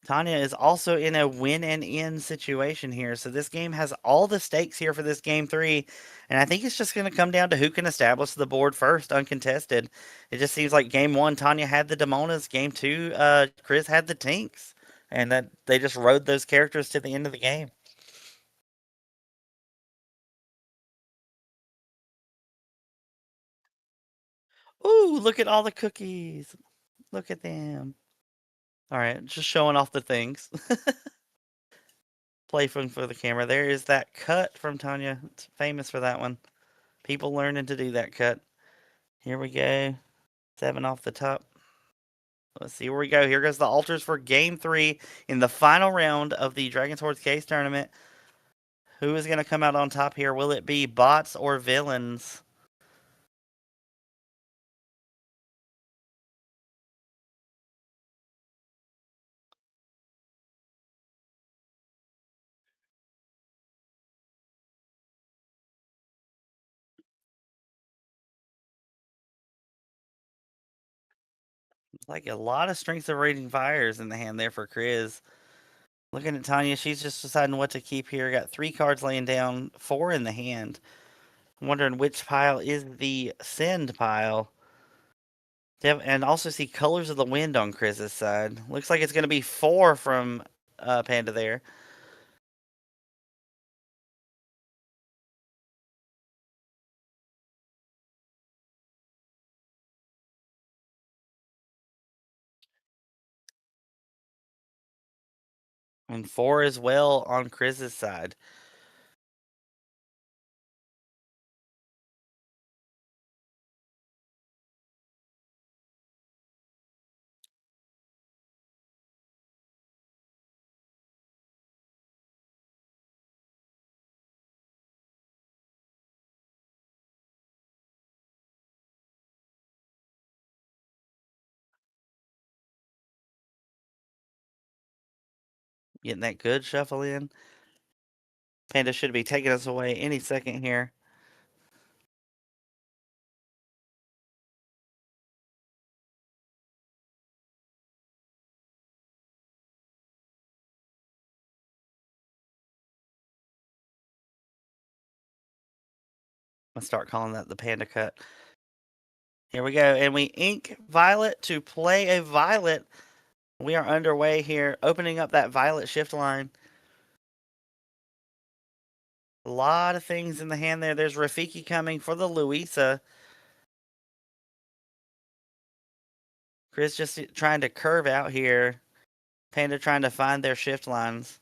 Tanya is also in a win and in situation here. So this game has all the stakes here for this game 3. And I think it's just going to come down to who can establish the board first, uncontested. It just seems like game 1, Tanya had the Demonas. Game 2, Chris had the Tinks. And that they just rode those characters to the end of the game. Ooh, look at all the cookies. Look at them. All right, just showing off the things. Playful for the camera. There is that cut from Tanya. It's famous for that one. People learning to do that cut. Here we go. 7 off the top. Let's see where we go. Here goes the altars for game 3 in the final round of the Dragon's Hoard Case Tournament. Who is going to come out on top here? Will it be bots or villains? Like a lot of strengths of raging fires in the hand there for Chris. Looking at Tanya, she's just deciding what to keep here. Got 3 cards laying down, 4 in the hand. I'm wondering which pile is the send pile. And also see Colors of the Wind on Chris's side. Looks like it's going to be 4 from Panda there. And 4 as well on Chris's side. Getting that good shuffle in. Panda should be taking us away any second here. I'm going to start calling that the Panda cut. Here we go. And we ink Violet to play a Violet. We are underway here, opening up that Violet shift line. A lot of things in the hand there. There's Rafiki coming for the Louisa. Chris just trying to curve out here. Panda trying to find their shift lines.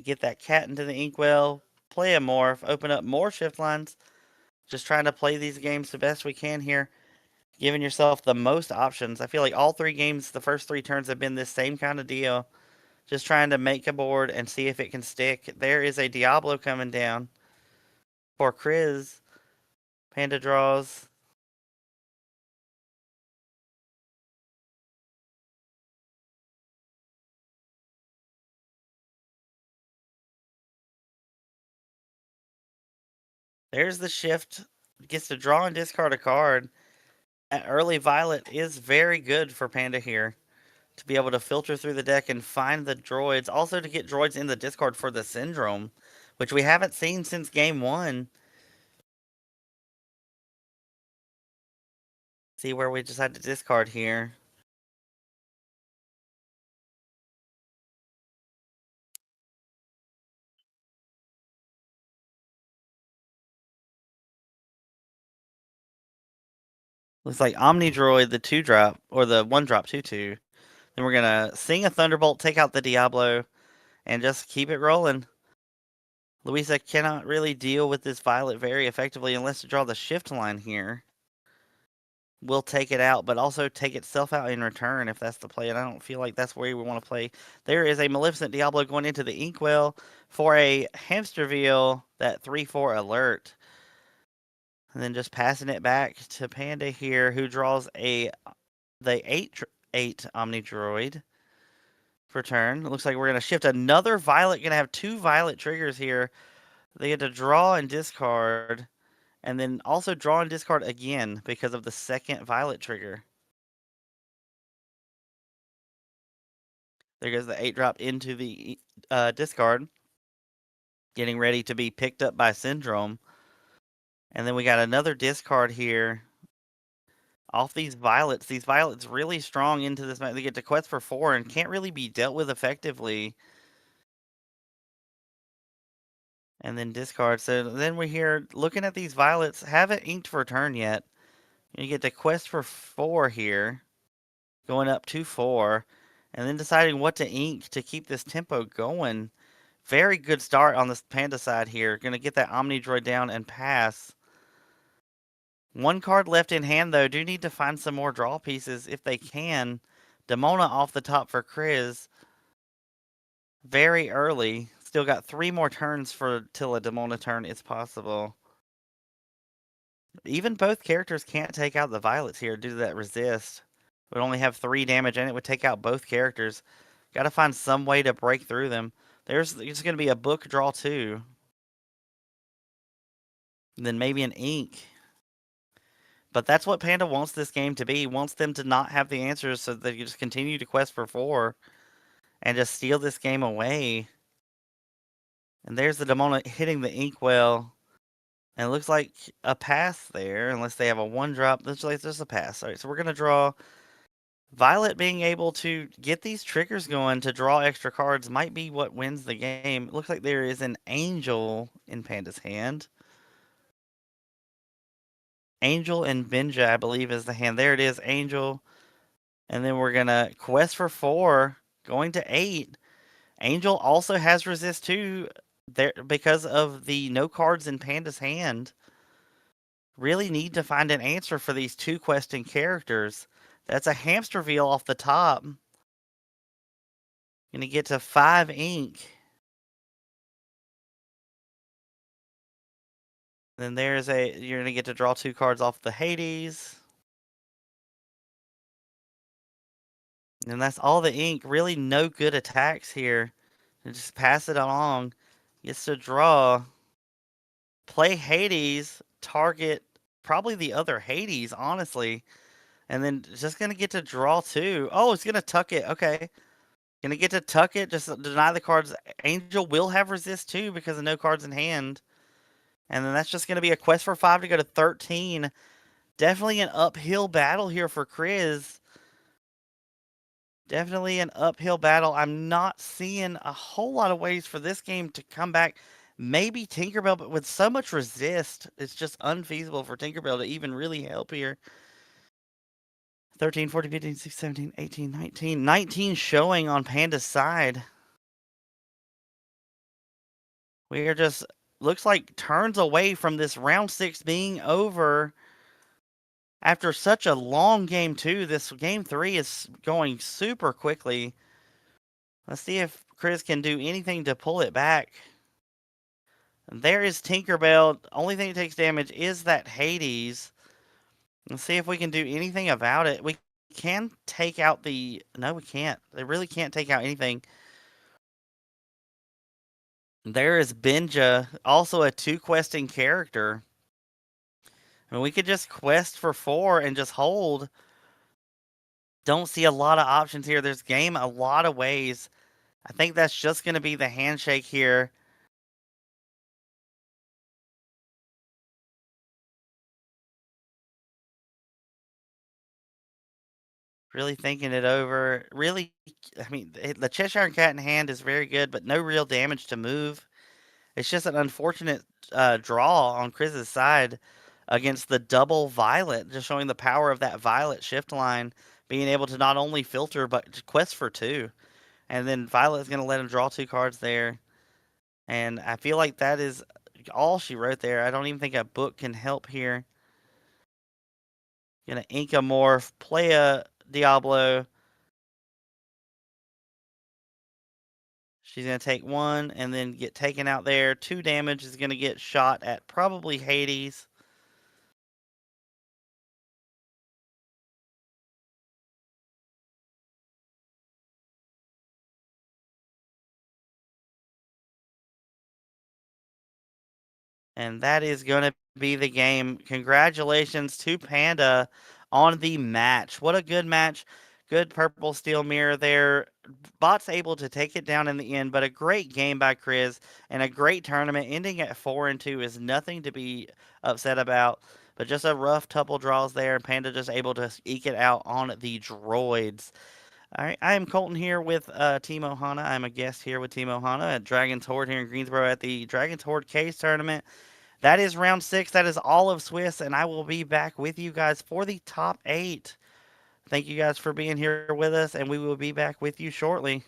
Get that cat into the inkwell, play a morph, open up more shift lines. Just trying to play these games the best we can here. Giving yourself the most options. I feel like all 3 games, the first 3 turns have been this same kind of deal. Just trying to make a board and see if it can stick. There is a Diablo coming down for Chris. Panda draws. There's the shift. Gets to draw and discard a card. That early Violet is very good for Panda here. To be able to filter through the deck and find the droids. Also to get droids in the discard for the Syndrome, which we haven't seen since game 1. See where we just had to discard here. Looks like Omni Droid, the 2-drop, or the 1-drop 2-2. Then we're going to sing a Thunderbolt, take out the Diablo, and just keep it rolling. Louisa cannot really deal with this Violet very effectively unless to draw the shift line here. Will take it out, but also take itself out in return if that's the play, and I don't feel like that's where we want to play. There is a Maleficent Diablo going into the Inkwell for a Hamsterville, that 3-4 alert. And then just passing it back to Panda here, who draws the 8 Omni Droid for turn. It looks like we're going to shift another Violet, going to have 2 Violet triggers here. They get to draw and discard, and then also draw and discard again because of the second Violet trigger. There goes the 8-drop into the discard, getting ready to be picked up by Syndrome. And then we got another discard here off these Violets. These Violets really strong into this. They get to quest for 4 and can't really be dealt with effectively. And then discard. So then we're here looking at these Violets. Haven't inked for turn yet. You get to quest for 4 here. Going up to 4. And then deciding what to ink to keep this tempo going. Very good start on this Panda side here. Going to get that Omni Droid down and pass. 1 card left in hand, though. Do need to find some more draw pieces if they can. Demona off the top for Kriz. Very early. Still got 3 more turns till a Demona turn is possible. Even both characters can't take out the Violets here due to that resist. Would only have 3 damage, and it would take out both characters. Got to find some way to break through them. There's going to be a book draw, too. And then maybe an ink. But that's what Panda wants this game to be. He wants them to not have the answers so they can just continue to quest for 4 and just steal this game away. And there's the Demona hitting the Inkwell. And it looks like a pass there, unless they have a 1-drop. Looks like there's a pass. All right, so we're going to draw. Violet being able to get these triggers going to draw extra cards might be what wins the game. It looks like there is an Angel in Panda's hand. Angel and Benja, I believe, is the hand. There it is, Angel. And then we're going to quest for 4, going to 8. Angel also has resist 2 there because of the no cards in Panda's hand. Really need to find an answer for these 2 questing characters. That's a Hamsterville off the top. Going to get to 5 ink. Then there's you're going to get to draw 2 cards off the Hades. And that's all the ink. Really no good attacks here. And just pass it along. Gets to draw. Play Hades. Target probably the other Hades, honestly. And then just going to get to draw 2. Oh, it's going to tuck it. Okay. Going to get to tuck it. Just deny the cards. Angel will have resist 2 because of no cards in hand. And then that's just going to be a quest for 5 to go to 13. Definitely an uphill battle here for Kriz. Definitely an uphill battle. I'm not seeing a whole lot of ways for this game to come back. Maybe Tinkerbell, but with so much resist, it's just unfeasible for Tinkerbell to even really help here. 13, 14, 15, 16, 17, 18, 19. 19 showing on Panda's side. We are just, looks like turns away from this round 6 being over. After such a long game 2, this game 3 is going super quickly. Let's see if Kriz can do anything to pull it back. There is Tinkerbell. Only thing that takes damage is that Hades. Let's see if we can do anything about it. We can take out the... No, we can't. They really can't take out anything. There is Benja, also a 2-questing character. And we could just quest for 4 and just hold. Don't see a lot of options here. There's game a lot of ways. I think that's just going to be the handshake here. Really thinking it over. Really, I mean, the Cheshire Cat in hand is very good, but no real damage to move. It's just an unfortunate draw on Chris's side. against the double violet, just showing the power of that violet shift line being able to not only filter but quest for two. And then Violet's going to let him draw two cards there. And I feel like that is all she wrote there. I don't even think a book can help here. Gonna Inca Morph, play a Diablo. She's gonna take one and then get taken out there. 2 damage is gonna get shot at probably Hades. And that is going to be the game. Congratulations to Panda on the match. What a good match. Good purple steel mirror there. Bot's able to take it down in the end, but a great game by Chris and a great tournament. Ending at 4-2 is nothing to be upset about, but just a rough couple draws there. And Panda just able to eke it out on the droids. All right, I am Colton here with Team Ohana. I'm a guest here with Team Ohana at Dragon's Hoard here in Greensboro at the Dragon's Hoard Case tournament. That is round 6. That is all of Swiss, and I will be back with you guys for the top 8. Thank you guys for being here with us, and we will be back with you shortly.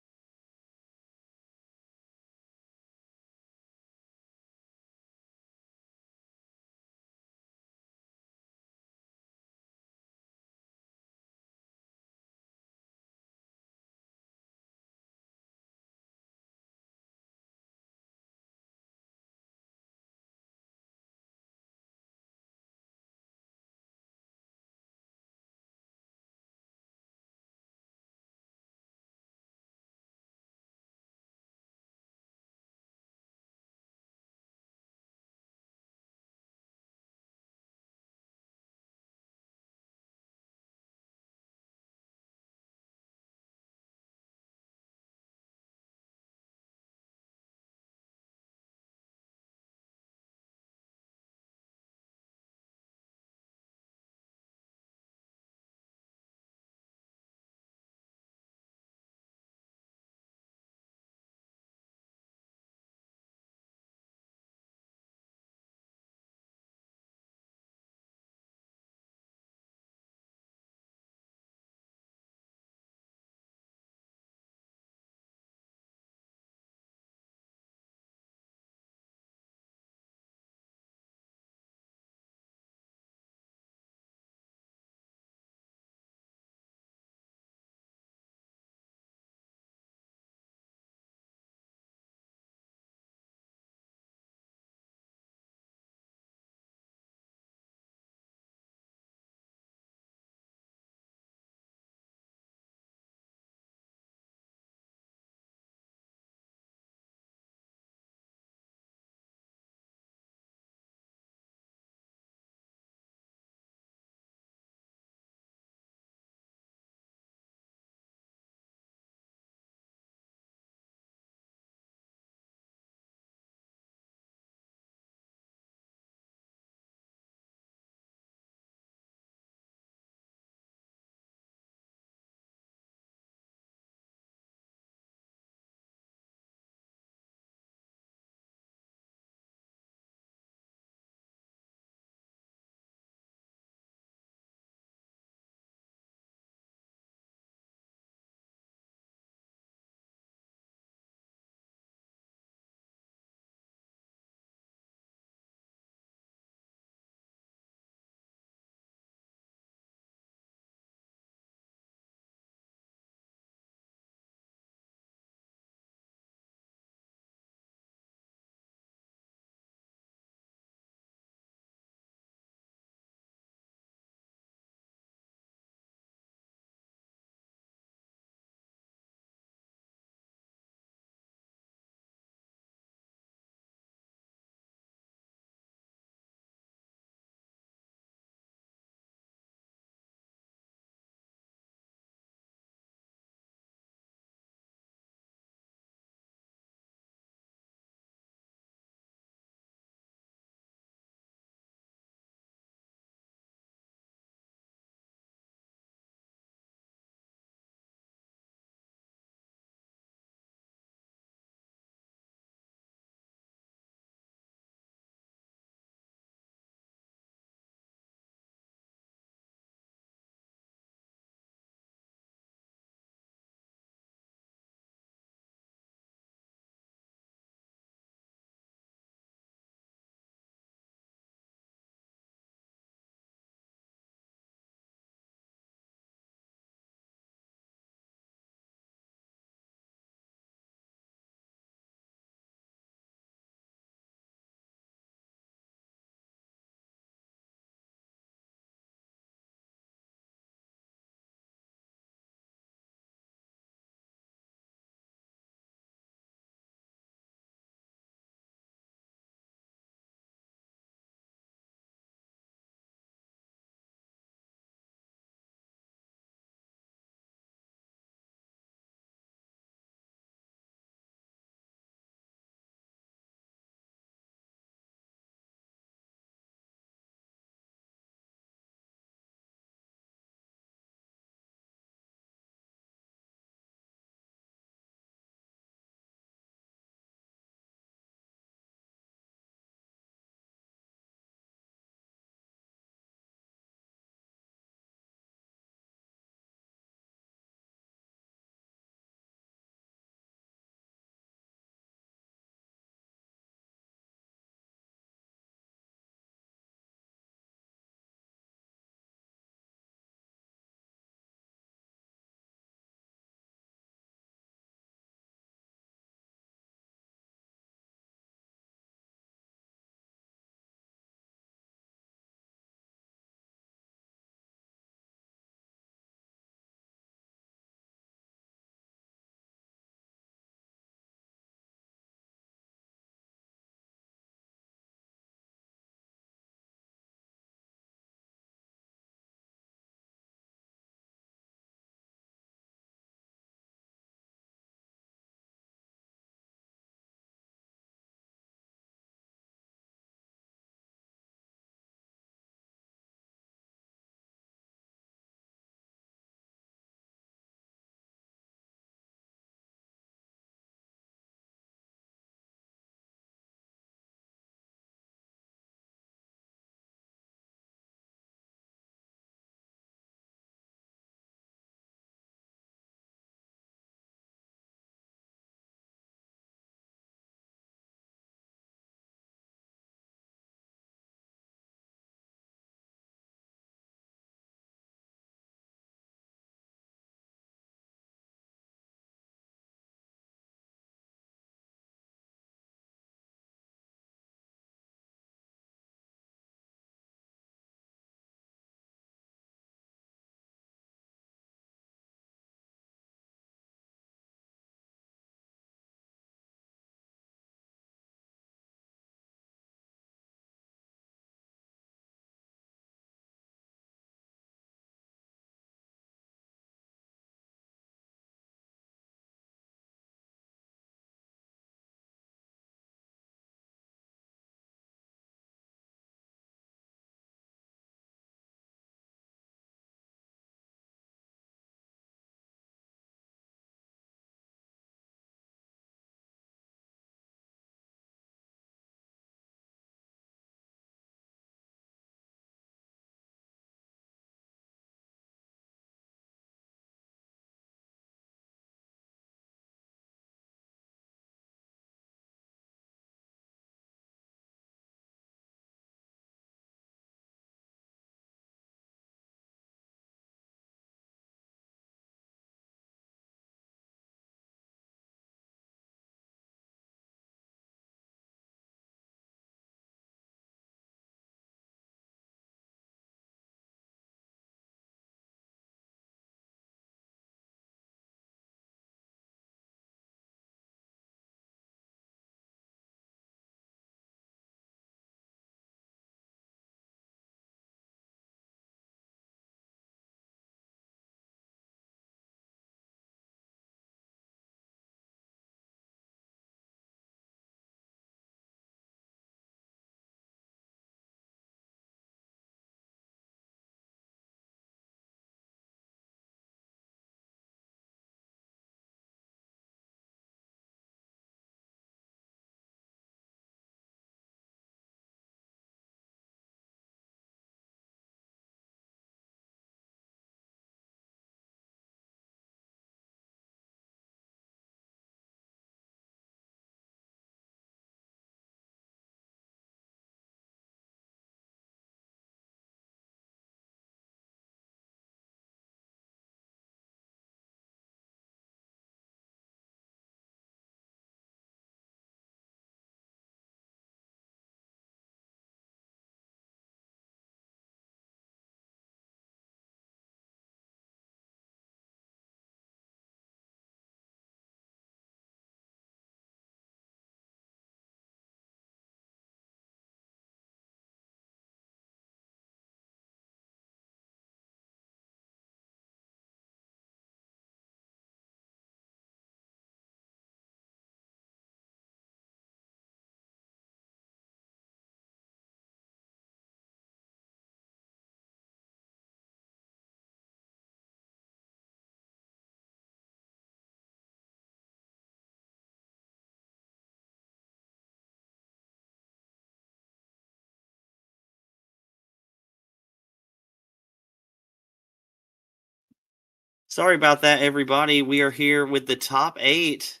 Sorry about that, everybody. We are here with the top 8.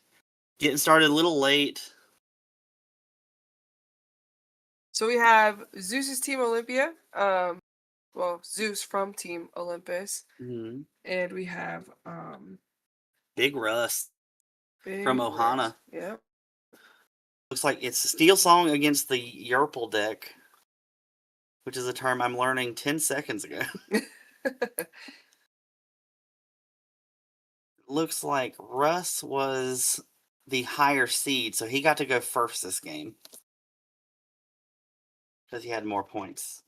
Getting started a little late. So we have Zeus's Team Olympia. Well, Zeus from Team Olympus, hmm and we have Big Russ Big from Russ. Ohana. Yep. Looks like it's a Steel Song against the Yerple deck, which is a term I'm learning 10 seconds ago. Looks like Russ was the higher seed, so he got to go first this game because he had more points.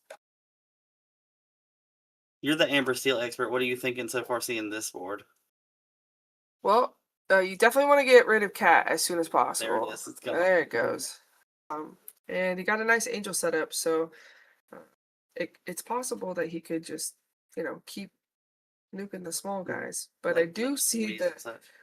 You're the Amber Steel expert. What are you thinking so far seeing this board? Well, you definitely want to get rid of Cat as soon as possible. There it is. It's gone. There it goes. And he got a nice angel setup, so it's possible that he could just, keep nuking the small guys. But I do see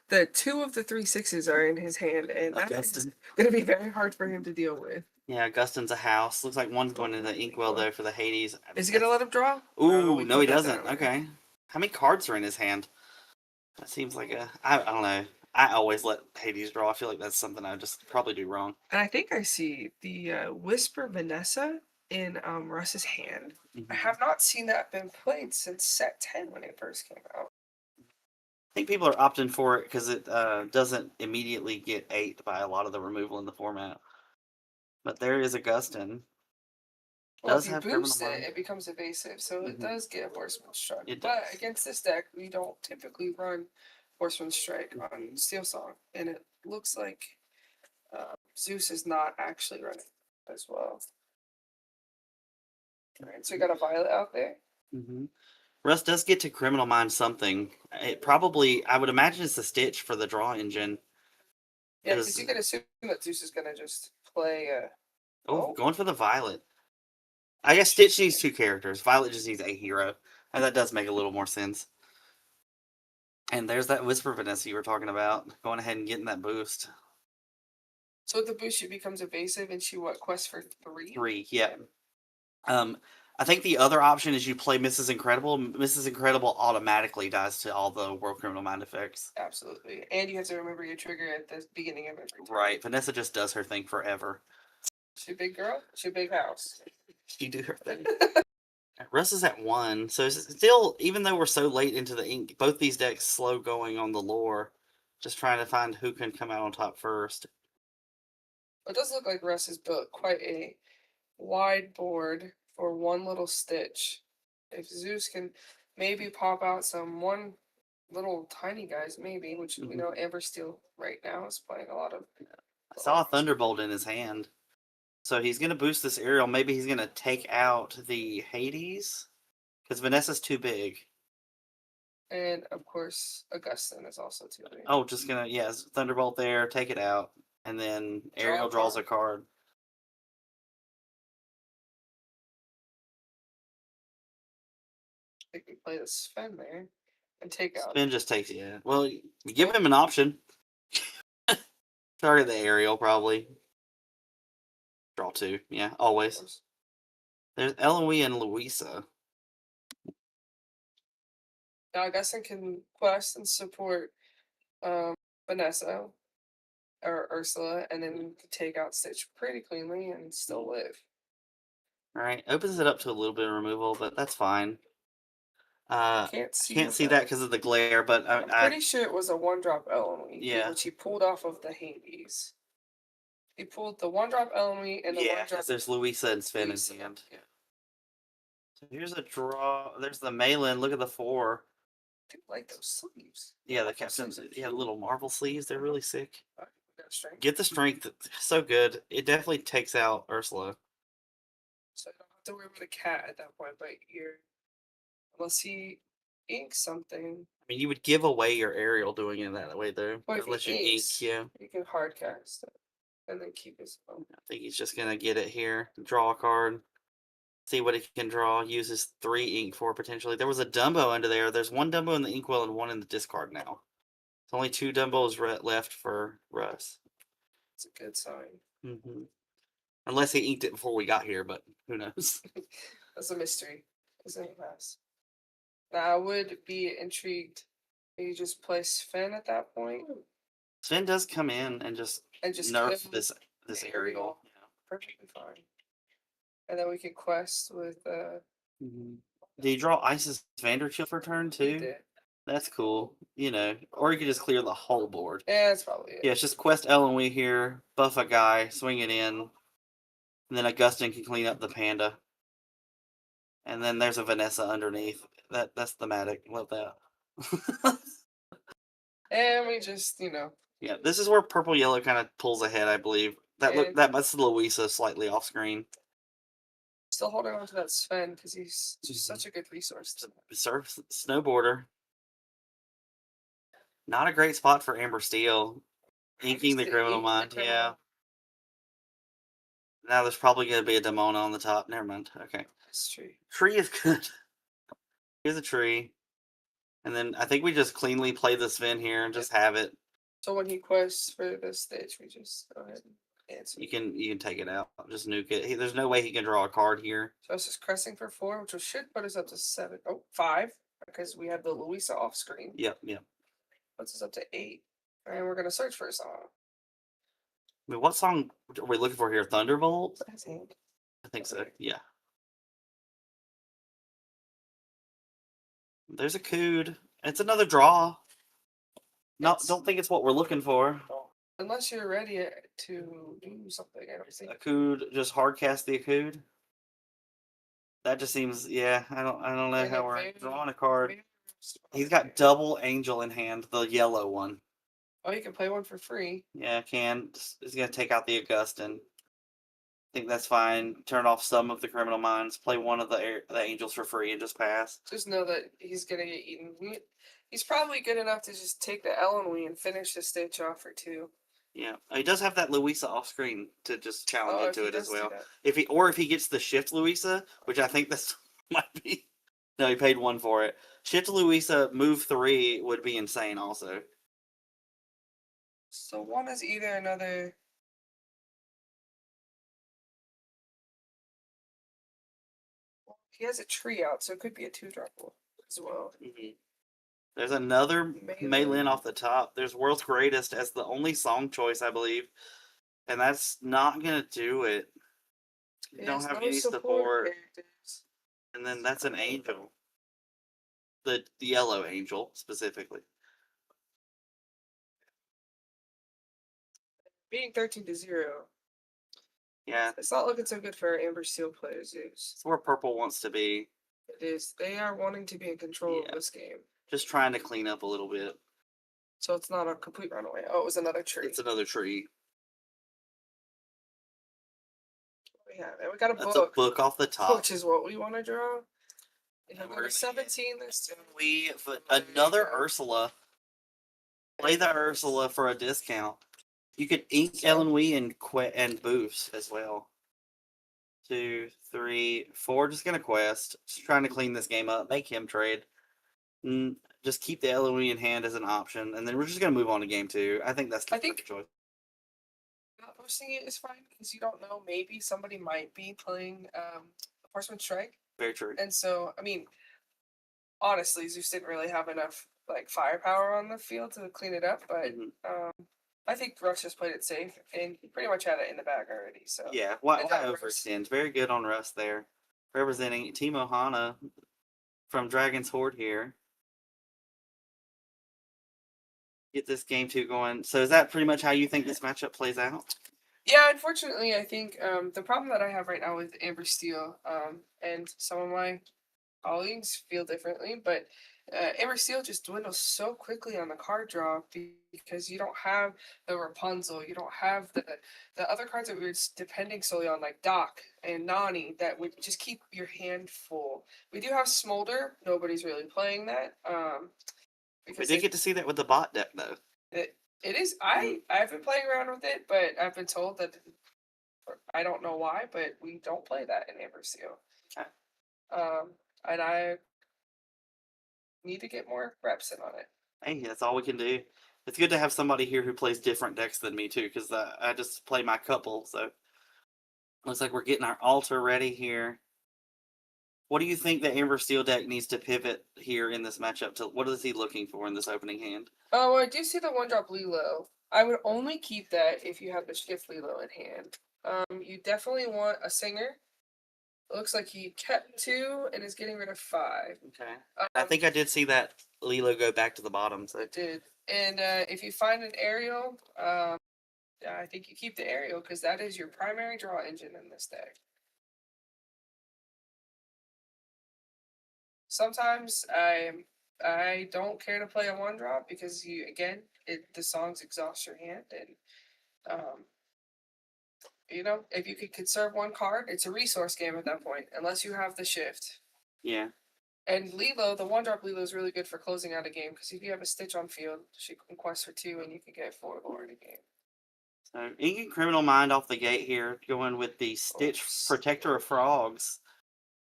that 2 of the 3 6s are in his hand, and that's going to be very hard for him to deal with. Yeah, Gustin's a house. Looks like one's going into the Inkwell, though, for the Hades. Is he going to let him draw? Ooh, no, he put that doesn't. down. Okay. How many cards are in his hand? That seems like I don't know. I always let Hades draw. I feel like that's something I just probably do wrong. And I think I see the Whisper Vanessa in Russ's hand. I have not seen that been played since set 10 when it first came out. I think people are opting for it because it doesn't immediately get 8 by a lot of the removal in the format. But there is a Gustin. Well, if you boost it, it becomes evasive, so it does get Horseman Strike. But against this deck, we don't typically run Horseman Strike on Steel Song, and it looks like Zeus is not actually running as well. Alright, so you got a Violet out there. Russ does get to Criminal Mind something. It probably, I would imagine it's a Stitch for the draw engine. Yeah, because you can assume that Zeus is going to just play... going for the Violet. I guess Stitch needs 2 characters. Violet just needs a hero. And that does make a little more sense. And there's that Whisper Vanessa you were talking about. Going ahead and getting that boost. So with the boost, she becomes evasive, and she quests for 3? 3, yeah. I think the other option is you play Mrs. Incredible. Mrs. Incredible automatically dies to all the World Criminal Mind effects. Absolutely. And you have to remember your trigger at the beginning of every turn. Right. Vanessa just does her thing forever. She a big girl? She a big house? She do her thing. Russ is at 1, so still, even though we're so late into the ink, both these decks slow going on the lore. Just trying to find who can come out on top first. It does look like Russ has built quite a wide board for one little Stitch. If Zeus can maybe pop out some one little tiny guys, maybe, which we know Amber Steel right now is playing a lot of. I saw a Thunderbolt in his hand. So he's going to boost this aerial. Maybe he's going to take out the Hades. Because Vanessa's too big. And, of course, Augustin is also too big. Oh, just going to, Thunderbolt there, take it out. And then Ariel draws a card. They can play the Sven there and take out. Sven just takes it. Well, you give him an option. Target the Ariel, probably. Draw 2. Yeah, always. There's Eloise and Louisa. Now, Augustin can quest and support Vanessa or Ursula, and then take out Stitch pretty cleanly and still live. Alright, opens it up to a little bit of removal, but that's fine. Can't see that because of the glare, but I'm pretty sure it was a 1-drop Eloise, which he pulled off of the Hades. He pulled the 1-drop Eloise and the 1-drop. Because there's Louisa and Sven in the end. Yeah. So here's a draw. There's the Malin. Look at the 4. I do like those sleeves. Yeah, the captains. Yeah, little Marvel sleeves. They're really sick. Strength. Get the strength. So good. It definitely takes out Ursula. So I don't have to worry about a cat at that point, but unless he inks something. I mean, you would give away your Ariel doing it that way, though. Well, unless you ink, you can hard cast it and then keep his phone. I think he's just gonna get it here. Draw a card. See what he can draw. Use his 3 ink for potentially. There was a Dumbo under there. There's 1 Dumbo in the inkwell and 1 in the discard now. It's only 2 Dumbos left for Russ. It's a good sign. Unless he inked it before we got here, but who knows? That's a mystery. Doesn't pass. Now I would be intrigued You just play Sven at that point Sven does come in and just and just nerf kill this the aerial. perfectly fine. And then we could quest with Mhm. Do you draw Isis Vandershield for turn he two? did. That's cool. You know, or you could just clear the whole board. Yeah, that's probably it. Yeah, it's just quest Ellen Wee here, buff a guy, swing it in, and then Augustin can clean up the panda. And then there's a Vanessa underneath. That's thematic. Love that. And we just, Yeah, this is where purple yellow kind of pulls ahead, I believe. And- That's Louisa slightly off screen. still holding on to that Sven because he's just Mhm. such a good resource. Surf snowboarder. Not a great spot for Amber Steel. Inking the criminal mind, yeah. Now there's probably going to be a Demona on the top. Never mind. Okay. It's true. Tree is good. Here's a tree. And then I think we just cleanly play the Sven here and just have it. So when he quests for this stage, we just go ahead and answer. You can take it out. Just nuke it. There's no way he can draw a card here. So it's just cresting for 4, which should put us up to 7. Oh, 5, because we have the Louisa off screen. Yep. Puts us up to 8. And we're gonna search for a song. I mean, what song are we looking for here? Thunderbolt? I think. I think so. Yeah. There's a Cood. It's another draw. Don't think it's what we're looking for. Unless you're ready to do something, I don't think. A Cood, just hard cast the Cood. That just seems, yeah. I don't know how we're drawing a card. He's got double Angel in hand, the yellow one. Oh, you can play one for free. Yeah, can. He's gonna take out the Augustin. I think that's fine. Turn off some of the criminal minds. Play one of the angels for free and just pass. Just know that he's gonna get eaten. He's probably good enough to just take the Ellen and finish the stage off for 2. Yeah, he does have that Louisa off screen to just challenge Oh, into if it he as does do well. that. If he gets the shift Louisa, which I think this might be. No, he paid 1 for it. Shift Louisa, move 3 would be insane also. So 1 is either another. Well, he has a tree out, so it could be a 2-drop as well. There's another Maylin off the top. There's World's Greatest as the only song choice, I believe. And that's not going to do it. You don't have any support. characters. And then that's an angel. The yellow angel, specifically. Being 13-0. Yeah, It's not looking so good for our Amber Steel players, Zeus. it's where purple wants to be. It is. They are wanting to be in control of this game. Just trying to clean up a little bit. So it's not a complete runaway. Oh, it was another tree. It's another tree. We have it. We got a That's book. a book off the top. Which is what we want to draw. And And we're we're gonna 17 this time. Another Ursula. Play the Ursula for a discount. You could ink Ellen Wee and Boofs as well. 2, 3, 4. Just gonna quest. Just trying to clean this game up. Make him trade. Just keep the Ellen Wee in hand as an option, and then we're just gonna move on to game 2. I think that's the perfect choice. Not posting it is fine because you don't know. Maybe somebody might be playing Horseman Strike. Very true. And so, I mean, honestly, Zeus didn't really have enough firepower on the field to clean it up, but I think Russ just played it safe, and he pretty much had it in the bag already. So yeah, why overextend? Very good on Russ there, representing Team Ohana from Dragon's Hoard here. Get this game 2 going. So is that pretty much how you think this matchup plays out? Yeah, unfortunately, I think the problem that I have right now with Amber Steel, and some of my colleagues feel differently, but Amber Steel just dwindles so quickly on the card draw because you don't have the Rapunzel, you don't have the other cards that we were depending solely on, like Doc and Nani, that would just keep your hand full. We do have Smolder. Nobody's really playing that. We did get to see that with the bot deck, though. It is. I've been playing around with it, but I've been told that I don't know why, but we don't play that in Amber Steel. Okay. And I need to get more reps in on it. Hey, that's all we can do. It's good to have somebody here who plays different decks than me too, because I just play my couple. So looks like we're getting our altar ready here. What do you think the Amber Steel deck needs to pivot here in this matchup? To what is he looking for in this opening hand? Oh, I do see the 1-drop Lilo. I would only keep that if you have the Shift Lilo in hand. You definitely want a Singer. It looks like he kept 2 and is getting rid of 5. Okay. I Um, think I did see that Lilo go back to the bottom. So did. And if you find an Aerial, yeah, I think you keep the Aerial because that is your primary draw engine in this deck. Sometimes I don't care to play a 1-drop because the songs exhaust your hand, and if you could conserve 1 card, it's a resource game at that point, unless you have the shift. yeah. And Lilo, the 1-drop Lilo is really good for closing out a game because if you have a Stitch on field, she can quest for 2 and you can get 4 lore in a game. So Inky Criminal Mind off the gate here, going with the Stitch Protector of Frogs.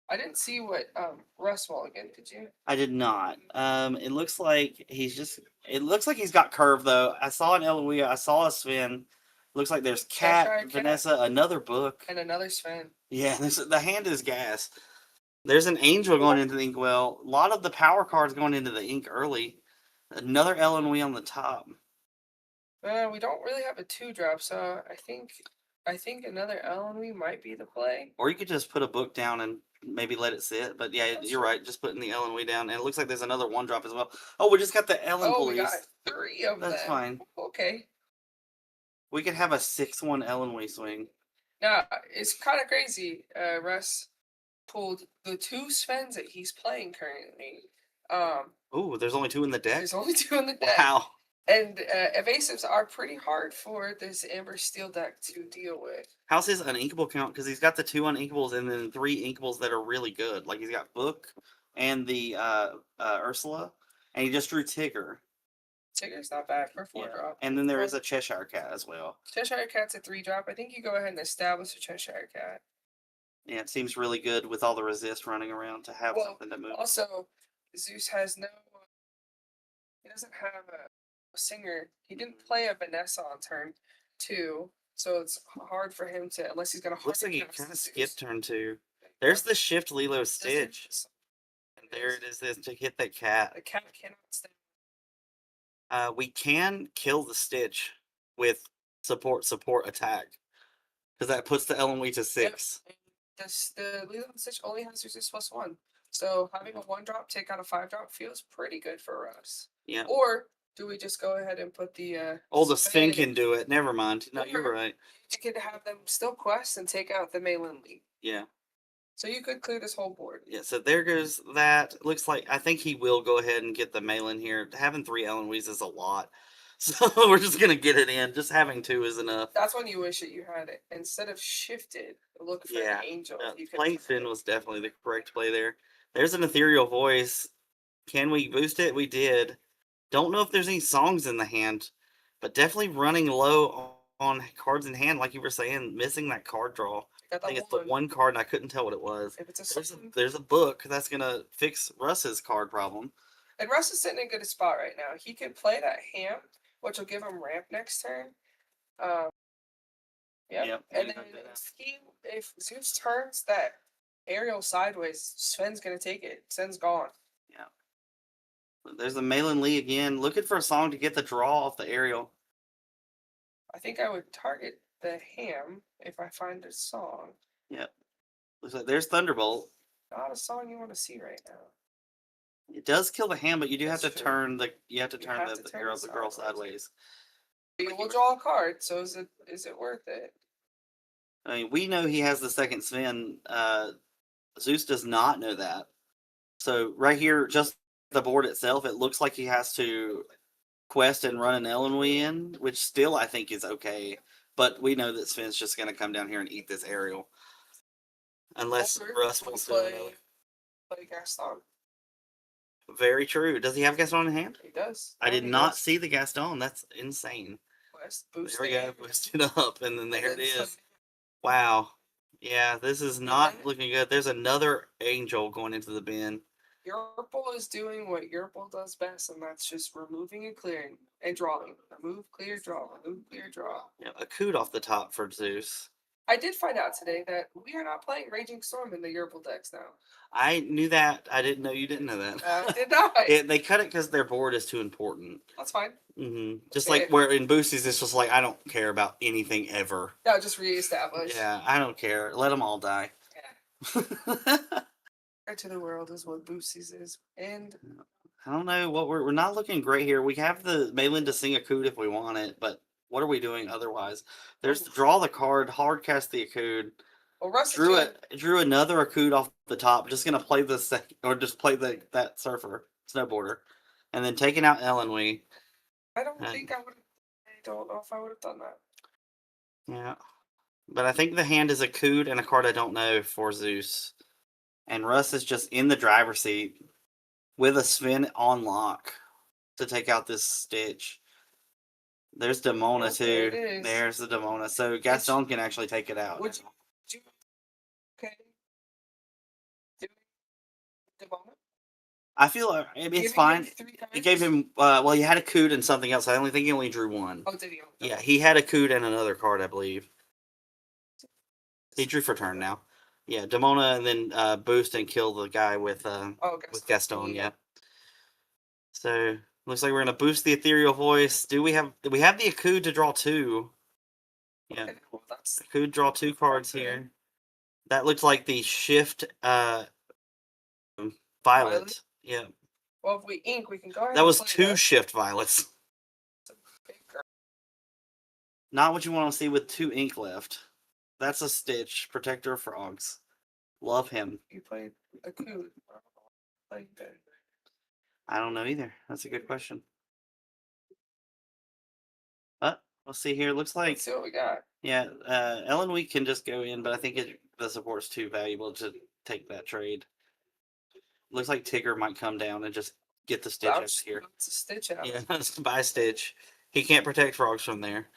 I didn't see what Russ Mulligan, did you? I did not. It looks like it looks like he's got curve though. I saw an Eloia, I saw a Sven. Looks like there's Cat, Cheshire Cat. Vanessa, another book. And another Sven. Yeah, the hand is gas. There's an Angel going into the Inkwell. A lot of the power cards going into the ink early. Another Eloia on the top. We don't really have a 2-drop, so I think another Ellenwe might be the play. Or you could just put a book down and maybe let it sit. But yeah, That's you're true. right. Just putting the Ellen Wee down. And it looks like there's another 1-drop as well. Oh, we just got the Ellen Oh, we police. got 3 of them. That's fine. Okay. We could have a 6-1 Ellen Wee swing. Now, it's kind of crazy. Russ pulled the 2 Svens that he's playing currently. Ooh, there's only 2 in the deck? There's only 2 in the deck. Wow. And evasives are pretty hard for this Amber Steel deck to deal with. How's his uninkable count? Because he's got the 2 uninkables and then 3 inkables that are really good. Like he's got Book and the Ursula. And he just drew Tigger. Tigger's not bad for 4-drop. And then there is a Cheshire Cat as well. Cheshire Cat's a 3-drop. I think you go ahead and establish a Cheshire Cat. Yeah, it seems really good with all the resist running around to have something to move. Also, Zeus has no. He doesn't have a Singer. He didn't play a Vanessa on turn 2, so it's hard for him to, unless he's gonna. Looks like he kind of skipped turn 2. There's the Shift Lilo Stitch. And there it is to hit that cat. The cat cannot stay. We can kill the Stitch with support attack. Because that puts the Ellen Wee to 6. Yep. The Lilo Stitch only has resist +1. So having a 1-drop take out a 5-drop feels pretty good for us. Yeah. Or do we just go ahead and put the the Sven can do it. Never mind. No, you're right. You could have them still quest and take out the Malin League. Yeah. So you could clear this whole board. Yeah, so there goes that. Looks like I think he will go ahead and get the Malin here. Having 3 Ellen Wees is a lot. So we're just gonna get it in. Just having 2 is enough. That's when you wish that you had it. Instead of shifted, look for an angel. Playing Finn was definitely the correct play there. There's an ethereal voice. Can we boost it? We did. Don't know if there's any songs in the hand, but definitely running low on cards in hand, like you were saying, missing that card draw. I think it's the 1 card, and I couldn't tell what it was. If it's There's a book that's gonna fix Russ's card problem. And Russ is sitting in a good spot right now. He can play that ham, which will give him ramp next turn. Yep. And then if Zeus turns that aerial sideways, Sven's gonna take it. Sven's gone. Yeah. There's a Malin Lee again, looking for a song to get the draw off the aerial. I think I would target the ham if I find a song. Yep. Looks like there's Thunderbolt. Not a song you want to see right now. It does kill the ham, but you do That's have to true. turn the girl sideways. sideways. We'll draw a card. So is it worth it? I mean, we know he has the second Sven. Zeus does not know that. So right here, just the board itself, it looks like he has to quest and run an Ellenwee in, which still I think is okay. But we know that Sven's just going to come down here and eat this aerial. Unless Russ wants to play Gaston. Very true. Does he have Gaston in hand? He does. I did not see the Gaston. That's insane. Quest, boost there we go. Boost it up, and then there it is. Wow. Yeah, this is not looking good. There's another angel going into the bin. Yerpul is doing what Yerpul does best, and that's just removing and clearing and drawing. Remove, clear, draw. Remove, clear, draw. Yeah, a coot off the top for Zeus. I did find out today that we are not playing Raging Storm in the Yerbal decks now. I knew that. I didn't know you didn't know that. I did not. They cut it because their board is too important. That's fine. Just like where in Boosties, it's just like, I don't care about anything ever. No, just reestablish. Yeah, I don't care. Let them all die. Right to the world is what Boosties is. And I don't know what we're not looking great here. We have the Malin to sing a Akud if we want it, but what are we doing otherwise? There's draw the card, hard cast the Akud. well, Russ Drew another Akud off the top. Just gonna play the second, or just play that surfer snowboarder, and then taking out Elenwe. I don't think I would. I don't know if I would have done that. Yeah, but I think the hand is Akud and a card I don't know for Zeus, and Russ is just in the driver's seat with a Sven on lock to take out this Stitch. There's Demona too. There's the Demona. So Gaston can actually take it out. Would you okay? Do Demona? I feel like it's fine. He gave him well, he had a Cood and something else. I only think he only drew one. Oh, did he? Yeah, he had a Cood and another card, I believe. He drew for turn now. Yeah, Demona and then boost and kill the guy with Gaston, yeah. So looks like we're gonna boost the Ethereal Voice. We have the Akud to draw two. Yeah. Okay, well, Akud draw two cards here. That looks like the shift Violet. Yeah. Well, if we ink, we can go ahead. That was two shift violets. Not what you want to see with two ink left. That's a Stitch, Protector of Frogs. Love him. You played a coup. Like that. I don't know either. That's a good question. But we'll see here. Looks like Let's see what we got. Yeah, Elenwe can just go in, but I think the support's too valuable to take that trade. Looks like Tigger might come down and just get the Stitch out here. It's a Stitch out. Yeah, buy Stitch. He can't protect frogs from there.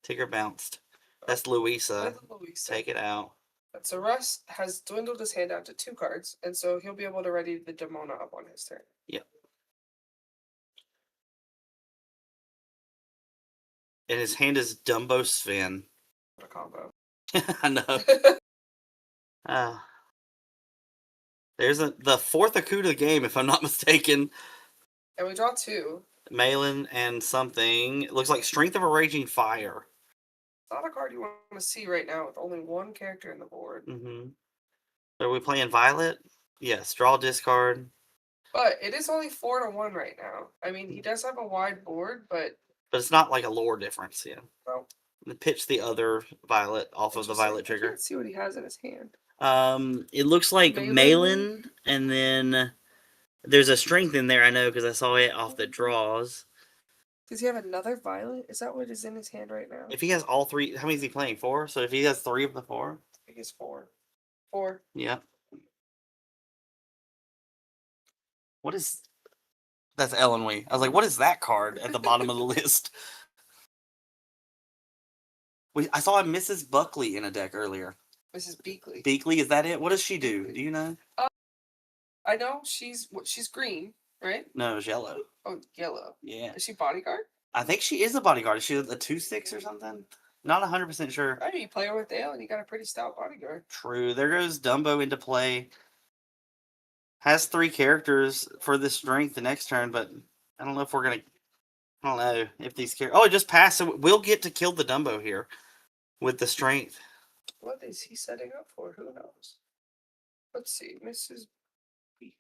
Tigger bounced. That's Louisa. Take it out. So Russ has dwindled his hand down to 2 cards, and so he'll be able to ready the Demona up on his turn. Yep. And his hand is Dumbo Sven. What a combo. I know. There's the fourth Akud of the game, if I'm not mistaken. And we draw 2. Malin and something. It looks like Strength of a Raging Fire. It's not a card you want to see right now with only 1 character in the board. Mm-hmm. Are we playing Violet? Yes. Draw, discard. But it is only 4-1 right now. I mean, he does have a wide board, but it's not like a lore difference, yeah. No. Pitch the other Violet off of the Violet trigger. Let's see what he has in his hand. It looks like Malin, and then there's a Strength in there, I know, because I saw it off the draws. Does he have another Violet? Is that what is in his hand right now? If he has all 3, how many is he playing? 4? So if he has 3 of the 4? I think it's 4. 4. Yeah. What is... That's Elenwe. I was like, what is that card at the bottom of the list? I saw a Mrs. Buckley in a deck earlier. Mrs. Beakley. Beakley, is that it? What does she do? Do you know? I know she's green, right? No, it's yellow. Oh, yellow. Yeah. Is she bodyguard? I think she is a bodyguard. Is she a 2/6 or something? Not 100% sure. I mean, you play her with Dale and you got a pretty stout bodyguard. True. There goes Dumbo into play. Has 3 characters for the Strength the next turn, but I don't know if we're going to... I don't know if these characters... Oh, it just passed, so we'll get to kill the Dumbo here with the Strength. What is he setting up for? Who knows? Let's see. Mrs. B.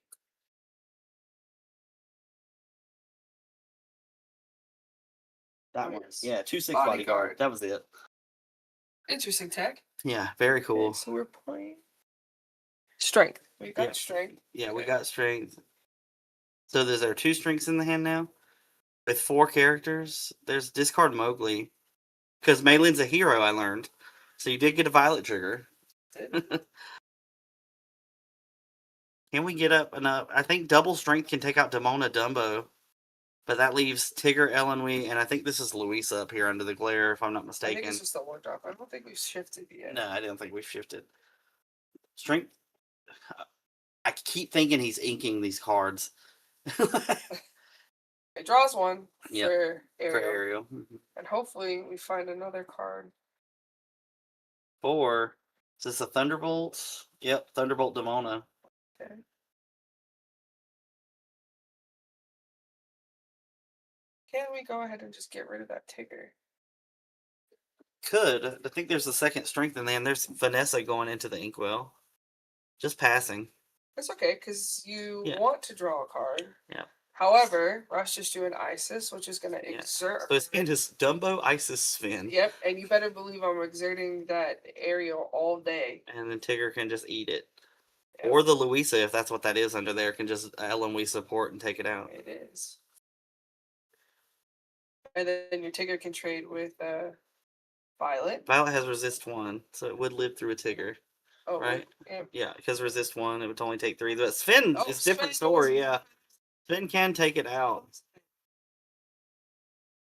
That one. Yeah, 2/6 bodyguard. That was it. Interesting tech. Yeah, very cool. Okay, so we're playing Strength. We got Strength. Yeah, we got Strength. So there's our 2 Strengths in the hand now. With 4 characters. There's discard Mowgli. Because Malin's a hero, I learned. So you did get a Violet trigger. Can we get up enough? I think double Strength can take out Demona Dumbo. But that leaves Tigger, Elenwe, and I think this is Louisa up here under the glare, if I'm not mistaken. I think it's just a 1-drop. I don't think we've shifted yet. No, I don't think we've shifted. Strength. I keep thinking he's inking these cards. It draws 1 for Ariel. For Ariel. And hopefully we find another card. 4. Is this a Thunderbolt? Yep, Thunderbolt Demona. Okay. Can we go ahead and just get rid of that Tigger? Could. I think there's a second strength in there, and there's Vanessa going into the Inkwell. Just passing. That's okay, because you Yeah. want to draw a card. Yeah. However, Rush just doing Isis, which is going to Yeah. exert. So it's in his Dumbo Isis spin. Yep, and you better believe I'm exerting that Ariel all day. And then Tigger can just eat it. Yep. Or the Louisa, if that's what that is under there, can just Ellen we support and take it out. It is. And then your Tigger can trade with Violet. Violet has resist 1, so it would live through a Tigger. Oh, right? Yeah. Yeah, because resist 1, it would only take 3. But Sven Oh, is a different Sven story, goes- yeah. Sven can take it out.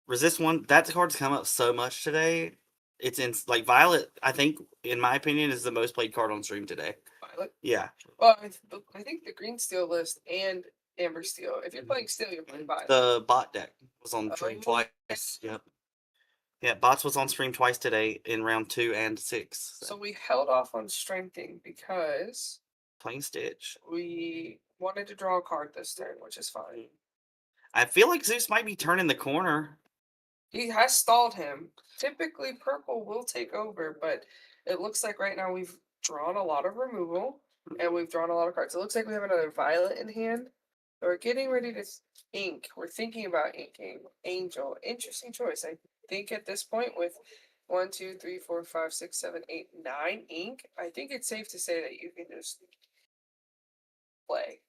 Resist 1, that card's come up so much today. It's in, like, Violet, I think, in my opinion, is the most played card on stream today. Violet. Yeah. Well, I think the Green Steel list and Amber Steel. If you're playing Steel, you're playing Violet. The bot deck was on Oh, stream yeah. twice. Yep. Yeah, bots was on stream twice today in round 2 and 6. So we held off on strengthening because Playing Stitch. we wanted to draw a card this turn, which is fine. I feel like Zeus might be turning the corner. He has stalled him. Typically, purple will take over, but it looks like right now we've drawn a lot of removal and we've drawn a lot of cards. It looks like we have another Violet in hand. We're getting ready to ink. We're thinking about inking Angel. Interesting choice. I think at this point, with 1, 2, 3, 4, 5, 6, 7, 8, 9 ink, I think it's safe to say that you can just play.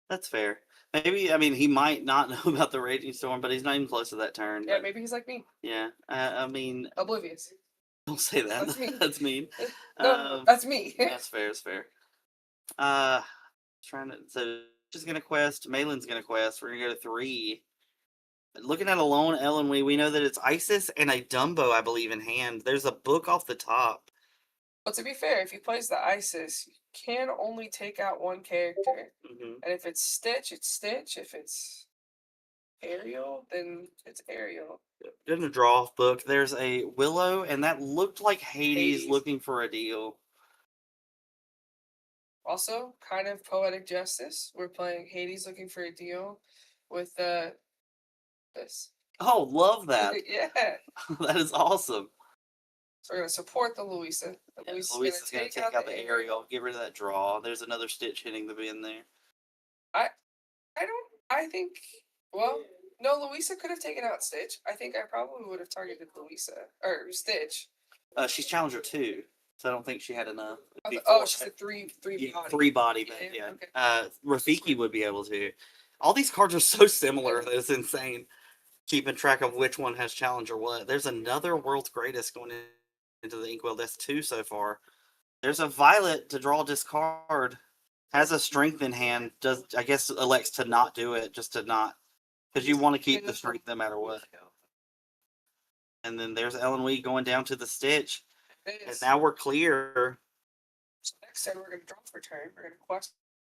That's fair. Maybe, I mean, he might not know about the Raging Storm, but he's not even close to that turn. Yeah, but- maybe he's like me, Yeah, I mean, oblivious. don't say that. That's me. That's mean. No, that's me. That's fair. That's fair. Trying to. So she's gonna quest. Malin's gonna quest. We're gonna go to 3. Looking at a lone Ellen, we know that it's Isis and a Dumbo, I believe, in hand. There's a book off the top. But to be fair, if he plays the Isis, you can only take out one character. Hmm And if it's Stitch, it's Stitch. If it's Ariel, then it's Ariel. In the draw off book, there's a Willow, and that looked like Hades, Hades. looking for a deal. Also, kind of poetic justice. We're playing Hades looking for a deal with this. Oh, love that. Yeah. That is awesome. So we're gonna support the Louisa. The Yeah, Luisa's Luis gonna is going to take out the Ariel. Get rid of that draw. There's another Stitch hitting the bin there. I think. Well, no, Louisa could have taken out Stitch. I think I probably would have targeted Louisa or Stitch. She's Challenger 2, so I don't think she had enough. Oh, she's a right? three Yeah, body. 3 body, but Yeah, yeah. okay. Rafiki would be able to. All these cards are so similar that it's insane. Keeping track of which one has challenge or what. There's another World's Greatest going into the Inkwell. That's 2 so far. There's a Violet to draw discard. Has a strength in hand. Does, I guess, elects to not do it, just to not, because you want to keep the strength no matter what. And then there's Ellen Wee going down to the Stitch. And now we're clear. So next turn we're gonna draw for turn. We're gonna quest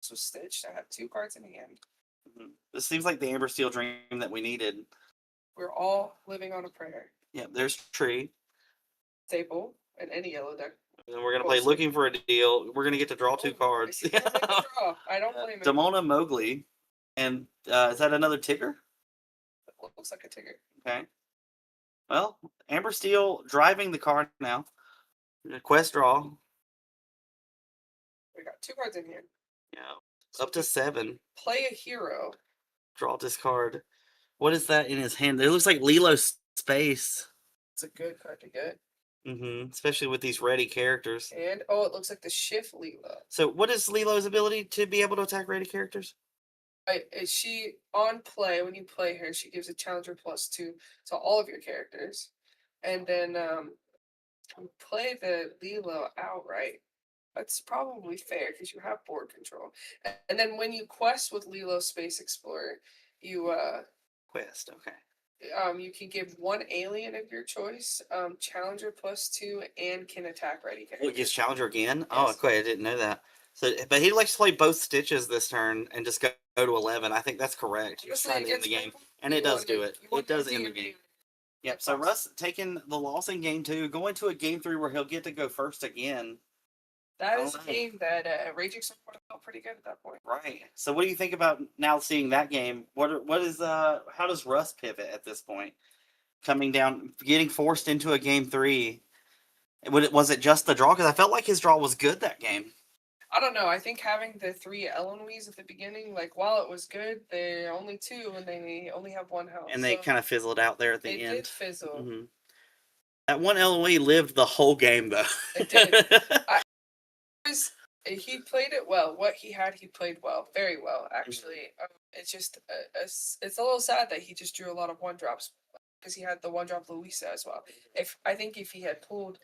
with Stitch. I have 2 cards in hand. This seems like the Amber Steel dream that we needed. We're all living on a prayer. Yeah, there's Tree. Staple and any yellow deck. And we're gonna play Looking for a Deal. We're gonna get to draw 2 cards. I draw. I don't blame it. Demona Mowgli. And is that another Tigger? Looks like a Tigger. Okay. Well, Amber Steel driving the card now. Quest draw. We got 2 cards in hand. Yeah. Up to 7. Play a hero. Draw this card. What is that in his hand? It looks like Lilo's Space. It's a good card to get. Especially with these ready characters. And it looks like the Shift Leela. So what is Lilo's ability to be able to attack ready characters? Is she on play? When you play her, she gives a challenger +2 to all of your characters. And then play the Lilo outright. That's probably fair because you have board control. And then when you quest with Lilo Space Explorer, you Quest, okay. you can give 1 alien of your choice, challenger +2, and can attack ready Oh, it characters. gives Challenger again? Oh, Yes. okay, I didn't know that. So, but he likes to play both Stitches this turn and just go to 11. I think that's correct. He's Honestly, trying to end against the game. purple, And you it does want do to- it. you want It does to end the do game. Yep. So Russ taking the loss in game 2, going to a game 3 where he'll get to go first again. That I is a don't know. game that Raging Storm would have felt pretty good at that point. Right. So what do you think about now seeing that game? What is how does Russ pivot at this point? Coming down, getting forced into a game 3. Was it just the draw? Because I felt like his draw was good that game. I don't know. I think having the 3 Eloise at the beginning, like while it was good, they're only 2 and they only have 1 health. And they kind of fizzled out there at the They end. did fizzle. Mm-hmm. That one LOE lived the whole game though. It did. He played it well. What he had, he played well, very well actually. It's just it's a little sad that he just drew a lot of 1-drops because he had the 1-drop Louisa as well. I think if he had pulled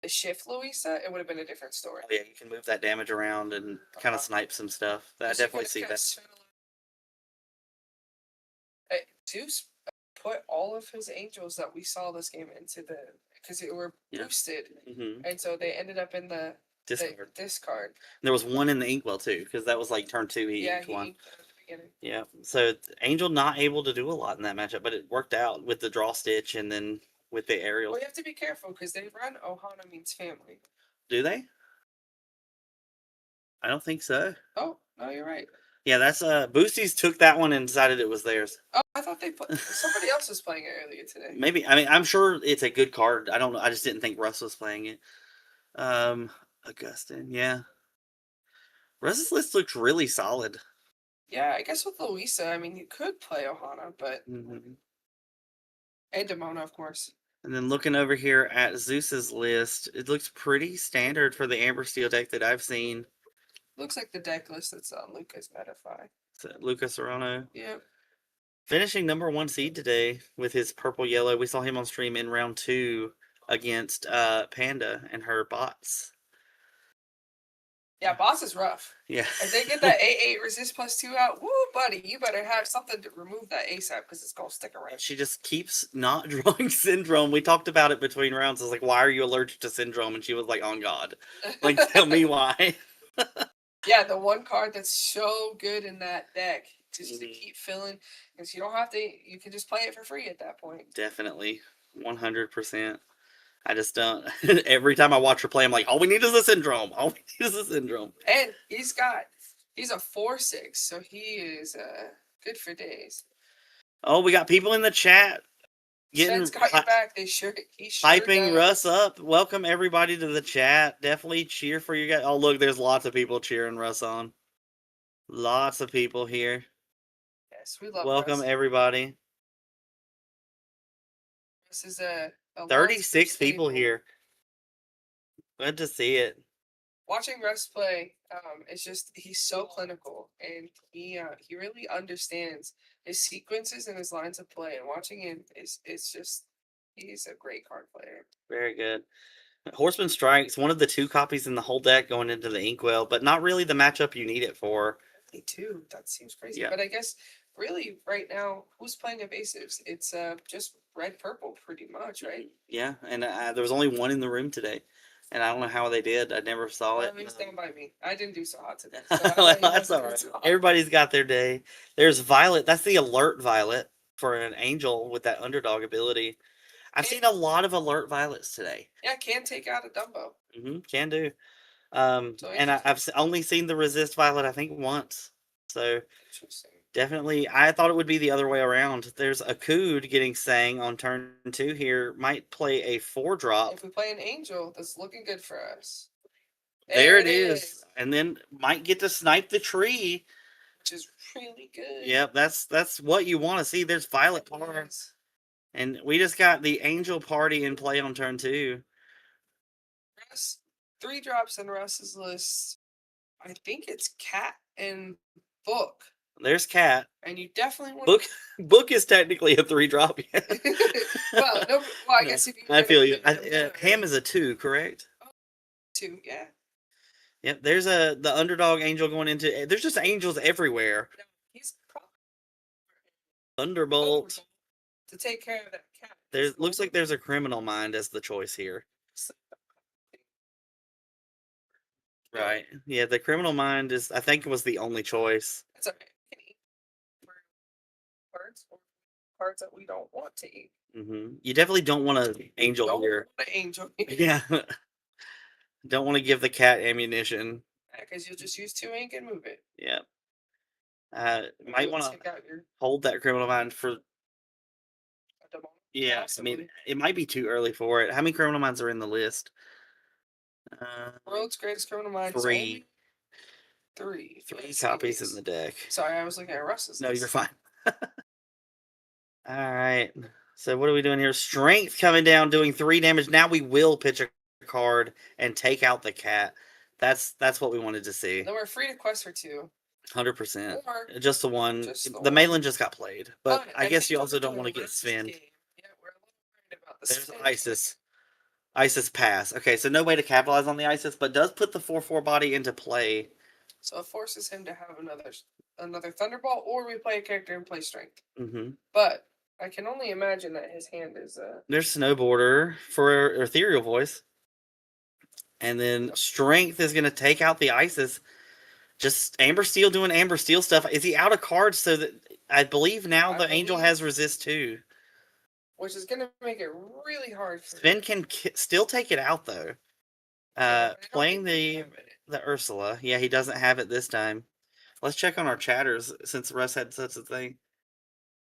the shift Louisa, it would have been a different story. Oh, yeah, you can move that damage around and kind of snipe some stuff. I definitely see that. Zeus put all of his angels that we saw this game into the because they were boosted, and so they ended up in the discard. There was one in the inkwell too, because that was like turn 2. He inked one. Inked at the beginning. Yeah, so Angel not able to do a lot in that matchup, but it worked out with the draw stitch and then with the aerial. Well, you have to be careful because they run Ohana means family. Do they? I don't think so. Oh no, you're right. Yeah, that's Boosties took that one and decided it was theirs. Oh, I thought they put somebody else was playing it earlier today. Maybe. I mean, I'm sure it's a good card. I don't know. I just didn't think Russ was playing it. Augustin, yeah. Russ's list looks really solid. Yeah, I guess with Louisa, I mean, you could play Ohana, but and Demona, of course. And then looking over here at Zeus's list, it looks pretty standard for the Amber Steel deck that I've seen. Looks like the deck list that's on Lucas Metafy. So Lucas Serrano. Yep. Finishing number 1 seed today with his purple yellow. We saw him on stream in round 2 against Panda and her bots. Yeah, boss is rough. Yeah. If they get that 8/8 resist +2 out, woo, buddy, you better have something to remove that ASAP because it's gonna stick around. She just keeps not drawing Syndrome. We talked about it between rounds. I was like, why are you allergic to Syndrome? And she was like, on God. Like, tell me why. Yeah, the one card that's so good in that deck just to keep filling because you don't have to. You can just play it for free at that point. Definitely, 100%. I just don't. Every time I watch her play, I'm like, all we need is a Syndrome. All we need is a Syndrome. And he's a 4/6, so he is good for days. Oh, we got people in the chat getting got your back. He sure hyping does. Russ up. Welcome everybody to the chat. Definitely cheer for you guys. Oh, look, there's lots of people cheering Russ on. Lots of people here. Yes, we love Welcome Russ. everybody. This is a 36 people here. Good to see it. Watching Russ play, it's just he's so clinical and he really understands his sequences and his lines of play. And watching him it's just he's a great card player. Very good. Horseman Strikes, one of the 2 copies in the whole deck going into the Inkwell, but not really the matchup you need it for. Only 2. That seems crazy. Yeah. But I guess really right now, who's playing evasives? It's just red purple pretty much, right? Yeah, and there was only 1 in the room today. And I don't know how they did. I never saw it. He was down by me. I didn't do so hot today. Well, that's all right. Everybody's got their day. There's Violet. That's the alert Violet for an Angel with that underdog ability. I've seen a lot of alert Violets today. Yeah, can take out a Dumbo. Can do. And I've only seen the resist Violet, I think, once. So definitely, I thought it would be the other way around. There's a Cood getting Sang on turn 2 here. Might play a 4-drop. If we play an Angel, that's looking good for us. There it is. And then might get to snipe the tree. Which is really good. Yep, that's what you want to see. There's Violet Power. And we just got the Angel Party in play on turn 2. Russ, 3 drops in Russ's list. I think it's Cat and Book. There's Cat. And you definitely want Book is technically a 3-drop. I guess if you I feel you. Ham is a 2, correct? 2, yeah. Yep, there's the underdog Angel going into. There's just angels everywhere. He's probably Thunderbolt to take care of that cat. There looks like there's a Criminal Mind as the choice here. Right. Yeah, the Criminal Mind is, I think, was the only choice. That's okay. Birds. cards that we don't want to ink. You definitely don't want an angel Don't here. want an angel. Yeah. Don't want to give the cat ammunition. Because you'll just use 2 ink and move it. Yeah. Might You'll want to take out your hold that criminal mind for. demonic. Yeah, I Possibly. mean, it might be too early for it. How many criminal minds are in the list? World's Greatest Criminal Minds. 3. Three. 3 copies in the deck. Sorry, I was looking at Russ's. No, list. you're fine. All right. So what are we doing here? Strength coming down, doing 3 damage. Now we will pitch a card and take out the cat. That's what we wanted to see. Then we're free to quest for 2. 100%. Or Just the one. Just the The one. Malin just got played, but Oh, I and guess you people also are don't doing want to get Russ's Sven. game. Yeah, we're a little worried about the There's Sven. Isis. Isis pass. Okay, so no way to capitalize on the Isis, but does put the 4/4 body into play. So it forces him to have another Thunderbolt, or we play a character and play Strength. Mm-hmm. But I can only imagine that his hand is There's Snowboarder for Ethereal Voice. And then Strength is going to take out the Isis. Just Amber Steel doing Amber Steel stuff. Is he out of cards so that I believe now the Angel has Resist too? which is going to make it really hard for Sven can still take it out though. Yeah, but I don't Playing think we the have it. the Ursula. Yeah, he doesn't have it this time. Let's check on our chatters since Russ had such a thing.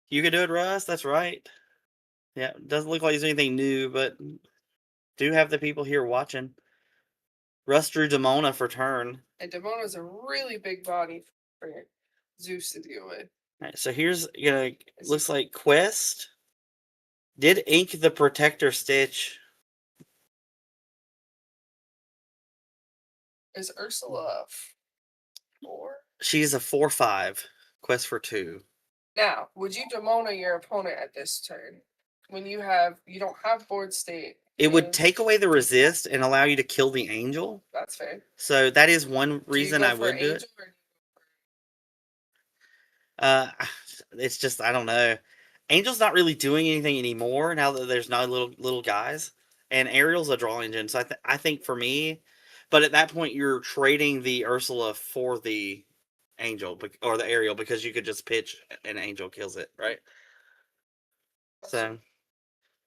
You can do it, Russ. That's right. Yeah, doesn't look like there's anything new, but do have the people here watching. Russ drew Demona for turn. And Demona's a really big body for Zeus to deal with. All right, so here's looks like Quest did ink the Protector Stitch. Is Ursula 4? She's a 4/5. Quest for 2. Now, would you Demona your opponent at this turn when you don't have board state? It would and- take away the resist and allow you to kill the angel. That's fair. So that is one Do you reason go I for would do it. Angel or- It's just I don't know. Angel's not really doing anything anymore now that there's no little guys, and Ariel's a draw engine. So I think for me, but at that point you're trading the Ursula for the Angel or the Ariel because you could just pitch and Angel kills it, right? So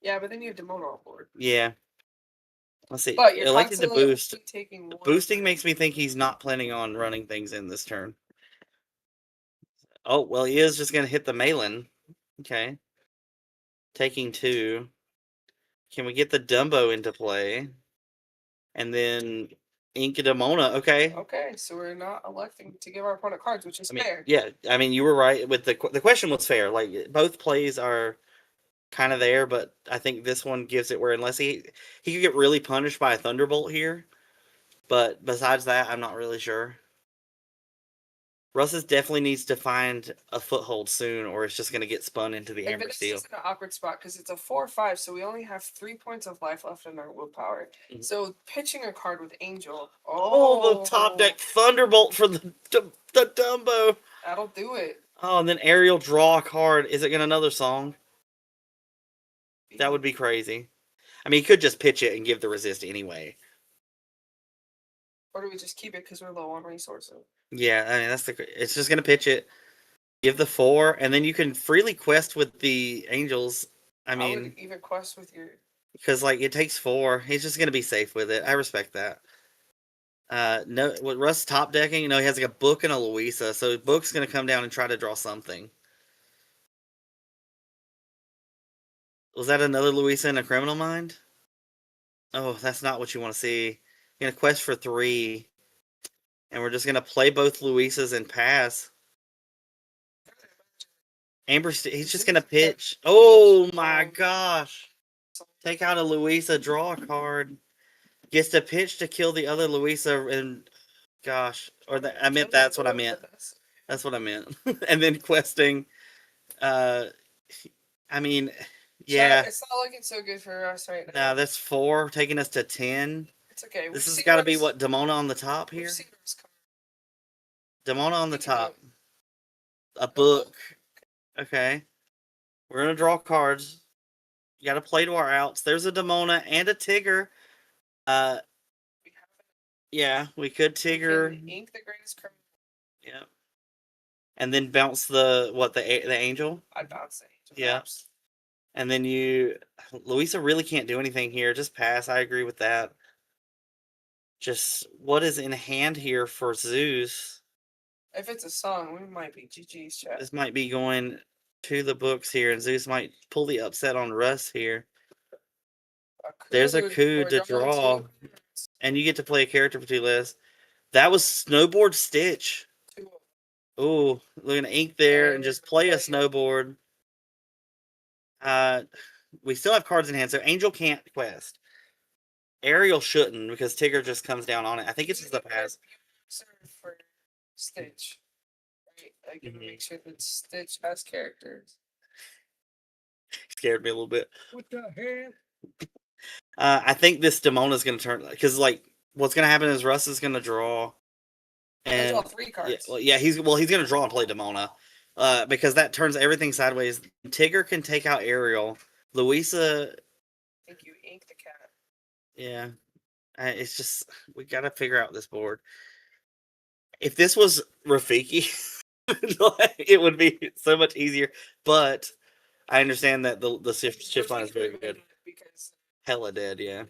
Yeah, but then you have Demona on board. yeah, let's see. But you're Elected to constantly boost. only taking one. Boosting makes me think he's not planning on running things in this turn. Oh, well, he is just going to hit the Malin. Okay. Taking 2. Can we get the Dumbo into play? And then Ink Demona. Okay. Okay, so we're not electing to give our opponent cards, which is I mean, fair. yeah, I mean, you were right with the question was fair. Like, both plays are kind of there, but I think this one gives it where unless he could get really punished by a Thunderbolt here. But besides that, I'm not really sure. Russ's definitely needs to find a foothold soon, or it's just going to get spun into the And Amber Vanessa's Steel. in an awkward spot because it's a 4/5, so we only have 3 points of life left in our willpower. Mhm. So pitching a card with Angel. Oh, the top deck Thunderbolt for the Dumbo. That'll do it. Oh, and then Ariel draw a card. Is it going to another song? That would be crazy. I mean, he could just pitch it and give the resist anyway. Or do we just keep it because we're low on resources? Yeah, I mean, it's just going to pitch it, give the 4, and then you can freely quest with the Angels. I I mean, would even quest with your. because like it takes 4. He's just going to be safe with it. I respect that. No, with Russ top decking, he has like a Book and a Louisa, so Book's going to come down and try to draw something. Was that another Louisa in a Criminal Mind? Oh, that's not what you want to see. You're going to quest for 3, and we're just going to play both Louisas and pass. He's just going to pitch. Oh my gosh. Take out a Louisa, draw a card. Gets to pitch to kill the other Louisa, and gosh. That's what I meant. That's what I meant. And then questing. I mean, yeah. It's not looking so good for us right now. Nah, that's 4, taking us to 10. It's okay. This has got to be what, Demona on the top here? Demona on the top. A Book. Okay. We're going to draw cards. You got to play to our outs. There's a Demona and a Tigger. Yeah, we could Tigger. Ink the greatest criminal. Yeah. And then bounce the Angel? I'd bounce the Angel. Yeah. Perhaps. And then Louisa really can't do anything here. Just pass. I agree with that. Just what is in hand here for Zeus? If it's a song, we might be GG's chat. This might be going to the books here, and Zeus might pull the upset on Russ here. There's a coup or to draw, two. and you get to play a character for 2 less. That was Snowboard Stitch. Two. Ooh, look at ink there, and And just play a play it. snowboard. We still have cards in hand, so Angel can't quest. Ariel shouldn't, because Tigger just comes down on it. I think it's just a pass. Serve for Stitch. Right? Like, Mhm. make sure that Stitch has characters. Scared me a little bit. What the hell? I think this Demona's going to turn, because like what's going to happen is Russ is going to draw, I draw and 3 cards. he's going to draw and play Demona, because that turns everything sideways. Tigger can take out Ariel. Louisa, I think you ink the cat. yeah, it's just we got to figure out this board. If this was Rafiki, it would be so much easier. But I understand that the shift line is very good. Because Hella dead, yeah.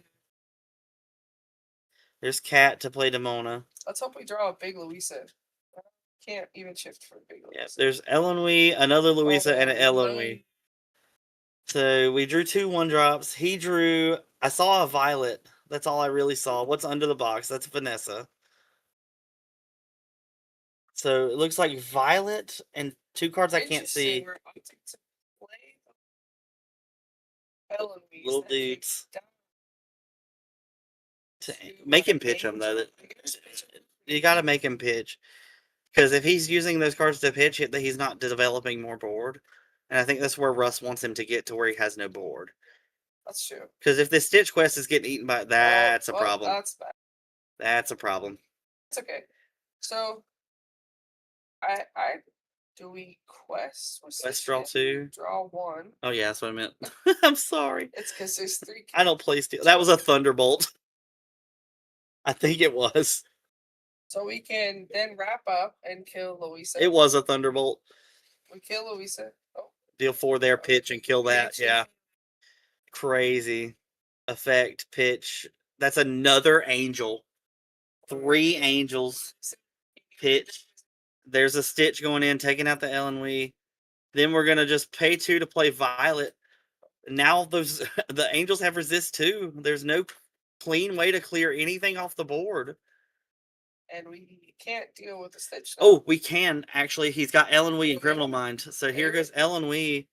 There's Cat to play Demona. let's hope we draw a big Louisa. Can't even shift for a big Louisa. Yeah, there's Elenwee, another Louisa, and an Elenwee. So we drew 2 1-drops. He drew. I saw a Violet. That's all I really saw. What's under the box? That's Vanessa. So it looks like Violet and 2 cards I can't see. We're opting to play Eloise. Little dudes. Make him pitch them though. You got to make him pitch, because if he's using those cards to pitch it, that he's not developing more board. And I think that's where Russ wants him to get, to where he has no board. That's true. Because if the Stitch quest is getting eaten by, that's a problem. That's bad. That's a problem. It's okay. So, do we quest? Quest draw 2. Draw 1. Oh yeah, that's what I meant. I'm sorry. It's because there's 3. I don't play steel. That was a Thunderbolt. I think it was. So we can then wrap up and kill Louisa. It was a Thunderbolt. We kill Louisa. Oh. Deal 4 there, pitch, and kill that. Yeah. Crazy. Effect, pitch. That's another angel. 3 angels. Pitch. There's a Stitch going in, taking out the Elenwee. Then we're going to just pay 2 to play Violet. Now the angels have resist too. There's no clean way to clear anything off the board. And we can't deal with the Stitch. Oh, we can actually. He's got Elenwee and Criminal Mind. So here goes Elenwee,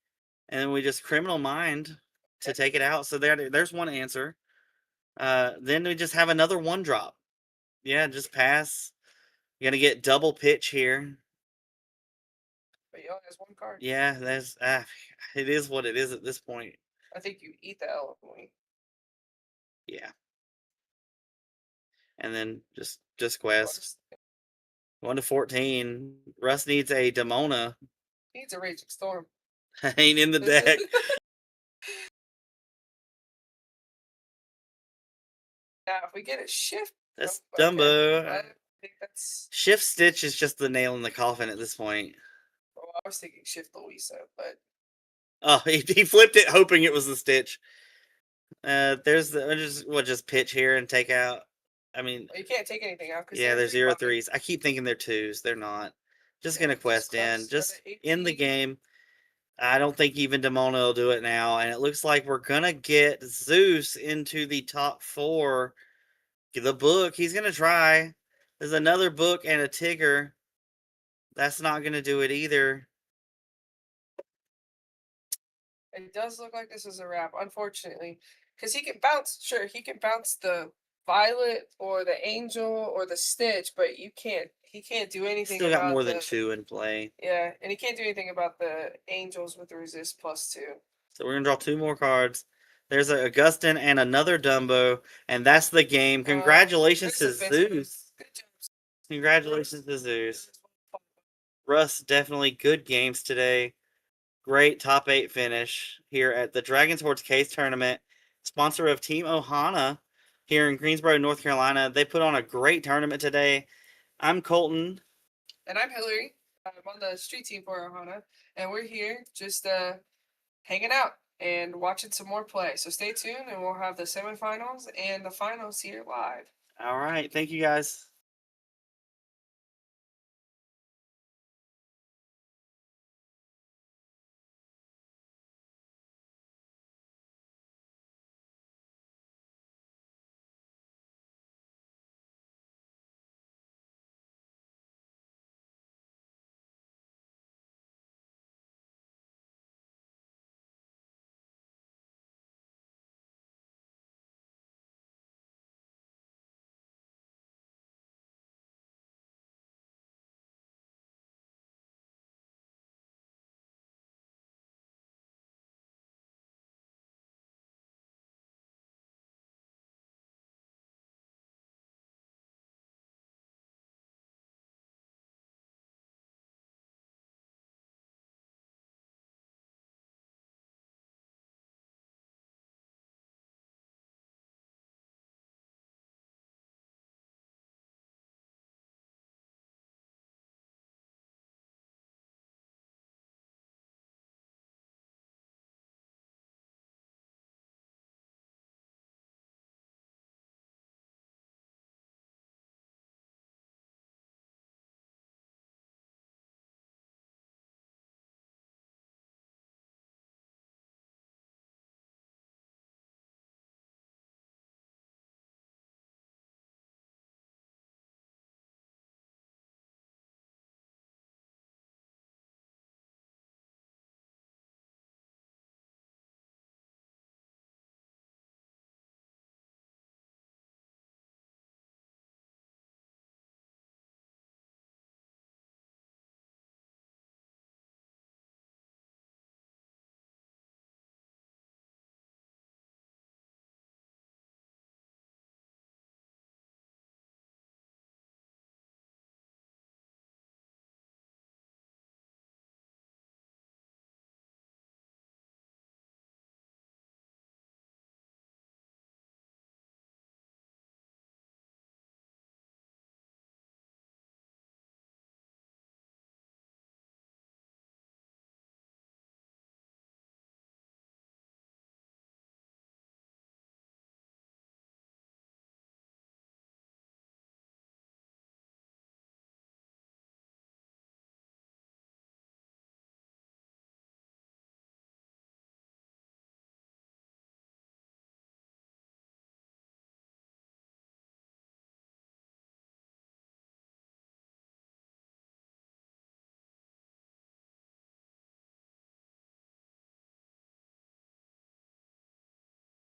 and then we just Criminal Mind to take it out. So there's one answer. Then we just have another 1-drop. Yeah, just pass. You're gonna get double pitch here. But he only has 1 card. Yeah, that's it is what it is at this point. I think you eat the Elenwee. Yeah. And then just quest. 1 to 14. Russ needs a Demona. Needs a Raging Storm. Ain't in the deck. Now, if we get a shift, That's okay, Dumbo. I think that's. Shift Stitch is just the nail in the coffin at this point. Well, I was thinking shift Louisa, but. Oh, he flipped it, hoping it was the Stitch. There's just pitch here and take out. I mean, well, you can't take anything out. Yeah, they're 0 3s. I keep thinking they're 2s. They're not. Just gonna quest in. Just in the game. I don't think even Demona will do it now. And it looks like we're gonna get Zeus into the top 4. The book. He's gonna try. There's another book and a Tigger. That's not gonna do it either. It does look like this is a wrap, unfortunately, because he can bounce. Sure, he can bounce the Violet or the Angel or the Stitch, but you can't. He can't do anything. Still got about more than 2 in play. Yeah, and he can't do anything about the Angels with the resist +2. So we're gonna draw 2 more cards. There's a Augustin and another Dumbo, and that's the game. Congratulations to Zeus. Good job. Congratulations to Zeus. Russ, definitely good games today. Great top 8 finish here at the Dragons Hordes Case Tournament, sponsor of Team Ohana here in Greensboro, North Carolina. They put on a great tournament today. I'm Colton. And I'm Hillary. I'm on the street team for Ohana. And we're here just hanging out and watching some more play. So stay tuned, and we'll have the semifinals and the finals here live. All right. Thank you guys.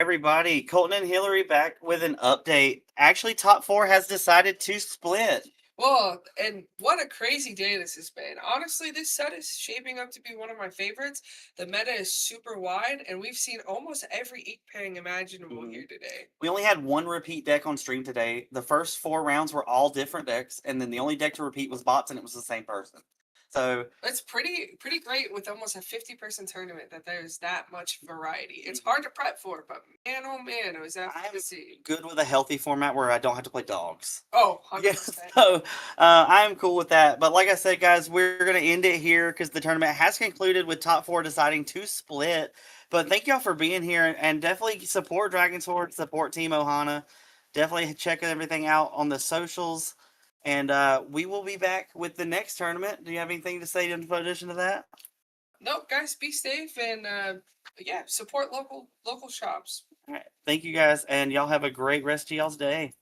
Everybody, Colton and Hillary back with an update. Actually, top four has decided to split. Well, and what a crazy day this has been. Honestly, this set is shaping up to be one of my favorites. The meta is super wide, and we've seen almost every 8 pairing imaginable Mhm. here today. We only had one repeat deck on stream today. The first 4 rounds were all different decks, and then the only deck to repeat was bots, and it was the same person. So That's pretty great with almost a 50-person tournament that there's that much variety. It's hard to prep for, but man, oh man, it was that fun I'm to see. good with a healthy format where I don't have to play dogs. Oh, Yeah, 100%. so I'm cool with that. But like I said, guys, we're going to end it here because the tournament has concluded with top four deciding to split. But thank y'all for being here and definitely support Dragon Sword, support Team Ohana. Definitely check everything out on the socials. And we will be back with the next tournament. Do you have anything to say in addition to that? Nope, guys, be safe and yeah, support local shops. All right. Thank you guys, and y'all have a great rest of y'all's day.